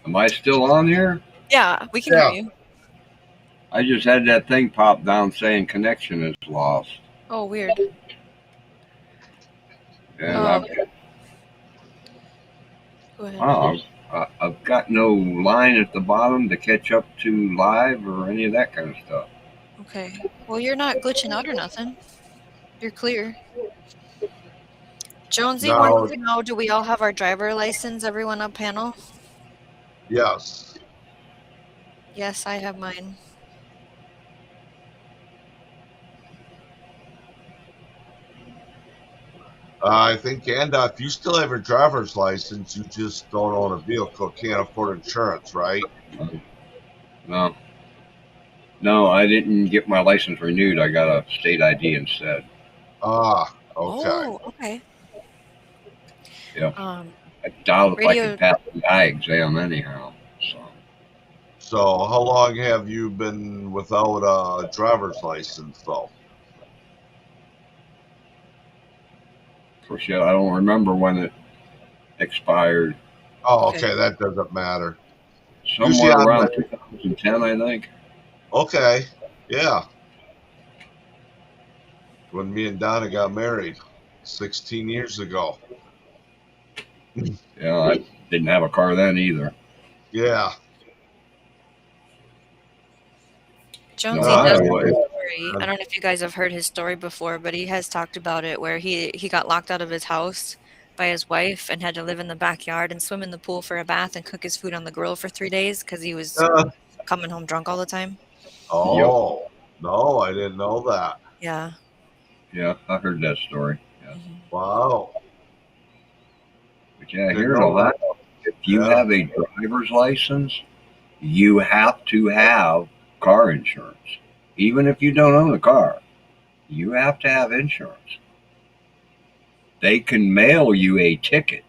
Am I still on here? Yeah, we can hear you. I just had that thing pop down saying connection is lost. Oh, weird. And Go ahead. wow, I've got no line at the bottom to catch up to live or any of that kind of stuff. Okay. Well, you're not glitching out or nothing. You're clear. Jonesy wants to know, do we all have our driver license, everyone on panel? Yes. Yes, I have mine. I think, if you still have your driver's license, you just don't own a vehicle, can't afford insurance, right? No. No, I didn't get my license renewed. I got a state ID instead. Ah, okay. Oh, okay. Yeah. I doubt if I could pass the eye exam anyhow. So how long have you been without a driver's license, though? For sure, I don't remember when it expired. Oh, okay, that doesn't matter. Somewhere around 2010, I think. Okay, yeah. when me and Donna got married 16 years ago. Yeah, I didn't have a car then either. Yeah. Jonesy No, I does have don't a know. story. I don't know if you guys have heard his story before, but he has talked about it where he got locked out of his house by his wife and had to live in the backyard and swim in the pool for a bath and cook his food on the grill for 3 days because he was coming home drunk all the time. Oh, no, I didn't know that. Yeah. Yeah, I heard that story. Yeah. Wow. But yeah, Didn't here's a know lot. If you Yeah. have a driver's license, you have to have car insurance. Even if you don't own a car, you have to have insurance. They can mail you a ticket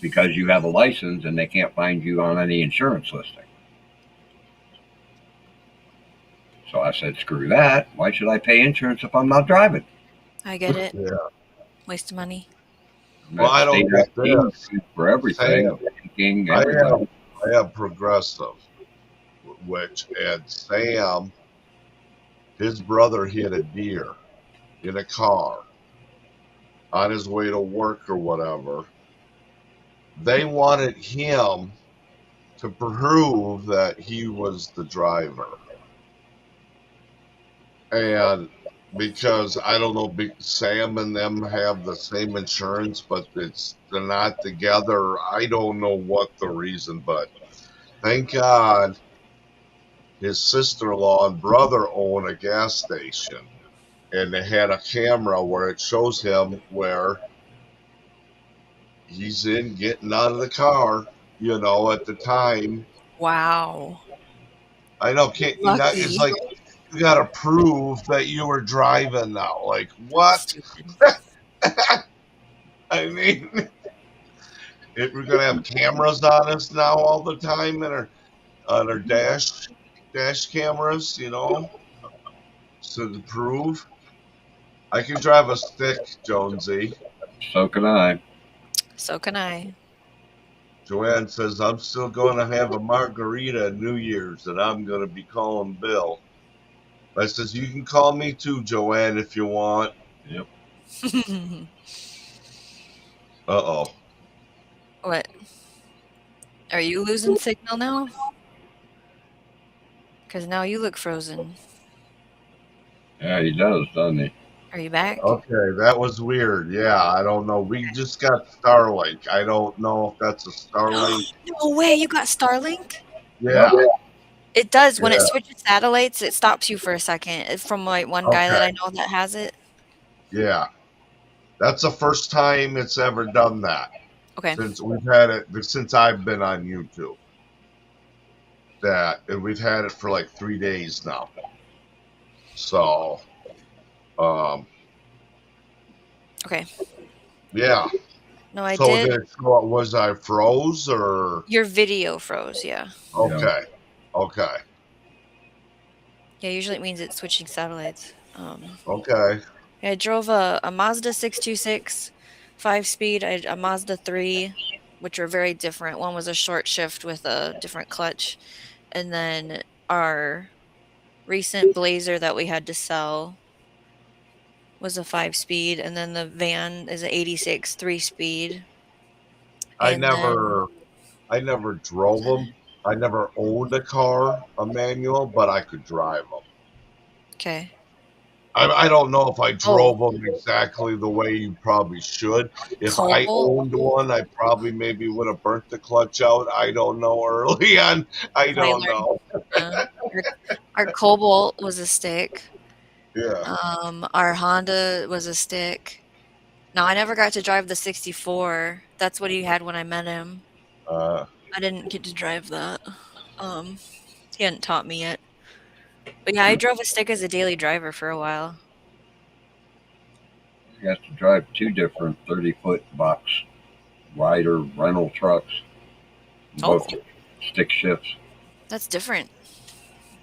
because you have a license and they can't find you on any insurance listing. So I said, screw that. Why should I pay insurance if I'm not driving? I get it. Yeah. Waste of money. Well, I don't get this. For everything, Sam, banking, I everything. have Progressive, and Sam, his brother hit a deer in a car on his way to work or whatever. They wanted him to prove that he was the driver. And because I don't know, Sam and them have the same insurance, but they're not together. I don't know what the reason, but thank God his sister-in-law and brother own a gas station, and they had a camera where it shows him where he's in getting out of the car, at the time. Wow. I know, can't you not? It's like you got to prove that you were driving now. Like what? I mean, if we're gonna have cameras on us now all the time and on our dash cameras, so to prove I can drive a stick, Jonesy. So can I. So can I. Joanne says I'm still going to have a margarita at New Year's, and I'm going to be calling Bill. I says you can call me too, Joanne, if you want. Yep. Uh-oh. What? Are you losing signal now? Because now you look frozen. Yeah, he does, doesn't he? Are you back? Okay, that was weird. Yeah, I don't know. We just got Starlink. I don't know if that's a Starlink. No way, you got Starlink? Yeah. It does. When it Yeah. switches satellites, it stops you for a second. It's from like one guy that I know that has it. Yeah. That's the first time it's ever done that. Okay. Since we've had it, since I've been on YouTube. And we've had it for like 3 days now. So, Okay. yeah. No, I So did. was I froze or? Your video froze, yeah. Okay. Okay. Yeah, usually it means it's switching satellites. Okay. I drove a Mazda 626 5-speed. I had a Mazda 3, which are very different. One was a short shift with a different clutch. And then our recent Blazer that we had to sell was a 5-speed. And then the van is an 86 3-speed. I never drove them. I never owned a car, a manual, but I could drive them. Okay. I don't know if I drove them exactly the way you probably should. If I owned one, I probably maybe would have burnt the clutch out. I don't know early on. I don't know. Our Cobalt was a stick. Yeah. Our Honda was a stick. No, I never got to drive the 64. That's what he had when I met him. I didn't get to drive that. He hadn't taught me yet. But yeah, I drove a stick as a daily driver for a while. You have to drive 2 different 30-foot box rider rental trucks. Both stick shifts. That's different.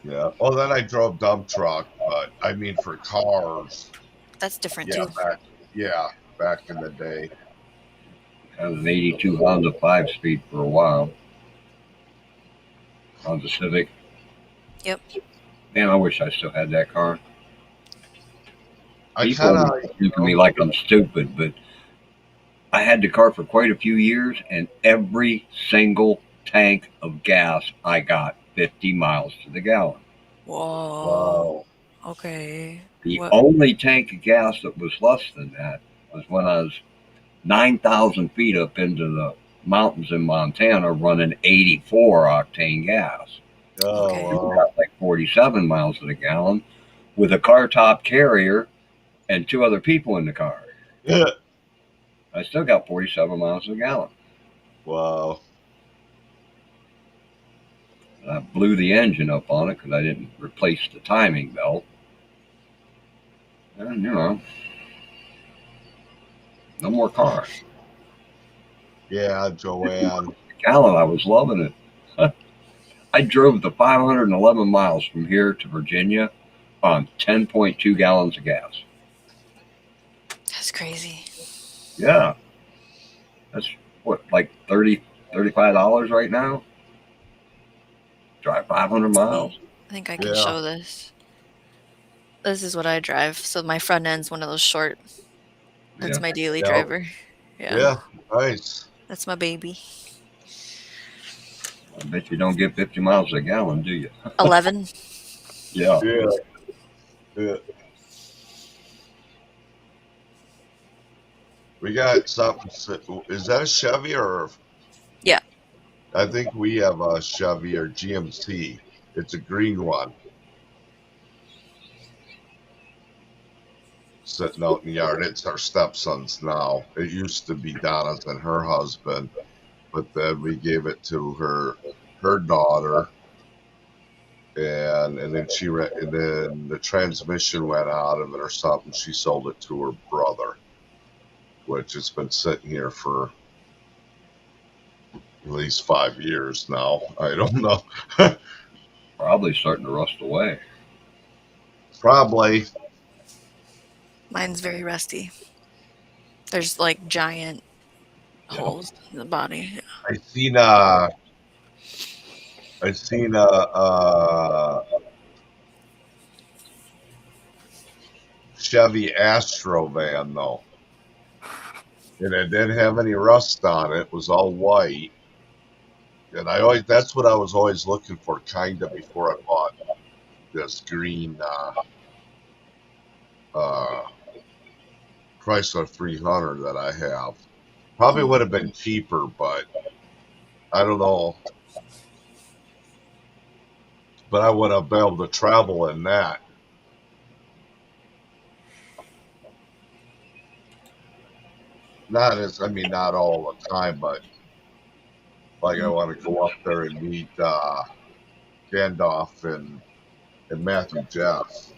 Yeah. Well, then I drove dump truck, but I mean for cars. That's different Yeah. too. Back in the day. I had an 82 Honda 5-speed for a while. Honda Civic. Yep. Man, I wish I still had that car. People look at me like I'm stupid, but I had the car for quite a few years, and every single tank of gas I got 50 miles to the gallon. Whoa. Wow. Okay. The only tank of gas that was less than that was when I was 9,000 feet up into the mountains in Montana running 84 octane gas. Okay. Got like 47 miles to the gallon with a car top carrier and 2 other people in the car. Yeah. I still got 47 miles to the gallon. Wow. I blew the engine up on it because I didn't replace the timing belt. And, you know, no more cars. Yeah, Joanne. Gallon, I was loving it. I drove the 511 miles from here to Virginia on 10.2 gallons of gas. That's crazy. Yeah. That's what, like $35 right now? Drive 500 miles. I think I can show this. This is what I drive. So my front end's one of those short. That's my daily driver. Yeah, nice. That's my baby. I bet you don't get 50 miles a gallon, do you? 11. Yeah. Yeah. We got something. Is that a Chevy or? Yeah. I think we have a Chevy or GMC. It's a green one. Sitting out in the yard. It's our stepson's now. It used to be Donna's and her husband, but then we gave it to her daughter, and then and then the transmission went out of it or something. She sold it to her brother, which has been sitting here for at least 5 years now. I don't know. Probably starting to rust away. Probably. Mine's very rusty. There's like giant holes in the body. I seen Chevy Astro van though, and it didn't have any rust on it. It was all white, and that's what I was always looking for, kind of, before I bought this green Chrysler 300 that I have. Probably would have been cheaper, but I don't know. But I would have been able to travel in that. Not all the time, but like I want to go up there and meet Gandalf and Matthew Jeff.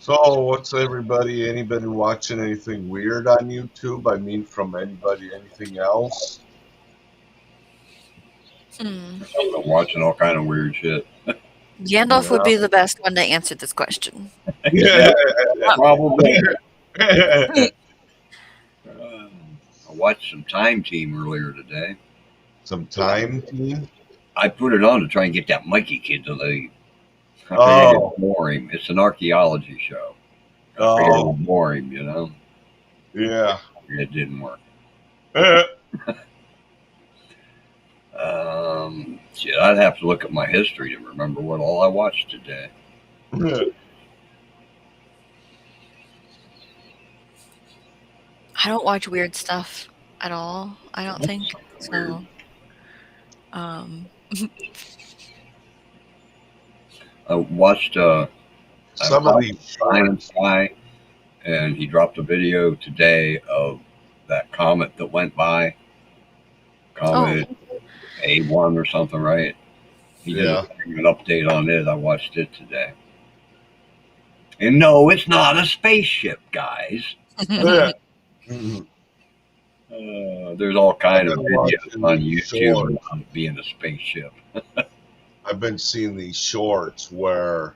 So, what's anybody watching anything weird on YouTube? I mean, from anybody, anything else? I'm watching all kind of weird shit. Gandalf would be the best one to answer this question. Yeah, probably. I watched some Time Team earlier today. Some Time Team? I put it on to try and get that Mikey kid to leave. I figured it'd bore him. It's an archaeology show. I figured it would bore him, you know? Yeah. It didn't work. Shit, I'd have to look at my history to remember what all I watched today. I don't watch weird stuff at all. I don't think so. I watched some of these science guy, and he dropped a video today of that comet that went by. Comet A1 or something, right? He did an update on it. I watched it today. And no, it's not a spaceship, guys. There's all kinds of videos on YouTube about being a spaceship. I've been seeing these shorts where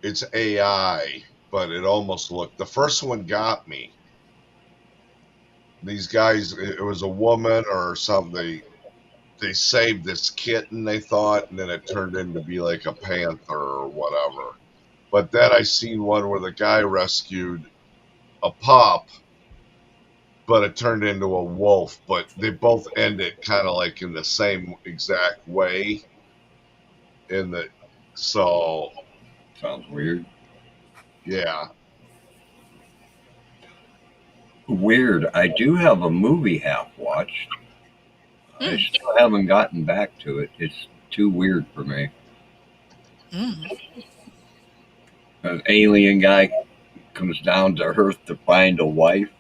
it's AI but it almost looked. The first one got me. These guys, it was a woman or something. They saved this kitten, they thought, and then it turned into be like a panther or whatever. But then I seen one where the guy rescued a pup, but it turned into a wolf. But they both ended kind of like in the same exact way. So Sounds weird. yeah. Weird. I do have a movie half watched. I still haven't gotten back to it. It's too weird for me. An alien guy comes down to Earth to find a wife.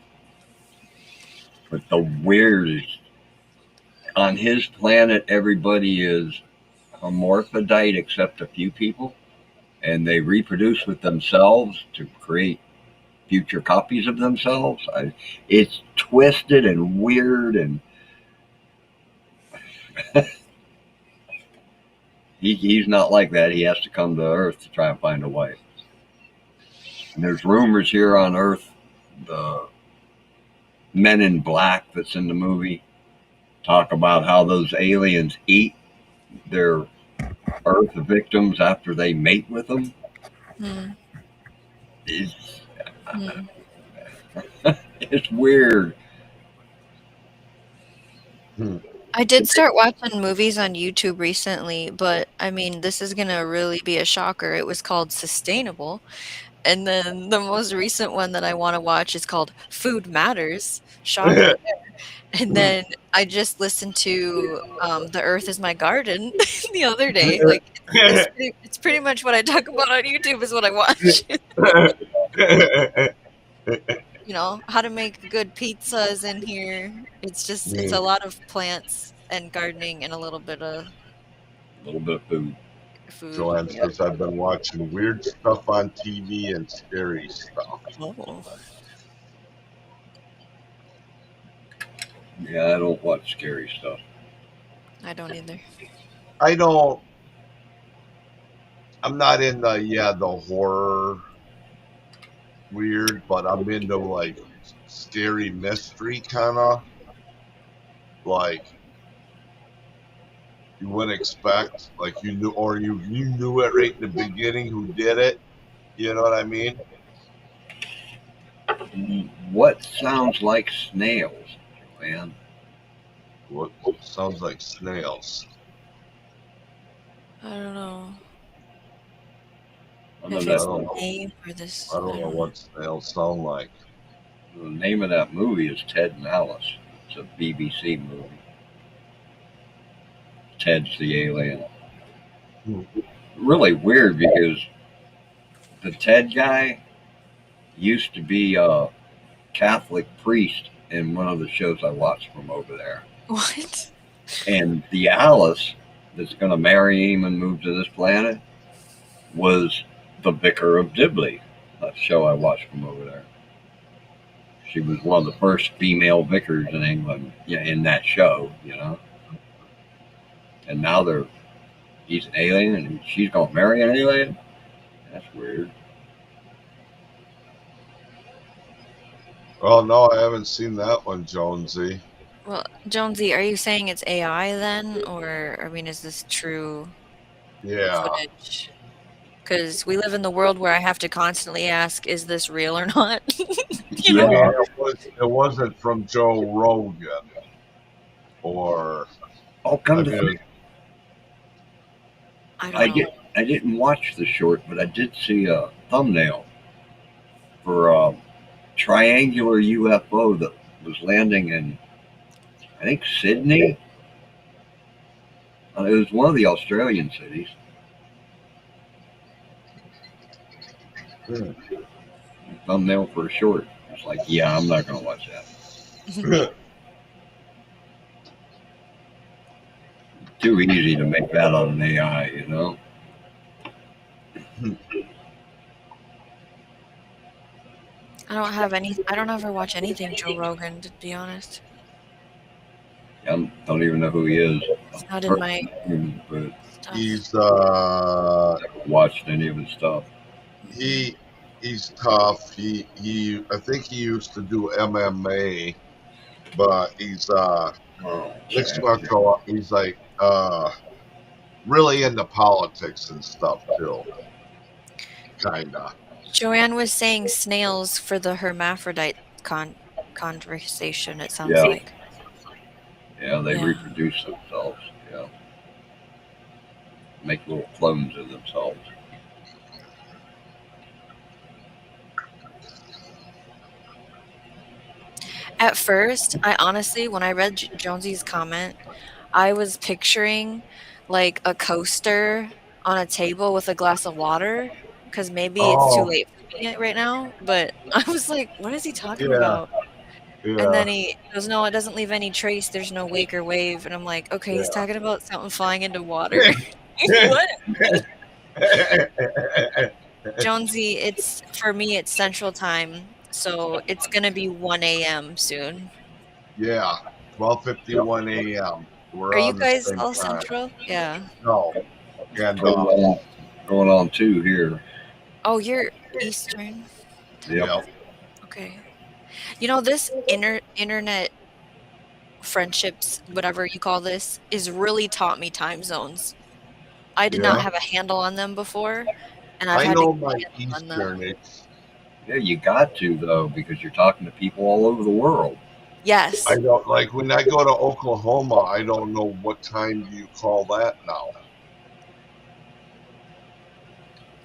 But the weirdest, on his planet, everybody is hermaphrodite except a few people. And they reproduce with themselves to create future copies of themselves. It's twisted and weird, and he's not like that. He has to come to Earth to try and find a wife. And there's rumors here on Earth, the Men in Black that's in the movie talk about how those aliens eat their Earth victims after they mate with them. It's weird. I did start watching movies on YouTube recently, but I mean, this is gonna really be a shocker. It was called Sustainable. And then the most recent one that I want to watch is called Food Matters. Shocker. And then I just listened to The Earth is My Garden the other day. Like it's pretty much what I talk about on YouTube is what I watch. You know, how to make good pizzas in here. It's just it's a lot of plants and gardening and a little bit of food. Joanne says I've been watching weird stuff on TV and scary stuff. Oh. Yeah, I don't watch scary stuff. I don't either. I'm not in the horror weird, but I'm into like scary mystery kind of. Like you wouldn't expect, like you knew, or you knew it right in the beginning who did it. You know what I mean? What sounds like snails, Joanne? What sounds like snails? I don't know. I If it's the name or this. I don't know what snails sound like. The name of that movie is Ted and Alice. It's a BBC movie. Ted's the alien. Really weird because the Ted guy used to be a Catholic priest in one of the shows I watched from over there. What? And the Alice that's going to marry him and move to this planet was the Vicar of Dibley, a show I watched from over there. She was one of the first female vicars in England, in that show, you know. And now he's an alien and she's going to marry an alien? That's weird. Oh, no, I haven't seen that one, Jonesy. Well, Jonesy, are you saying it's AI then? Or, I mean, is this true footage? Because we live in the world where I have to constantly ask, is this real or not? You know? Yeah, it wasn't from Joe Rogan. Or... Oh, come to think. I didn't watch the short, but I did see a thumbnail for a triangular UFO that was landing in, I think, Sydney. It was one of the Australian cities. Thumbnail for a short. It's like, yeah, I'm not going to watch that. Too easy to make that on an AI, you know? I don't ever watch anything Joe Rogan, to be honest. I don't even know who he is. It's not in my He's never watched any of his stuff. He he's tough. He I think he used to do MMA, but he's mixed martial art. He's like really into politics and stuff too. Kinda. Joanne was saying snails for the hermaphrodite conversation, it sounds Yeah. like. Yeah, they Yeah. reproduce themselves. Yeah. Make little clones of themselves. At first, I honestly, when I read Jonesy's comment, I was picturing like a coaster on a table with a glass of water, because maybe it's too Oh, late for me right now. But I was like, what is he talking yeah, about? And yeah, then he goes, no, it doesn't leave any trace. There's no wake or wave. And I'm like, okay, he's talking about something flying into water. What? Jonesy, it's for me, it's Central Time. So it's going to be 1 a.m. soon. Yeah. 12:51 a.m. We're Are you on the guys same all time. Central? Yeah. No. And Going on 2 here. Oh, you're Eastern. Yep. Okay. You know, this internet friendships, whatever you call this, is really taught me time zones. I did not have a handle on them before, and I've I had know to my get a handle on them. Eastern. It's Yeah, you got to though, because you're talking to people all over the world. Yes. I don't like when I go to Oklahoma. I don't know what time do you call that now.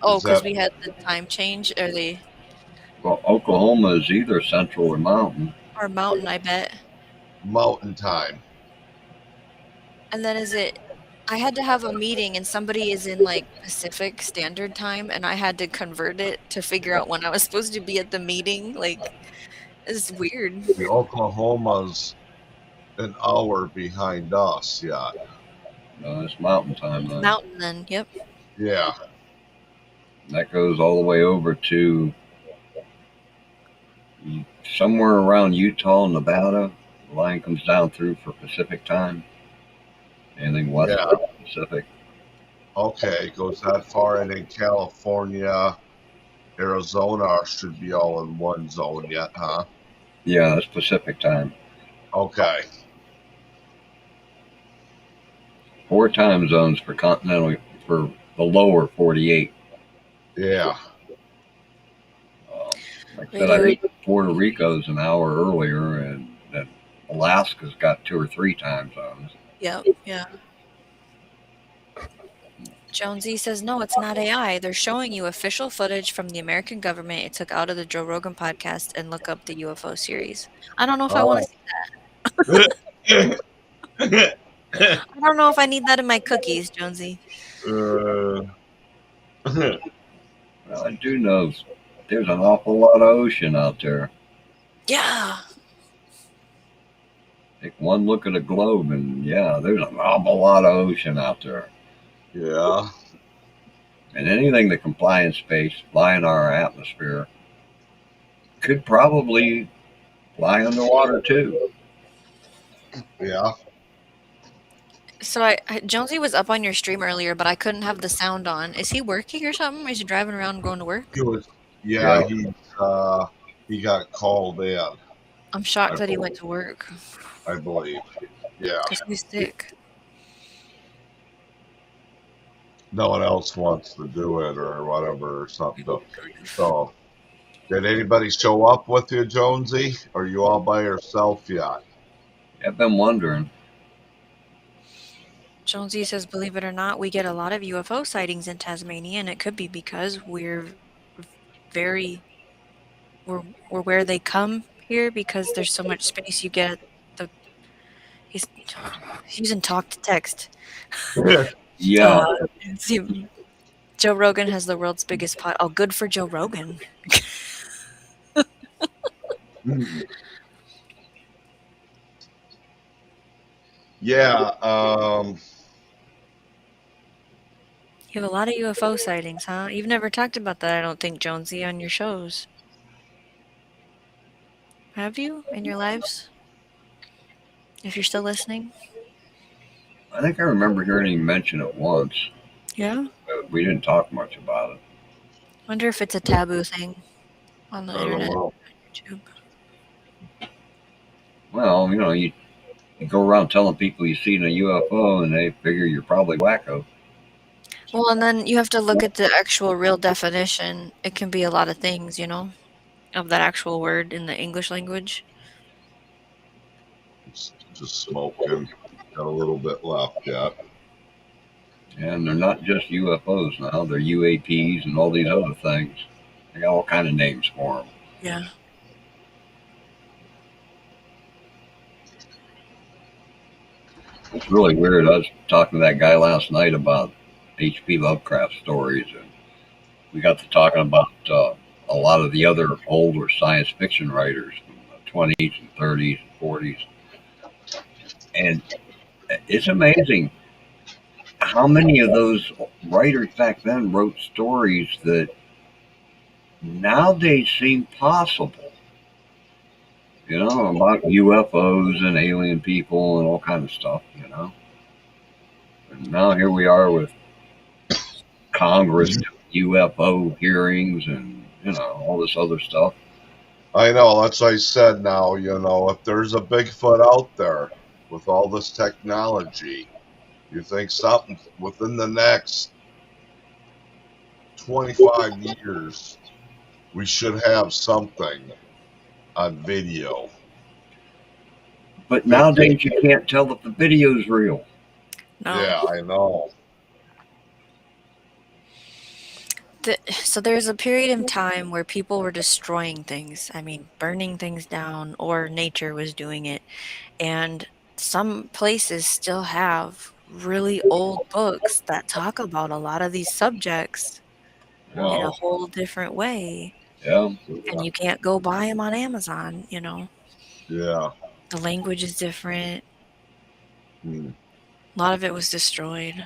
Oh, Is because that we had the time change, or the Well, Oklahoma is either central or mountain. or mountain, I bet. Mountain time? And then is it? I had to have a meeting, and somebody is in like Pacific Standard Time, and I had to convert it to figure out when I was supposed to be at the meeting. Like, it's weird. The Oklahoma's an hour behind us yet. No, it's mountain time then. Mountain, then. Yep. Yeah. That goes all the way over to somewhere around Utah and Nevada. The line comes down through for Pacific time. Anything west of the Pacific. Okay, goes that far, and in California, Arizona should be all in one zone yet, huh? Yeah, that's Pacific time. Okay. 4 time zones for continental, for the lower 48. Yeah. Like I said, I think Puerto Rico's an hour earlier, and then Alaska's got 2 or 3 time zones. Yep. Yeah. Jonesy says, no, it's not AI. They're showing you official footage from the American government it took out of the Joe Rogan podcast, and look up the UFO series. I don't know if I want to see that. I don't know if I need that in my cookies, Jonesy. Well, I do know there's an awful lot of ocean out there. Yeah. Take one look at the globe, and yeah, there's an awful lot of ocean out there. Yeah. And anything that can fly in space, fly in our atmosphere, could probably fly underwater too. Yeah. So Jonesy was up on your stream earlier, but I couldn't have the sound on. Is he working or something? Is he driving around going to work? He was. Yeah. He got called in. I'm shocked that he went to work. I believe. Yeah. Because he's sick. No one else wants to do it or whatever or something. So, did anybody show up with you, Jonesy? Or are you all by yourself yet? I've been wondering. Jonesy says, believe it or not, we get a lot of UFO sightings in Tasmania, and it could be because we're where they come here, because there's so much space you get. He's using talk to text. Yeah. Joe Rogan has the world's biggest pod. Oh, good for Joe Rogan. Yeah. You have a lot of UFO sightings, huh? You've never talked about that, I don't think, Jonesy, on your shows. Have you, in your lives? If you're still listening? I think I remember hearing him mention it once. Yeah? But we didn't talk much about it. Wonder if it's a taboo thing on the I don't internet, know. YouTube. Well, you go around telling people you seen a UFO and they figure you're probably wacko. Well, and then you have to look at the actual real definition. It can be a lot of things, of that actual word in the English language. It's just smoking. Got a little bit left yet. And they're not just UFOs now; they're UAPs and all these other things. They got all kind of names for them. Yeah. It's really weird. I was talking to that guy last night about H.P. Lovecraft stories, and we got to talking about a lot of the other older science fiction writers from the 20s and 30s and 40s. And it's amazing how many of those writers back then wrote stories that nowadays seem possible. About UFOs and alien people and all kinds of stuff, And now here we are with Congress, UFO hearings and, all this other stuff. I know, that's what I said now, if there's a Bigfoot out there with all this technology, you think something within the next 25 years, we should have something on video. But nowadays you can't tell if the video's real. No. Yeah, I know. So there's a period in time where people were destroying things. I mean, burning things down, or nature was doing it. And some places still have really old books that talk about a lot of these subjects in a whole different way. Yeah. And you can't go buy them on Amazon, Yeah. The language is different. Hmm. A lot of it was destroyed.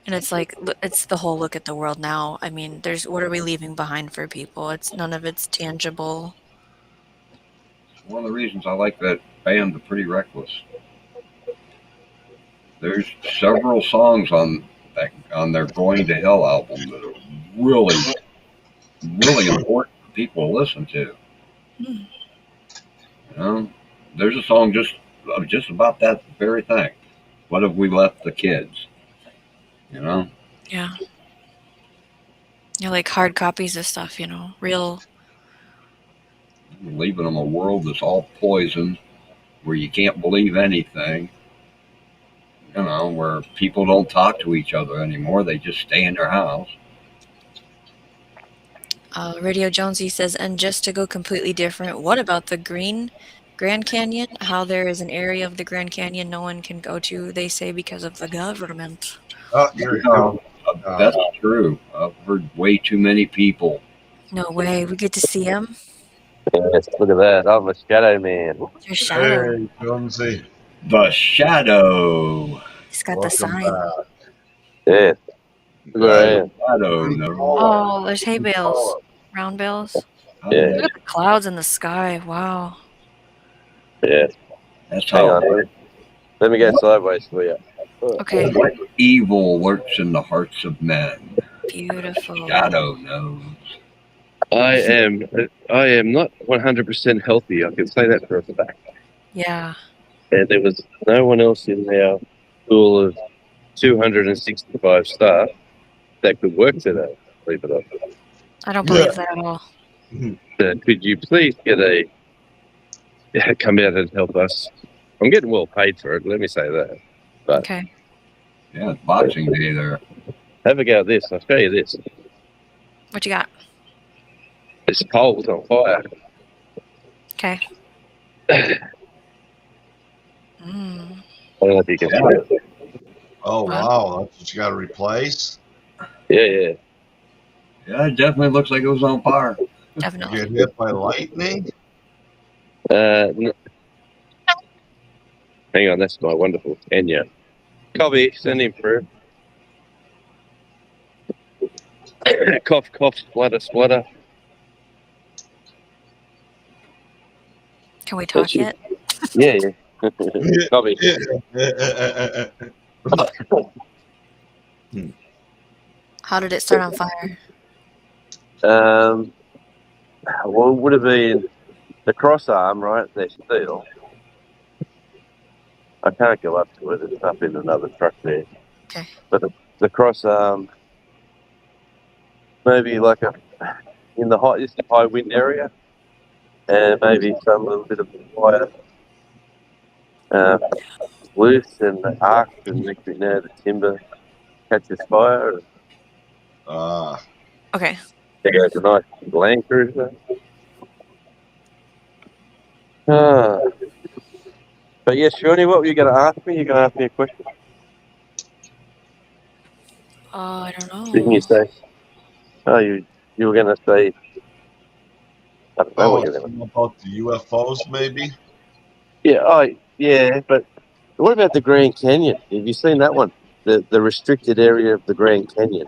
And it's like, it's the whole look at the world now. I mean, what are we leaving behind for people? None of it's tangible. One of the reasons I like that band, The Pretty Reckless. There's several songs on their Going to Hell album that are really, really important for people to listen to. There's a song just about that very thing. What have we left the kids? Yeah. Like hard copies of stuff, real. Leaving them a world that's all poison, where you can't believe anything. Where people don't talk to each other anymore. They just stay in their house. Radio Jonesy says, and just to go completely different, what about the Grand Canyon? How there is an area of the Grand Canyon no one can go to, they say, because of the government. Here you go. That's true. I've heard way too many people. No way. We get to see him. Yes, look at that. I'm a shadow man. There's Shadow. Hey, Jonesy. The Shadow. He's got the Welcome sign. Yeah. back. Look at Shadow. No. Oh, there's hay bales. Round bales. Yeah. Look at the clouds in the sky. Wow. Yeah. That's Hang how on. Let me go sideways for you. Okay. what evil lurks in the hearts of men. Beautiful. Shadow knows. I am not 100% healthy. I can say that for a fact. Yeah. And there was no one else in our pool of 265 staff that could work today, believe it or not. I don't believe that at all. Could you please come out and help us? I'm getting well paid for it, let me say that. But Okay. Yeah, it's Boxing Day there. have a go at this. I'll show you this. What you got? This pole's on fire. Okay. I don't know if you can see it. Oh, wow. That's what you got to replace? Yeah. Yeah, it definitely looks like it was on fire. Definitely. Get hit by lightning? Hang on, that's my wonderful Kenya. Copy, send him through. Cough, splutter. Can we talk yet? Yeah. Copy. How did it start on fire? Well, it would have been the cross arm, right? They're steel. I can't go up to it. It's up in another truck there. Okay. But the cross arm, maybe like in the high wind area, and maybe some little bit of fire loose, and the arc, and next thing you know, the timber catches fire. Okay. There goes a nice Land Cruiser. But yeah, Shawnee, what were you going to ask me? You're going to ask me a question? I don't know. Didn't you say? Oh, you were going to say. I don't know what you're going to. About the UFOs, maybe. Yeah. Yeah. But what about the Grand Canyon? Have you seen that one? The restricted area of the Grand Canyon.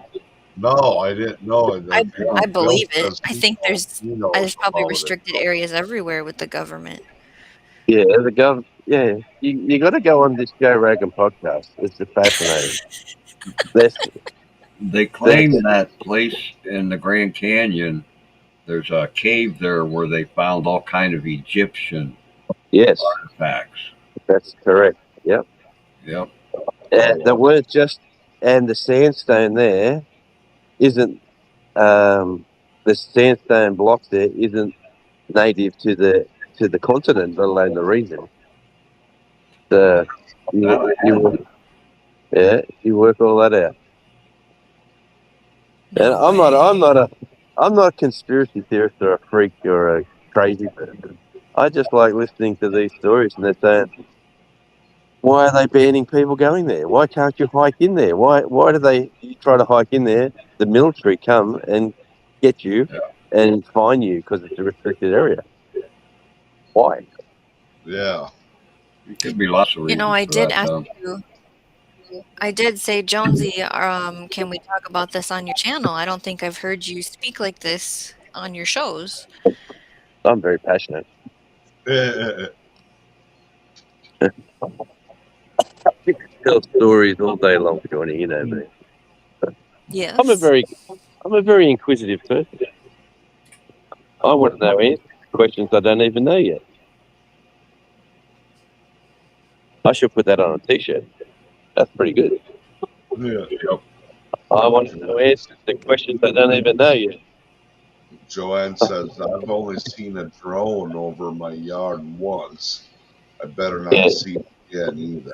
No, I didn't know. I believe it. I think there's knows probably about restricted it. areas everywhere with the government. Yeah, the government. Yeah, you got to go on this Joe Rogan podcast. It's fascinating. They claim that place in the Grand Canyon, there's a cave there where they found all kind of Egyptian artifacts. That's correct. Yep. And the sandstone there isn't the sandstone blocks there isn't native to the continent, let alone the region. You work all that out. And I'm not a conspiracy theorist or a freak or a crazy person. I just like listening to these stories, and they're saying, why are they banning people going there? Why can't you hike in there? Why do they try to hike in there? The military come and get you and fine you because it's a restricted area. Why? Yeah. It could be lots of reasons. I did ask you. I did say, Jonesy, can we talk about this on your channel? I don't think I've heard you speak like this on your shows. I'm very passionate. Tell stories all day long, Johnny. You know me. Yes. I'm a very inquisitive person. I want to know answers to questions I don't even know yet. I should put that on a T-shirt. That's pretty good. Yeah. I want to know answers to questions I don't even know yet. Joanne says, I've only seen a drone over my yard once. I better not see it again either.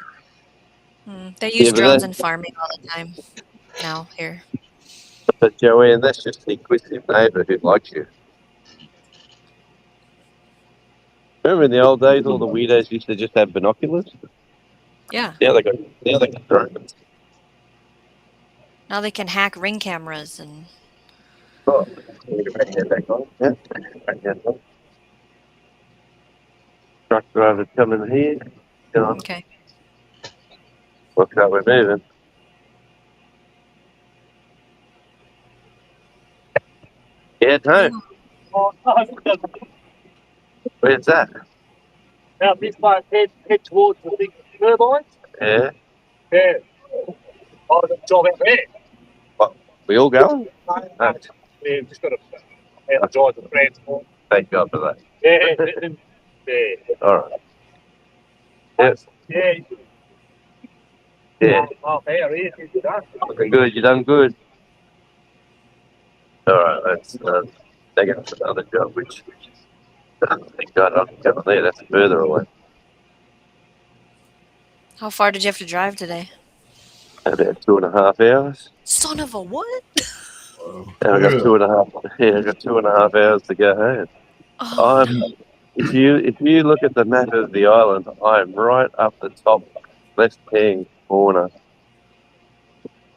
They use drones in farming all the time now here. But Joanne, that's just the inquisitive neighbour who likes you. Remember in the old days, all the weirdos used to just have binoculars? Yeah. Now they got drones. Now they can hack Ring cameras and. Oh, back on. Yeah. Truck driver coming here. Okay. Looks like we're moving. Yeah, it's home. Where's that? Now this way, head towards the big turbines. Yeah. Yeah. Oh, the job out there. What? We all going? No. Yeah, we've just got to energise the transport. Thank God for that. Yeah. All right. Yes. Yeah. Yeah. Half hour here, you're done. Looking good. You done good. All right. Let's take up another job, which thank God I'm coming there. That's further away. How far did you have to drive today? About 2.5 hours. Son of a what? And I got 2.5. Yeah, I got 2.5 hours to go home. Oh. If you look at the map of the island, I'm right up the top left-hand corner.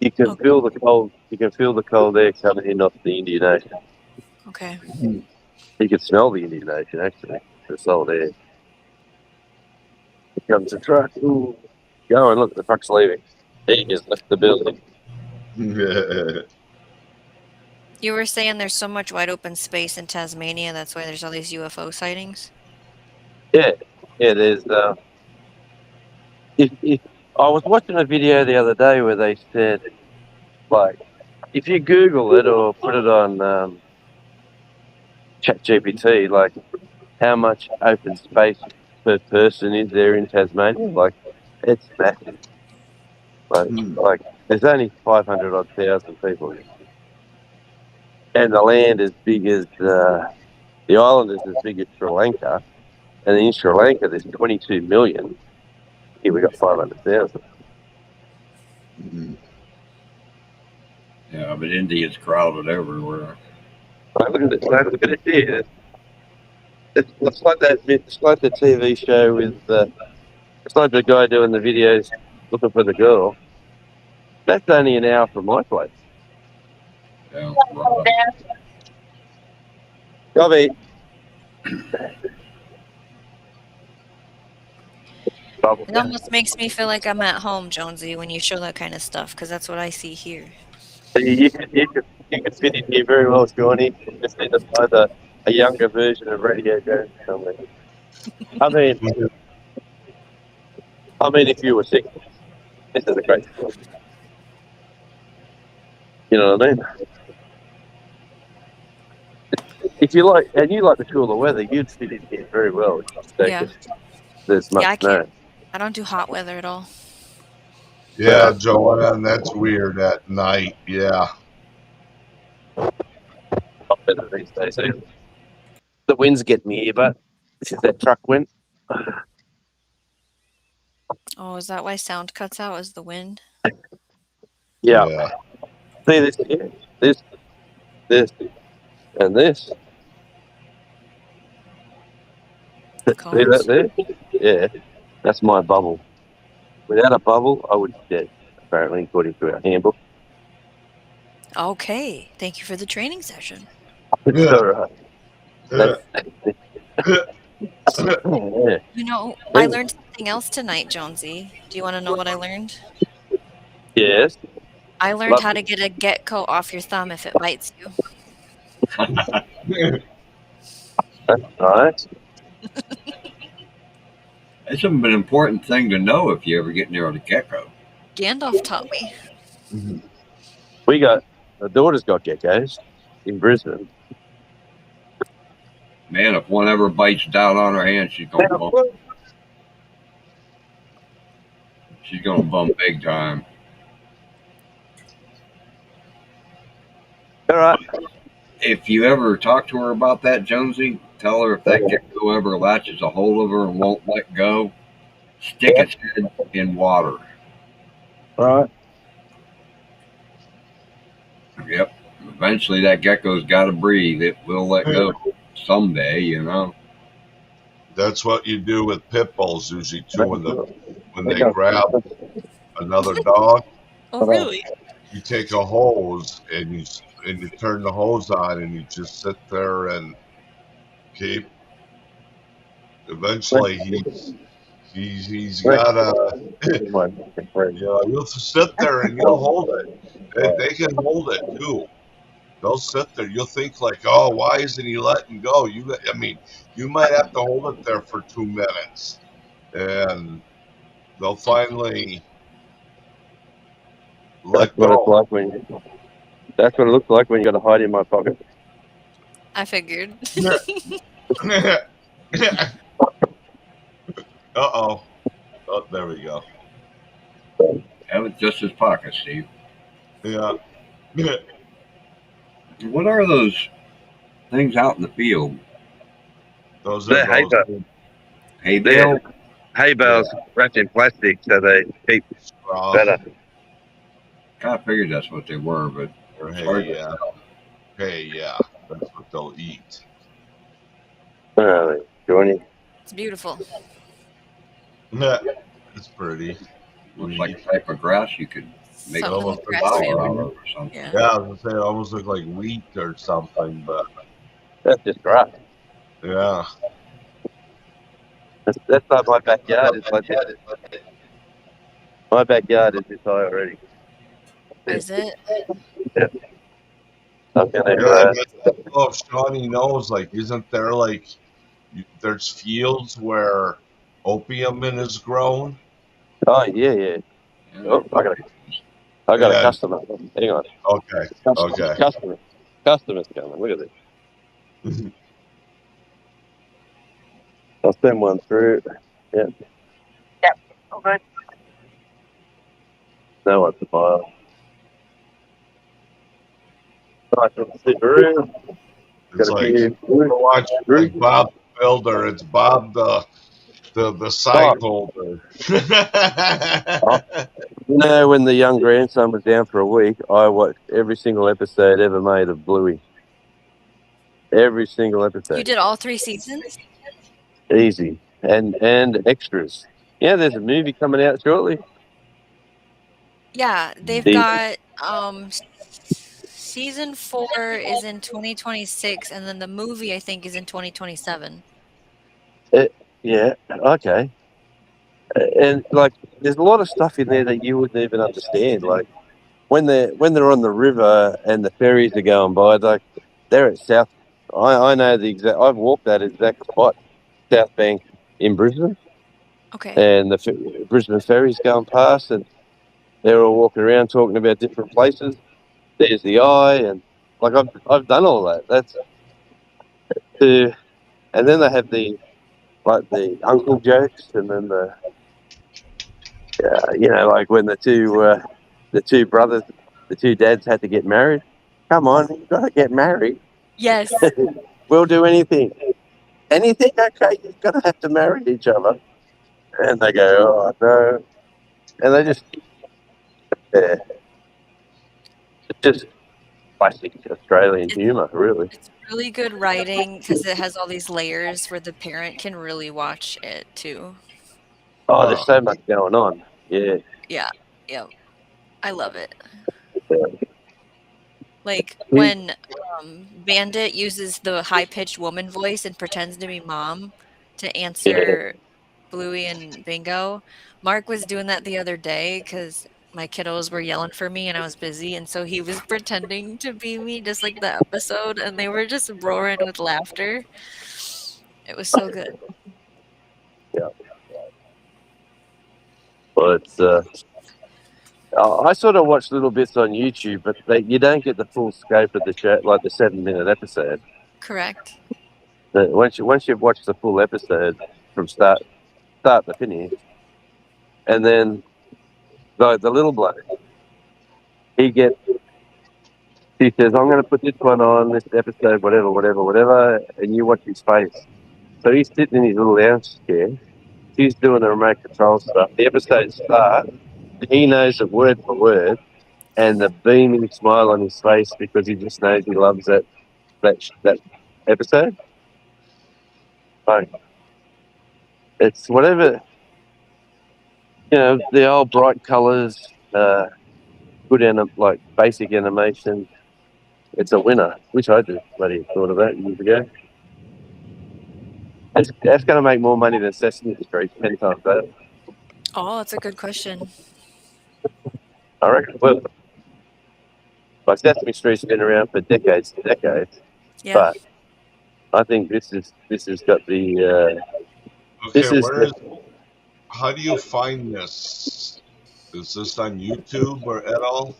You can feel the cold. You can feel the cold air coming in off the Indian Ocean. Okay. You can smell the Indian Ocean actually. The salt air. Here comes the truck. Ooh. Go and look, the truck's leaving. He just left the building. You were saying there's so much wide open space in Tasmania, that's why there's all these UFO sightings? Yeah, there's if I was watching a video the other day where they said, like, if you Google it or put it on ChatGPT, like how much open space per person is there in Tasmania? Like, it's massive. Like there's only 500 odd thousand people here. And the land is big as the island is as big as Sri Lanka, and in Sri Lanka there's 22 million. Here we got 500,000. Yeah, but India's crowded everywhere. Look at it! Look at it here. It's like that. It's like the TV show with it's like the guy doing the videos looking for the girl. That's only an hour from my place. Yeah, Bobby. It almost makes me feel like I'm at home, Jonesy, when you show that kind of stuff, because that's what I see here. You could fit in here very well, Johnny. Just need to find a younger version of Radio Jones somewhere. I mean, if you were sick, this is a great story. You know what I mean? If you like, and you like the cooler weather, you'd fit in here very well. Yeah. There's much I snow. I don't do hot weather at all. Yeah, Joanne, that's weird at night. Yeah. Not better these days. Either. The wind's getting me here, but this is that truck wind. Oh, is that why sound cuts out? Is the wind? Yeah. See this here? This, and this. See that there? Yeah. That's my bubble. Without a bubble, I would be dead, apparently, according to our handbook. Okay. Thank you for the training session. It's all right. You know, I learned something else tonight, Jonesy. Do you want to know what I learned? Yes. I learned how to get a gecko off your thumb if it bites you. That's nice. It's an important thing to know if you ever get near a gecko. Gandalf taught me. We got, my daughter's got geckos in Brisbane. Man, if one ever bites down on her hand, she's gonna bump. She's gonna bump big time. All right. If you ever talk to her about that, Jonesy, tell her if that gecko ever latches a hold of her and won't let go, stick its head in water. All right. Yep. Eventually, that gecko's got to breathe. It will let go someday, you know. That's what you do with pit bulls usually too. When they grab another dog. Oh, really? You take a hose and you turn the hose on and you just sit there and keep. Eventually, he's got a. You'll sit there and you'll hold it. They can hold it too. They'll sit there. You'll think like, oh, why isn't he letting go? You might have to hold it there for 2 minutes, and they'll finally let go. That's what it looks like when you got to hide in my pocket. I figured. Oh, there we go. That was just his pocket, Steve. Yeah. What are those things out in the field? Those are hay bales. Hay bales? Hay bales wrapped in plastic so they keep better. Kind of figured that's what they were, but Hey, yeah. That's what they'll eat. Johnny. It's beautiful. Yeah, it's pretty. Looks like a type of grass you could make almost a flower out of or something. Yeah, I was gonna say it almost looked like wheat or something, but that's just grass. Yeah. That's not my backyard. It's like my backyard is this high already. Is it? Yeah. Oh, Shawnee knows. Like, isn't there there's fields where opium is grown? Oh yeah. Oh, I gotta. I got a And- customer. Hang on. Okay. Okay. Customer's coming. Look at this. I'll send one through. Yeah. Okay. No one's a mile. Nice little Subaru. It's like we're watching like Bob the Builder. It's Bob the side holder. You know, when the young grandson was down for a week, I watched every single episode ever made of Bluey. Every single episode. You did all 3 seasons? Easy. And extras. Yeah, there's a movie coming out shortly. Yeah, they've got season 4 is in 2026, and then the movie I think is in 2027. Yeah, okay. And like, there's a lot of stuff in there that you wouldn't even understand. Like, when they're on the river and the ferries are going by, like they're at South. I know the exact. I've walked that exact spot, South Bank in Brisbane. Okay. And the Brisbane ferries going past, and they're all walking around talking about different places. There's the eye, and like I've done all that. That's and then they have the uncle jokes, and then like when the two brothers, the two dads had to get married. Come on, you got to get married. Yes. We'll do anything. Anything, okay, you're going to have to marry each other. And they go, oh, no. And they just, it's just classic Australian humour, really. It's really good writing because it has all these layers where the parent can really watch it too. Oh, there's so much going on. Yeah. Yeah. I love it. Yeah. Like when Bandit uses the high-pitched woman voice and pretends to be mom to answer Bluey and Bingo. Mark was doing that the other day because my kiddos were yelling for me and I was busy, and so he was pretending to be me just like the episode, and they were just roaring with laughter. It was so good. Yeah. Well, it's I sort of watch little bits on YouTube, but you don't get the full scope of the show, like the 7-minute episode. Correct. But once you've watched the full episode from start to finish, and then the little bloke, he says, I'm going to put this one on, this episode, whatever, and you watch his face. So he's sitting in his little lounge chair, he's doing the remote control stuff. The episode starts, he knows it word for word, and the beaming smile on his face because he just knows he loves that episode. Like, it's whatever, the old bright colours, good like basic animation. It's a winner, which I just bloody thought of that years ago. That's going to make more money than Sesame Street 10 times over. Oh, that's a good question. I reckon. Well, Sesame Street's been around for decades and decades. Yeah. But I think this has got the. How do you find this? Is this on YouTube or at all?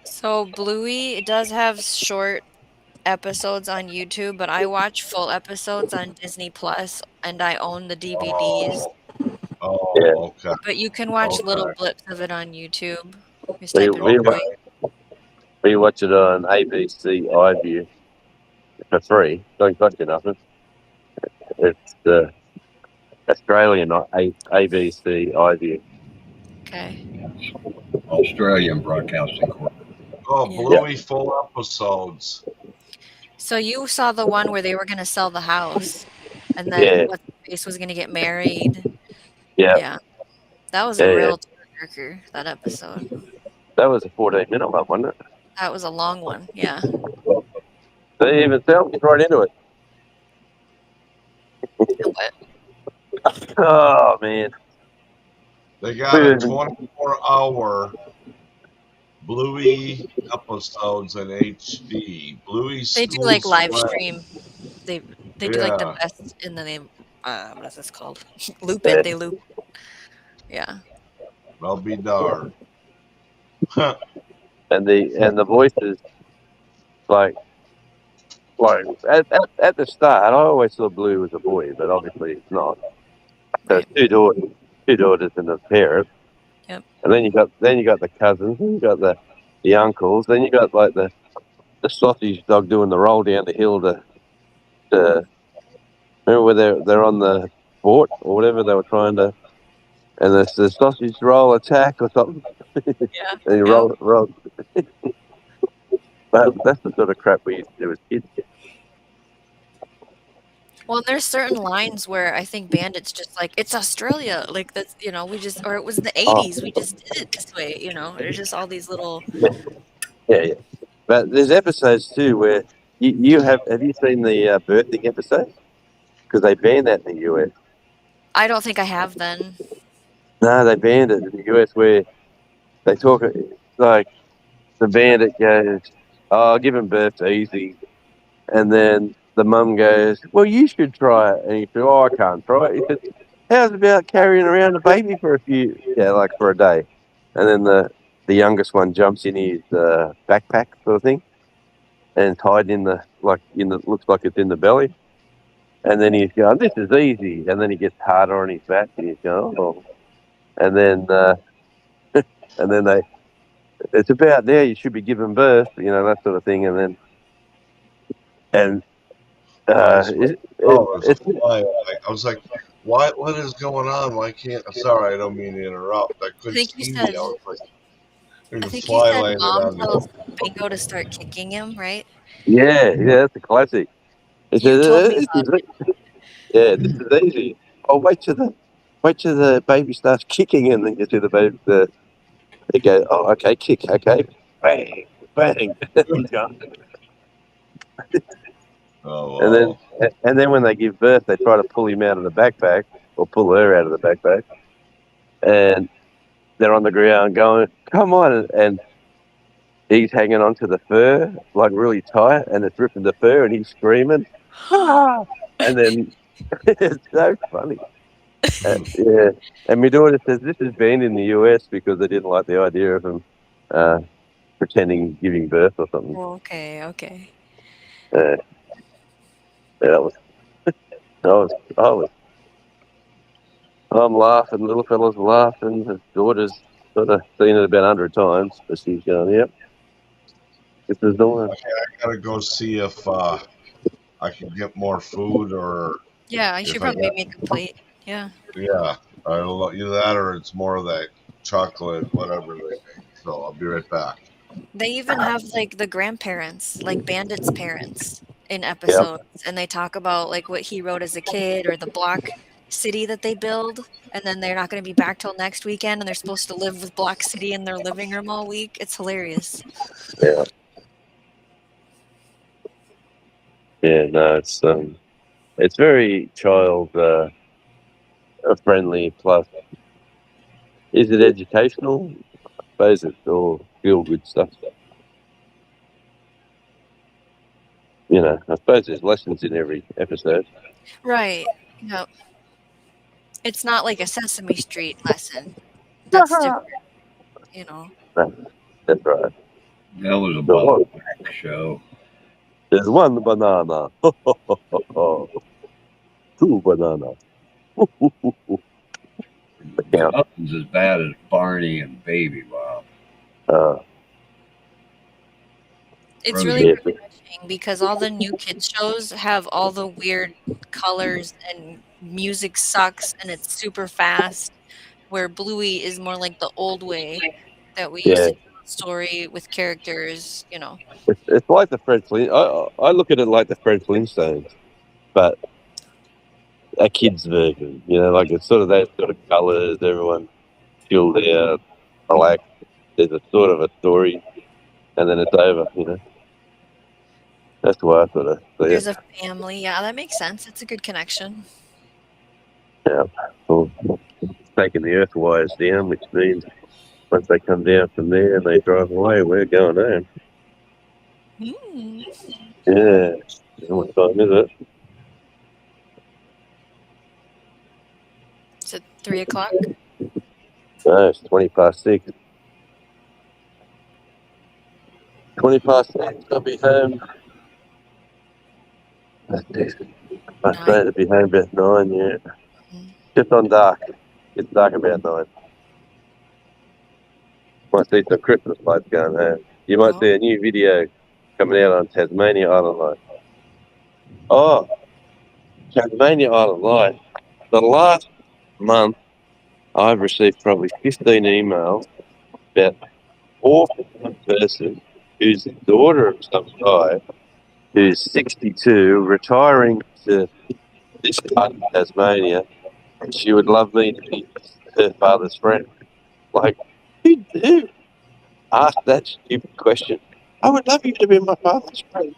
So Bluey, it does have short episodes on YouTube, but I watch full episodes on Disney Plus, and I own the DVDs. Oh, okay. But you can watch little blips of it on YouTube. Just We type in Bluey. watch it on ABC iView for free. Don't cost you nothing. It's the Australian ABC iView. Okay. Australian Broadcasting Corp. Oh, Bluey full episodes. So you saw the one where they were going to sell the house, and then what's his face was going to get married. Yeah. That was a real tearjerker, that episode. That was a 14-minute one, wasn't it? That was a long one, yeah. They even sell me right into it. What? Oh, man. They got a 24-hour Bluey episodes in HD. Bluey. They do like live stream. They do like the best, and then they what is this called? Loop it. They loop. Yeah. I'll be darned. and the voices like at the start, I always thought Blue was a boy, but obviously it's not. So Right. it's two daughters and a parent. Yep. And then you got the cousins, then you got the uncles, then you got like the sausage dog doing the roll down the hill to remember where they're on the fort or whatever they were trying to, and the sausage roll attack or something. Yeah. And you Yep. roll. But that's the sort of crap we used to do as kids. Well, there's certain lines where I think Bandit's just like, it's Australia. Like, that's, we just, or it was the 80s. We just did it this way, There's just all these little. Yeah. But there's episodes too where you have you seen the birthing episode? Because they banned that in the US. I don't think I have then. No, they banned it in the US where they talk like the bandit goes, "Oh, give him birth easy," and then the mum goes, "Well, you should try it," and he said, "Oh, I can't try it." He said, "How's about carrying around a baby for for a day?" And then the youngest one jumps in his backpack sort of thing, and tied looks like it's in the belly. And then he's going, "This is easy." And then he gets harder on his back, and he's going, "Oh." And then it's about there. You should be giving birth, that sort of thing. And then I was like, what is going on? Why can't? Sorry, I don't mean to interrupt. I couldn't see me. I was like, there's I a think you fly said landed mom on me. tells Bingo to start kicking him, right? yeah, that's a classic. It You says, told me this is easy. Oh, wait till the baby starts kicking, and then you see the baby. They go, "Oh, okay, kick, okay, bang, bang." He's gone. Oh, And then when they give birth, they try to pull him out of the backpack or pull her out of the backpack, and they're on the ground going, "Come on!" And he's hanging onto the fur like really tight, and it's ripping the fur, and he's screaming, "Ah!" And then it's so funny. Yeah, and my daughter says this is banned in the US because they didn't like the idea of him pretending giving birth or something. Okay. Yeah, I'm laughing, little fella's laughing, his daughter's sort of seen it about 100 times, but she's going, "Yep, this is the one." Okay, I gotta go see if I can get more food or. Yeah, you should probably make a plate. Yeah. Yeah, I'll either that or it's more of that chocolate, whatever they make. So I'll be right back. They even have like the grandparents, like Bandit's parents in episodes, and they talk about like what he wrote as a kid or the block city that they build, and then they're not going to be back till next weekend, and they're supposed to live with Block City in their living room all week. It's hilarious. Yeah. Yeah, no, it's very child friendly. Plus, is it educational? I suppose it's all feel good stuff. I suppose there's lessons in every episode. Right. Yep. It's not like a Sesame Street lesson. That's different. That's right. That was a bubble show. There's one banana. Two bananas. Nothing's as bad as Barney and Baby Bob. It's really refreshing because all the new kids shows have all the weird colors and music sucks and it's super fast, where Bluey is more like the old way that we used to tell a story with characters, It's like the Fred Flintstones. I look at it like the Fred Flintstones, but a kid's version. Like it's sort of that sort of colours, everyone chilled out, relaxed. There's a sort of a story, and then it's over. That's the way I sort of see it. There's a family. Yeah, that makes sense. It's a good connection. Yeah. Well, it's taking the Earthwise down, which means once they come down from there and they drive away, we're going home. Yeah. What time is it? Is it 3:00? No, it's 6:20. 20 past 6, I'll be home. That's decent. I plan to be home about 9, yeah. Just on dark. It's dark about 9. Might see some Christmas lights going home. You might see a new video coming out on Tasmania Island Light. Oh, Tasmania Island Light. The last month, I've received probably 15 emails about 4 from one person who's the daughter of some guy who's 62, retiring to this part of Tasmania, and she would love me to be her father's friend. Like, who asked that stupid question? I would love you to be my father's friend.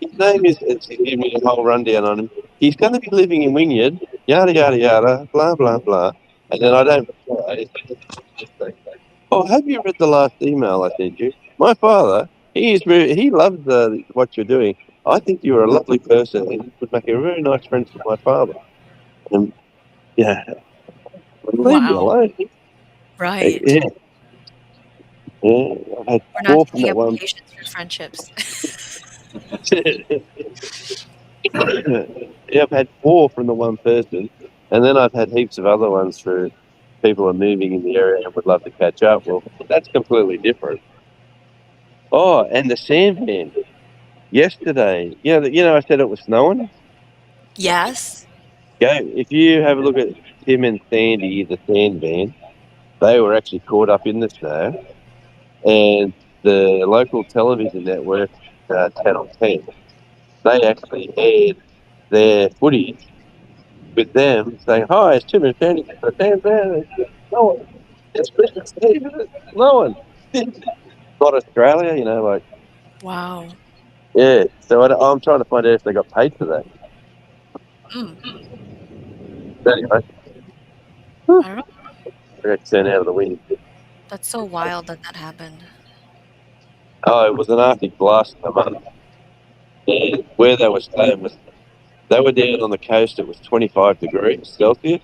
His name is, and she gave me a whole rundown on him. He's going to be living in Wynyard, yada, yada, yada, blah, blah, blah. And then I don't reply. Oh, have you read the last email I sent you? My father, he loves what you're doing. I think you're a lovely person and you would make a very nice friend for my father. And, yeah. Leave me alone. Right. Yeah. Yeah, I had We're 4 not from taking that one. applications for friendships. Yeah, I've had 4 from the one person, and then I've had heaps of other ones for people who are moving in the area and would love to catch up. Well, that's completely different. Oh, and the sandman. Yesterday, you know, I said it was snowing. Yes. If you have a look at Tim and Sandy, the sandman, they were actually caught up in the snow, and the local television network, Channel 10, they actually aired their footage with them saying, "Hi, it's Tim and Sandy, the sandman. No one. It's Christmas Eve, isn't it? No one." Not Australia, you know, like. Wow. Yeah, so I'm trying to find out if they got paid for that. Anyway. I don't know. I got sent out of the wind. That's so wild that happened. Oh, it was an Arctic blast in a month. And where they were staying they were down on the coast, it was 25 degrees Celsius.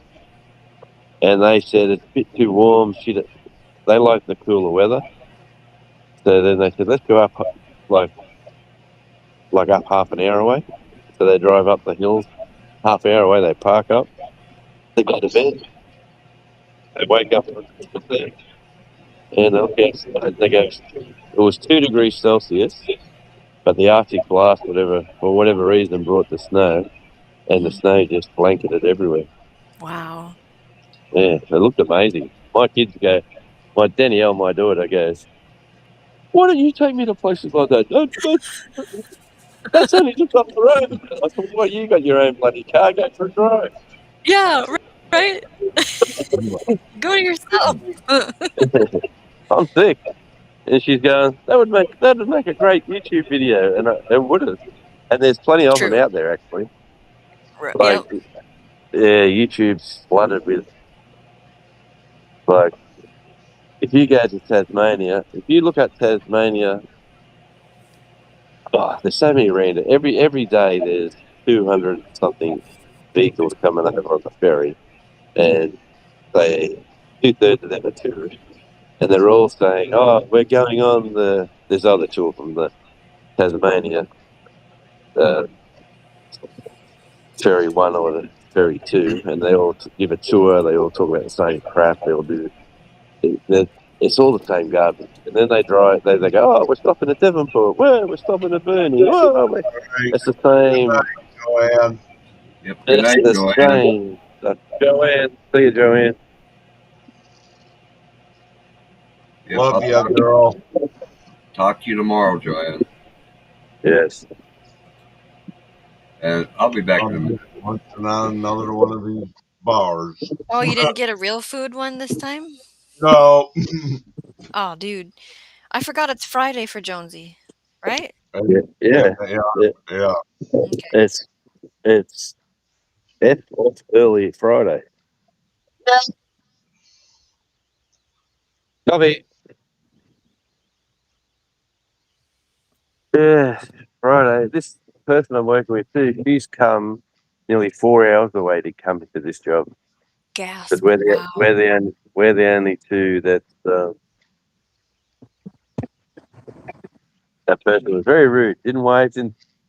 And they said it's a bit too warm. They like the cooler weather. So then they said, let's go up like up half an hour away. So they drive up the hills, half an hour away, they park up, they go to bed. They wake up and they go, it was 2 degrees Celsius, but the Arctic blast, for whatever reason, brought the snow, and the snow just blanketed everywhere. Wow. Yeah, it looked amazing. My kids go, Danielle, my daughter, goes, "Why don't you take me to places like that? That's only just up the road." I thought, "What, you got your own bloody car, go for a drive." Yeah, right. Go to yourself. I'm sick. And she's going, that would make a great YouTube video, and it would have. And there's plenty of them out there, actually. Like, yeah, YouTube's flooded with. Like, if you go to Tasmania, if you look at Tasmania, there's so many random. Every day there's 200 something vehicles coming over on the ferry, and 2/3 of them are tourists, and they're all saying, "Oh, we're going on there's other tour from the Tasmania, ferry 1 or the ferry 2, and they all give a tour. They all talk about the same crap. They all do. It's all the same garbage. And then they drive. They go, "Oh, we're stopping at Devonport. We're stopping at Burnie. Whoa, it's the same." Joanne. Yep. It's the same stuff. Joanne, see you, Joanne. Yep, Love you, girl. Talk to you tomorrow, Joanne. Yes. And I'll be back on another one of these bars. Oh, you didn't get a real food one this time? No. Oh, dude. I forgot it's Friday for Jonesy, right? Yeah. Okay. It's early Friday. Copy. Yeah, Friday. This person I'm working with too, she's come nearly 4 hours away to come into this job. Gas. Because we're the only two that That person was very rude. Didn't wave.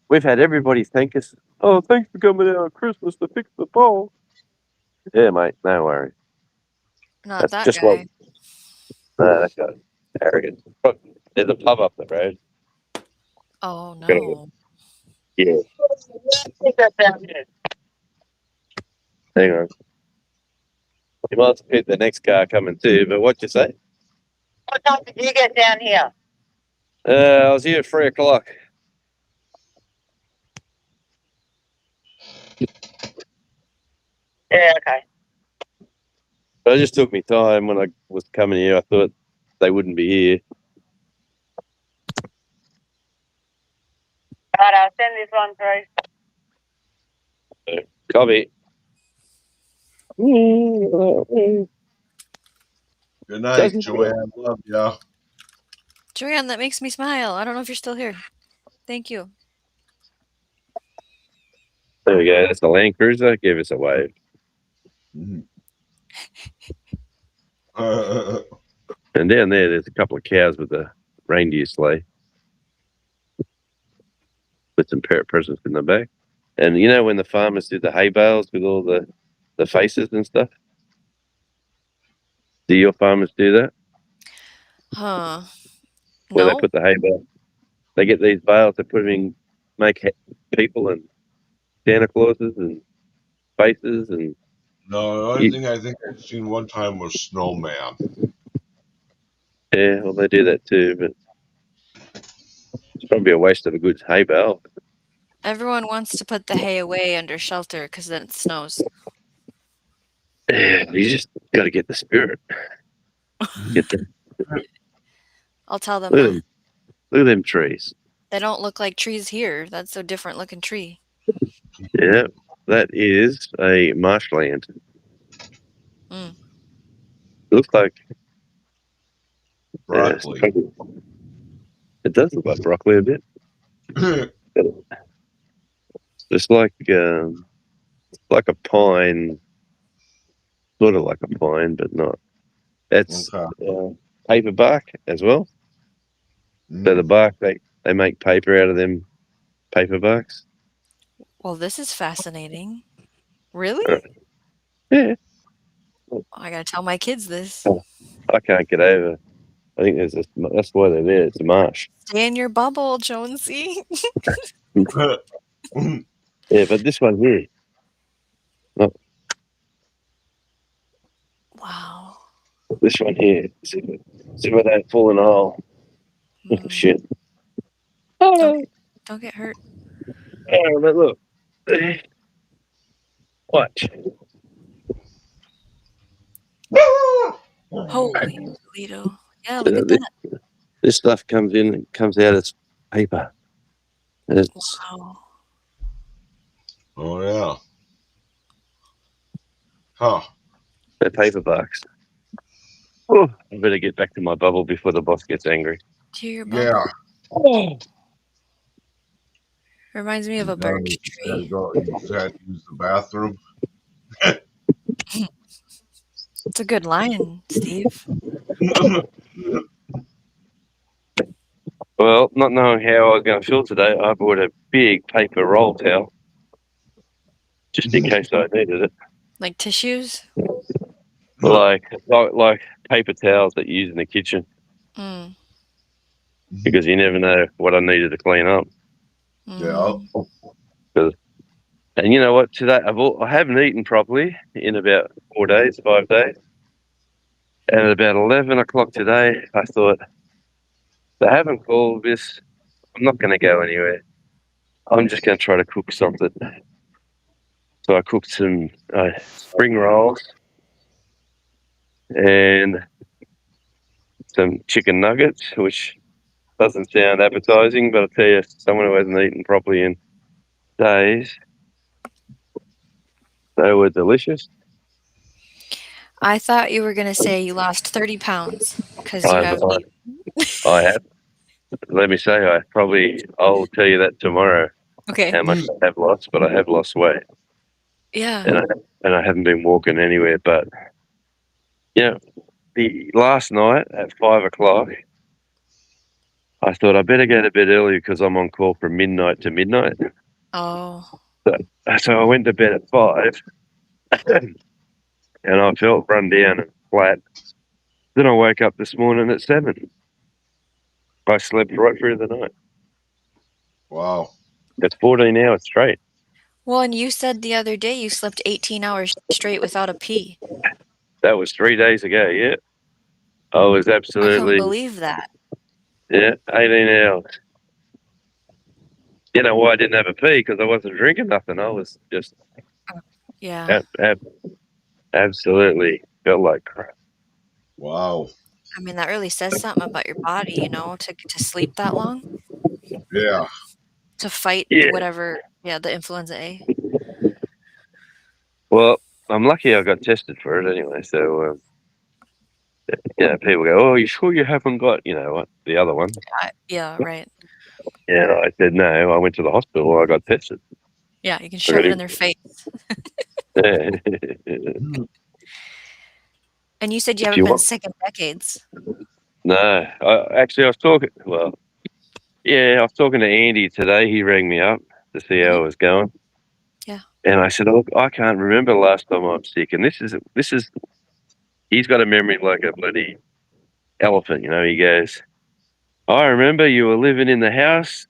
We've had everybody thank us. Oh, thanks for coming out on Christmas to fix the pole. Yeah, mate. No worries. Not That's that just guy. that guy. Arrogant. There's a pub up the road. Oh no. Yeah. Hang on. You might hit the next car coming too, but what you say? What time did you get down here? I was here at 3 o'clock. Yeah, okay. But it just took me time when I was coming here. I thought they wouldn't be here. Right, I'll send this one through. Copy. Good night, Joanne. Love ya. Joanne, that makes me smile. I don't know if you're still here. Thank you. There we go. That's the Land Cruiser. Give us a wave. And down there's a couple of cows with a reindeer sleigh with some parrot presents in the back. And you know when the farmers do the hay bales with all the faces and stuff? Do your farmers do that? Huh. Where No? they put the hay bale. They get these bales, they put them in, make people and Santa Clauses and faces and... No, the only thing I think I've seen one time was Snowman. Yeah, well, they do that too, but it's probably a waste of a good hay bale. Everyone wants to put the hay away under shelter because then it snows. Yeah, you just got to get the spirit. I'll tell them Look at that. them. Look at them trees. They don't look like trees here. That's a different looking tree. Yeah, that is a marshland. Mm. Looks like broccoli. It does look like broccoli a bit. It's like a pine, sort of like a pine, but not. It's paper bark as well. So the bark, they make paper out of them paper barks. Well, this is fascinating. Really? Yeah. I gotta tell my kids this. I can't get over. I think that's why they're there. It's a marsh. Stay in your bubble, Jonesy. Yeah, but this one here. No. Wow. This one here. See if I don't fall in a hole. Shit. Don't get hurt. Oh, but look. Watch. Holy Toledo. Yeah, look at that. This stuff comes out as paper. And it's, Wow. Oh, yeah. Huh. they're paper barks. Oh, I better get back to my bubble before the boss gets angry. To your bubble. Yeah. Oh. Reminds me of a birch tree. You had to use the bathroom. It's a good line, Steve. Well, not knowing how I was going to feel today, I bought a big paper roll towel. Just in case I needed it. Like tissues? Like paper towels that you use in the kitchen. Mm. Because you never know what I needed to clean up. Yeah. And you know what? Today I haven't eaten properly in about 5 days. And at about 11 o'clock today, I thought, they haven't called this. I'm not going to go anywhere. I'm just going to try to cook something. So I cooked some spring rolls and some chicken nuggets, which doesn't sound appetizing, but I'll tell you, someone who hasn't eaten properly in days, they were delicious. I thought you were going to say you lost 30 pounds because you have meat. I have. Let me say, I'll tell you that tomorrow. Okay. How much I have lost, but I have lost weight. Yeah. And I haven't been walking anywhere. But the last night at 5 o'clock, I thought I better go to bed early because I'm on call from midnight to midnight. Oh. So I went to bed at 5 and I felt run down and flat. Then I woke up this morning at 7. I slept right through the night. Wow. That's 14 hours straight. Well, and you said the other day you slept 18 hours straight without a pee. That was 3 days ago, yeah. I was I couldn't absolutely, believe that. yeah, 18 hours. You know why I didn't have a pee? Because I wasn't drinking nothing. I was just Yeah. absolutely felt like crap. Wow. I mean, that really says something about your body, you know, to sleep that long. Yeah. To fight Yeah. whatever, the influenza A. Well, I'm lucky I got tested for it anyway. So, people go, "Oh, you sure you haven't got, what, the other one?" Yeah, right. Yeah, I said, no, I went to the hospital. I got tested. Yeah, you can shove it in their face. Yeah. And you said you If haven't you been want. sick in decades. No, I was talking. Well, yeah, I was talking to Andy today. He rang me up to see how it was going. Yeah. And I said, "Look, I can't remember the last time I'm sick." And this is. He's got a memory like a bloody elephant. He goes, "I remember you were living in the house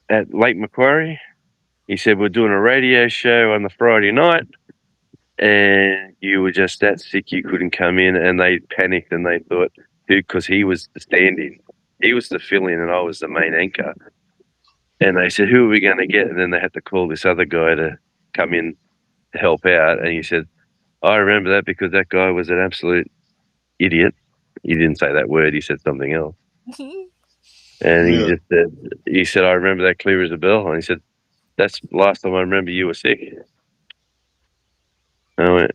at Lake Macquarie." He said, "We're doing a radio show on the Friday night, and you were just that sick you couldn't come in." And they panicked and they thought, because he was the stand-in, he was the fill-in, and I was the main anchor. And they said, "Who are we going to get?" And then they had to call this other guy to come in to help out. And he said, "I remember that because that guy was an absolute idiot." He didn't say that word. He said something else. And he said, "I remember that clear as a bell." And he said, "That's the last time I remember you were sick." And I went,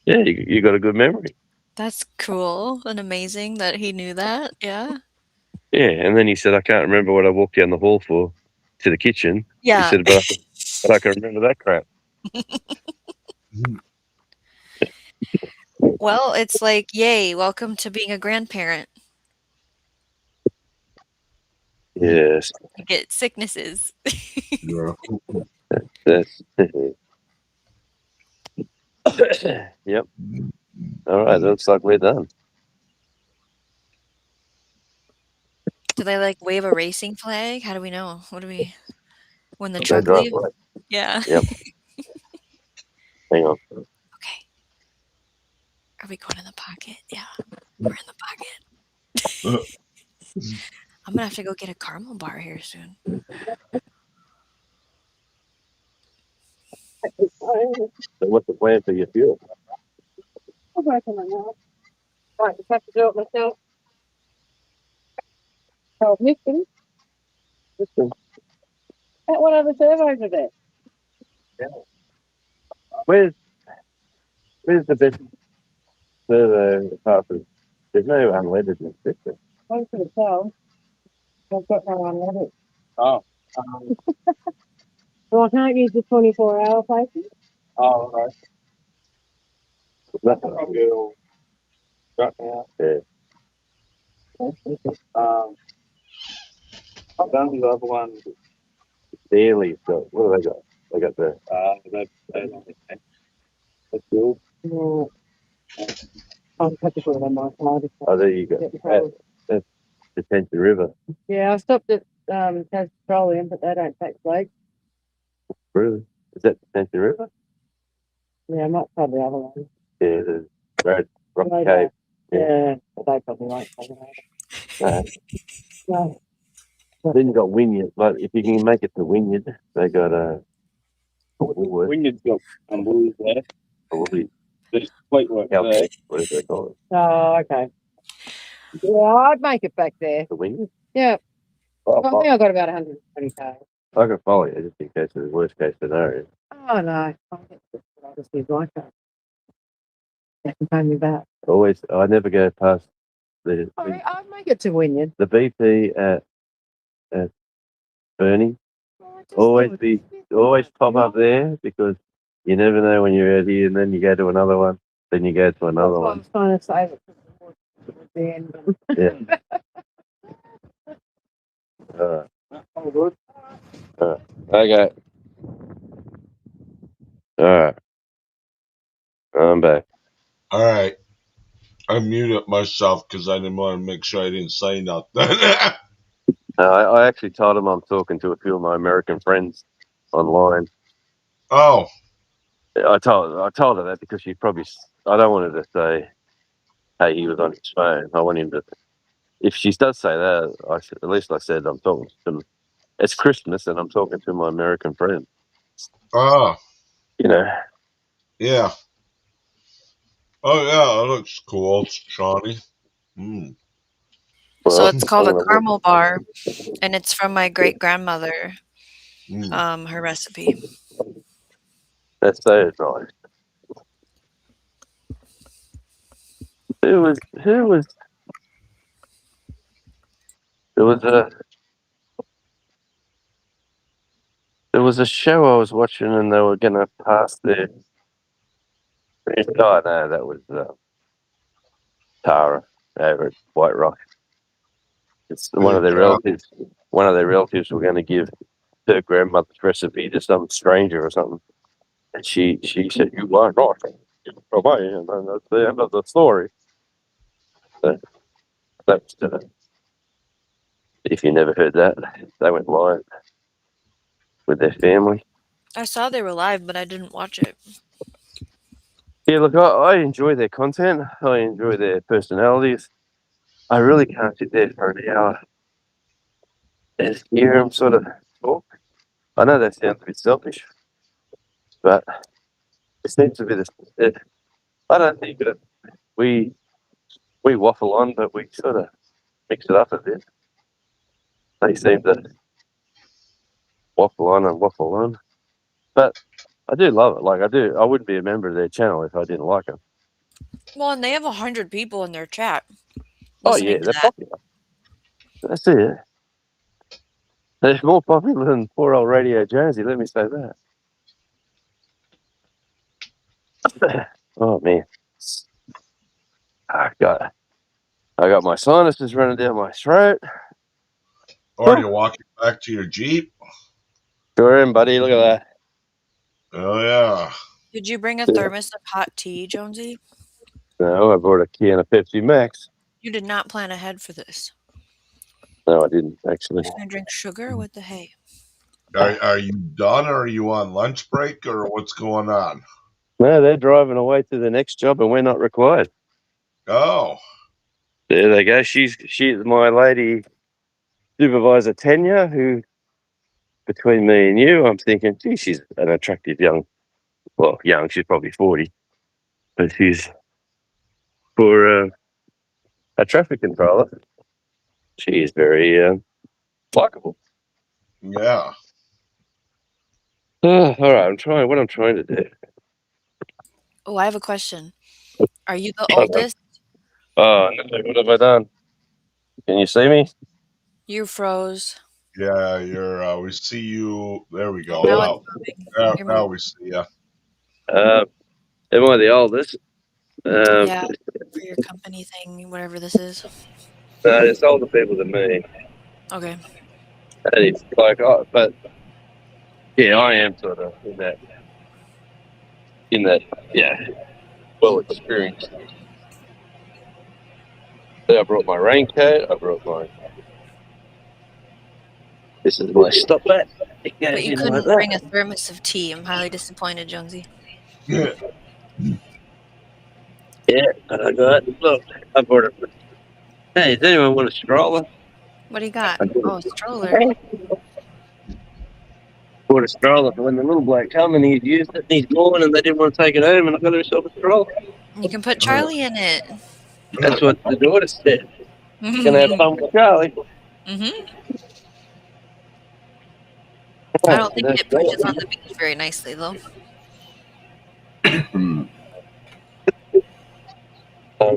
"Yeah, you got a good memory." That's cool and amazing that he knew that. Yeah. Yeah. And then he said, "I can't remember what I walked down the hall for to the kitchen." Yeah. He said, but I can remember that crap. Well, it's like, yay, welcome to being a grandparent. Yes. You get sicknesses. Yeah. That's yep. All right, looks like we're done. Do they wave a racing flag? How do we know? What do we when the They truck drive leaves? away. Yeah. Yep. Hang on. Okay. Are we going in the pocket? Yeah. We're in the pocket. I'm gonna have to go get a caramel bar here soon. So what's the plan for your fuel? I'm working on that. Right, just have to do it myself. Oh, missing. At one of the servos of it. Yeah. Where's the best servo apart from there's no unleaded in the system? One for the tell. I've got no one on it. Oh. Well, I can't use the 24-hour places. Oh, right. That's what I'll go right now. Yeah. I've done the other one. Barely. So what have they got? They got the that's cool. Yeah. I'll have to put it on my side. Oh, there you go. That's Detention River. Yeah, I stopped at Tas Petroleum, but they don't take flags. Really? Is that Detention River? Yeah, I might try the other one. Yeah, the Rock They Cave. Yeah, but they probably won't take it. No. Then you got Wynyard. But if you can make it to Wynyard, they got Wynyard's got Woolies there. Woolies. There's plate work there. Whatever they call it. Oh, okay. Yeah, I'd make it back there. The Wynyard? Yeah. Oh, I think I got about 120k. I can follow you just in case of the worst case scenario. Oh no, I'll just use my car. They can pay me back. I never go past I'd make it to Wynyard. the BP at Burnie. Always pop up there because you never know when you're out here, and then you go to another one, then you go to another one. I was trying to save it for the end. Yeah. Okay. All right. I'm back. All right. I muted myself because I didn't want to make sure I didn't say nothing. I actually told him I'm talking to a few of my American friends online. Oh. I told her that because she probably. I don't want her to say, "Hey, he was on his phone." I want him to. If she does say that, at least I said I'm talking to them. It's Christmas and I'm talking to my American friend. Oh. You know. Yeah. Oh yeah, that looks cool, Shawnee. Mm. So it's called a caramel bar, and it's from my great grandmother. Her recipe. That's so nice. There was a show I was watching and they were gonna pass their. Oh no, that was Tara over at White Rock. It's one of their relatives. One of their relatives were going to give her grandmother's recipe to some stranger or something, and she said, "You are not from me," and then that's the end of the story. So that's if you never heard that, they went live with their family. I saw they were live, but I didn't watch it. Yeah, look, I enjoy their content. I enjoy their personalities. I really can't sit there for an hour and hear them sort of talk. I know that sounds a bit selfish, but it seems to be this. I don't think that we waffle on, but we sort of mix it up a bit. They seem to waffle on, but I do love it. Like I do, I wouldn't be a member of their channel if I didn't like them. Well, and they have 100 people in their chat. Oh yeah, they're popular. That's it. They're more popular than poor old Radio Jonesy. Let me say that. Oh man, I got my sinuses running down my throat. Are you walking back to your Jeep? Sure am, buddy. Look at that. Oh yeah. Did you bring a thermos of hot tea, Jonesy? No, I brought a can of Pepsi Max. You did not plan ahead for this. No, I didn't actually. Can I drink sugar? What the hey? Are you done, or are you on lunch break, or what's going on? No, they're driving away to the next job, and we're not required. Oh. There they go. She's my lady supervisor Tanya, who between me and you, I'm thinking, gee, she's an attractive young. She's probably 40, but she's for a traffic controller. She is very likable. Yeah. All right, what I'm trying to do. Oh, I have a question. Are you the oldest? Oh, no, what have I done? Can you see me? You froze. Yeah, you're. We see you. There we go. Now we see you. Am I the oldest? Yeah, for your company thing, whatever this is. No, it's older people than me. Okay. And it's like, but yeah, I am sort of in that, well experienced. So I brought my raincoat. This is my stop at. But you couldn't bring a thermos of tea. I'm highly disappointed, Jonesy. Yeah. Yeah, I brought it. Hey, does anyone want a stroller? What do you got? Oh, a stroller. Bought a stroller for when the little bloke come and he'd used it and he's gone and they didn't want to take it home and I got myself a stroller. You can put Charlie in it. That's what the daughter said. Gonna have fun with Charlie. I don't think it pushes on the beach very nicely, though.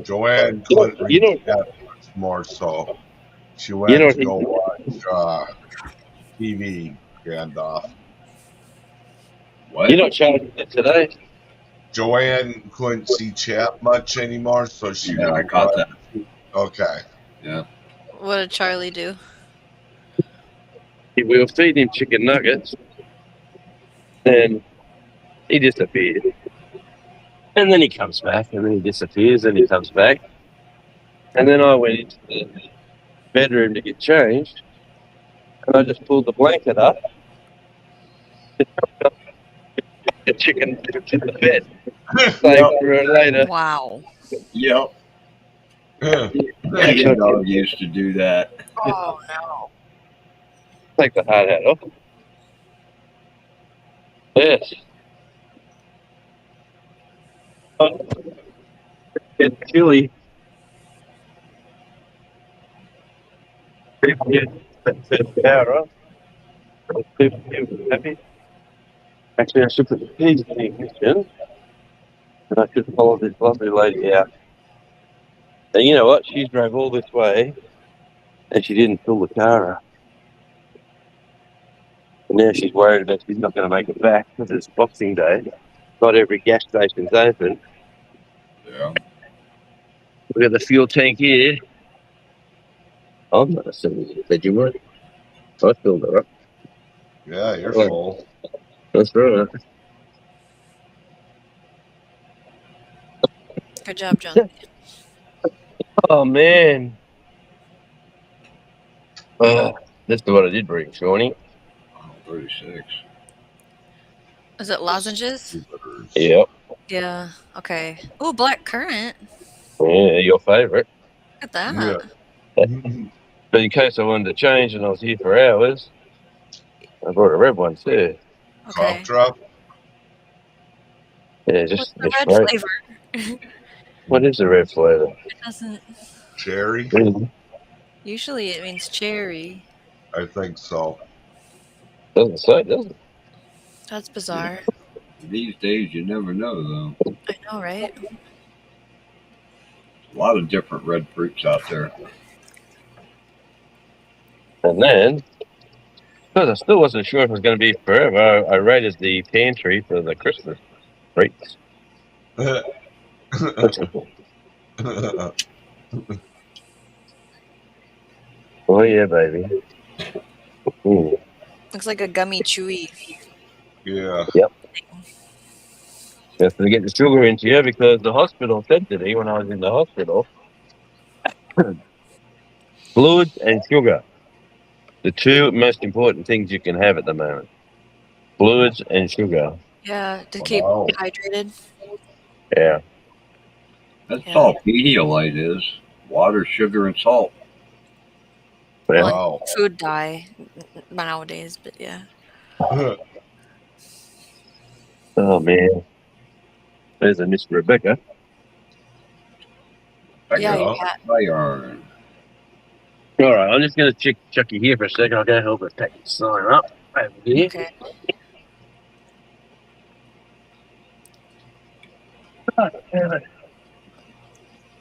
Joanne couldn't read that much more, so she went to go watch TV Gandalf. What? You're not charging it today. Joanne couldn't see chat much anymore, so she. I caught that. Okay. Yeah. What did Charlie do? We were feeding him chicken nuggets, and he disappeared. And then he comes back, and then he disappears, and he comes back. And then I went into the bedroom to get changed, and I just pulled the blanket up. The chicken in the bed. Saved for her later. Wow. Yep. My dog used to do that. Oh no. Take the hard hat off. Yes. It's chilly. People get the power off. People get happy. Actually, I should put the keys in the ignition. And I should follow this lovely lady out. And you know what? She drove all this way and she didn't fill the car up. And now she's worried that she's not going to make it back because it's Boxing Day. Not every gas station's open. Yeah. Look at the fuel tank here. I'm not assuming that you were. I filled it up. Yeah, you're full. That's right. Good job, John. Oh, man. That's what I did bring, Shawnee. 36. Is it lozenges? Yep. Yeah. Okay. Oh, black currant. Yeah, your favourite. Look at that. But in case I wanted to change and I was here for hours, I brought a red one too. Okay. Cough drop. Yeah, just What's the it's red great. flavor? What is the red flavour? It doesn't. Cherry. Usually it means cherry. I think so. Doesn't say, does it? That's bizarre. These days, you never know, though. I know, right? A lot of different red fruits out there. And then, because I still wasn't sure if it was going to be forever, I raided the pantry for the Christmas treats. Oh yeah, baby. Mm. Looks like a gummy chewy. Yeah. Yep. Just to get the sugar into you because the hospital said to me when I was in the hospital, fluids and sugar, the two most important things you can have at the moment. Fluids and sugar. Yeah, to keep Wow. hydrated. Yeah. That's Yeah. all Pedialyte is. Water, sugar, and salt. Well, Wow. Food dye nowadays, but yeah. oh man. There's a Miss Rebecca. Yeah, Yeah. you got. Iron. All right, I'm just going to chuck you here for a second. I'll go help her take the sign up over here. Okay.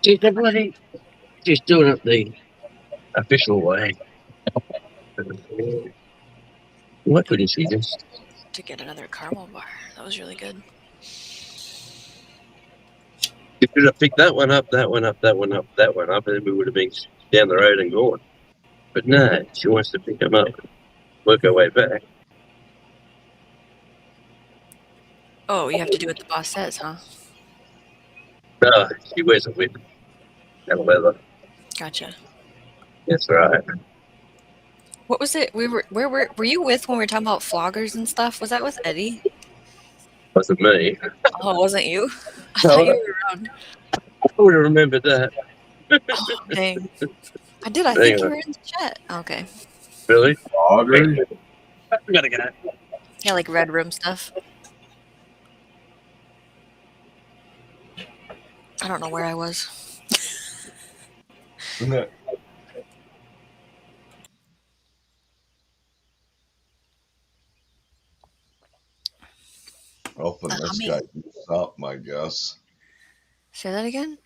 She's everybody. She's doing it the official way. What could she just? To get another caramel bar. That was really good. She could have picked that one up, that one up, that one up, that one up, and then we would have been down the road and gone. But no, she wants to pick them up, work her way back. Oh, you have to do what the boss says, huh? No, she wears a whip and leather. Gotcha. That's right. What was it? Were you with when we were talking about floggers and stuff? Was that with Eddie? Wasn't me. Oh, it wasn't you? I No. thought you were around. I would have remembered that. Oh, dang. I did. I Dang think you it. were in the chat. Okay. Really? Auger. We gotta go. Yeah, like red room stuff. I don't know where I was. Hoping this guy keeps up, I guess. Say that again?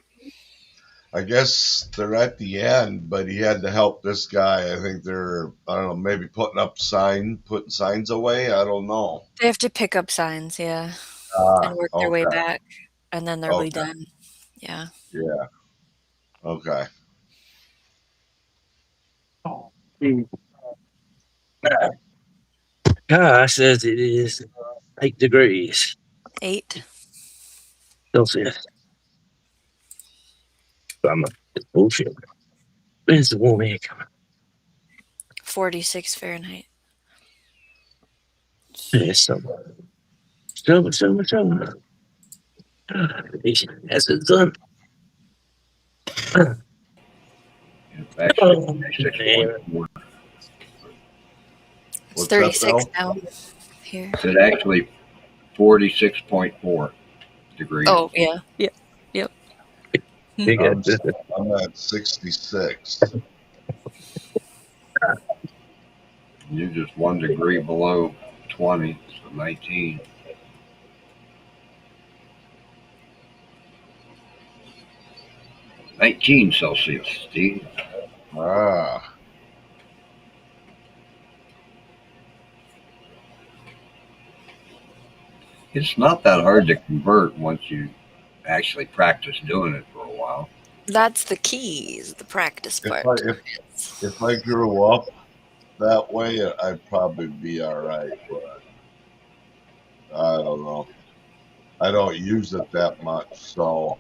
I guess they're at the end, but he had to help this guy. I think they're, I don't know, maybe putting signs away. I don't know. They have to pick up signs, yeah, and work their way Okay. back, and then they'll be Okay. done. Yeah. Yeah. Okay. Car says it is 8 degrees 8. Celsius. It's bullshit. Where's the warm air coming? 46 Fahrenheit. There's summer. Summer. As it's done. It's 36 now here. It's actually 46.4 degrees. Oh, yeah. Yep. I'm at 66. You're just 1 degree below 20, so 19. Celsius, Steve. Ah. It's not that hard to convert once you actually practice doing it for a while. That's the key, is the practice part. If I grew up that way, I'd probably be all right, but I don't know. I don't use it that much, so.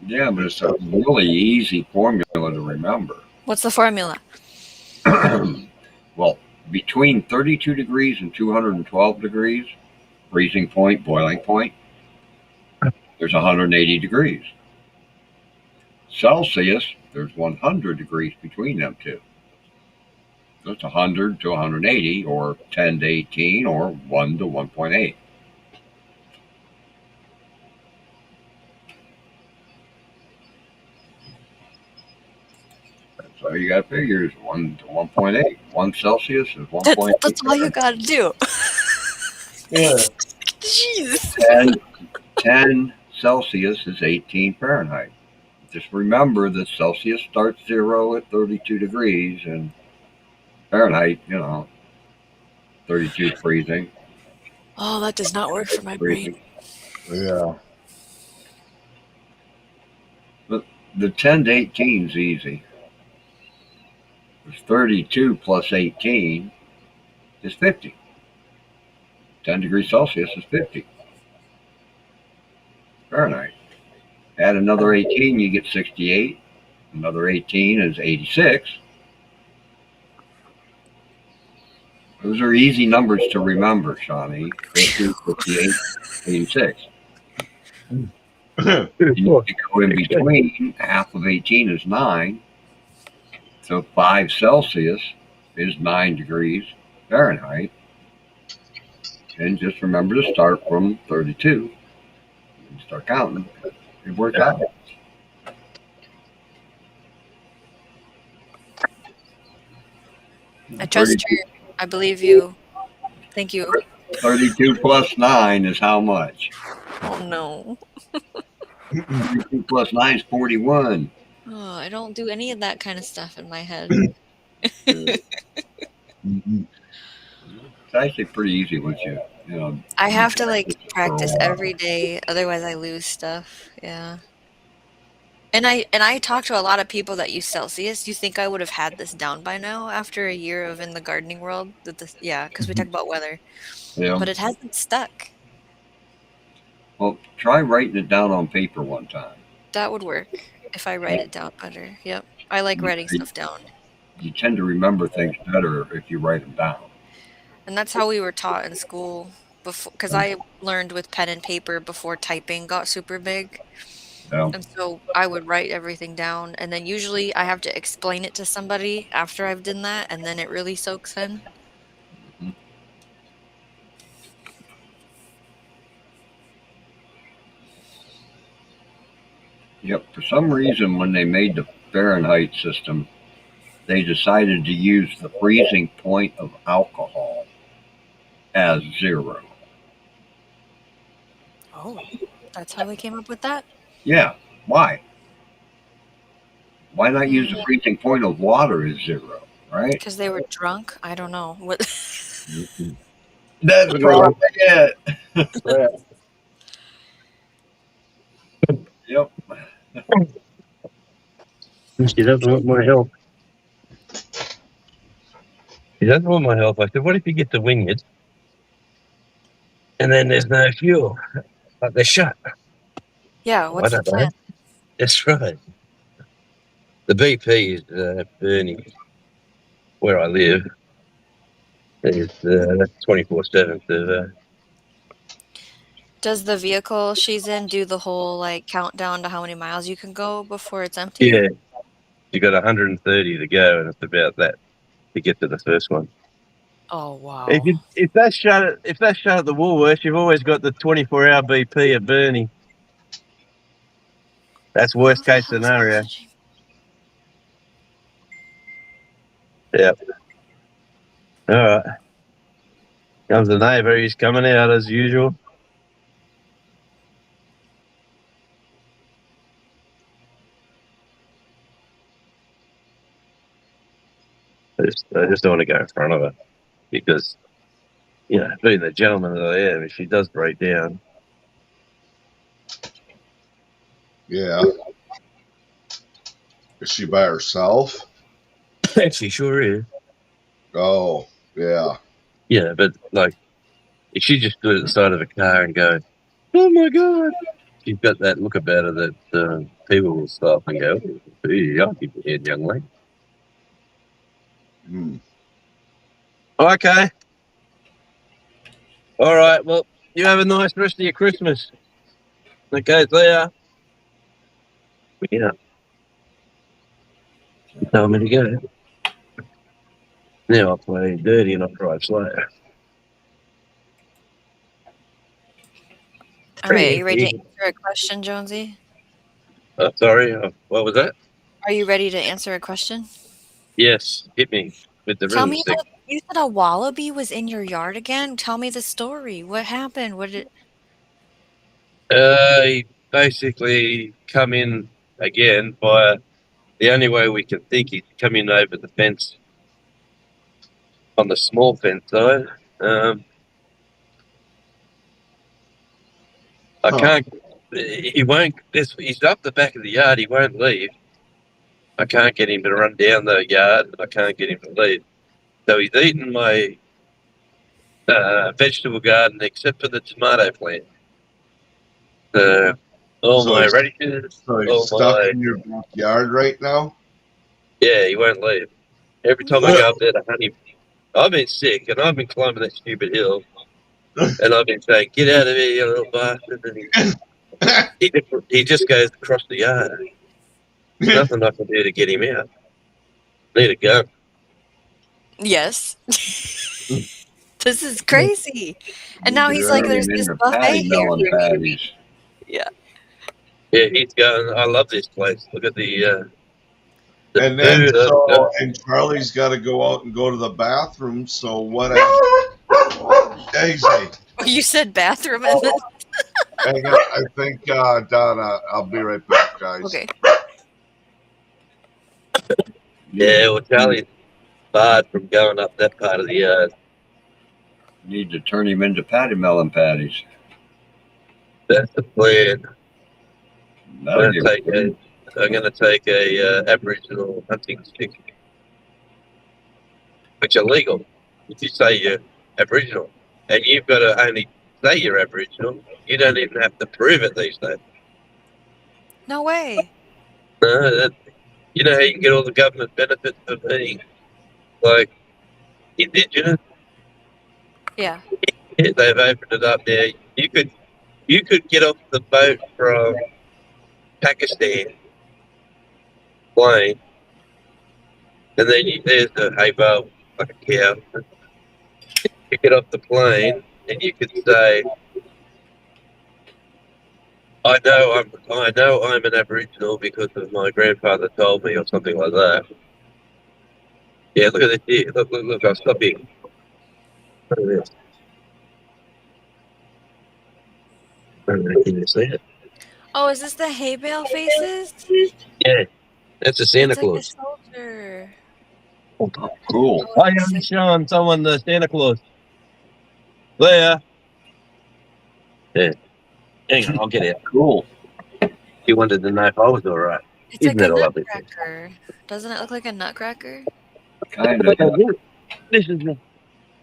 Yeah, but it's a really easy formula to remember. What's the formula? Well, between 32 degrees and 212 degrees, freezing point, boiling point, there's 180 degrees. Celsius, there's 100 degrees between them two. So it's 100 to 180, or 10 to 18, or 1 to 1.8. So you got to figure is 1 to 1.8. 1 Celsius is 1.8. That's all you got to do. Yeah. Jeez. 10 Celsius is 18 Fahrenheit. Just remember that Celsius starts 0 at 32 degrees, and Fahrenheit, 32 freezing. Oh, that does not work for my brain. Yeah. But the 10 to 18 is easy. 32 plus 18 is 50. 10 degrees Celsius is 50 Fahrenheit. Add another 18, you get 68. Another 18 is 86. Those are easy numbers to remember, Shawnee. 50, 58, 86. And you can go in between. Half of 18 is 9. So 5 Celsius is 9 degrees Fahrenheit. And just remember to start from 32. And start counting. It works out. I trust you. I believe you. Thank you. 32 plus 9 is how much? Oh, no. 32 plus 9 is 41. Oh, I don't do any of that kind of stuff in my head. It's actually pretty easy once you I have to practice every day, otherwise I lose stuff. Yeah. And I talk to a lot of people that use Celsius. You think I would have had this down by now after a year of in the gardening world? Because we talk about weather. Yeah. But it hasn't stuck. Well, try writing it down on paper one time. That would work if I write it down better. Yep. I like writing stuff down. You tend to remember things better if you write them down. And that's how we were taught in school before, because I learned with pen and paper before typing got super big. Yeah. And so I would write everything down, and then usually I have to explain it to somebody after I've done that, and then it really soaks in. Mm-hmm. Yep. For some reason, when they made the Fahrenheit system, they decided to use the freezing point of alcohol as 0. Oh, that's how they came up with that? Yeah. Why? Why not use the freezing point of water as 0, right? Because they were drunk? I don't know. What? That's probably it. Yep. She doesn't want my help. He doesn't want my help. I said, what if you get to Wynyard and then there's no fuel? But they're shut. Yeah, what's the plan? That's right. The BP is burning where I live. It's 24/7 server. Does the vehicle she's in do the whole like countdown to how many miles you can go before it's empty? Yeah. You got 130 to go, and it's about that to get to the first one. Oh wow! If that's shut at the Woolworths, you've always got the 24-hour BP at Burnie. That's worst case scenario. Yep. All right. Comes the neighbour. He's coming out as usual. I just don't want to go in front of her because, you know, being the gentleman that I am, if she does break down. Yeah. Is she by herself? She sure is. Oh, yeah. Yeah, but like, if she just stood at the side of a car and go, "Oh my God," she's got that look about her that people will stop and go, "Hey, I'll keep your head, young lady." Okay. All right. Well, you have a nice rest of your Christmas. Okay, see ya. Yeah. You told me to go. Now I'll play dirty and I'll drive slow. All right, are you ready to answer a question, Jonesy? Sorry, what was that? Are you ready to answer a question? Yes, hit me with the Tell rhythm me stick. you said a wallaby was in your yard again? Tell me the story. What happened? What did He basically come in again by the only way we can think he's come in over the fence on the small fence side. I can't. He won't. He's up the back of the yard. He won't leave. I can't get him to run down the yard. I can't get him to leave. So he's eaten my vegetable garden except for the tomato plant. My radishes. So he's stuck in your backyard right now? Yeah, he won't leave. Every time I go up there to hunt him, I've been sick and I've been climbing that stupid hill. And I've been saying, "Get out of here, you little bastard." And he just goes across the yard. There's nothing I can do to get him out. Need a gun. Yes. This is crazy. And now he's like, there's this buffet here. Yeah. Yeah, he's going, I love this place. Look at the and then and Charlie's got to go out and go to the bathroom. So what? Daisy. You said bathroom. And then... Hang on, I think Donna. I'll be right back, guys. Okay. Yeah, well, Charlie's barred from going up that part of the yard. Need to turn him into patty melon patties. That's the plan. I'm going to take a Aboriginal hunting stick, which are legal if you say you're Aboriginal, and you've got to only say you're Aboriginal. You don't even have to prove it these days. No way. No, you know how you can get all the government benefits for being like Indigenous. Yeah. Yeah, they've opened it up there. You could get off the boat from Pakistan plane, and then there's the hay bale like a cow. You get off the plane, and you could say, I know I'm an Aboriginal because of my grandfather told me," or something like that. Yeah, look at this here. Look, I'll stop here. Look at this. I don't know if you can see it. Oh, is this the hay bale faces? Yeah, that's a Santa It's Claus. like a soldier. Oh, cool. I am showing someone the Santa Claus. There. Yeah. Hang on, I'll get out. Cool. You wanted to know if I was all right. It's like Isn't a that lovely? nutcracker. Doesn't it look like a nutcracker? Kind of. This is.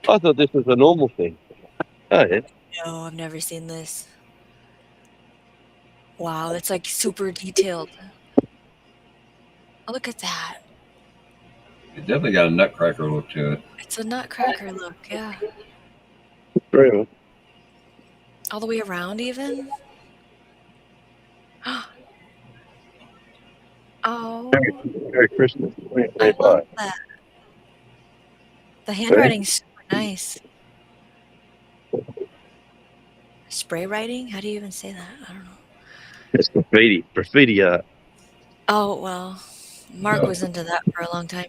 I thought this was a normal thing. Oh yeah. No, I've never seen this. Wow, that's like super detailed. Oh, look at that. It definitely got a nutcracker look to it. It's a nutcracker look, yeah. Very well. All the way around, even. Oh, Merry Christmas. I love that. The handwriting's super nice. Spray writing? How do you even say that? I don't know. It's graffiti art. Oh, well, Mark was into that for a long time.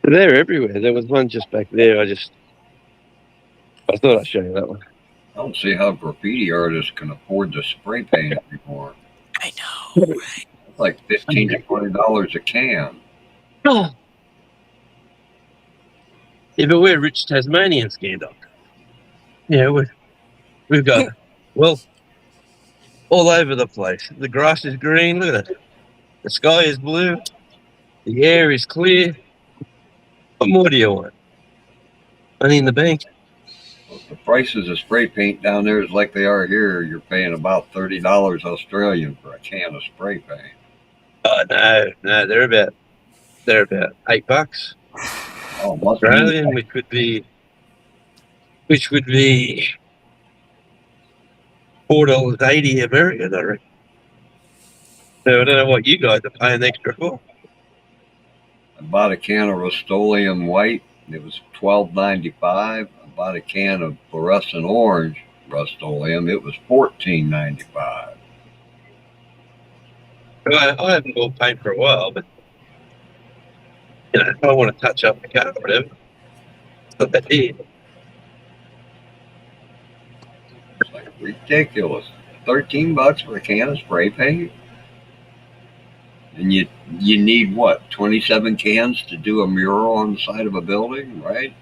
They're everywhere. There was one just back there. I thought I'd show you that one. I don't see how graffiti artists can afford to spray paint it anymore. I know, right? It's like $15 to $20 a can. Oh. Yeah, but we're rich Tasmanians, Gandalf. Yeah, we've got wealth all over the place. The grass is green. Look at that. The sky is blue. The air is clear. What more do you want? Money in the bank. The prices of spray paint down there is like they are here. You're paying about $30 Australian for a can of spray paint. Oh no, they're about $8. Oh, Australian, which would be $4.80 American, I reckon. So I don't know what you guys are paying extra for. I bought a can of Rust-Oleum white. It was $12.95. I bought a can of fluorescent orange Rust-Oleum. It was $14.95. I haven't bought paint for a while, but you know, if I want to touch up the car or whatever, it's not that dear. It's like ridiculous. $13 for a can of spray paint? And you need what, 27 cans to do a mural on the side of a building, right?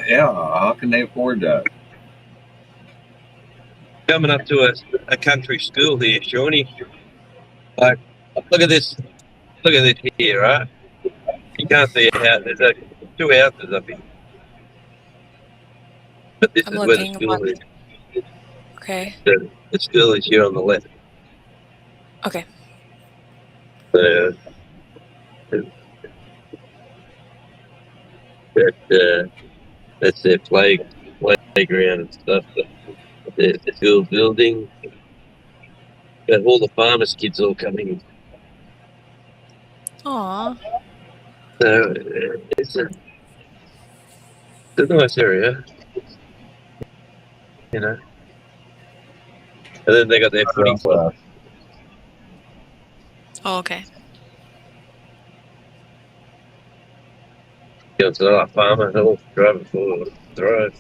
Yeah, how can they afford that? Coming up to a country school here, Shawnee. Like, look at this here, right? You can't see a house. There's 2 houses up here. But this is where the school is. Okay. The school is here on the left. Okay. That's their playground and stuff. The school building. Got all the farmers' kids all coming in. Aww. So it's a nice area, you know. And then they got their footy club. Oh, okay. Yeah, it's a farmer, they'll drive it forward, drive.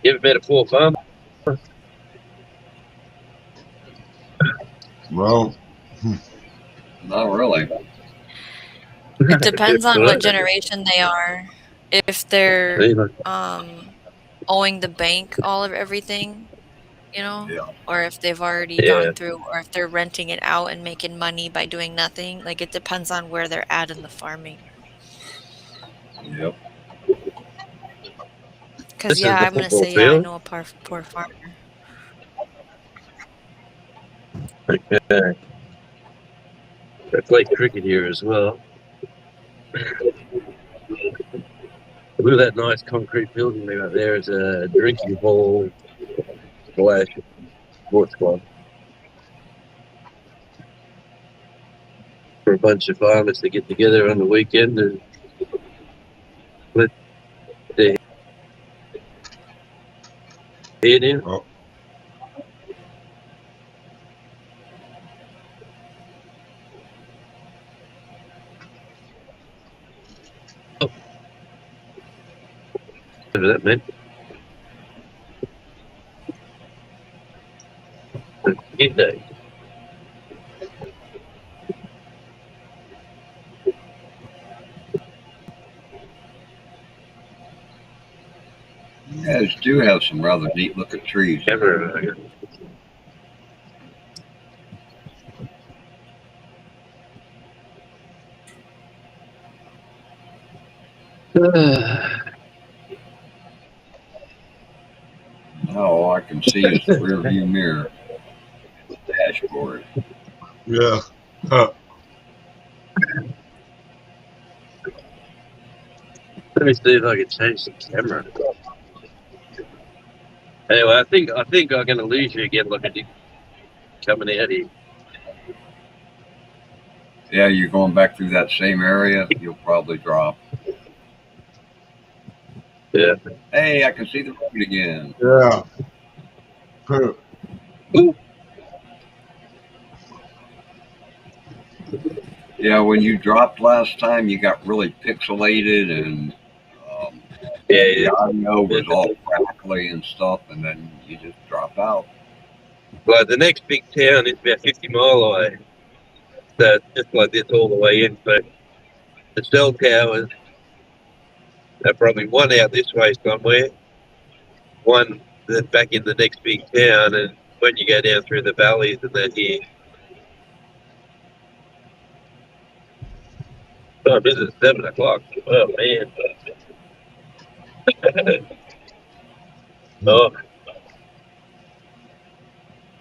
You ever met a poor farmer? Well, not really. It depends on what generation they are. If they're owing the bank all of everything, you know, or if they've already gone through, or if they're renting it out and making money by doing nothing. Like, it depends on where they're at in the farming. Yep. Because, yeah, I'm going to say, yeah, I know a poor farmer. Okay. I play cricket here as well. Look at that nice concrete building they got there. It's a drinking hall / sports club for a bunch of farmers to get together on the weekend and let their head in. Oh. Whatever that meant. Good day. You guys do have some rather neat looking trees. Ever. Now all I can see is the rear view mirror, the dashboard. Yeah. Let me see if I can change the camera. Anyway, I think I'm gonna lose you again. Look at you coming out here. Yeah, you're going back through that same area. You'll probably drop. Yeah. Hey, I can see the road again. Yeah. Yeah, when you dropped last time, you got really pixelated and the audio was all crackly and stuff, and then you just drop out. Well, the next big town is about 50 mile away. So it's just like this all the way in. But the cell towers are probably one out this way somewhere, one back in the next big town, and when you go down through the valleys and that here. Oh, this is 7 o'clock. Oh, man. Oh.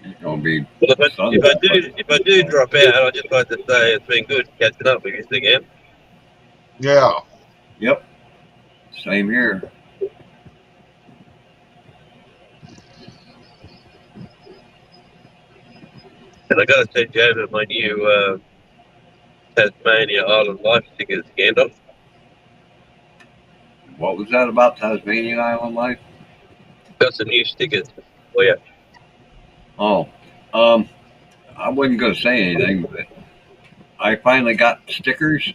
It's gonna be. Well, if I do drop out, I just like to say it's been good catching up with you again. Yeah. Yep. Same here. And I got to send you over my new Tasmania Island Life stickers, Gandalf. What was that about Tasmanian Island Life? Got some new stickers. Oh yeah. Oh, I wasn't going to say anything, but I finally got stickers.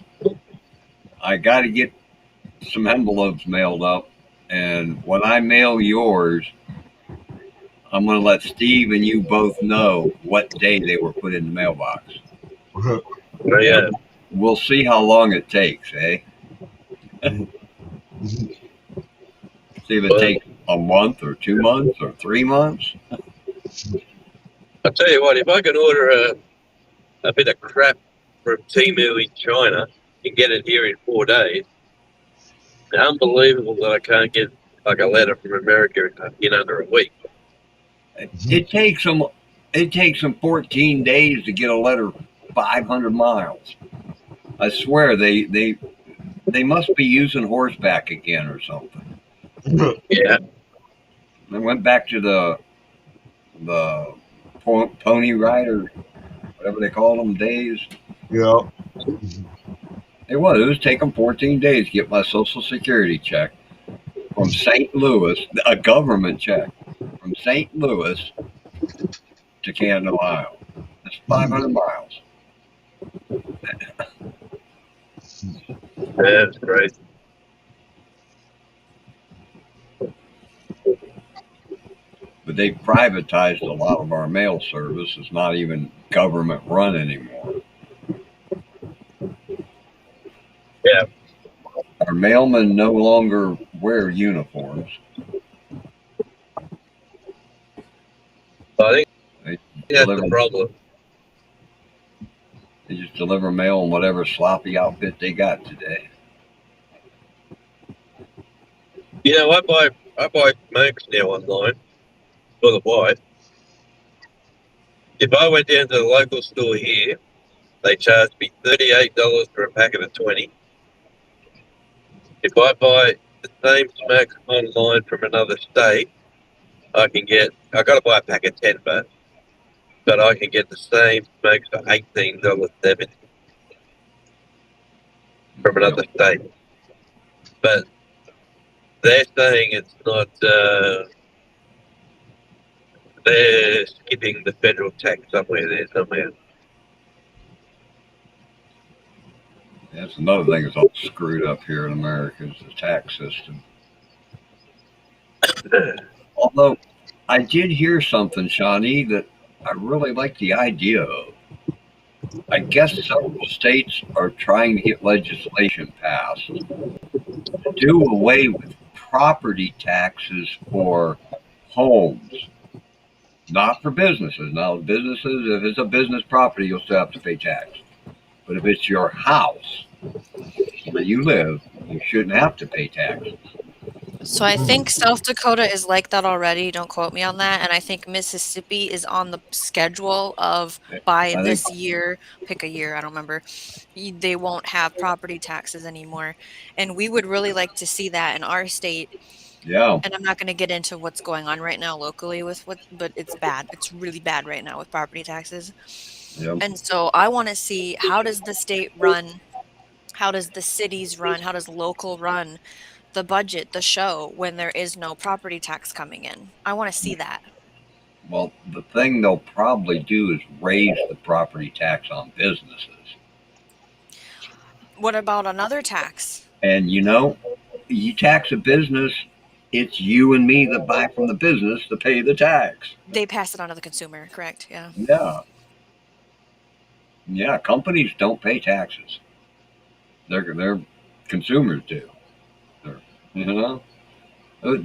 I got to get some envelopes mailed up, and when I mail yours, I'm going to let Steve and you both know what day they were put in the mailbox. Oh yeah. We'll see how long it takes, eh? See if it takes a month or 2 months or 3 months. I'll tell you what, if I can order a bit of crap from Temu in China and get it here in 4 days, it's unbelievable that I can't get like a letter from America in under a week. It takes them 14 days to get a letter 500 miles. I swear they must be using horseback again or something. Yeah. They went back to the pony rider, whatever they call them, days. Yeah. It was taking 14 days to get my Social Security check from St. Louis, a government check from St. Louis to Canton, Ohio. That's 500 miles. That's great. But they privatized a lot of our mail service. It's not even government run anymore. Yeah. Our mailmen no longer wear uniforms. I think that's deliver, the problem. They just deliver mail in whatever sloppy outfit they got today. You know, I buy smokes now online for the wife. If I went down to the local store here, they charge me $38 for a packet of 20. If I buy the same smokes online from another state, I got to buy a pack of 10 but I can get the same smokes for $18.70 from another state. But they're saying it's not, they're skipping the federal tax somewhere. That's another thing that's all screwed up here in America is the tax system. Although I did hear something, Shawnee, that I really like the idea of. I guess several states are trying to get legislation passed to do away with property taxes for homes, not for businesses. Now, businesses, if it's a business property, you'll still have to pay tax. But if it's your house, wherever you live, you shouldn't have to pay taxes. So I think South Dakota is like that already. Don't quote me on that. And I think Mississippi is on the schedule of by this year, pick a year, I don't remember, they won't have property taxes anymore. And we would really like to see that in our state. Yeah. And I'm not going to get into what's going on right now locally with but it's bad. It's really bad right now with property taxes. Yep. And so I want to see, how does the state run? How does the cities run? How does local run the budget, the show, when there is no property tax coming in? I want to see that. Well, the thing they'll probably do is raise the property tax on businesses. What about another tax? And you tax a business, it's you and me that buy from the business to pay the tax. They pass it on to the consumer, correct? Yeah. Yeah. Yeah, companies don't pay taxes. They're consumers do.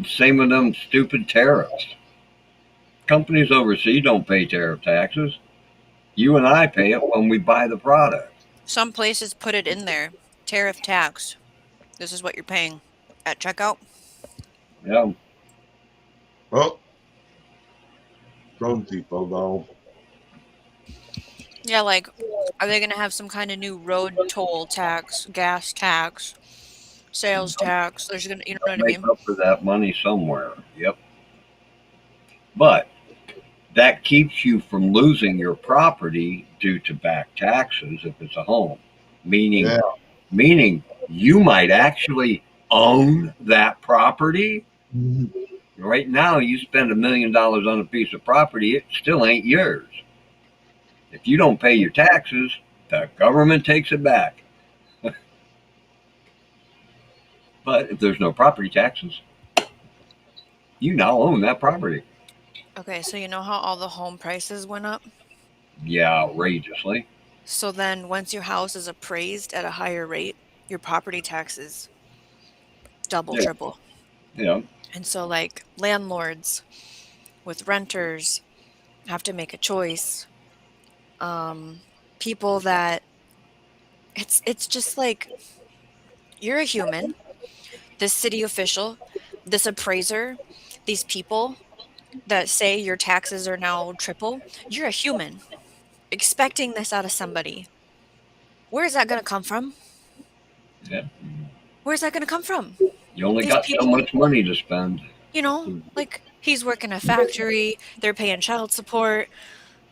Same with them stupid tariffs. Companies overseas don't pay tariff taxes. You and I pay it when we buy the product. Some places put it in there. Tariff tax. This is what you're paying at checkout. Yeah. Oh. Some people though. Yeah, like, are they going to have some kind of new road toll tax, gas tax, sales tax? There's going to, you know what I mean? Make up for that money somewhere. Yep. But that keeps you from losing your property due to back taxes if it's a home. Meaning you might actually own that property. Mm-hmm. Right now, you spend $1 million on a piece of property, it still ain't yours. If you don't pay your taxes, the government takes it back. But if there's no property taxes, you now own that property. Okay, so you know how all the home prices went up? Yeah, outrageously. So then once your house is appraised at a higher rate, your property taxes double, triple. Yeah. And so like landlords with renters have to make a choice. People that it's just like, you're a human, this city official, this appraiser, these people that say your taxes are now triple, you're a human expecting this out of somebody. Where is that going to come from? Yeah. Where's that going to come from? You only got so much money to spend. Like he's working a factory, they're paying child support,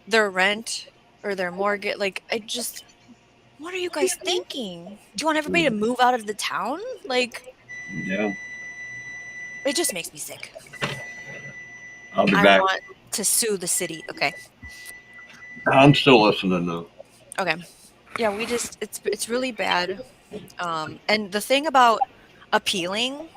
their rent or their mortgage. Like, what are you guys thinking? Do you want everybody to move out of the town? Like, yeah. It just makes me sick. I'll be back. I want to sue the city. Okay. I'm still listening though. Okay. Yeah, it's really bad. And the thing about appealing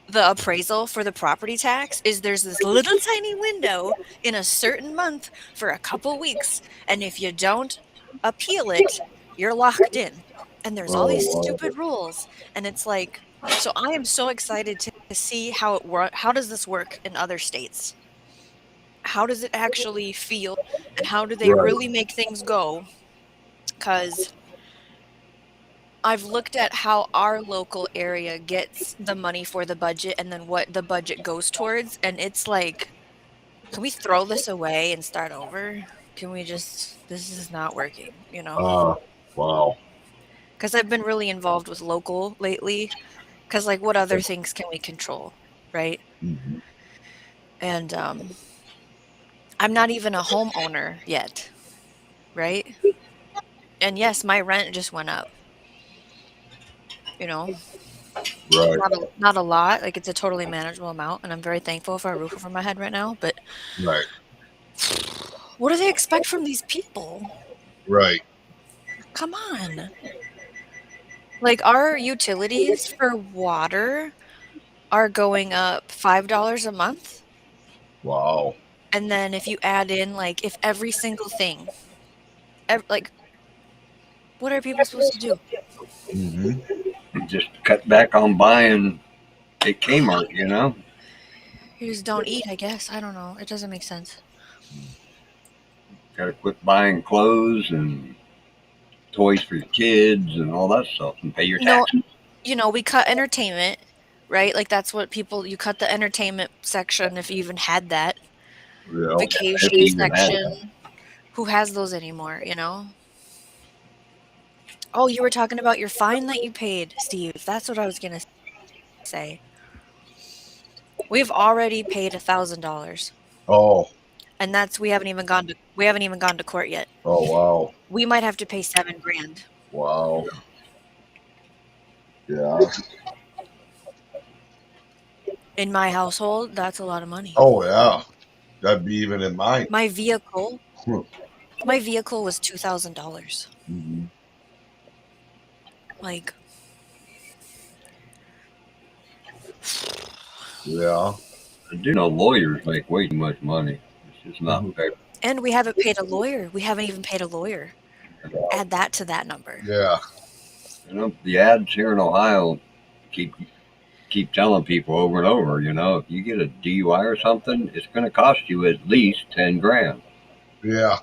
the appraisal for the property tax is there's this little tiny window in a certain month for a couple weeks, and if you don't appeal it, you're locked in. And there's all these stupid rules, and it's like, so I am so excited to see how does this work in other states? How does it actually feel, and how do they really make things go? Because I've looked at how our local area gets the money for the budget and then what the budget goes towards, and it's like, can we throw this away and start over? Can we this is not working, Wow. Because I've been really involved with local lately, because like, what other things can we control, right? Mm-hmm. And I'm not even a homeowner yet, right? And yes, my rent just went up. Right. Not a lot. Like, it's a totally manageable amount, and I'm very thankful for a roof over my head right now. But right. What do they expect from these people? Right. Come on. Like, our utilities for water are going up $5 a month. Wow. And then if you add in, like, if every single thing, what are people supposed to do? Mm-hmm. Just cut back on buying at Kmart, You just don't eat, I guess. I don't know. It doesn't make sense. Got to quit buying clothes and toys for your kids and all that stuff, and pay your taxes. you know, we cut entertainment, right? Like that's what people, you cut the entertainment section if you even had that. Yeah. Vacation section. Who has those anymore, you know? Oh, you were talking about your fine that you paid, Steve. That's what I was gonna say. We've already paid $1,000. Oh. And that's we haven't even gone to court yet. Oh wow. We might have to pay $7 grand. Wow. Yeah. In my household, that's a lot of money. Oh yeah. That'd be even in mine. My vehicle was $2,000. Mm-hmm. Like, yeah. I do know lawyers make way too much money. It's just not fair. And we haven't paid a lawyer. We haven't even paid a lawyer. Add that to that number. Yeah. You know, the ads here in Ohio keep telling people over and over, you know, if you get a DUI or something, it's going to cost you at least 10 grand. Yeah.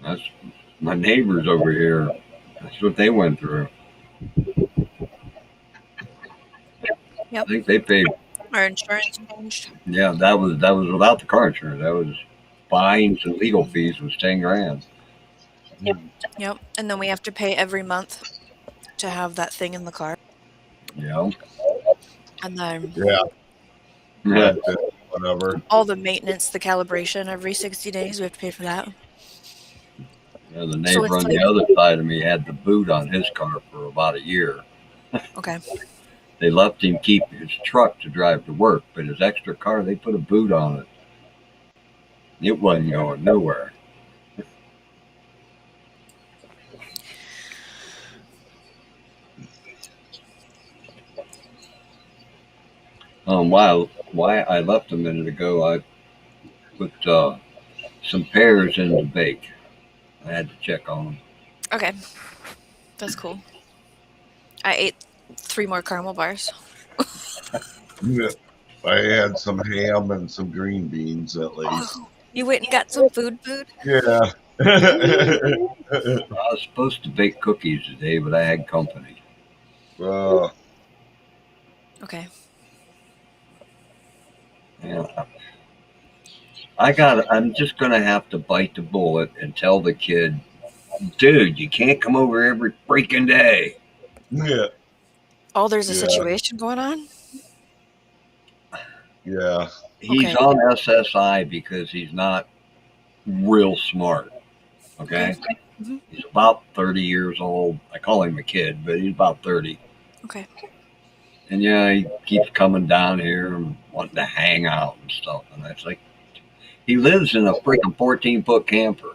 That's my neighbors over here. That's what they went through. Yep. I think they paid. Our insurance changed. Yeah, that was without the car insurance. That was fines and legal fees was 10 grand. Yep. And then we have to pay every month to have that thing in the car. Yeah. And then yeah. Whatever. All the maintenance, the calibration every 60 days, we have to pay for that. Yeah, the neighbor on the other side of me had the boot on his car for about a year. Okay. They left him keep his truck to drive to work, but his extra car, they put a boot on it. It wasn't going nowhere. Why I left a minute ago, I put some pears in the bake. I had to check on them. Okay. That's cool. I ate 3 more caramel bars. Yeah. I had some ham and some green beans at least. Oh, you went and got some food? Yeah. I was supposed to bake cookies today, but I had company. Okay. Yeah. I'm just going to have to bite the bullet and tell the kid, dude, you can't come over every freaking day. Yeah. Oh, there's a situation going on? Yeah. He's on SSI because he's not real smart. Okay? Mm-hmm. He's about 30 years old. I call him a kid, but he's about 30. Okay. And yeah, he keeps coming down here and wanting to hang out and stuff. And it's like, he lives in a freaking 14-foot camper.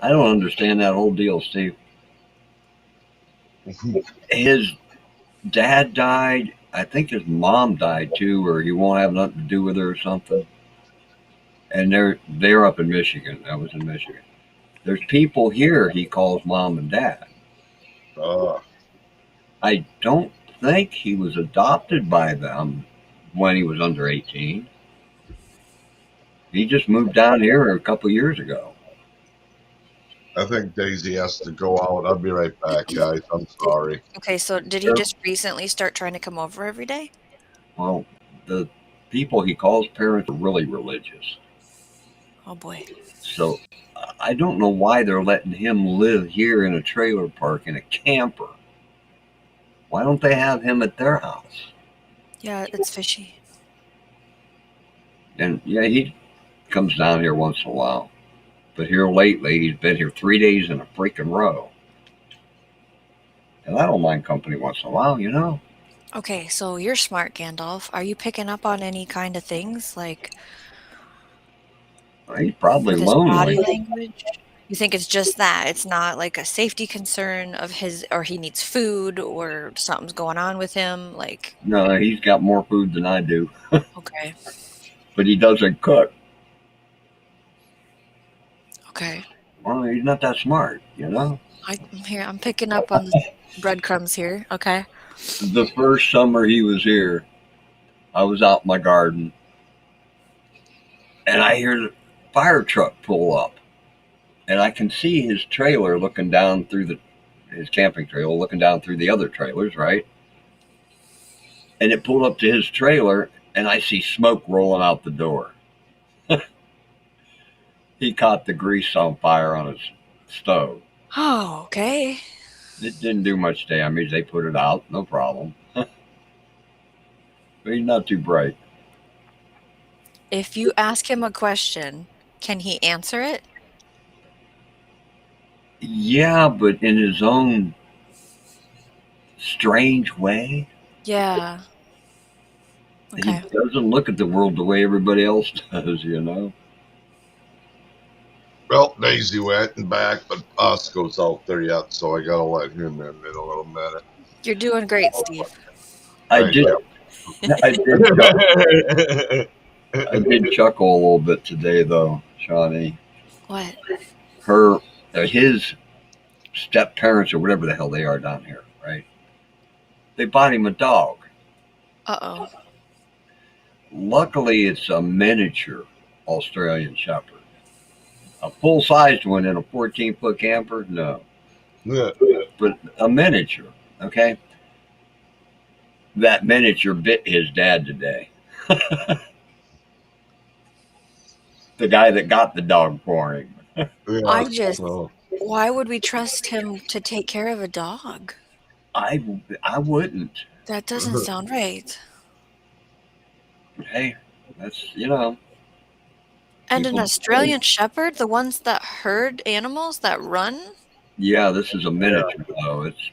I don't understand that whole deal, Steve. His dad died. I think his mom died too, or he won't have nothing to do with her or something. And they're up in Michigan. I was in Michigan. There's people here he calls mom and dad. I don't think he was adopted by them when he was under 18. He just moved down here a couple years ago. I think Daisy has to go out. I'll be right back, guys. I'm sorry. Okay, so did he just recently start trying to come over every day? Well, the people he calls parents are really religious. Oh, boy. So I don't know why they're letting him live here in a trailer park in a camper. Why don't they have him at their house? Yeah, it's fishy. And yeah, he comes down here once in a while. But here lately, he's been here 3 days in a freaking row. And I don't mind company once in a while, you know? Okay, so you're smart, Gandalf. Are you picking up on any kind of things? Like, he's probably with his body lonely. language? You think it's just that? It's not like a safety concern of his, or he needs food, or something's going on with him? Like, No, he's got more food than I do. okay. But he doesn't cook. Okay. Well, he's not that smart, you know? I'm picking up on the breadcrumbs here. Okay. The first summer he was here, I was out in my garden. and I hear the fire truck pull up, and I can see his trailer looking down through his camping trailer, looking down through the other trailers, right? And it pulled up to his trailer, and I see smoke rolling out the door. He caught the grease on fire on his stove. Oh, okay. It didn't do much damage. They put it out, no problem. But he's not too bright. If you ask him a question, can he answer it? Yeah, but in his own strange way. Yeah. Okay. He doesn't look at the world the way everybody else does, you know? Well, Daisy went and back, but Osco's out there yet, so I gotta let him in a little minute. You're doing great, Steve. I did chuckle a little bit today, though, Shawnee. What? His step parents or whatever the hell they are down here, right? They bought him a dog. Uh-oh. Luckily, it's a miniature Australian Shepherd. A full-sized one in a 14-foot camper? No. Yeah. But a miniature, okay? That miniature bit his dad today. The guy that got the dog for him. Yeah, why would we trust him to take care of a dog? I wouldn't. That doesn't sound right. Hey, that's, you know. And an Australian Shepherd, the ones that herd animals that run? Yeah, this is a miniature, though. It's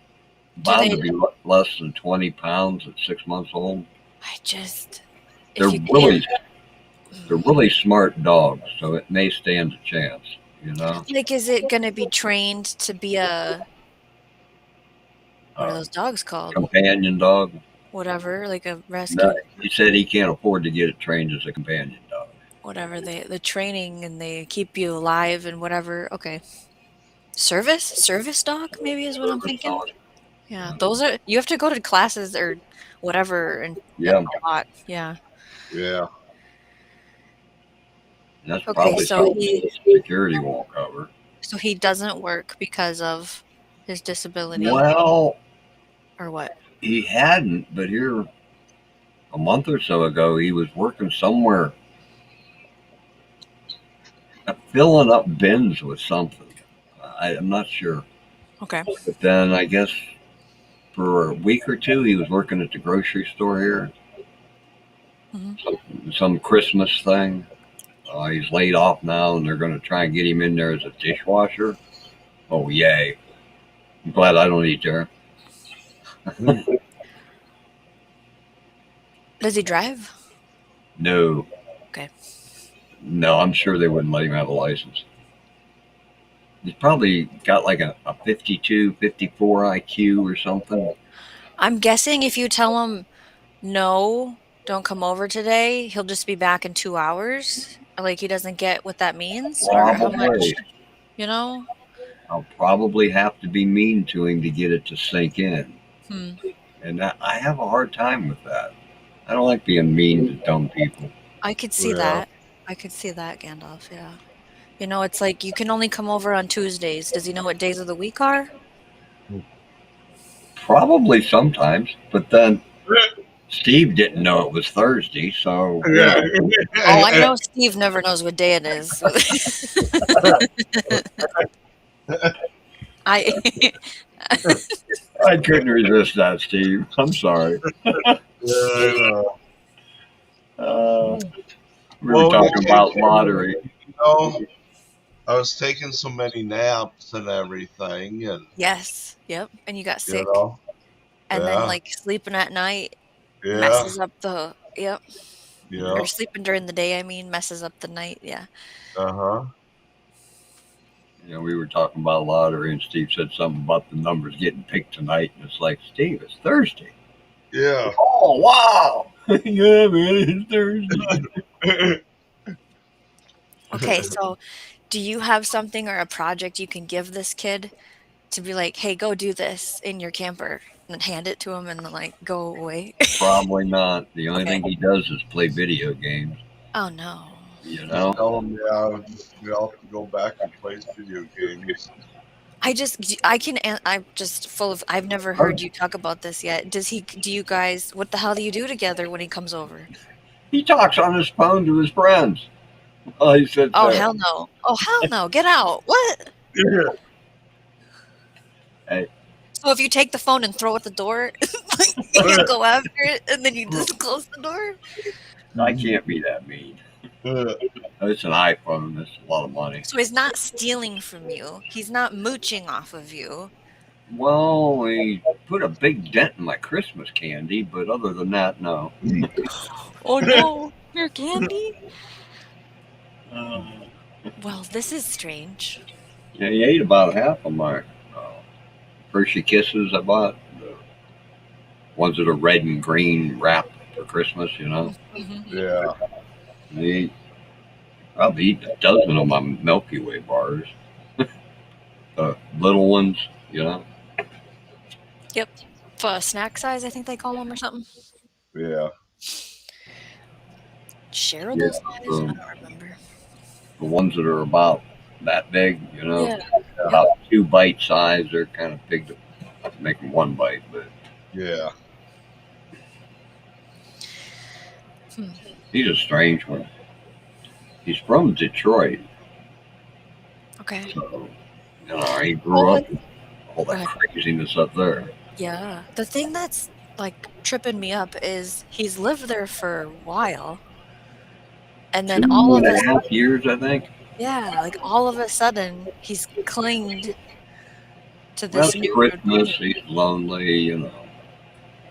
bound to be less than 20 pounds at 6 months old. They're really smart dogs, so it may stand a chance, you know? Like, is it going to be trained to be a... What are those dogs called? Companion dog. Whatever, like a rescue. No, he said he can't afford to get it trained as a companion dog. Whatever, the training and they keep you alive and whatever. Okay. Service dog, maybe is what I'm thinking. Yeah, those are, you have to go to classes or whatever and yeah. Yeah. Yeah. That's Okay, probably so something security won't cover. So he doesn't work because of his disability? Well, or what? He hadn't, but here a month or so ago, he was working somewhere filling up bins with something. I'm not sure. Okay. But then I guess for a week or two, he was working at the grocery store here. Mm-hmm. Some Christmas thing. He's laid off now, and they're going to try and get him in there as a dishwasher. Oh, yay. I'm glad I don't eat there. Does he drive? No. Okay. No, I'm sure they wouldn't let him have a license. He's probably got like a 52, 54 IQ or something. I'm guessing if you tell him, no, don't come over today, he'll just be back in 2 hours. Like he doesn't get what that means? Or how much, you know? I'll probably have to be mean to him to get it to sink in. And I have a hard time with that. I don't like being mean to dumb people. I could see that. I could see that, Gandalf, yeah. You know, it's like you can only come over on Tuesdays. Does he know what days of the week are? Probably sometimes, but then Steve didn't know it was Thursday, so... Yeah. Oh, I know Steve never knows what day it is. I couldn't resist that, Steve. I'm sorry. We were talking about lottery. You know, I was taking so many naps and everything, and Yes. Yep. And you got sick. you know, And then like sleeping at night yeah, messes up the yeah, or sleeping during the day, I mean, messes up the night. Yeah. uh-huh. You know, we were talking about lottery, and Steve said something about the numbers getting picked tonight, and it's like, Steve, it's Thursday. Yeah. Oh, wow. Yeah, man, it's Thursday. Okay, so do you have something or a project you can give this kid to be like, hey, go do this in your camper and hand it to him and then like go away? Probably not. The only thing he does is play video games. Oh no. You know? Tell them, we all can go back and play video games. I'm just full of, I've never heard you talk about this yet. Do you guys, what the hell do you do together when he comes over? He talks on his phone to his friends. Oh, he said, oh, hell no. Oh, hell no. Get out. What? Hey. So if you take the phone and throw it at the door, you go after it, and then you just close the door? I can't be that mean. It's an iPhone. That's a lot of money. So he's not stealing from you. He's not mooching off of you. Well, he put a big dent in my Christmas candy, but other than that, no. Oh, no. Your candy? Well, this is strange. Yeah, he ate about half of my Hershey Kisses I bought. The ones that are red and green wrapped for Christmas, you know? Yeah. He probably eat a dozen of my Milky Way bars. The little ones, you know? Yep. For snack size, I think they call them or something. Yeah. Shareable size? I don't remember. The ones that are about that big, you know? Yeah. About 2 bite size. They're kind of big to make them 1 bite, but yeah. He's a strange one. He's from Detroit. Okay. So, you know, he grew up with all that craziness up there. Yeah. The thing that's like tripping me up is he's lived there for a while. And then all of a 2.5 years, I think. Yeah, like all of a sudden he's clinged to Well, this new Christmas, he's lonely, you know.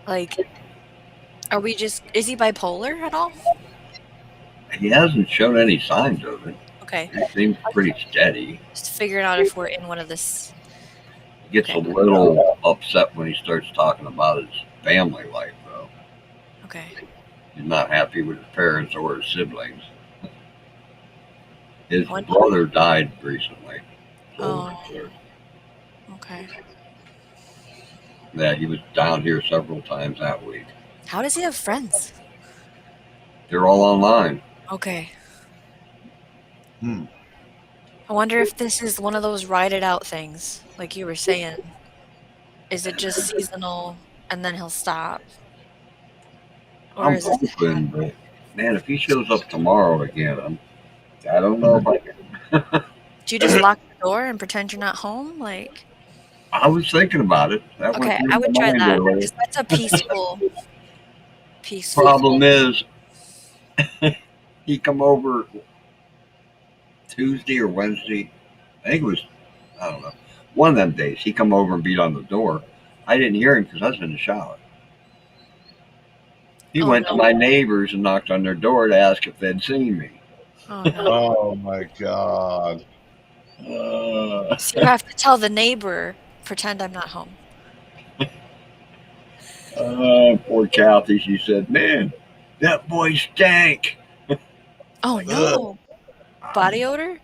like is he bipolar at all? He hasn't shown any signs of it. Okay. He seems pretty steady. Just figuring out if we're in one of this. He gets a little upset when he starts talking about his family life, though. Okay. He's not happy with his parents or his siblings. His brother died recently. Oh. Okay. Yeah, he was down here several times that week. How does he have friends? They're all online. Okay. I wonder if this is one of those ride it out things, like you were saying. Is it just seasonal and then he'll stop? Or I'm is it hoping, but man, if he shows up tomorrow again, I don't know if I can. do you just lock the door and pretend you're not home? Like I was thinking about it. That went okay, through I would my try mind that earlier. because that's a peaceful. Problem is, he come over Tuesday or Wednesday. I think it was, I don't know, one of them days. He come over and beat on the door. I didn't hear him because I was in the shower. He went to my neighbors and knocked on their door to ask if they'd seen me. Oh, no. Oh my God. So you have to tell the neighbor, pretend I'm not home. Poor Kathy. She said, "Man, that boy stank." Oh no! Body odor?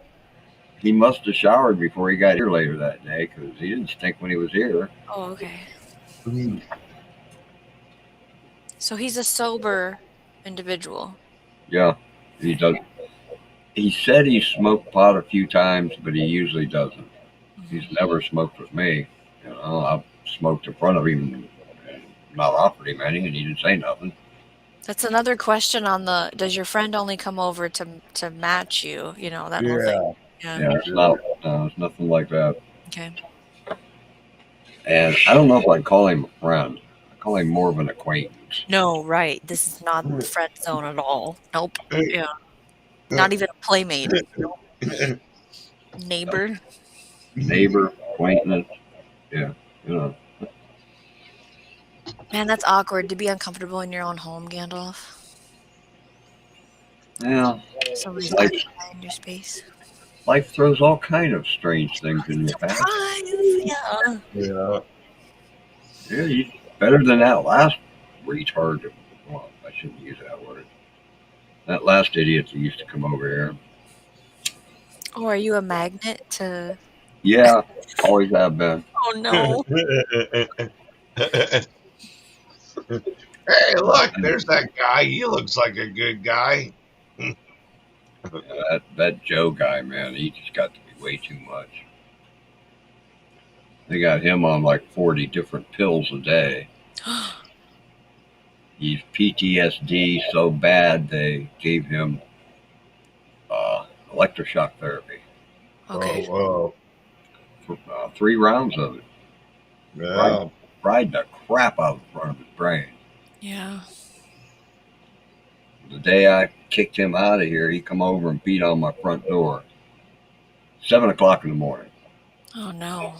He must have showered before he got here later that day because he didn't stink when he was here. Oh, okay. So he's a sober individual. Yeah, he does. He said he smoked pot a few times, but he usually doesn't. He's never smoked with me. You know, I've smoked in front of him and not offered him any, and he didn't say nothing. That's another question on the. Does your friend only come over to match you? You know that whole thing. Yeah, it's not. It's nothing like that. Okay. And I don't know if I call him a friend. I call him more of an acquaintance. No, right. This is not the friend zone at all. Nope. Yeah. Not even a playmate. Neighbor. Neighbor, acquaintance. Yeah, you know. Man, that's awkward to be uncomfortable in your own home, Gandalf. Yeah. Somebody's Life, in your space. life throws all kind of strange things in your path. Yeah. Yeah. Yeah, you better than that last retard. Well, I shouldn't use that word. That last idiot that used to come over here. Oh, are you a magnet to? Yeah, always have been. Oh no. Hey, look, there's that guy. He looks like a good guy. That Joe guy, man, he just got to be way too much. They got him on like 40 different pills a day. He's PTSD so bad they gave him electroshock therapy. Okay. Oh, For, 3 rounds of it. wow. Fried the crap out of the front of his brain. Yeah. The day I kicked him out of here, he come over and beat on my front door. 7 o'clock in the morning. Oh no.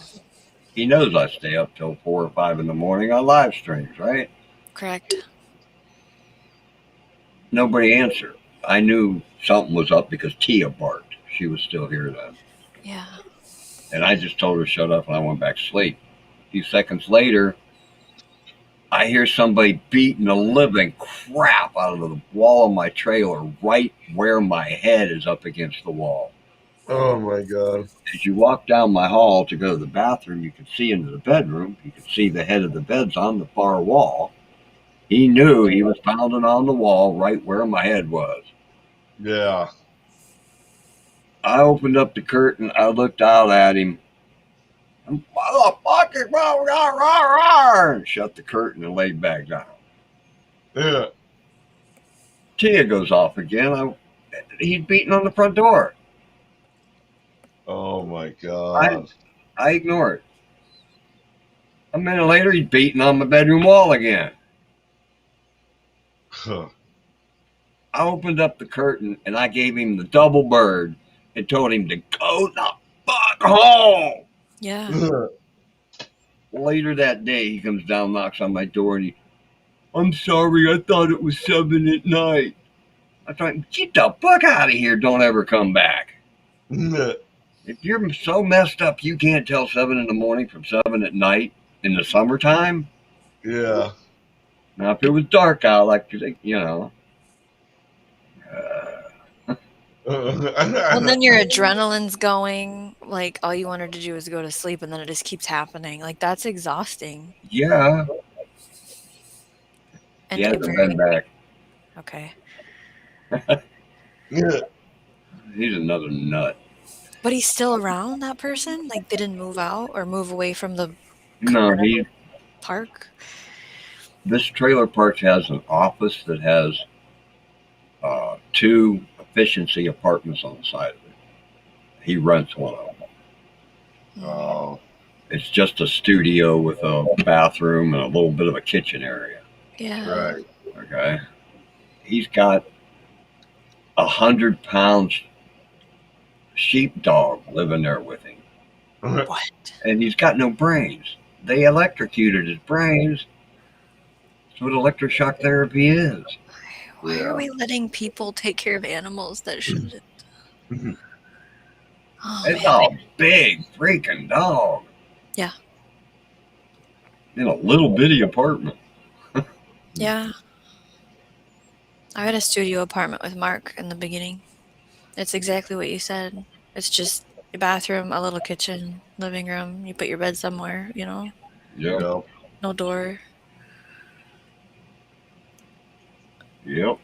He knows I stay up till 4 or 5 in the morning on live streams, right? Correct. Nobody answered. I knew something was up because Tia barked. She was still here then. Yeah. And I just told her to shut up and I went back to sleep. A few seconds later, I hear somebody beating the living crap out of the wall of my trailer right where my head is up against the wall. Oh my God. As you walk down my hall to go to the bathroom, you can see into the bedroom. You can see the head of the bed's on the far wall. He knew he was pounding on the wall right where my head was. Yeah. I opened up the curtain. I looked out at him. Motherfucker, and shut the curtain and laid back down. Yeah. Tia goes off again. He's beating on the front door. Oh my God. I ignore it. A minute later, he's beating on my bedroom wall again. Huh. I opened up the curtain and I gave him the double bird and told him to go the fuck home. Yeah. Later that day, he comes down, knocks on my door, and I'm sorry, I thought it was 7 at night. I thought, get the fuck out of here. Don't ever come back. If you're so messed up you can't tell 7 in the morning from 7 at night in the summertime. Yeah. Now, if it was dark out, like, you know. Well, then your adrenaline's going. Like, all you wanted to do is go to sleep, and then it just keeps happening. Like, that's exhausting. Yeah. And He hasn't been back. Okay. Yeah. He's another nut. But he's still around, that person? Like, they didn't move out or move away from the No, park? This trailer park has an office that has 2 efficiency apartments on the side of it. He rents one of them. Oh. It's just a studio with a bathroom and a little bit of a kitchen area. Yeah. Right. Okay. He's got 100-pound sheepdog living there with him. What? And he's got no brains. They electrocuted his brains. That's what electroshock therapy is. Why are we letting people take care of animals that shouldn't? Oh, It's man. a big freaking dog. Yeah. In a little bitty apartment. Yeah. I had a studio apartment with Mark in the beginning. It's exactly what you said. It's just your bathroom, a little kitchen, living room. You put your bed somewhere, you know? Yep. No door. Yep.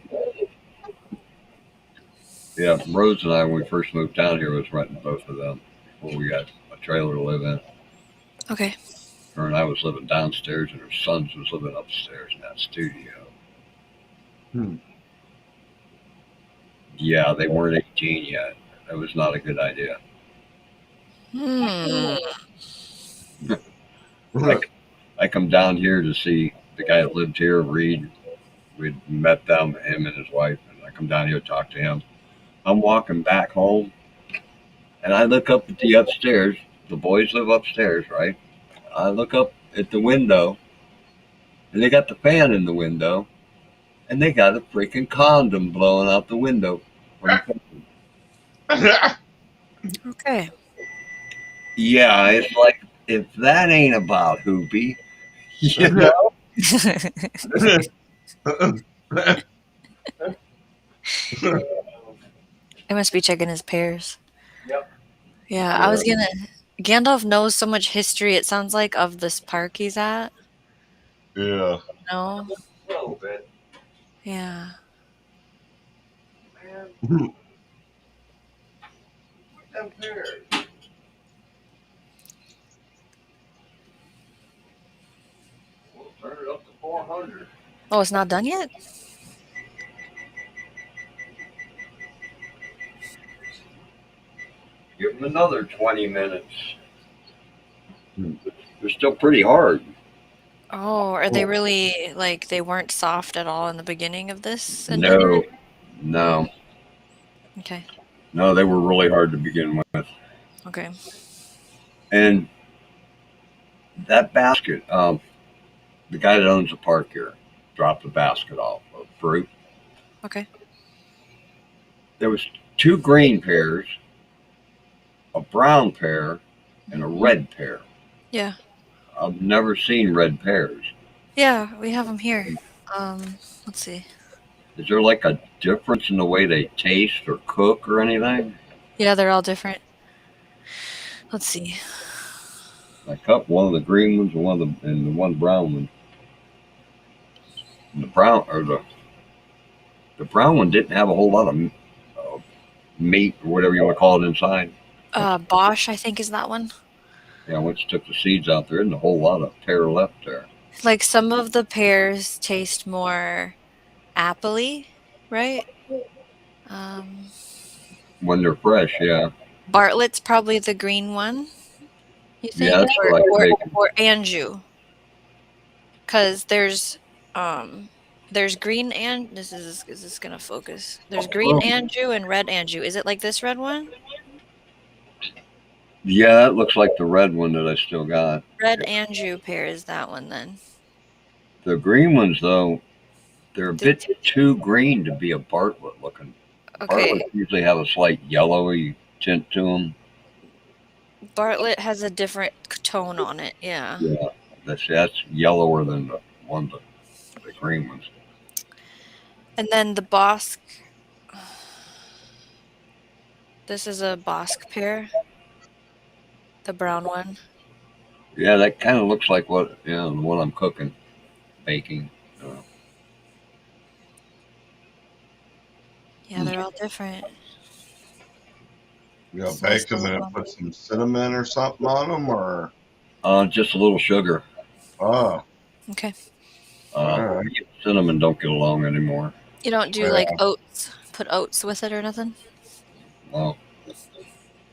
Yeah, Rose and I, when we first moved down here, was renting both of them before we got a trailer to live in. Okay. Her and I was living downstairs, and her sons was living upstairs in that studio. Yeah, they weren't 18 yet. That was not a good idea. I come down here to see the guy that lived here, Reed. We'd met them, him and his wife, and I come down here to talk to him. I'm walking back home, and I look up at the upstairs. The boys live upstairs, right? I look up at the window, and they got the fan in the window, and they got a freaking condom blowing out the window. Okay. Yeah, it's like, if that ain't about Hoopy, you know? I must be checking his pairs. Yep. Yeah, I was gonna. Gandalf knows so much history, it sounds like, of this park he's at. Yeah. No? A little bit. Yeah. them pears. We'll turn it up to 400. Oh, it's not done yet? Give them another 20 minutes. They're still pretty hard. Oh, are they really, like, they weren't soft at all in the beginning of this? No. Okay. No, they were really hard to begin with. Okay. And that basket, the guy that owns the park here dropped the basket off of fruit. Okay. There was 2 green pears, a brown pear, and a red pear. Yeah. I've never seen red pears. Yeah, we have them here. Let's see. Is there like a difference in the way they taste or cook or anything? Yeah, they're all different. Let's see. I cut one of the green ones and the one brown one. And the brown one didn't have a whole lot of meat or whatever you want to call it inside. Bosch, I think, is that one. Yeah, once you took the seeds out, there isn't a whole lot of pear left there. Like, some of the pears taste more appley, right? When they're fresh, yeah. Bartlett's probably the green one, you think? Yeah, that's what I think. Or Anjou. Because there's green and is this gonna focus? There's green Anjou and red Anjou. Is it like this red one? Yeah, that looks like the red one that I still got. Red Anjou pear is that one then. The green ones, though, they're a bit too green to be a Bartlett looking. Okay. Bartletts usually have a slight yellowy tint to them. Bartlett has a different tone on it, yeah. Yeah, that's yellower than the green ones. And then the Bosc. This is a Bosc pear. The brown one. Yeah, that kind of looks like what I'm cooking, baking. Yeah, they're all different. You know, bake them and put some cinnamon or something on them, or just a little sugar. Oh, okay. Right. Cinnamon don't get along anymore. You don't do like oats, put oats with it or nothing? No.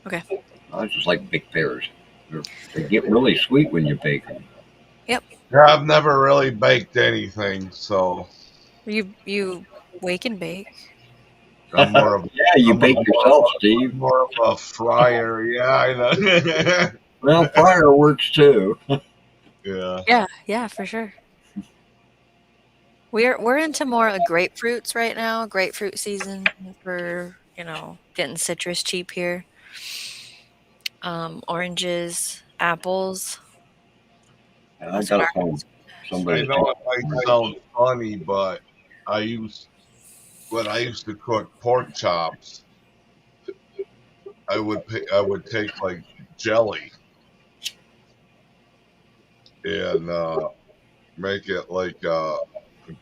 Okay. I just like big pears. They get really sweet when you bake them. Yep. Yeah, I've never really baked anything, so you wake and bake. I'm more of you bake yourself, Steve. More of a fryer, yeah, I know. Well, fryer works too. Yeah. Yeah, for sure. We're into more grapefruits right now. Grapefruit season for getting citrus cheap here. Oranges, apples. I gotta find somebody. I know it might sound funny, but when I used to cook pork chops, I would take like jelly and make it like a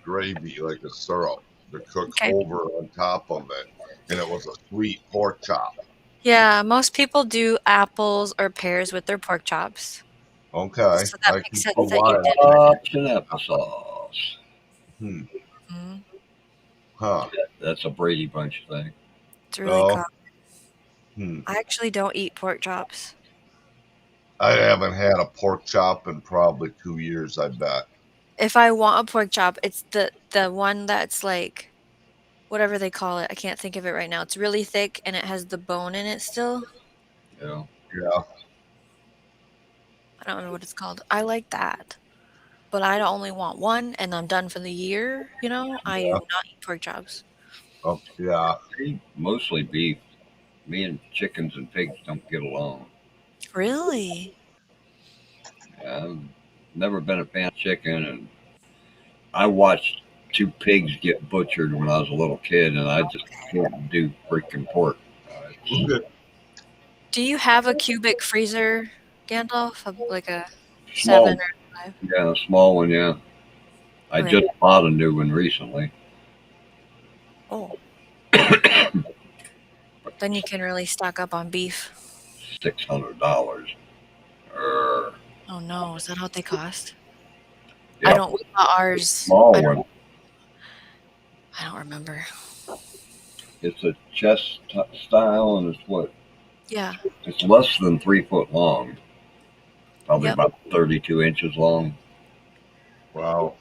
gravy, like a syrup to cook over on top of it, and it was a sweet pork chop. Yeah, most people do apples or pears with their pork chops. Okay. So that makes sense that you did. An applesauce. Mm-hmm. Huh. That's a Brady Bunch thing. It's really common. I actually don't eat pork chops. I haven't had a pork chop in probably 2 years, I bet. If I want a pork chop, it's the one that's like whatever they call it. I can't think of it right now. It's really thick and it has the bone in it still. Yeah. Yeah. I don't know what it's called. I like that. But I only want one and I'm done for the year, I do not eat pork chops. Oh, yeah. Mostly beef. Me and chickens and pigs don't get along. Really? Yeah, I've never been a fan of chicken, and I watched 2 pigs get butchered when I was a little kid, and I just couldn't do freaking pork. Do you have a cubic freezer, Gandalf? Like a Small. 7 or 5? Yeah, a small one, yeah. I Right. just bought a new one recently. Oh. But Then you can really stock up on beef. $600. Oh no, is that what they cost? Yep. I don't. We bought ours. Small one. I don't remember. It's a chest style, and it's what? Yeah. It's less than 3 foot long. Probably Yep. about 32 inches long. Wow.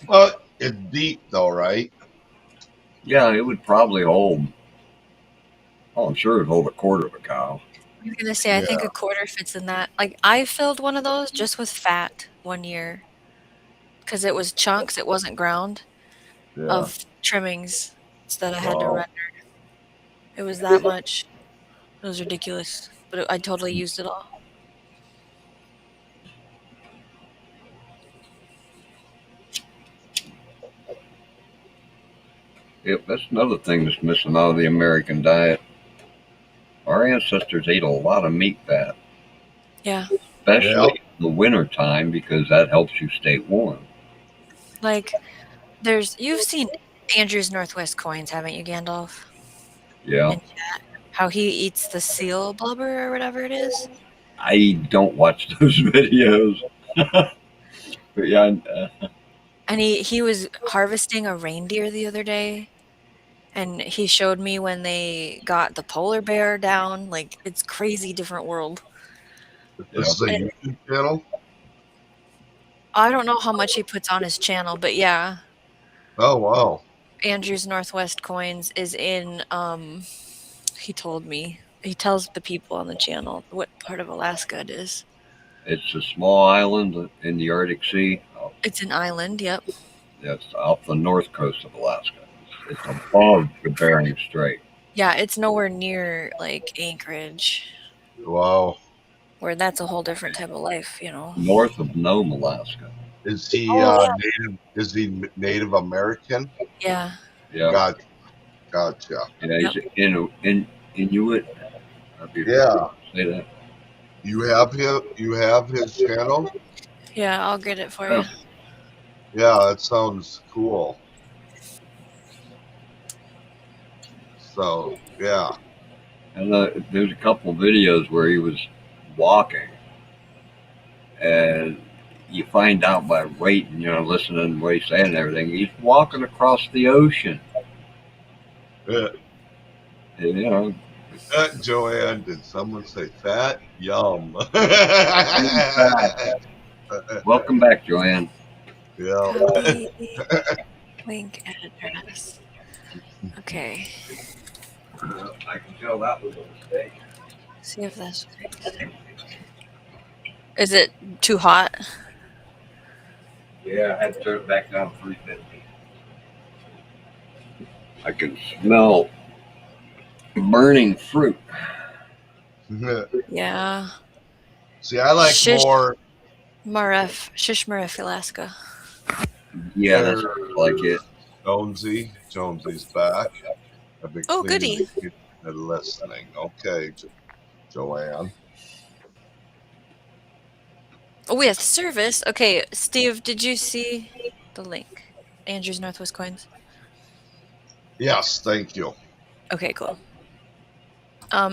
Well, it's deep though, right? Yeah, it would probably hold. Oh, I'm sure it'd hold a quarter of a cow. I was gonna say, I think a quarter fits in that. Like, I filled one of those just with fat one year because it was chunks. It wasn't ground of trimmings that I had to Wow. render. It was that much. It was ridiculous, but I totally used it all. Yep, that's another thing that's missing out of the American diet. Our ancestors ate a lot of meat fat, Yeah. especially in the winter time, because that helps you stay warm. Like, you've seen Andrew's Northwest Coins, haven't you, Gandalf? Yeah. In chat. How he eats the seal blubber or whatever it is. I don't watch those videos. But yeah. And he was harvesting a reindeer the other day, and he showed me when they got the polar bear down. Like, it's crazy different world. This is a YouTube channel? I don't know how much he puts on his channel, but yeah. Oh, wow. Andrew's Northwest Coins is in, he told me. He tells the people on the channel what part of Alaska it is. It's a small island in the Arctic Sea. It's an island, yep. That's off the north coast of Alaska. It's above the Bering Strait. Yeah, it's nowhere near, like, Anchorage. Wow. Where that's a whole different type of life, you know. North of Nome, Alaska. Is he yeah. Native? Is he Native American? Yeah. Yeah. Gotcha. Yeah, he's Inuit. Yeah. Say that. You have him. You have his channel. Yeah, I'll get it for you. Yeah, that sounds cool. So yeah. And there's a couple of videos where he was walking, and you find out by waiting, listening to what he's saying and everything, he's walking across the ocean. Yeah. And, Joanne, did someone say fat? Yum. Welcome back, Joanne. Yeah. Link address. Okay. I can tell that was a mistake. See if that's right. Is it too hot? Yeah, I had to turn it back down to 350. I can smell burning fruit. Yeah. See, I like more Shishmaref, Alaska. Yeah, that's like it. Jonesy's back. I've been goody. And listening. Okay, Joanne. Oh, we have service. Okay, Steve, did you see the link? Andrew's Northwest Coins. Yes, thank you. Okay, cool.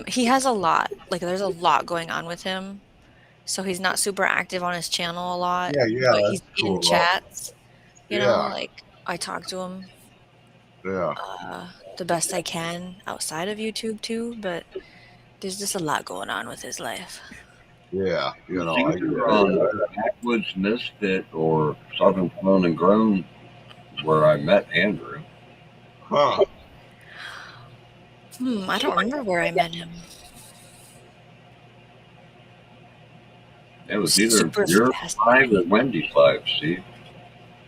He has a lot. Like, there's a lot going on with him. So he's not super active on his channel a lot. Yeah, but he's cool. in chats. You know, Yeah. like, I talk to him. Yeah. The best I can outside of YouTube too, but there's just a lot going on with his life. Yeah, Backwoods Misfit or Southern Clone and Grown where I met Andrew. Huh. I don't remember where I met him. It was either your 5 or Wendy's 5, Steve.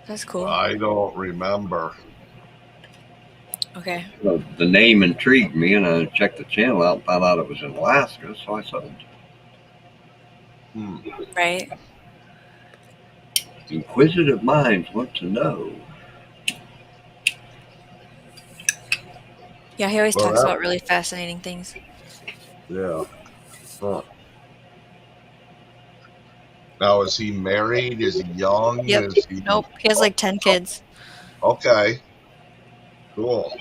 That's cool. I don't remember. Okay. The name intrigued me, and I checked the channel out and found out it was in Alaska, so I said, Right. Inquisitive minds want to know. Yeah, he always talks about really fascinating things. Yeah. Huh. Now, is he married? Is he young? Yep. Is he... Nope. He has like 10 kids. Okay. Cool.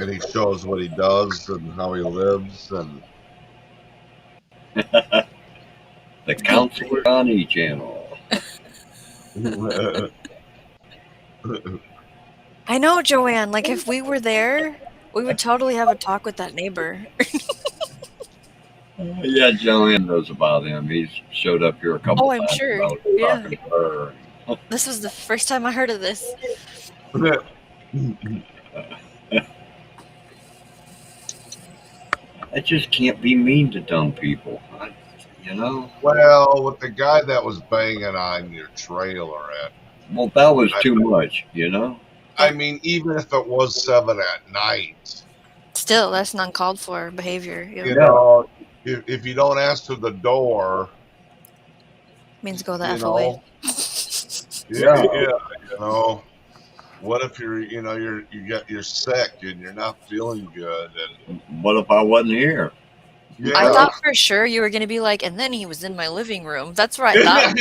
And he shows what he does and how he lives and The Counselor on E! Channel. I know, Joanne. Like, if we were there, we would totally have a talk with that neighbor. Yeah, Joanne knows about him. He's showed up here a couple Oh, I'm times. sure. About Yeah. talking to her. This was the first time I heard of this. I just can't be mean to dumb people. You know? Well, with the guy that was banging on your trailer Well, that was too much, you know? I mean, even if it was 7 at night, Still, that's an uncalled for behavior. you know, if you don't answer the door, Means go the you F away. know, yeah, you know, what if you're sick and you're not feeling good, and what if I wasn't here? Yeah. I thought for sure you were going to be like, and then he was in my living room. That's where I thought.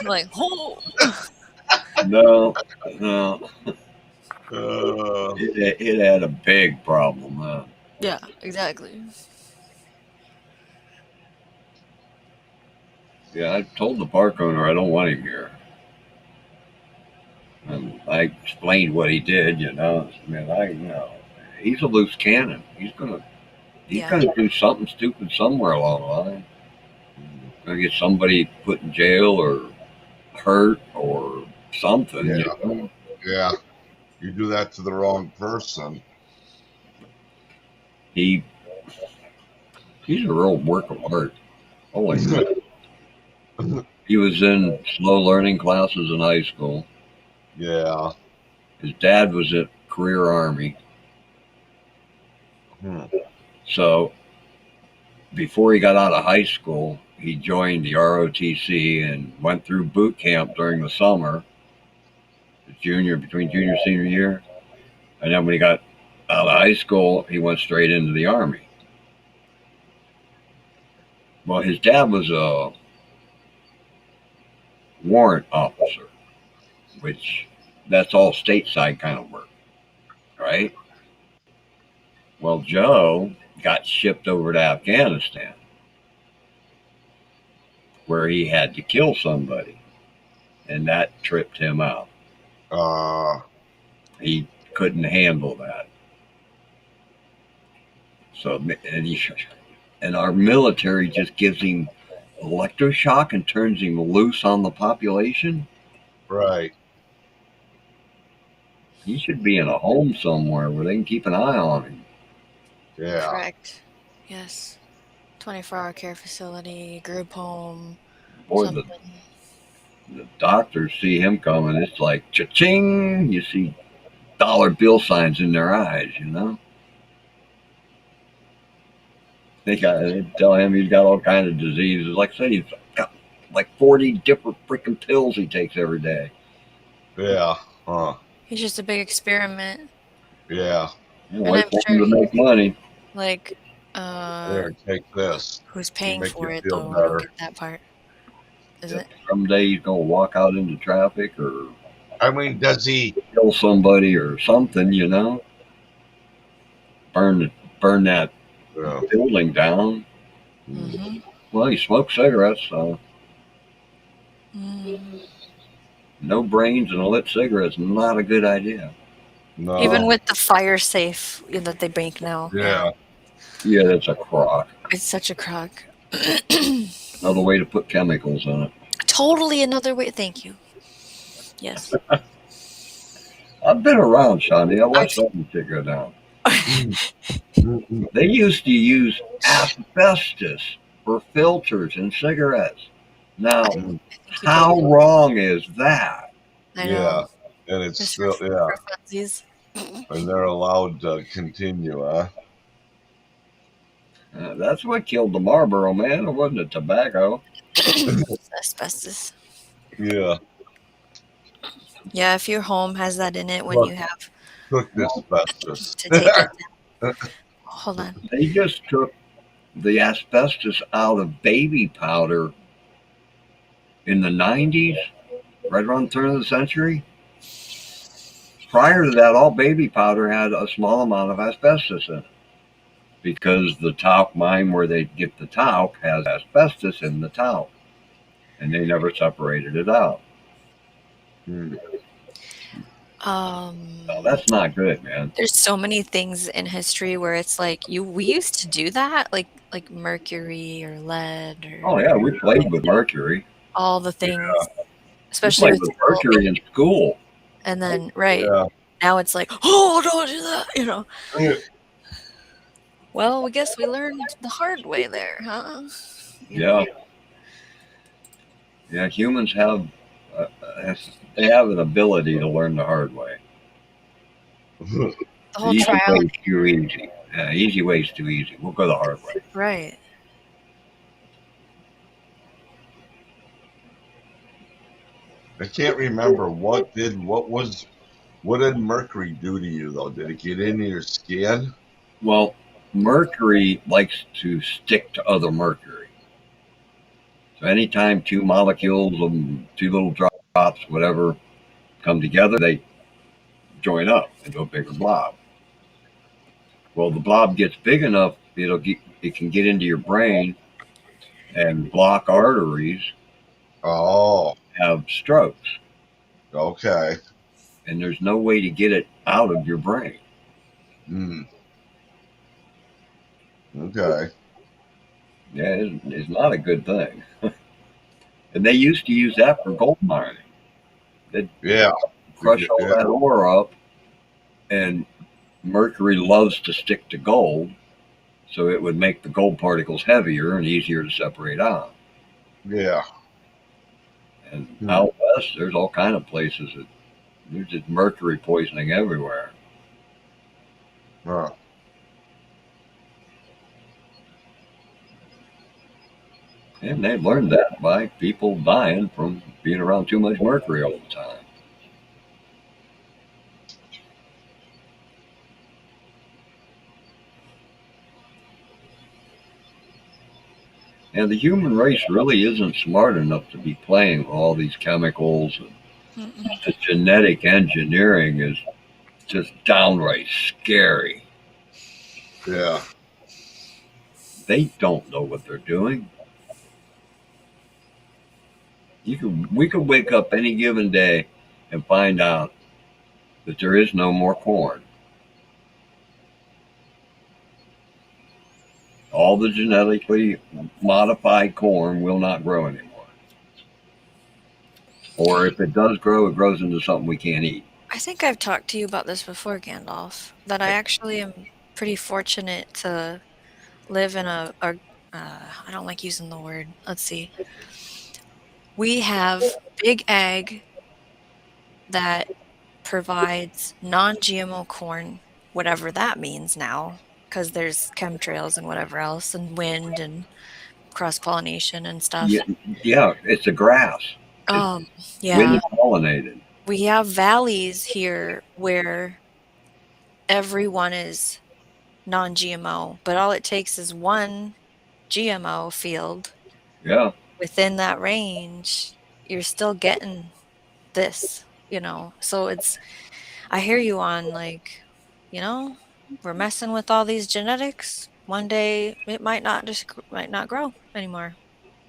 I'm like, oh. No. Uh, It had a big problem. Yeah, exactly. Yeah, I told the park owner I don't want him here. And I explained what he did, you know. He's a loose cannon. He's gonna do something stupid somewhere along the line. Gonna get somebody put in jail or hurt or something. Yeah. You know? Yeah. You do that to the wrong person. He's a real work of art. Holy shit. He was in slow learning classes in high school. Yeah. His dad was at career Army. So before he got out of high school, he joined the ROTC and went through boot camp during the summer, between junior and senior year. And then when he got out of high school, he went straight into the Army. Well, his dad was a warrant officer, which that's all stateside kind of work, right? Well, Joe got shipped over to Afghanistan, where he had to kill somebody, and that tripped him out. He couldn't handle that. So, and our military just gives him electroshock and turns him loose on the population. Right. He should be in a home somewhere where they can keep an eye on him. Yeah. Correct. Yes. 24-hour care facility, group home. Boy, the doctors see him coming. It's like cha-ching. You see dollar bill signs in their eyes, you know. They tell him he's got all kinds of diseases. Like I said, he's got like 40 different freaking pills he takes every day. Yeah. Huh. He's just a big experiment. Yeah. Well, he wants to make money. Like, There, take this. who's paying Make for you it, feel though? I better. don't get that part. Is it? Someday he's gonna walk out into traffic or I mean, does he kill somebody or something, you know? Burn that building down. Mm-hmm. Well, he smokes cigarettes, so no brains and a lit cigarette's not a good idea. No. Even with the fire safe that they make now. Yeah. Yeah, that's a crock. It's such a crock. Another way to put chemicals in it. Totally another way. Thank you. Yes. I've been around, Shandi. I watched something shit go down. They used to use asbestos for filters in cigarettes. Now, how wrong is that? I know. Yeah. And it's Just still, for yeah. funsies. And they're allowed to continue, huh? That's what killed the Marlboro man. It wasn't the tobacco. Asbestos. Yeah. Yeah, if your home has that in it when you have Took asbestos. to take it down. Hold on. They just took the asbestos out of baby powder in the 90s, right around the turn of the century. Prior to that, all baby powder had a small amount of asbestos in it because the talc mine where they get the talc has asbestos in the talc, and they never separated it out. No, that's not good, man. There's so many things in history where it's like we used to do that, like mercury or lead or. Oh yeah, we played with mercury. All the things, especially with mercury in school. And then now it's like, oh, don't do that, you know. Well, I guess we learned the hard way there, huh? Yeah. Yeah, humans have they have an ability to learn the hard way. The whole easy trial. way is too easy. Easy way is too easy. We'll go the hard way. Right. I can't remember what did mercury do to you though? Did it get into your skin? Well, mercury likes to stick to other mercury. So anytime two molecules of two little drops, whatever, come together, they join up into a bigger blob. Well, the blob gets big enough, it can get into your brain and block arteries. Oh. Have strokes. Okay. And there's no way to get it out of your brain. Okay. Yeah, it's not a good thing. And they used to use that for gold mining. They'd crush all that ore up, and mercury loves to stick to gold, so it would make the gold particles heavier and easier to separate out. Yeah. And out west, there's all kind of places that there's just mercury poisoning everywhere. Huh. And they learned that by people dying from being around too much mercury all the time. And the human race really isn't smart enough to be playing with all these chemicals. And the genetic engineering is just downright scary. Yeah. They don't know what they're doing. We could wake up any given day and find out that there is no more corn. All the genetically modified corn will not grow anymore. Or if it does grow, it grows into something we can't eat. I think I've talked to you about this before, Gandalf, that I actually am pretty fortunate to live in I don't like using the word, let's see. We have Big Ag that provides non-GMO corn, whatever that means now, because there's chemtrails and whatever else, and wind and cross-pollination and stuff. Yeah, it's a grass. Yeah. Wind pollinated. We have valleys here where everyone is non-GMO, but all it takes is one GMO field. Yeah. Within that range, you're still getting this, So I hear you on we're messing with all these genetics. One day it might not grow anymore.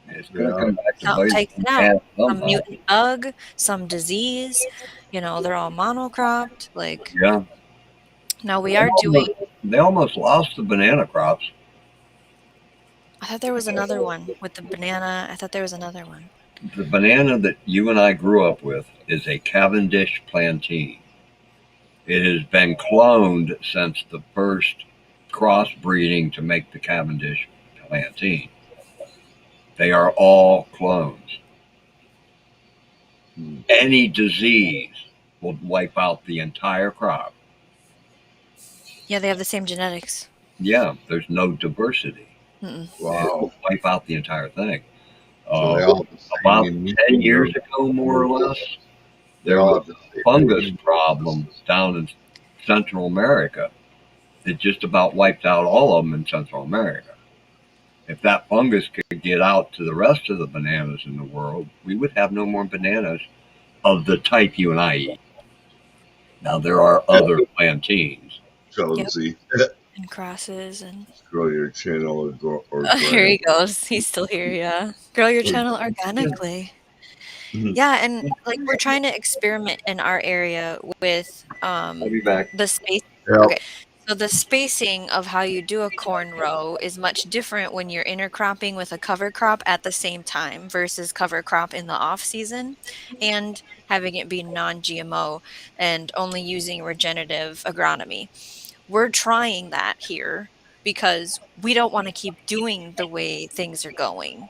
It's going to come back to Something takes it out. Some mutant bug, some disease. They're all monocropped. Yeah. Now we are doing. They almost lost the banana crops. I thought there was another one with the banana. I thought there was another one. The banana that you and I grew up with is a Cavendish plantain. It has been cloned since the first crossbreeding to make the Cavendish plantain. They are all clones. Any disease will wipe out the entire crop. Yeah, they have the same genetics. Yeah, there's no diversity. Wow. Wipe out the entire thing. So about 10 years ago, more or less, there was a fungus problem down in Central America. It just about wiped out all of them in Central America. If that fungus could get out to the rest of the bananas in the world, we would have no more bananas of the type you and I eat. Now there are other plantains. Jonesy. And crosses and Grow your channel or here he goes. He's still here, yeah. Grow your channel organically. Yeah, and like we're trying to experiment in our area with I'll be back. the space. Yep. Okay. So the spacing of how you do a corn row is much different when you're intercropping with a cover crop at the same time versus cover crop in the off season, and having it be non-GMO and only using regenerative agronomy. We're trying that here because we don't want to keep doing the way things are going.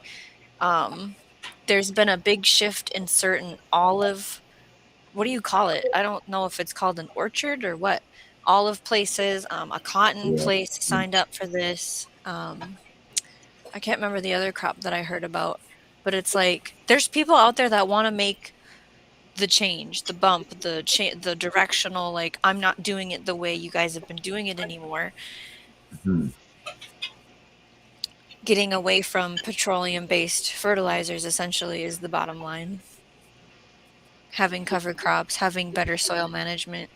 There's been a big shift in certain olive, what do you call it? I don't know if it's called an orchard or what. Olive places, a cotton place signed up for this. I can't remember the other crop that I heard about, but it's like there's people out there that want to make the change, the bump, the directional, like I'm not doing it the way you guys have been doing it anymore. Getting away from petroleum-based fertilizers essentially is the bottom line. Having cover crops, having better soil management.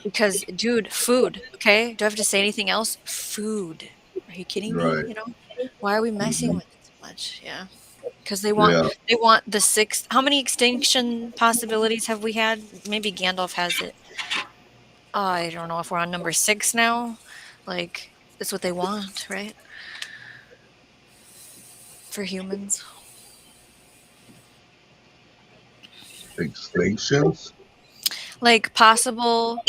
Because, dude, food, okay? Do I have to say anything else? Food. Are you kidding me? Right. You know, why are we messing with it so much? Yeah. Because they want the 6. How many extinction possibilities have we had? Maybe Gandalf has it. I don't know if we're on number 6 now. Like, that's what they want, right? For humans. Extinctions? Like possible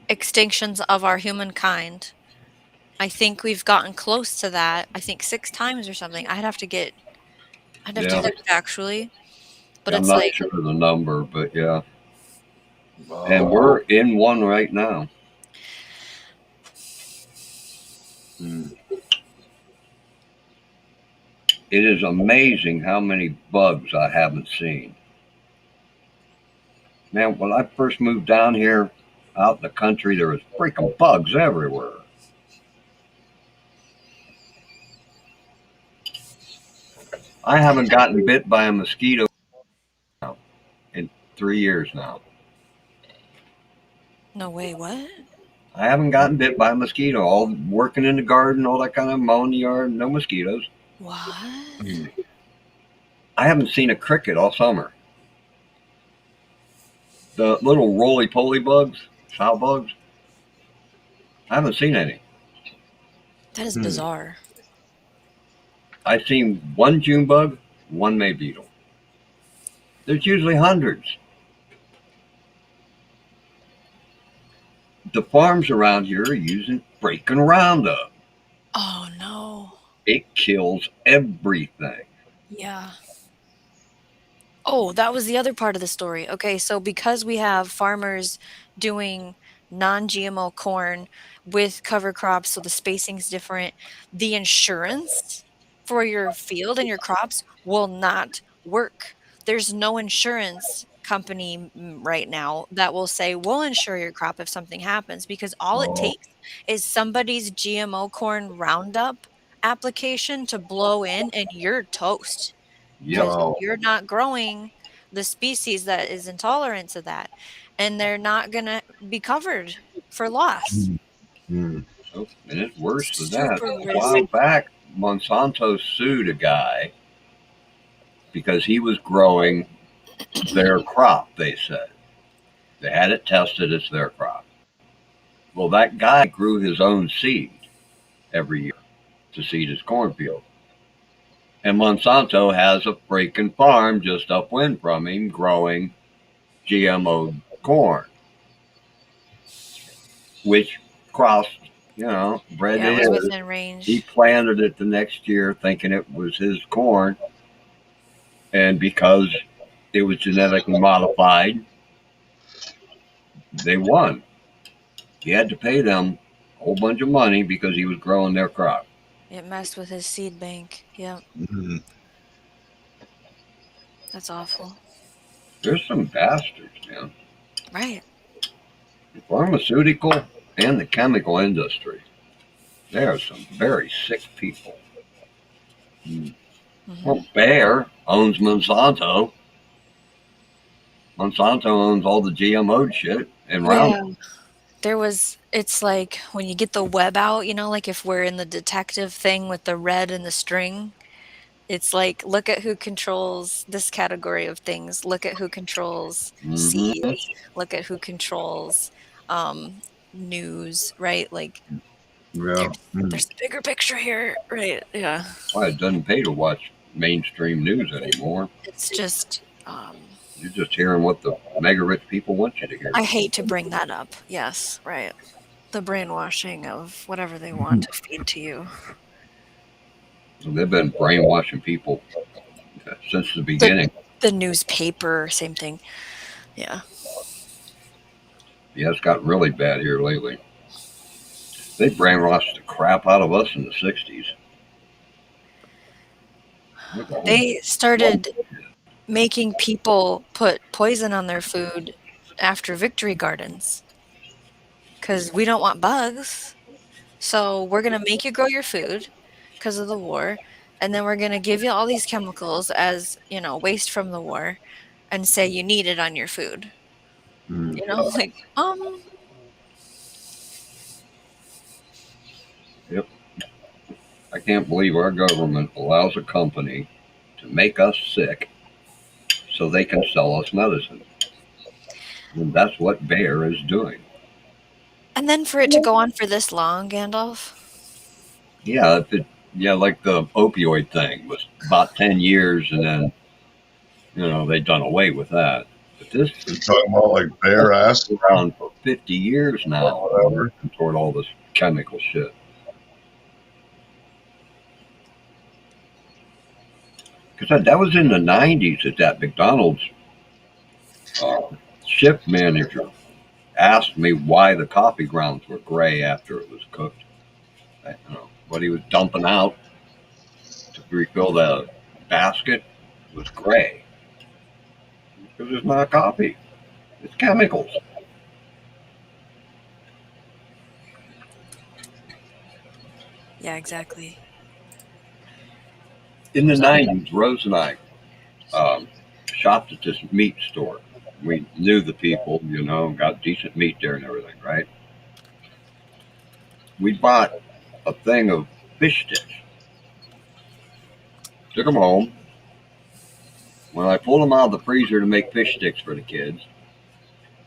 extinctions of our humankind. I think we've gotten close to that. I think 6 times or something. I'd have to look actually. But I'm it's not like sure of the number, but yeah. And we're in one right now. It is amazing how many bugs I haven't seen. Man, when I first moved down here out in the country, there was freaking bugs everywhere. I haven't gotten bit by a mosquito in 3 years now. no way, what? I haven't gotten bit by a mosquito. All working in the garden, all that kind of mowing the yard, no mosquitoes. What? I haven't seen a cricket all summer. The little roly-poly bugs, sow bugs, I haven't seen any. That is bizarre. I've seen one June bug, one May beetle. There's usually hundreds. The farms around here are using freaking Roundup. Oh no. It kills everything. Yeah. Oh, that was the other part of the story. Okay, so because we have farmers doing non-GMO corn with cover crops, so the spacing's different, the insurance for your field and your crops will not work. There's no insurance company right now that will say, we'll insure your crop if something happens, because all it takes is somebody's GMO corn Roundup application to blow in and you're toast. Because you're not growing the species that is intolerant to that, and they're not going to be covered for loss. And it's worse than that. A while back, Monsanto sued a guy because he was growing their crop, they said. They had it tested as their crop. Well, that guy grew his own seed every year to seed his cornfield. And Monsanto has a freaking farm just upwind from him growing GMO corn, which crossed, bred Yeah, in. it was within range. He planted it the next year thinking it was his corn. And because it was genetically modified, they won. He had to pay them a whole bunch of money because he was growing their crop. It messed with his seed bank. Yep. That's awful. There's some bastards, man. Right. The pharmaceutical and the chemical industry. There are some very sick people. Well, Bayer owns Monsanto. Monsanto owns all the GMO shit and Roundup. It's like when you get the web out, you know, like if we're in the detective thing with the red and the string, it's like, look at who controls this category of things. Look at who controls seeds. Look at who controls news, right? Like, Yeah. there's a bigger picture here, right? Yeah. Why it doesn't pay to watch mainstream news anymore. It's just you're just hearing what the mega rich people want you to hear. I hate to bring that up. Yes, right. The brainwashing of whatever they want to feed to you. They've been brainwashing people since the beginning. The newspaper, same thing. Yeah. Yeah, it's gotten really bad here lately. They brainwashed the crap out of us in the 60s. They started making people put poison on their food after Victory Gardens because we don't want bugs. So we're going to make you grow your food because of the war. And then we're going to give you all these chemicals as, you know, waste from the war and say you need it on your food. You know, like, Yep. I can't believe our government allows a company to make us sick so they can sell us medicine. And that's what Bayer is doing. And then for it to go on for this long, Gandalf? Yeah, like the opioid thing was about 10 years and then, you know, they've done away with that. But this You're talking about like Bayer acid around for 50 years now. Working toward all this chemical shit. Because that was in the 90s that McDonald's shift manager asked me why the coffee grounds were gray after it was cooked. I don't know, what he was dumping out to refill the basket was gray. Because it's not coffee. It's chemicals. Yeah, exactly. In the 90s, Rose and I shopped at this meat store. We knew the people, you know, got decent meat there and everything, right? We bought a thing of fish sticks. Took them home. When I pulled them out of the freezer to make fish sticks for the kids,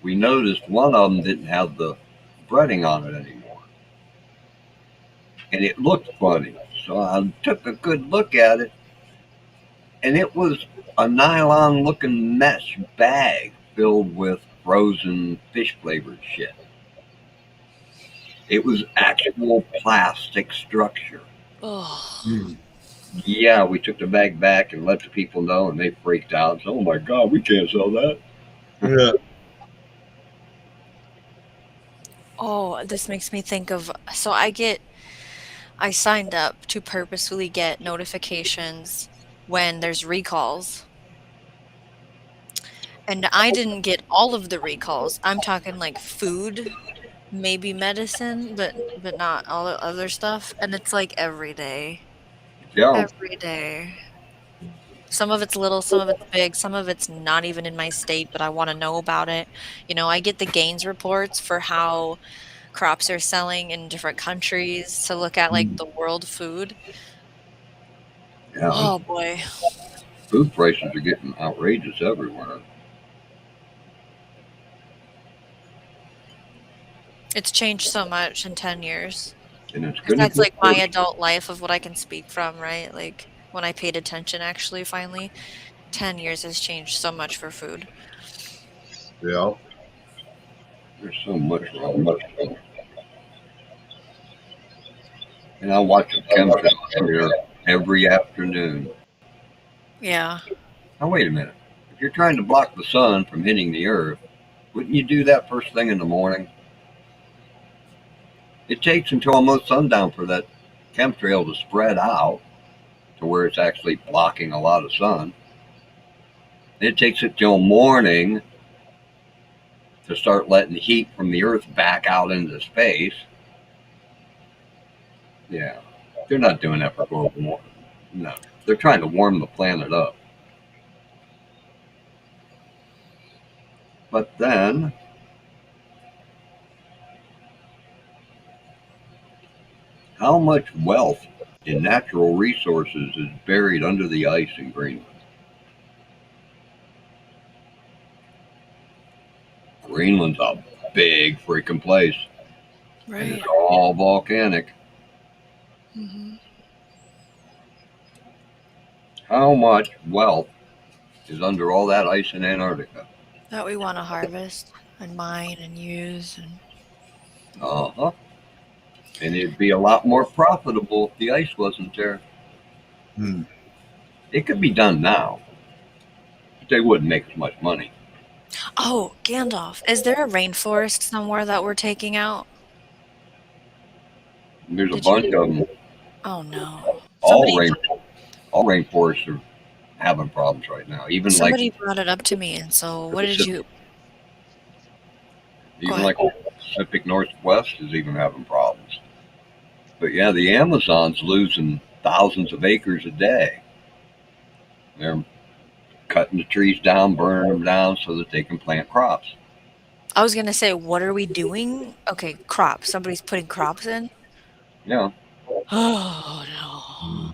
we noticed one of them didn't have the breading on it anymore. And it looked funny. So I took a good look at it. And it was a nylon-looking mesh bag filled with frozen fish-flavored shit. It was actual plastic structure. Oh. Yeah, we took the bag back and let the people know, and they freaked out. So, oh my God, we can't sell that. Yeah. Oh, this makes me think of, so I signed up to purposefully get notifications when there's recalls. And I didn't get all of the recalls. I'm talking like food, maybe medicine, but not all the other stuff. And it's like every day. Yeah. Every day. Some of it's little, some of it's big, some of it's not even in my state, but I want to know about it. You know, I get the gains reports for how crops are selling in different countries to look at like the world food. Yeah. Oh boy. Food prices are getting outrageous everywhere. It's changed so much in 10 years. And it's good. That's like my adult life of what I can speak from, right? Like when I paid attention actually finally. 10 years has changed so much for food. Yeah. There's so much wrong. And I watch a chemtrail here every afternoon. Yeah. Now wait a minute. If you're trying to block the sun from hitting the earth, wouldn't you do that first thing in the morning? It takes until almost sundown for that chemtrail to spread out to where it's actually blocking a lot of sun. It takes it till morning to start letting the heat from the earth back out into space. Yeah, they're not doing that for global warming. No, they're trying to warm the planet up. But then how much wealth in natural resources is buried under the ice in Greenland? Greenland's a big freaking place. And Right. it's all volcanic. Hmm. How much wealth is under all that ice in Antarctica? That we want to harvest and mine and use. And Uh-huh. And it'd be a lot more profitable if the ice wasn't there. It could be done now, but they wouldn't make as much money. oh, Gandalf, is there a rainforest somewhere that we're taking out? There's a Did bunch you- of them. Oh no. All Somebody, rainforests are having problems right now. Even somebody brought it up to me, and so what did you? like the Pacific Northwest is even having problems. But yeah, the Amazon's losing thousands of acres a day. They're cutting the trees down, burning them down so that they can plant crops. I was gonna say, what are we doing? Okay, crops. Somebody's putting crops in. Yeah. Oh no.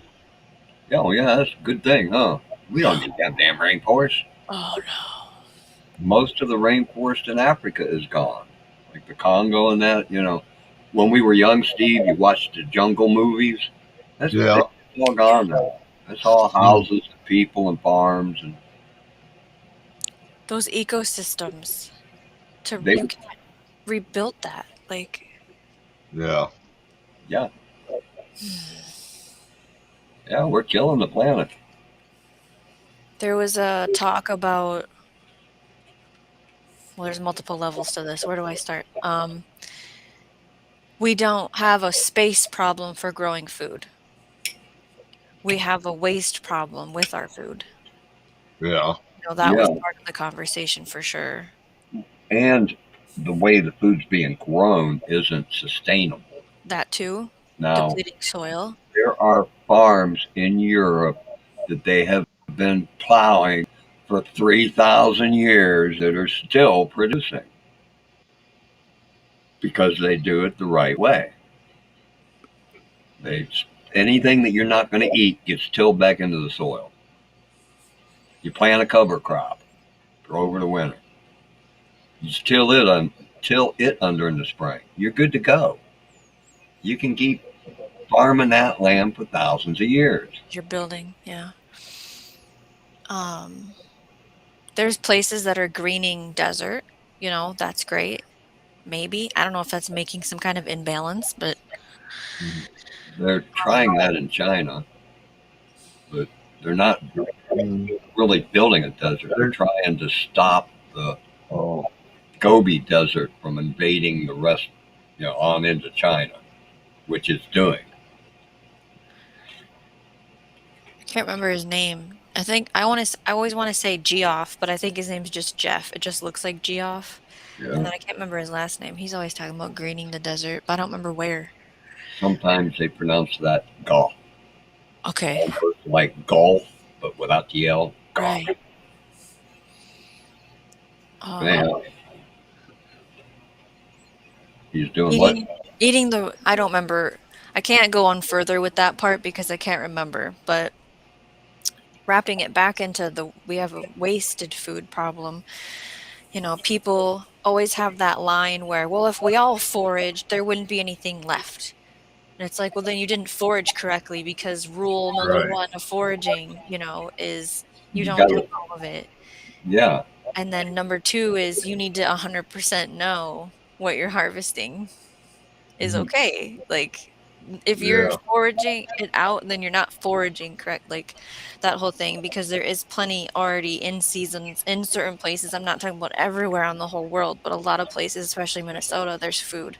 Yeah, well, yeah, that's a good thing, huh? We don't need that damn rainforest. Oh no. Most of the rainforest in Africa is gone. Like the Congo and that, When we were young, Steve, you watched the jungle movies. That's all gone now. That's all houses and people and farms and Those ecosystems. They- You can't rebuild that. Like, Yeah. yeah. Yeah, we're killing the planet. there was a talk about. Well, there's multiple levels to this. Where do I start? We don't have a space problem for growing food. We have a waste problem with our food. Yeah. That was Yeah. part of the conversation for sure. And the way the food's being grown isn't sustainable. That too. Now, Depleting soil. there are farms in Europe that they have been plowing for 3,000 years that are still producing because they do it the right way. Anything that you're not going to eat gets tilled back into the soil. You plant a cover crop for over the winter. You till it under in the spring. You're good to go. You can keep farming that land for thousands of years. You're building, yeah. There's places that are greening desert. That's great. Maybe. I don't know if that's making some kind of imbalance, but They're trying that in China, but they're not really building a desert. They're trying to stop the Gobi Desert from invading the rest, on into China, which it's doing. I can't remember his name. I always want to say Geoff, but I think his name's just Jeff. It just looks like Geoff. Yeah. And then I can't remember his last name. He's always talking about greening the desert, but I don't remember where. Sometimes they pronounce that golf. Okay. Like golf, but without the L. Golf. Right. Man. He's doing what? Eating I don't remember. I can't go on further with that part because I can't remember, but wrapping it back into we have a wasted food problem. People always have that line where, well, if we all foraged, there wouldn't be anything left. And it's like, well, then you didn't forage correctly because rule number one of foraging, is you don't do all of it. Yeah. And then number two is you need to 100% know what you're harvesting is okay. Like, if you're foraging it out, then you're not foraging correct. Like that whole thing, because there is plenty already in seasons in certain places. I'm not talking about everywhere on the whole world, but a lot of places, especially Minnesota, there's food.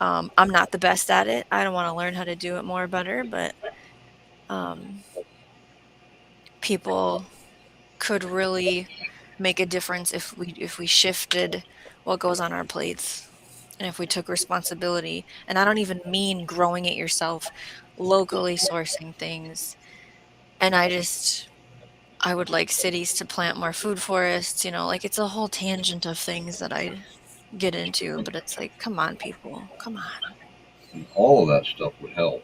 I'm not the best at it. I don't want to learn how to do it more better, but people could really make a difference if we shifted what goes on our plates. And if we took responsibility, and I don't even mean growing it yourself, locally sourcing things. And I would like cities to plant more food forests, like it's a whole tangent of things that I get into, but it's like, come on, people, come on. And all of that stuff would help.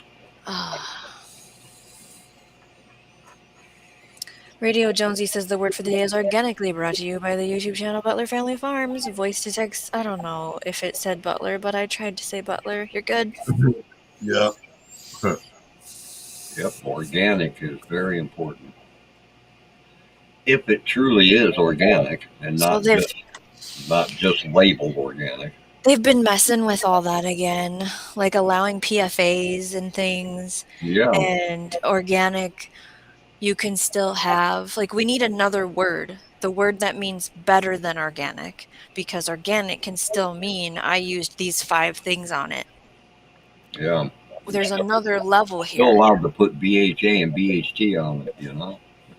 Radio Jonesy says the word for the day is organically, brought to you by the YouTube channel Butler Family Farms. Voice to text, I don't know if it said Butler, but I tried to say Butler. You're good. Yeah. Yep, organic is very important. If it truly is organic and not just labeled organic. They've been messing with all that again, like allowing PFAs and things. Yeah. And organic, you can still have, like, we need another word, the word that means better than organic, because organic can still mean I used these 5 things on it. Yeah. There's another level here. Still allowed to put BHA and BHT on it,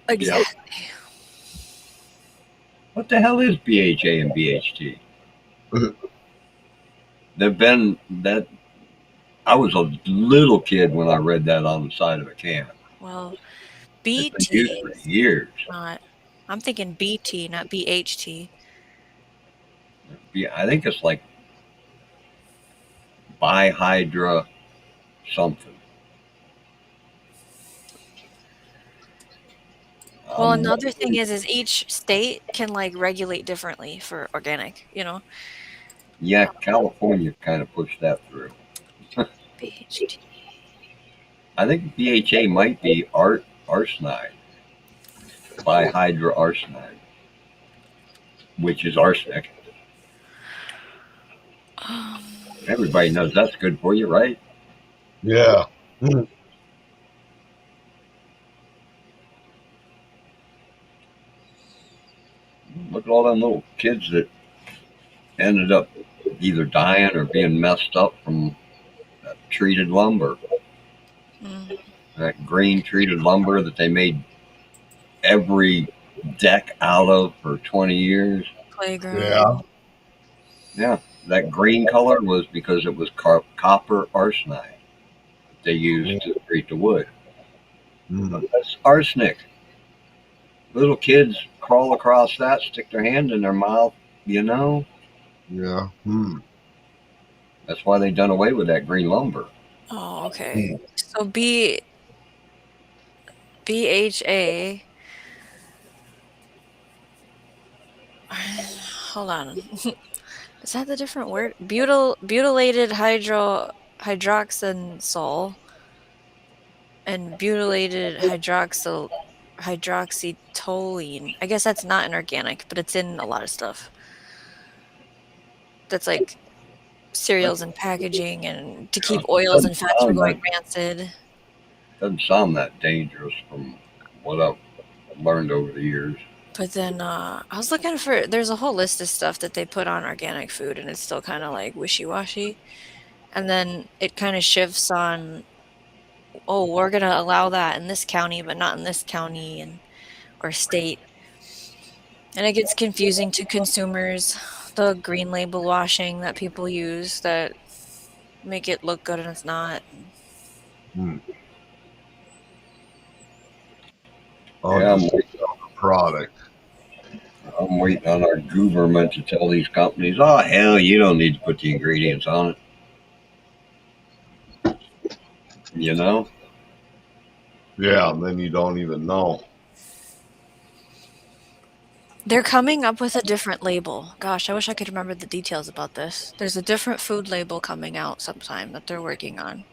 Exactly. Yep. What the hell is BHA and BHT? I was a little kid when I read that on the side of a can. Well, It's BT been used for years. I'm thinking BT, not BHT. I think it's like bihydra something. Well, another thing is each state can like regulate differently for organic, Yeah, California kind of pushed that through. BHT. I think BHA might be arsenide, bihydroarsenide, which is arsenic. Everybody knows that's good for you, right? Yeah. Look at all them little kids that ended up either dying or being messed up from that treated lumber. That green treated lumber that they made every deck out of for 20 years. Playground. Yeah. That green color was because it was copper arsenide they used to treat the wood. That's arsenic. Little kids crawl across that, stick their hand in their mouth, Yeah. That's why they done away with that green lumber. Oh, okay. So BHA. Hold on. Is that the different word? Butylated hydroxyl and butylated hydroxytoluene. I guess that's not inorganic, but it's in a lot of stuff. That's like cereals and packaging and to keep oils and fats from going rancid. Doesn't sound that dangerous from what I've learned over the years. But then I was looking for, there's a whole list of stuff that they put on organic food and it's still kind of like wishy-washy. And then it kind of shifts on, oh, we're going to allow that in this county, but not in this county or state. And it gets confusing to consumers. The green label washing that people use that make it look good and it's not. Yeah, I'm waiting on the product. I'm waiting on our government to tell these companies, oh, hell, you don't need to put the ingredients on it. Yeah, and then you don't even know. They're coming up with a different label. Gosh, I wish I could remember the details about this. There's a different food label coming out sometime that they're working on.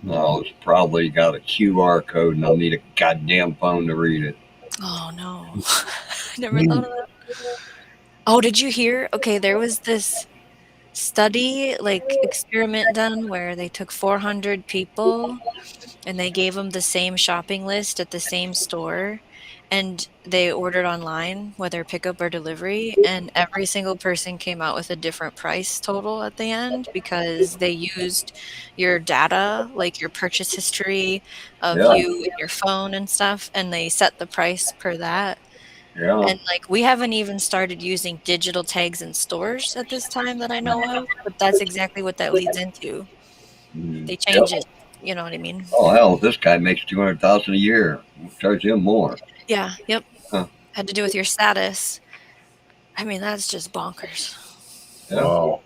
No, it's probably got a QR code and I'll need a goddamn phone to read it. Oh, no. I never thought of that. Oh, did you hear? Okay, there was this study, like experiment done where they took 400 people and they gave them the same shopping list at the same store and they ordered online, whether pickup or delivery, and every single person came out with a different price total at the end because they used your data, like your purchase history of you and your phone and stuff, and they set the price per that. Yeah. And like we haven't even started using digital tags in stores at this time that I know of, but that's exactly what that leads into. They change it, you know what I mean? Oh hell, this guy makes $200,000 a year. We'll charge him more. Yeah, yep. Huh. Had to do with your status. I mean, that's just bonkers. Yeah. Wow.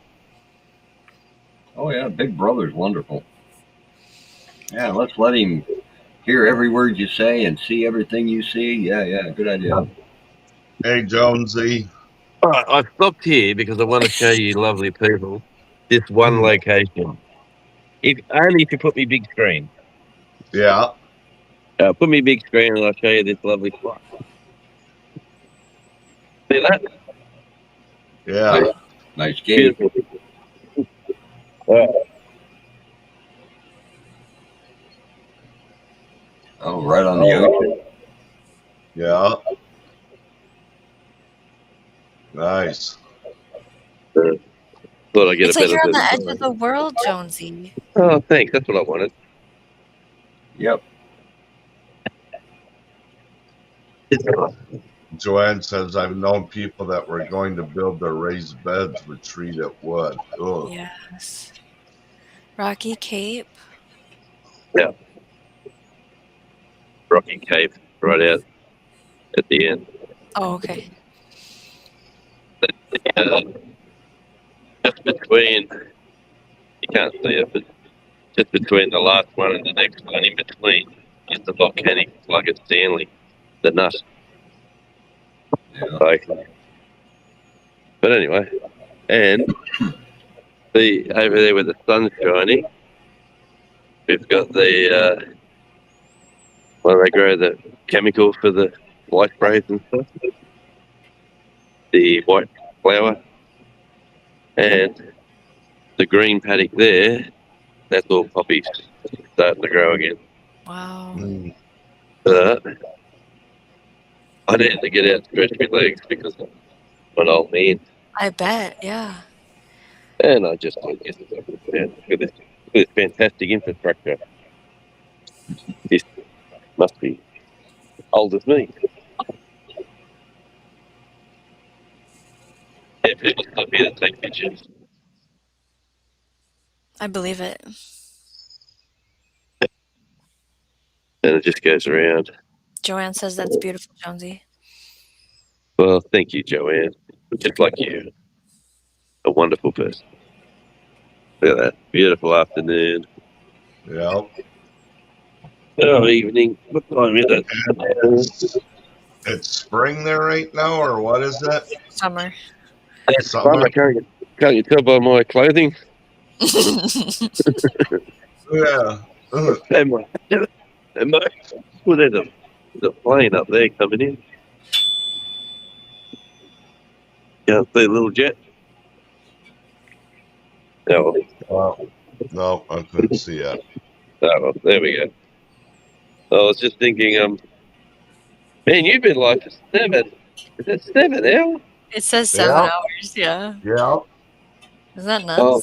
Oh yeah, Big Brother's wonderful. Yeah, let's let him hear every word you say and see everything you see. Yeah, good idea. Hey, Jonesy. All right, I stopped here because I want to show you lovely people this one location. Only if you put me big screen. Yeah. Put me big screen and I'll show you this lovely spot. See that? Yeah. Nice game. Beautiful. Oh, right on the ocean. Yeah. Nice. Thought I'd get It's a like better you're on the view. edge of the world, Jonesy. Oh, thanks. That's what I wanted. Yep. Joanne says, I've known people that were going to build their raised beds with treated wood. Ugh. Yes. Rocky Cape. Yeah. Rocky Cape, right out at the end. Oh, okay. Just between, you can't see it, but just between the last one and the next one, in between, is the volcanic, like it's Stanley, the nut. Yeah. But anyway, and over there where the sun's shining, we've got the where they grow the chemical for the white sprays and stuff, the white flower, and the green paddock there, that's all poppies starting to grow again. Wow. I need to get out and stretch my legs because I'm an old man. I bet, yeah. And I just don't get it. Look at this fantastic infrastructure. This must be old as me. Yeah, people stop here to take pictures. I believe it. And it just goes around. Joanne says that's beautiful, Jonesy. Well, thank you, Joanne. Just like you. A wonderful person. Look at that. Beautiful afternoon. Yeah. Oh, evening. What time is it? It's spring there right now, or what is it? Summer. Summer? Can't you tell by my clothing? Yeah. Well, there's a plane up there coming in. Yeah, see a little jet. Oh, No, I couldn't see it. oh, well, there we go. I was just thinking, man, you've been like for 7. Is it 7 hours? It says 7 hours, yeah. Yeah. Isn't that nuts? Oh,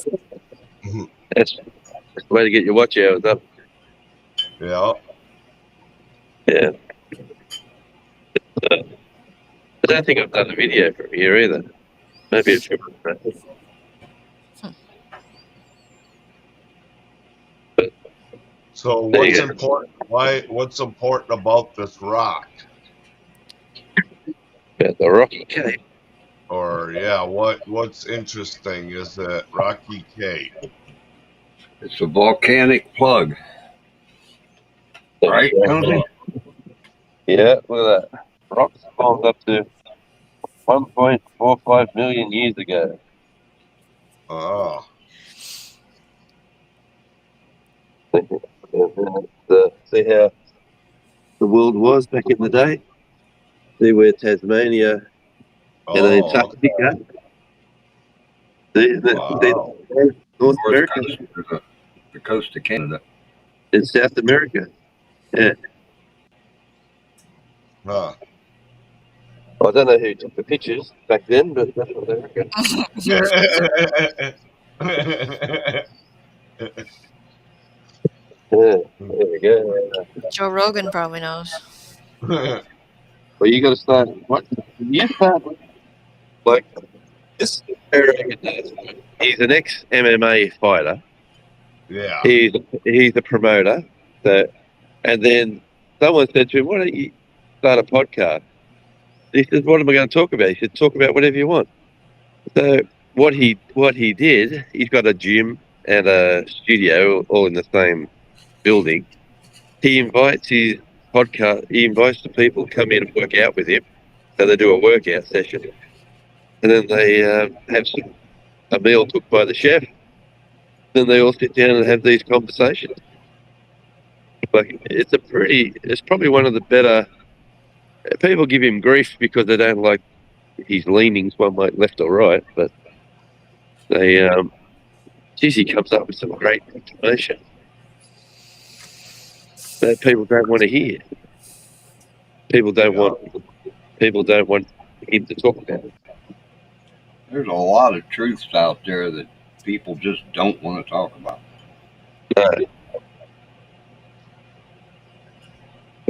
that's the way to get your watch hours up. Yeah. Yeah. I don't think I've done a video from here either. Maybe it's from So what's important? What's important about this rock? the Rocky Cape. Or yeah, what's interesting is that Rocky Cape. It's a volcanic plug. Right, Jonesy? Yeah, look at that. Rocks formed up to 1.45 million years ago. Oh. See how the world was back in the day? See where Tasmania and Antarctica. See, North America. The coast of Canada. In South America. Yeah. Huh. I don't know who took the pictures back then, but that's what they reckon. Yeah, there we go. Joe Rogan probably knows. Well, you got to start. What? You start like this. He's an ex-MMA fighter. Yeah. He's a promoter. So, and then someone said to him, "Why don't you start a podcast. He says, what am I going to talk about? He said, talk about whatever you want. So what he did, he's got a gym and a studio all in the same building. He invites his podcast. He invites the people to come in and work out with him. So they do a workout session, and then they have a meal cooked by the chef. Then they all sit down and have these conversations. Like it's probably one of the better. People give him grief because they don't like his leanings one way, left or right, but they he comes up with some great information that people don't want to hear. People don't want him to talk about it. There's a lot of truths out there that people just don't want to talk about.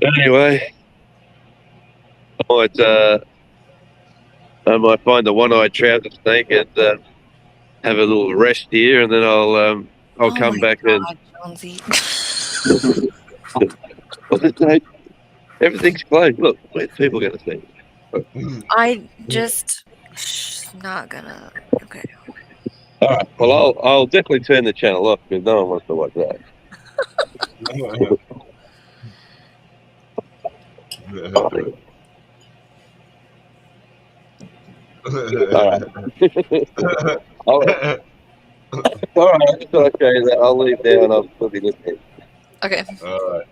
Anyway, I might find the one-eyed trouser snake and have a little rest here, and then I'll come back God, and everything's closed. Look, where's people going to see? I just not gonna. Okay. All right. Well, I'll definitely turn the channel off because no one wants to watch that. All right. All right. Okay. I'll leave now and I'll still be listening. Okay. All right.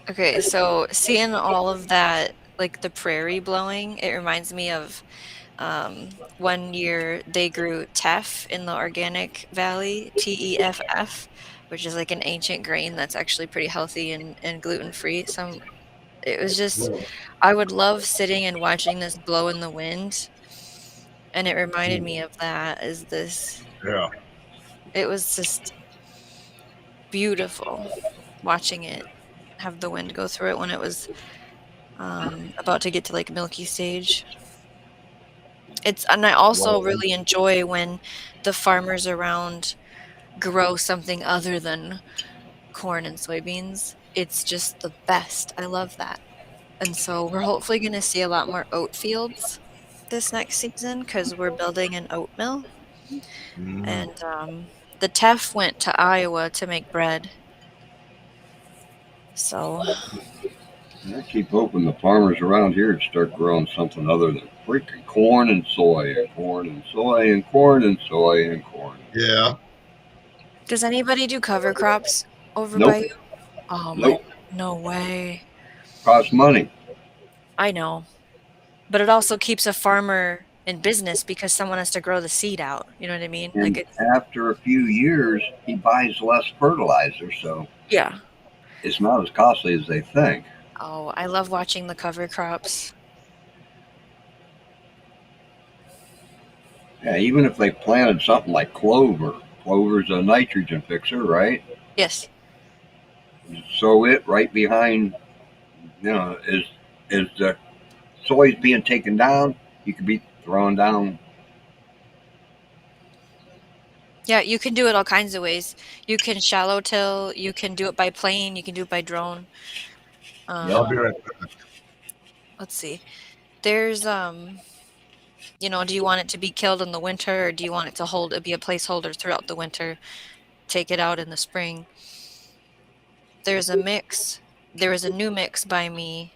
Okay, so seeing all of that, like the prairie blowing, it reminds me of one year they grew teff in the organic valley, TEFF, which is like an ancient grain that's actually pretty healthy and gluten-free. It was just, I would love sitting and watching this blow in the wind, and it reminded me of that. Yeah. It was just beautiful watching it have the wind go through it when it was about to get to like milky stage. And I also really enjoy when the farmers around grow something other than corn and soybeans. It's just the best. I love that. And so we're hopefully going to see a lot more oat fields this next season because we're building an oat mill. And the teff went to Iowa to make bread. So I keep hoping the farmers around here start growing something other than freaking corn and soy and corn and soy and corn and soy and corn. Yeah. does anybody do cover crops over Nope. by you? Oh Nope. no way. Costs money. I know. But it also keeps a farmer in business because someone has to grow the seed out. You know what I mean? And Like after a few years, he buys less fertilizer, so yeah. it's not as costly as they think. Oh, I love watching the cover crops. Yeah, even if they planted something like clover. Clover's a nitrogen fixer, right? Yes. Sow it right behind, is the soy's being taken down, you could be throwing down. Yeah, you can do it all kinds of ways. You can shallow till, you can do it by plane, you can do it by drone. I'll be right back. Let's see. There's do you want it to be killed in the winter or do you want it to be a placeholder throughout the winter? Take it out in the spring. There's a mix. There was a new mix by me.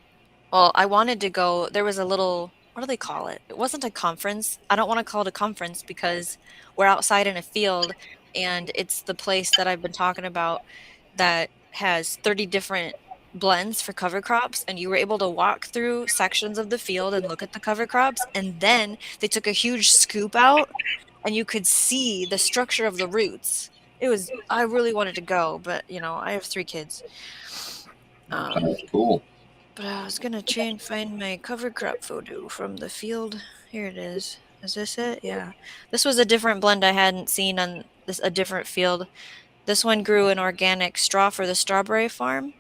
Well, I wanted to go, there was a little, what do they call it? It wasn't a conference. I don't want to call it a conference because we're outside in a field and it's the place that I've been talking about that has 30 different blends for cover crops, and you were able to walk through sections of the field and look at the cover crops, and then they took a huge scoop out and you could see the structure of the roots. I really wanted to go, but I have 3 kids. Sounds cool. But I was gonna try and find my cover crop photo from the field. Here it is. Is this it? Yeah. This was a different blend I hadn't seen on a different field. This one grew an organic straw for the strawberry farm.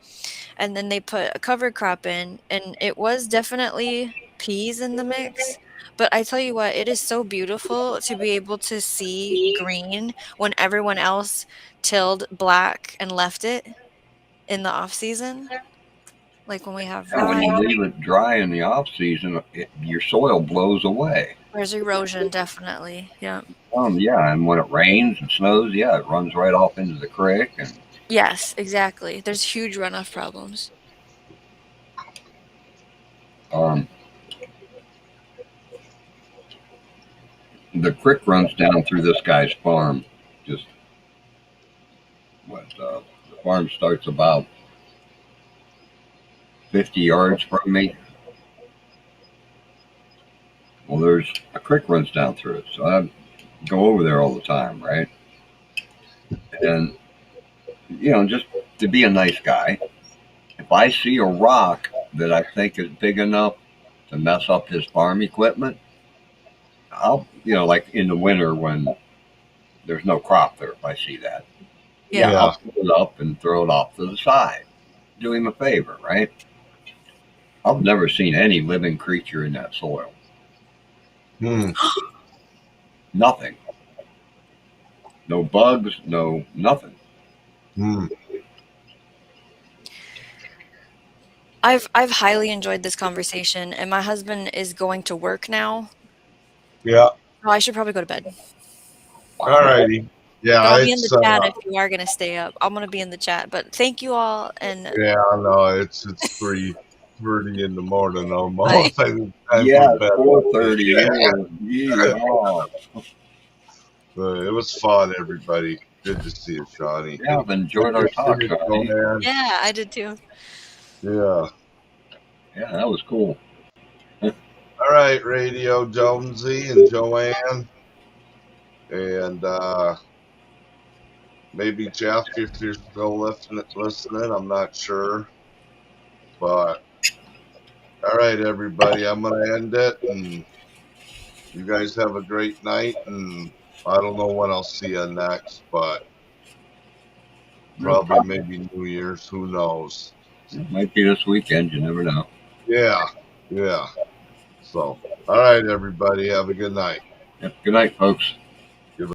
And then they put a cover crop in, and it was definitely peas in the mix. But I tell you what, it is so beautiful to be able to see green when everyone else tilled black and left it. in the off season, like when we have Yeah, when you rye. leave it dry in the off season, your soil blows away. There's erosion, definitely. Yeah. Yeah, and when it rains and snows, yeah, it runs right off into the creek. And Yes, exactly. There's huge runoff problems. The creek runs down through this guy's farm. Just the farm starts about 50 yards from me. Well, there's a creek runs down through it, so I go over there all the time, right? And just to be a nice guy, if I see a rock that I think is big enough to mess up his farm equipment, I'll, like in the winter when there's no crop there, if I see that, I'll pull it up and throw it off to the side. Do him a favor, right? I've never seen any living creature in that soil. Nothing. No bugs, no nothing. I've highly enjoyed this conversation, and my husband is going to work now. Yeah. So I should probably go to bed. All righty. Yeah, I'll be in the chat if you are gonna stay up. I'm gonna be in the chat, but thank you all. And yeah, no, it's 3:30 in the morning almost. Yeah, 4:30. Yeah. It was fun, everybody. Good to see you, Shawnee. Yeah, I've enjoyed our talk, Shawnee. Yeah, I did too. Yeah. Yeah, that was cool. All right, Radio Jonesy and Joanne. And maybe Jeff, if you're still listening, I'm not sure. But all right, everybody, I'm going to end it. And you guys have a great night. And I don't know when I'll see you next, but probably maybe New Year's. Who knows? It might be this weekend. You never know. Yeah. So, all right, everybody, have a good night. Yep, good night, folks.